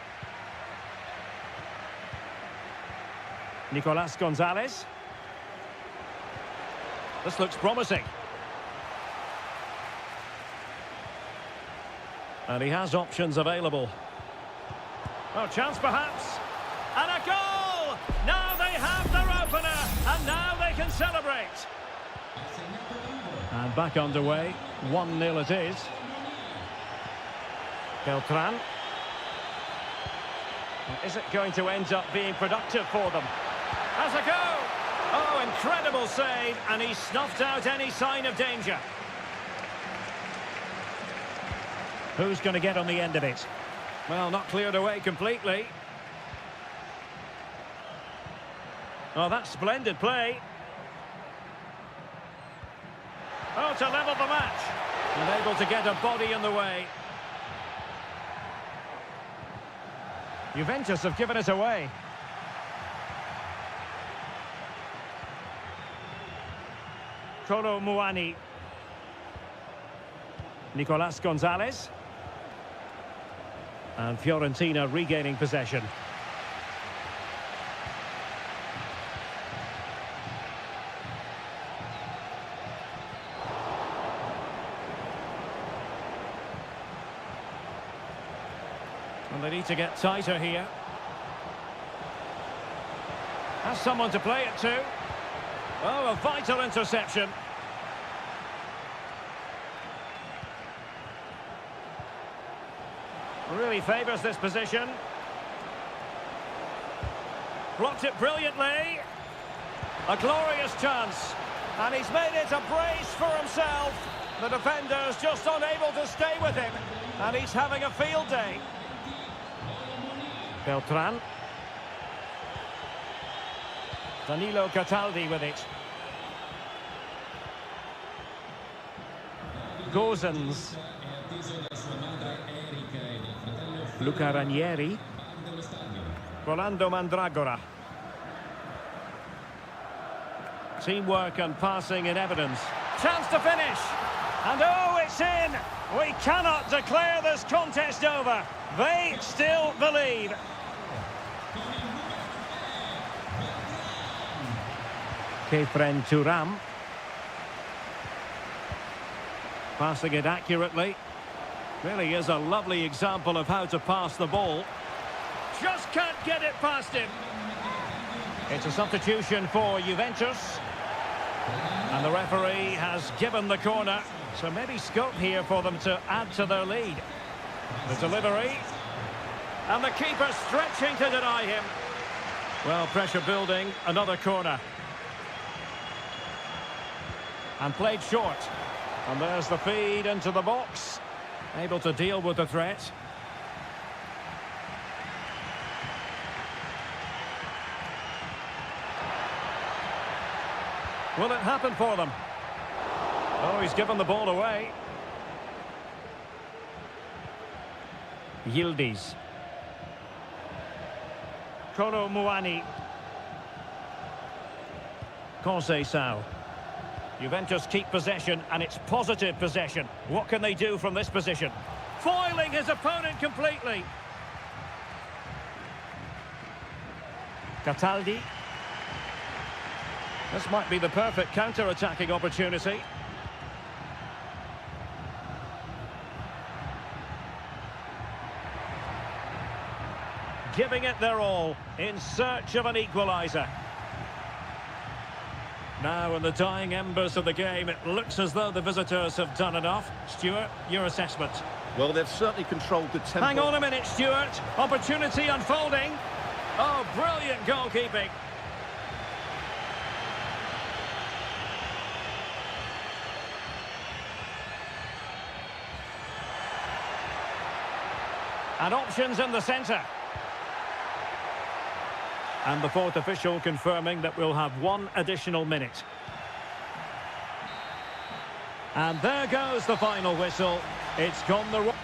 Nicolas Gonzalez. This looks promising. And he has options available. Oh, chance perhaps. And a goal! Now they have their opener, and now they can celebrate. And back underway, 1-0 it is. Beltran. Is it going to end up being productive for them? Has a go! Oh, incredible save, and he snuffed out any sign of danger. Who's going to get on the end of it? Well, not cleared away completely. Oh, that's splendid play. Oh, to level the match. Unable to get a body in the way. Juventus have given it away. Kolo Muani. Nicolas Gonzalez. And Fiorentina regaining possession. And they need to get tighter here. Has someone to play it to. Oh, a vital interception. Really favours this position. Blocked it brilliantly. A glorious chance. And he's made it a brace for himself. The defender's just unable to stay with him. And he's having a field day. Beltran. Danilo Cataldi with it. Gozens. Luca Ranieri. Rolando Mandragora. Teamwork and passing in evidence. Chance to finish. And oh, it's in! We cannot declare this contest over. They still believe. Kefren Turam. Passing it accurately. Really is a lovely example of how to pass the ball. Just can't get it past him. It's a substitution for Juventus. And the referee has given the corner. So maybe scope here for them to add to their lead. The delivery. And the keeper stretching to deny him. Well, pressure building. Another corner. And played short. And there's the feed into the box. Able to deal with the threat. Will it happen for them? Oh, he's given the ball away. Yildiz. Kolo Muani. Conceição. Juventus keep possession, and it's positive possession. What can they do from this position? Foiling his opponent completely. Cataldi. This might be the perfect counter-attacking opportunity. Giving it their all in search of an equaliser. Now, in the dying embers of the game, it looks as though the visitors have done enough. Stuart, your assessment? Well, they've certainly controlled the tempo. Hang on a minute, Stuart. Opportunity unfolding. Oh, brilliant goalkeeping. And options in the centre. And the fourth official confirming that we'll have one additional minute. And there goes the final whistle. It's gone the wrong...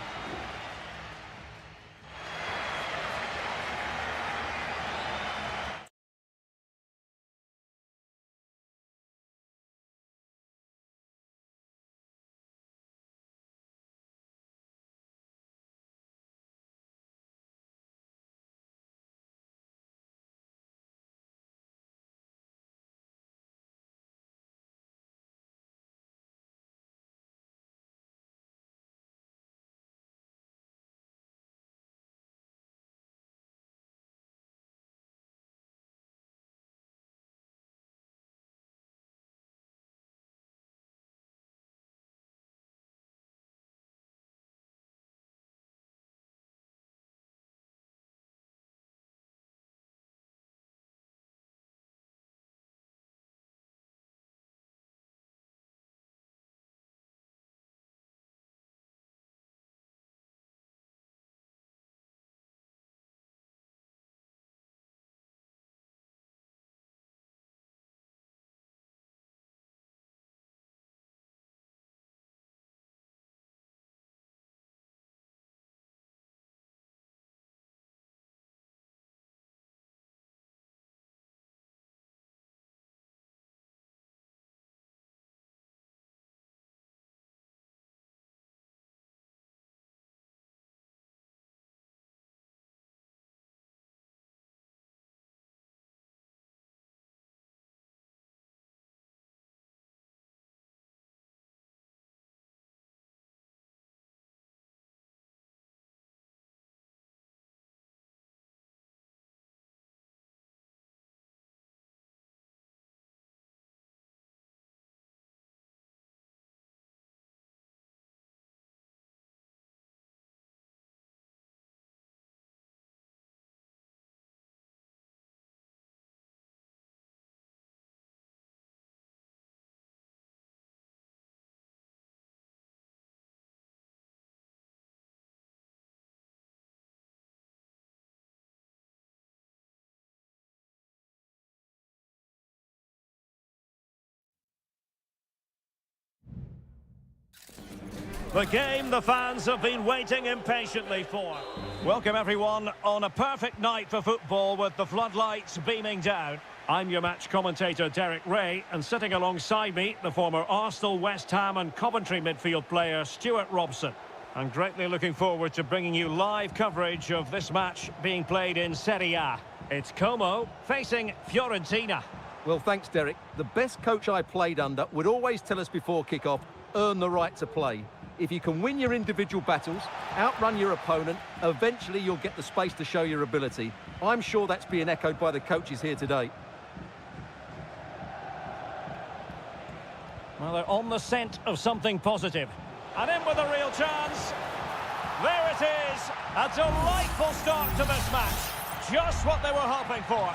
The game the fans have been waiting impatiently for. Welcome everyone on a perfect night for football with the floodlights beaming down. I'm your match commentator Derek Ray, and sitting alongside me, the former Arsenal, West Ham and Coventry midfield player Stuart Robson. I'm greatly looking forward to bringing you live coverage of this match being played in Seria. It's Como facing Fiorentina. Well, thanks, Derek. The best coach I played under would always tell us before kick-off, earn the right to play. If you can win your individual battles, outrun your opponent, eventually you'll get the space to show your ability. I'm sure that's being echoed by the coaches here today. Well, they're on the scent of something positive. And in with a real chance. There it is. A delightful start to this match. Just what they were hoping for.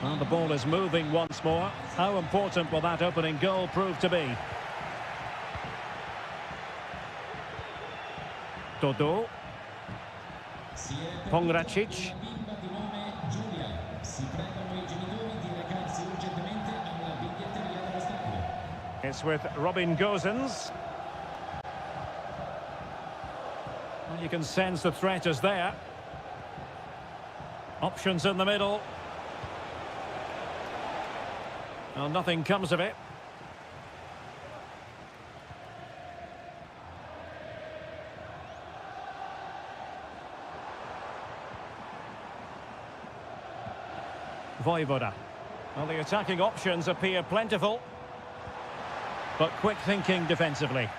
And the ball is moving once more. How important will that opening goal prove to be? Dodo. Pongracic. It's with Robin Gosens. Well, you can sense the threat is there. Options in the middle. Well, nothing comes of it. Voivoda. Well, the attacking options appear plentiful, but quick thinking defensively.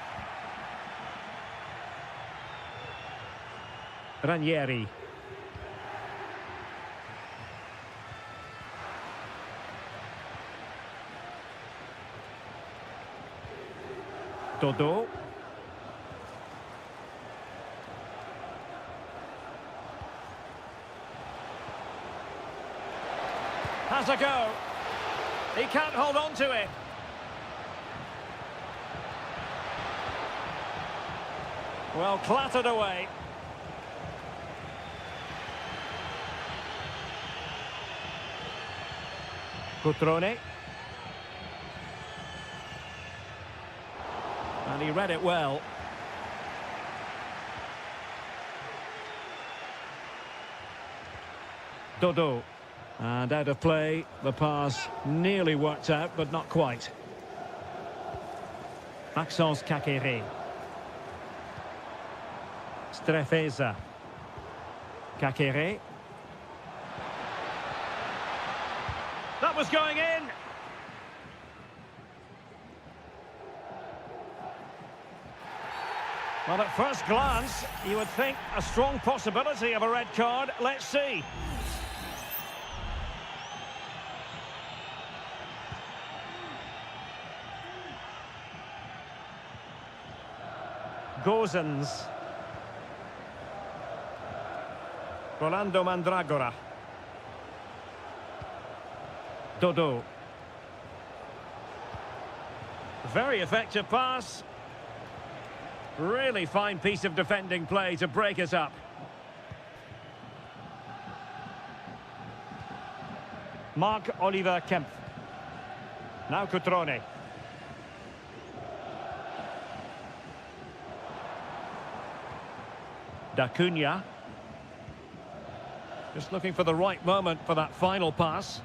Ranieri. Dodo. Has a go. He can't hold on to it. Well, clattered away. Cutrone. And he read it well. Dodo. And out of play, the pass nearly worked out, but not quite. Maxence Kakere. Strefeza. Kakere. That was going in. Well, at first glance, you would think a strong possibility of a red card. Let's see. Gosens. Rolando Mandragora. Dodo. Very effective pass. Really fine piece of defending play to break it up. Marc-Oliver Kempf. Now Cutrone. D'Acunha. Just looking for the right moment for that final pass.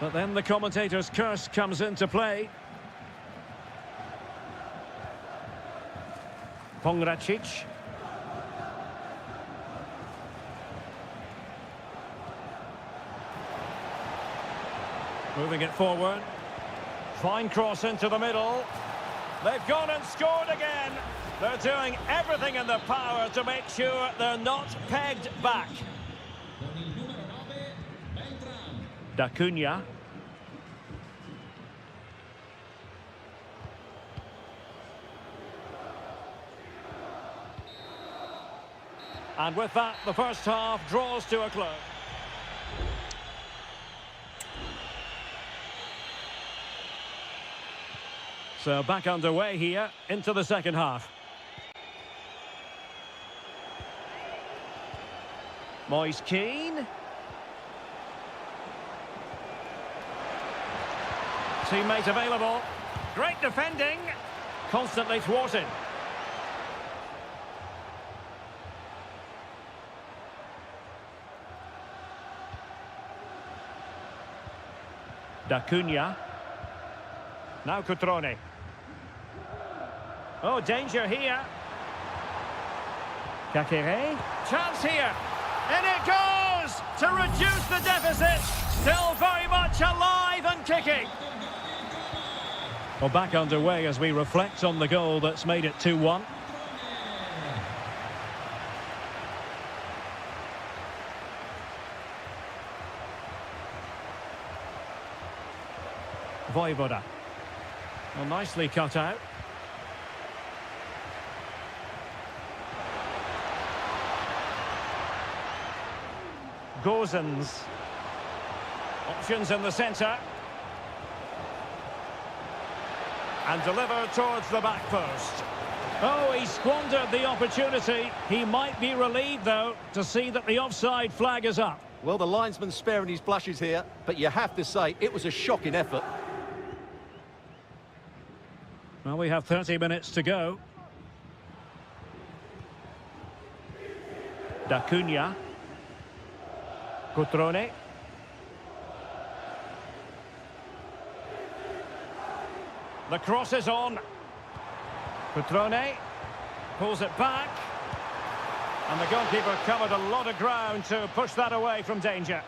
But then the commentator's curse comes into play. Pongracic. Moving it forward. Fine cross into the middle. They've gone and scored again. They're doing everything in their power to make sure they're not pegged back. D'Acunha. And with that, the first half draws to a close. So back underway here into the second half. Moise Keane. Teammate available. Great defending. Constantly thwarted. Da Cunha. Now Cutrone. Oh, danger here. Kakere. Chance here. And it goes to reduce the deficit. Still very much alive and kicking. Well, back underway as we reflect on the goal that's made it 2-1. Voivoda. Well, nicely cut out. Gozens. Options in the centre. And delivered towards the back post. Oh, he squandered the opportunity. He might be relieved, though, to see that the offside flag is up. Well, the linesman's sparing his blushes here, but you have to say it was a shocking effort. Well, we have 30 minutes to go. Da Cunha. Cutrone. The cross is on. Cutrone pulls it back. And the goalkeeper covered a lot of ground to push that away from danger.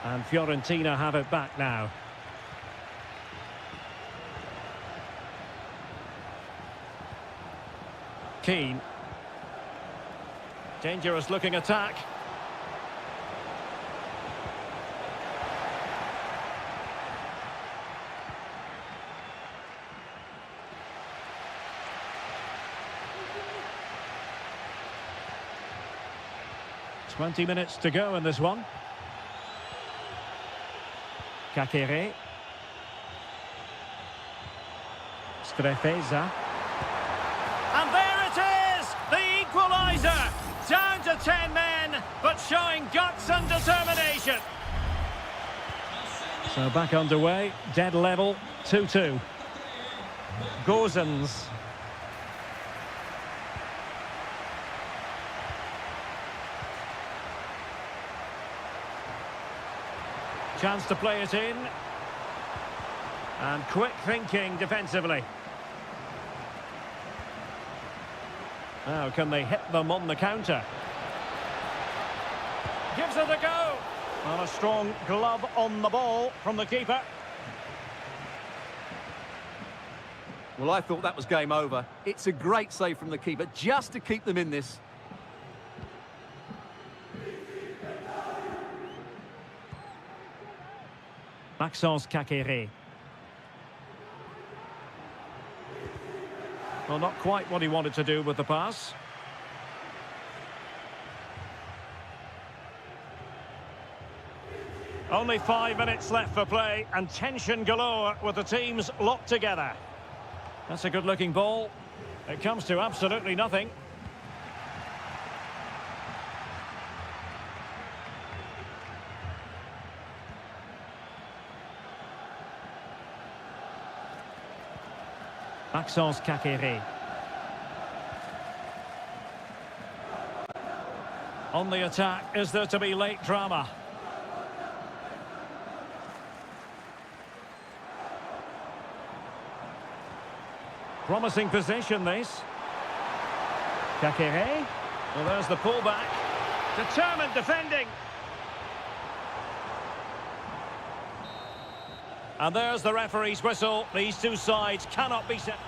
And Fiorentina have it back now. Keane. Dangerous looking attack. Twenty minutes to go in this one. Kakere. Strefeza. And there it is! The equaliser! Down to 10 men, but showing guts and determination. So back underway, dead level, 2-2. Gozens. Chance to play it in. And quick thinking defensively. Now, can they hit them on the counter? Gives it a go. And a strong glove on the ball from the keeper. Well, I thought that was game over. It's a great save from the keeper just to keep them in this. Maxence Kakere. Well, not quite what he wanted to do with the pass. Only 5 minutes left for play and tension galore with the teams locked together. That's a good-looking ball. It comes to absolutely nothing. Maxence Kakere. On the attack, is there to be late drama? Promising position, this. Kakere. Well, there's the pullback. Determined defending. And there's the referee's whistle. These two sides cannot be set.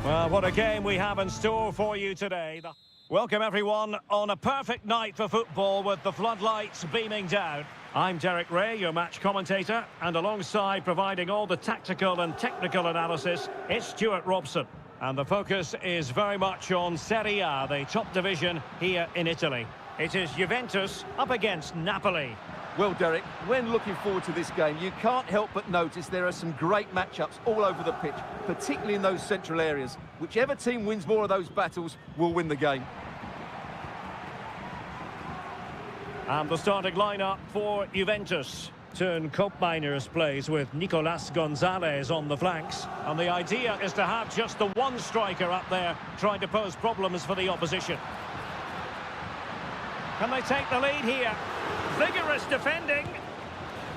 Well, what a game we have in store for you today. Welcome everyone on a perfect night for football with the floodlights beaming down. I'm Derek Ray, your match commentator, and alongside providing all the tactical and technical analysis, it's Stuart Robson. And the focus is very much on Seria, the top division here in Italy. It is Juventus up against Napoli. Well, Derek, when looking forward to this game, you can't help but notice there are some great matchups all over the pitch, particularly in those central areas. Whichever team wins more of those battles will win the game. And the starting lineup for Juventus. Turn Koopmeiners plays with Nicolas Gonzalez on the flanks. And the idea is to have just the one striker up there trying to pose problems for the opposition. Can they take the lead here? Vigorous defending.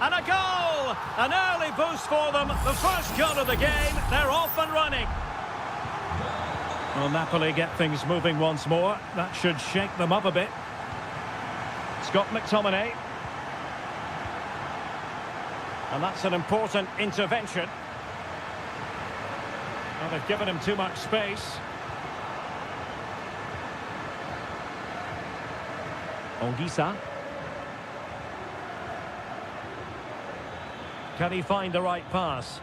And a goal! An early boost for them. The first goal of the game. They're off and running. Well, Napoli get things moving once more. That should shake them up a bit. Scott McTominay. And that's an important intervention. Well, they've given him too much space. Ongisa. Can he find the right pass?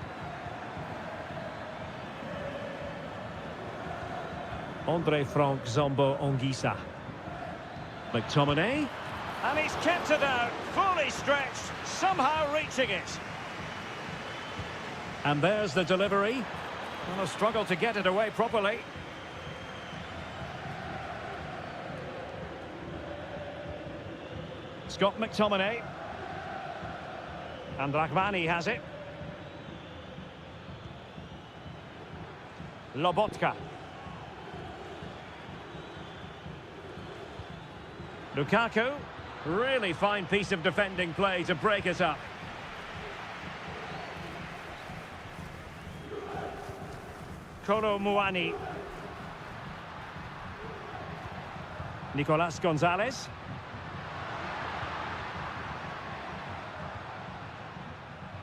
Andre Frank Zombo Ongisa. McTominay. And he's kept it out, fully stretched, somehow reaching it. And there's the delivery. Well, a struggle to get it away properly. Scott McTominay. And Rahmani has it. Lobotka. Lukaku. Really fine piece of defending play to break it up. Kolo Muani. Nicolas Gonzalez.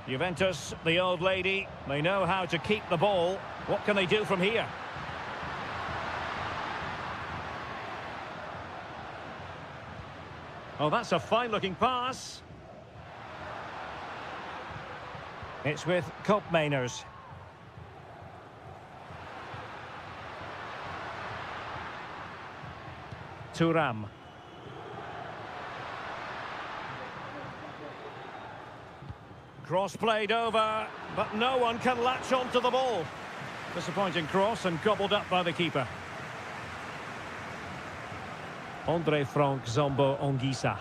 Juventus, the old lady, they know how to keep the ball. What can they do from here? Oh, that's a fine-looking pass. It's with Koopmeiners. Thuram. Cross played over, but no one can latch onto the ball. Disappointing cross and gobbled up by the keeper. Andre Frank Zombo Ongisa.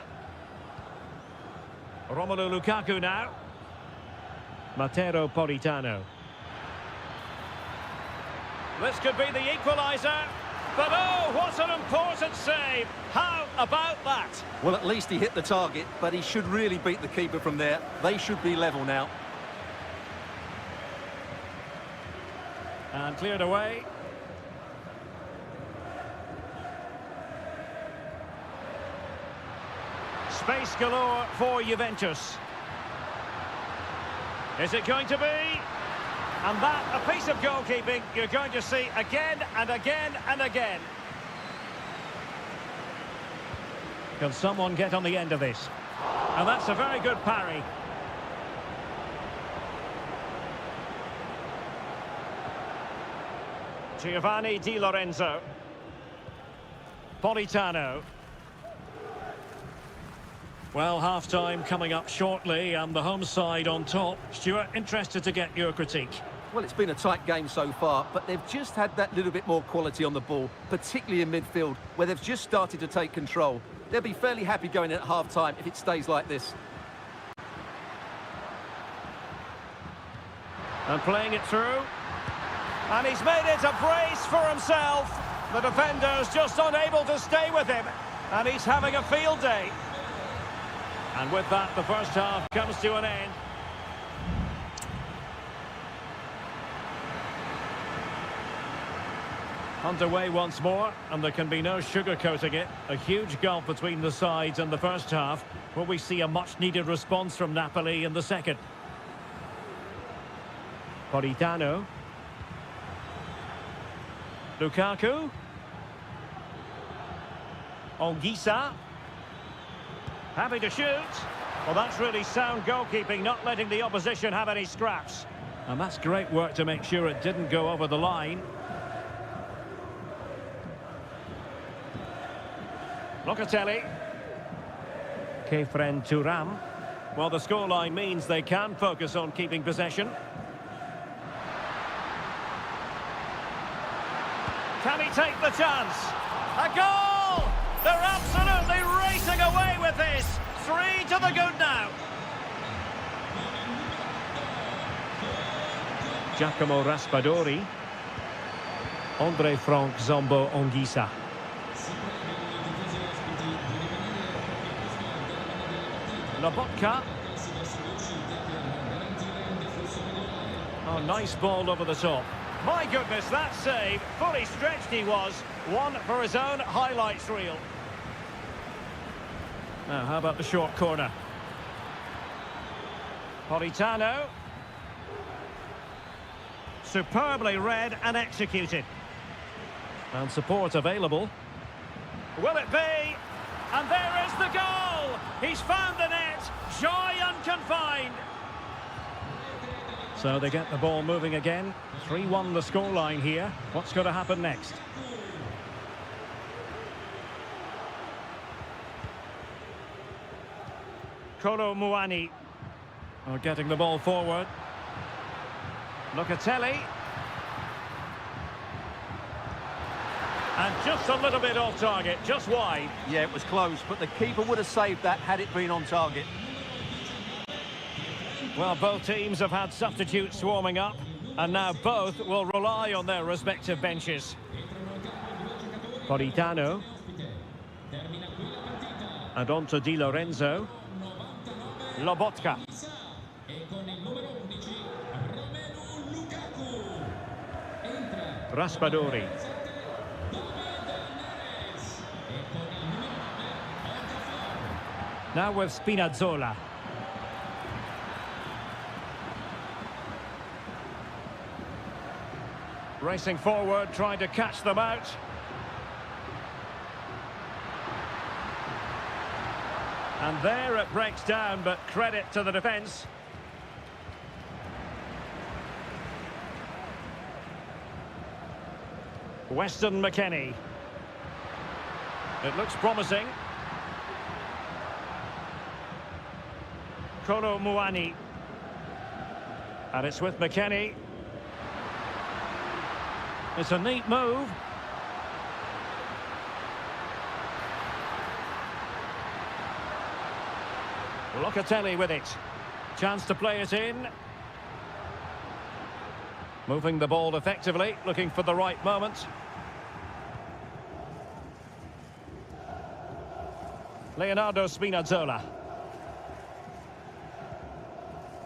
Romelu Lukaku now. Matteo Politano. This could be the equaliser. But oh, what an important save. How about that? Well, at least he hit the target, but he should really beat the keeper from there. They should be level now. And cleared away. Space galore for Juventus. Is it going to be? And that, a piece of goalkeeping you're going to see again and again and again. Can someone get on the end of this? And that's a very good parry. Giovanni Di Lorenzo. Politano. Well, half-time coming up shortly and the home side on top. Stuart, interested to get your critique. Well, it's been a tight game so far, but they've just had that little bit more quality on the ball, particularly in midfield, where they've just started to take control. They'll be fairly happy going in at half-time if it stays like this. And playing it through. And he's made it a brace for himself. The defender's just unable to stay with him. And he's having a field day. And with that, the first half comes to an end. Underway once more, and there can be no sugarcoating it. A huge gulf between the sides in the first half. Will we see a much-needed response from Napoli in the second? Politano. Lukaku. Ongisa. Happy to shoot. Well, that's really sound goalkeeping, not letting the opposition have any scraps. And that's great work to make sure it didn't go over the line. Locatelli. Kefren Turam. Well, the scoreline means they can focus on keeping possession. Can he take the chance? A goal! They're absolutely racing away with this. 3 to the good now. Giacomo Raspadori. Andre Frank Zombo Ongisa. Lobotka. Oh, nice ball over the top. My goodness, that save. Fully stretched he was. One for his own highlights reel. Now, how about the short corner? Politano. Superbly read and executed. And support available. Will it be? And there is the goal! He's found the net. Joy unconfined. So they get the ball moving again. 3-1 the scoreline here. What's going to happen next? Kolo Muani are getting the ball forward. Locatelli. And just a little bit off target, just wide. Yeah, it was close, but the keeper would have saved that had it been on target. Well, both teams have had substitutes swarming up, and now both will rely on their respective benches. Politano. And on to Di Lorenzo. Lobotka. Raspadori. Now with Spinazzola. Racing forward, trying to catch them out. And there it breaks down, but credit to the defence. Weston McKennie. It looks promising. Kolo Muani. And it's with McKennie. It's a neat move. Locatelli with it. Chance to play it in. Moving the ball effectively, looking for the right moment. Leonardo Spinazzola.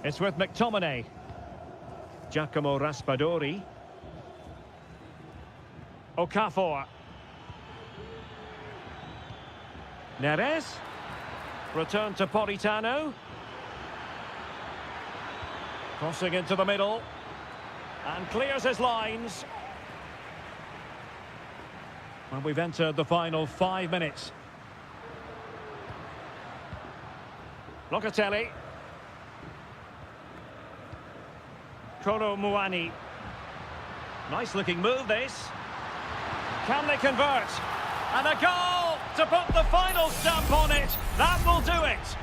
It's with McTominay. Giacomo Raspadori. Okafor. Neres. Return to Politano. Crossing into the middle. And clears his lines. And we've entered the final 5 minutes. Locatelli. Kolo Muani. Nice looking move this. Can they convert? And a goal to put the final stamp on it. That will do it.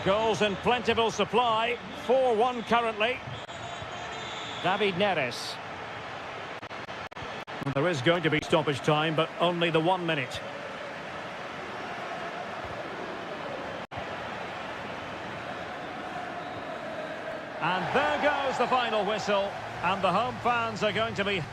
Goals in plentiful supply. 4-1 currently. David Neres. There is going to be stoppage time, but only the 1 minute. And there goes the final whistle. And the home fans are going to be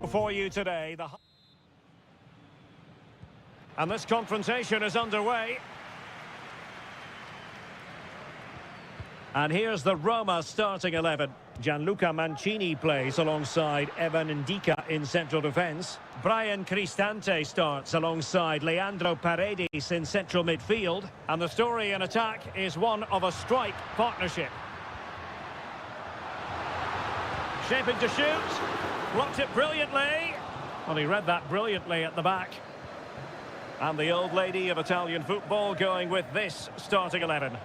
For you today, and this confrontation is underway. And here's the Roma starting 11. Gianluca Mancini plays alongside Evan Ndika in central defence. Brian Cristante starts alongside Leandro Paredes in central midfield. And the story in attack is one of a strike partnership. Shaping to shoot. Blocked it brilliantly. Well, he read that brilliantly at the back. And the old lady of Italian football going with this starting 11.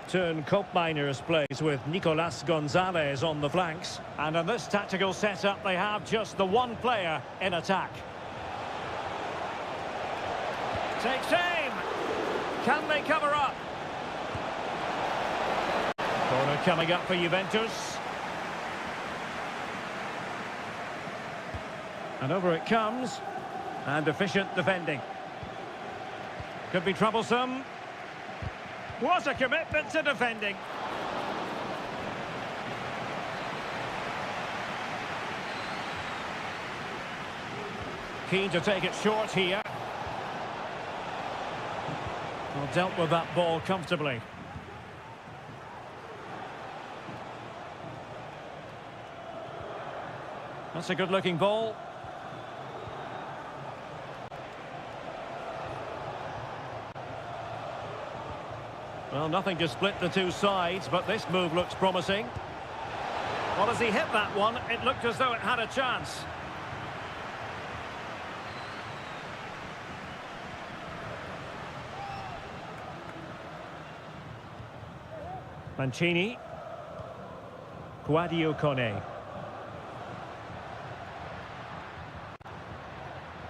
Turn Koopmeiners plays with Nicolas Gonzalez on the flanks. And in this tactical setup, they have just the one player in attack. Takes aim. Can they cover up? Corner coming up for Juventus. And over it comes. And efficient defending. Could be troublesome. What a commitment to defending. Keen to take it short here. Well, dealt with that ball comfortably. That's a good-looking ball. Well, nothing to split the two sides, but this move looks promising. Well, as he hit that one, it looked as though it had a chance. Mancini. Guadio Kone.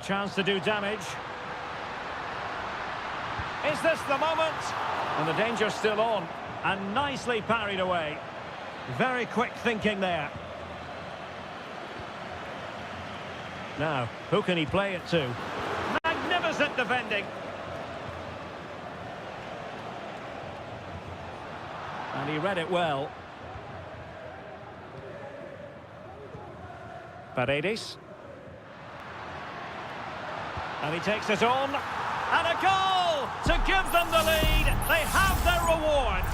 Chance to do damage. Is this the moment? And the danger's still on, and nicely parried away. Very quick thinking there. Now, who can he play it to? Magnificent defending. And he read it well. Paredes. And he takes it on. And a goal to give them the lead. They have their reward.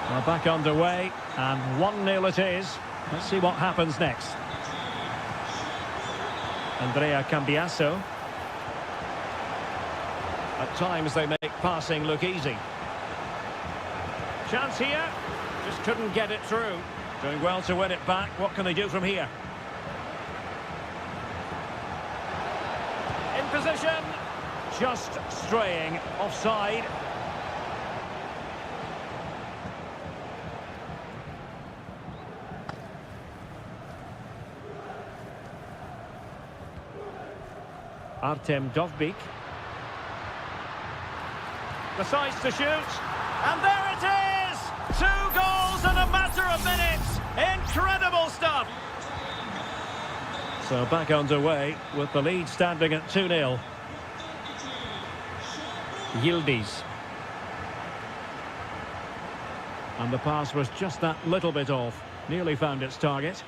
Well, back underway, and 1-0 it is. Let's see what happens next. Andrea Cambiasso. At times they make passing look easy. Chance here. Just couldn't get it through. Doing well to win it back. What can they do from here? In position. Just straying offside. Artem Dovbyk. Decides to shoot. And there it is! 2 goals in a matter of minutes. Incredible stuff. So back underway with the lead standing at 2-0. Yildiz. And the pass was just that little bit off. Nearly found its target.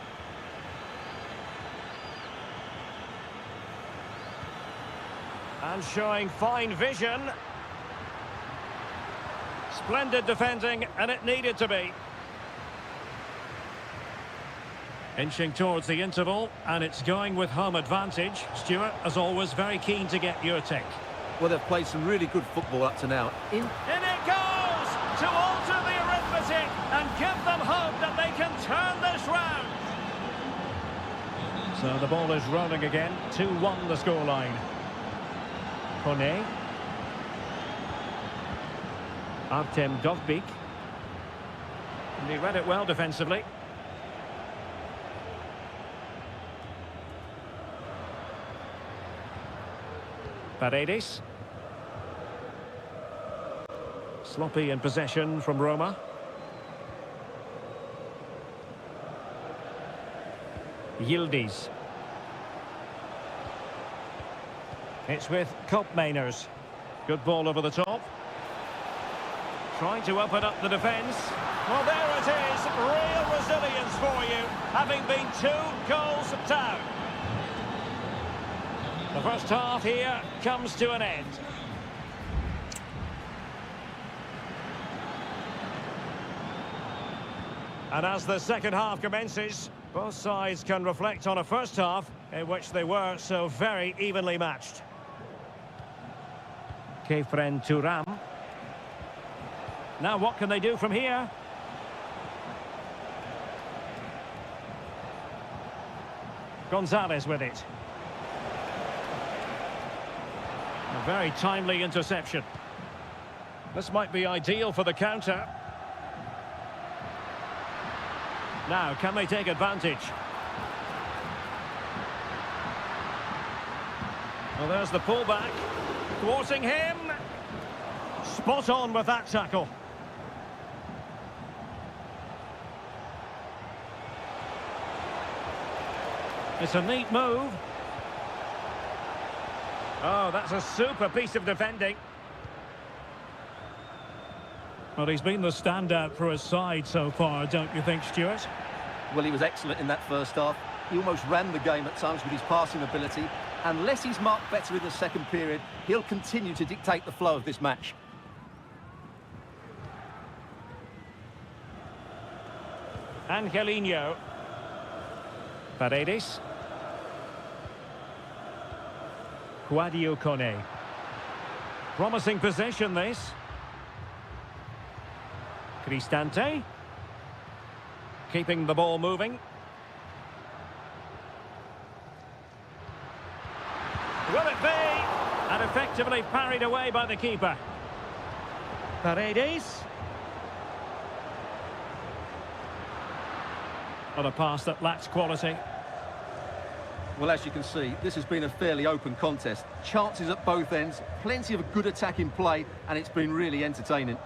And showing fine vision. Splendid defending, and it needed to be. Inching towards the interval, and it's going with home advantage. Stuart, as always, very keen to get your take. Well, they've played some really good football up to now. In it goes to alter the arithmetic and give them hope that they can turn this round. So the ball is rolling again. 2-1 the scoreline. Kone. Artem Dovbyk. And he read it well defensively. Paredes. Sloppy in possession from Roma. Yildiz. It's with Koopmeiners. Good ball over the top. Trying to open up the defence. Well, there it is. Real resilience for you, having been 2 goals down. The first half here comes to an end. And as the second half commences, both sides can reflect on a first half in which they were so very evenly matched. Kefren Turam. Now what can they do from here? Gonzalez with it. A very timely interception. This might be ideal for the counter. Now, can they take advantage? Well, there's the pullback. Thwarting him. Spot on with that tackle. It's a neat move. Oh, that's a super piece of defending. Well, he's been the standout for his side so far, don't you think, Stuart? Well, he was excellent in that first half. He almost ran the game at times with his passing ability. Unless he's marked better in the second period, he'll continue to dictate the flow of this match. Angelino. Paredes. Guadio Kone. Promising possession, this. Cristante. Keeping the ball moving. Will it be? And effectively parried away by the keeper. Paredes. On a pass that lacks quality. Well, as you can see, this has been a fairly open contest. Chances at both ends, plenty of good attacking play, and it's been really entertaining.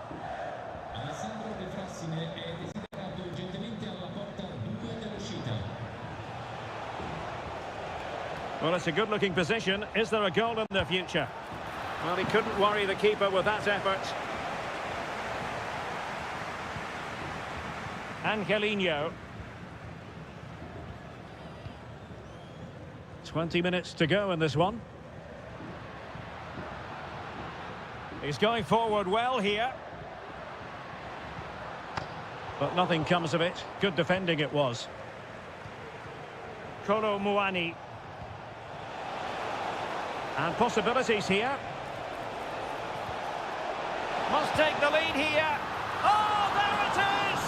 Well, it's a good-looking position. Is there a goal in the future? Well, he couldn't worry the keeper with that effort. Angelino. 20 minutes to go in this one. He's going forward well here. But nothing comes of it. Good defending it was. Kolo Muani. And possibilities here. Must take the lead here. Oh, there it is!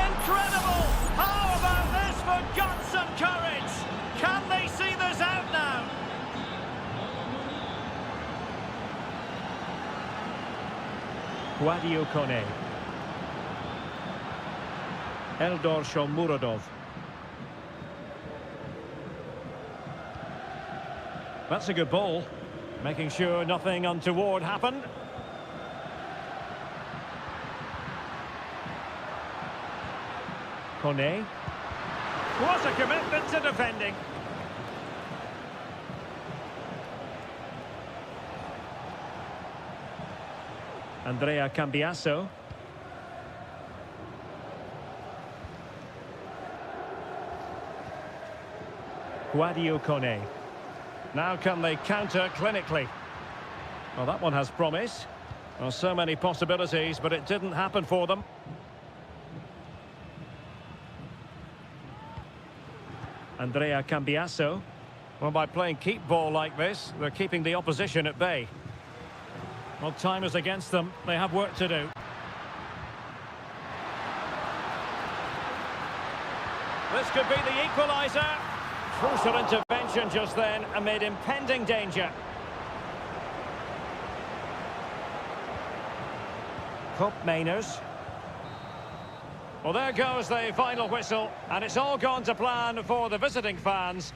Incredible! How about this for guts and courage? Can they see this out now? Guadio Kone. Eldor Shomurodov. That's a good ball. Making sure nothing untoward happened. Kone. What a commitment to defending. Andrea Cambiasso. Guadio Kone. Now can they counter clinically? Well, that one has promise. Well, so many possibilities, but it didn't happen for them. Andrea Cambiasso. Well, by playing keep ball like this, they're keeping the opposition at bay. Well, time is against them. They have work to do. This could be the equaliser. Crucial intervention just then amid impending danger. Cup Mainers. Well, there goes the final whistle, and it's all gone to plan for the visiting fans.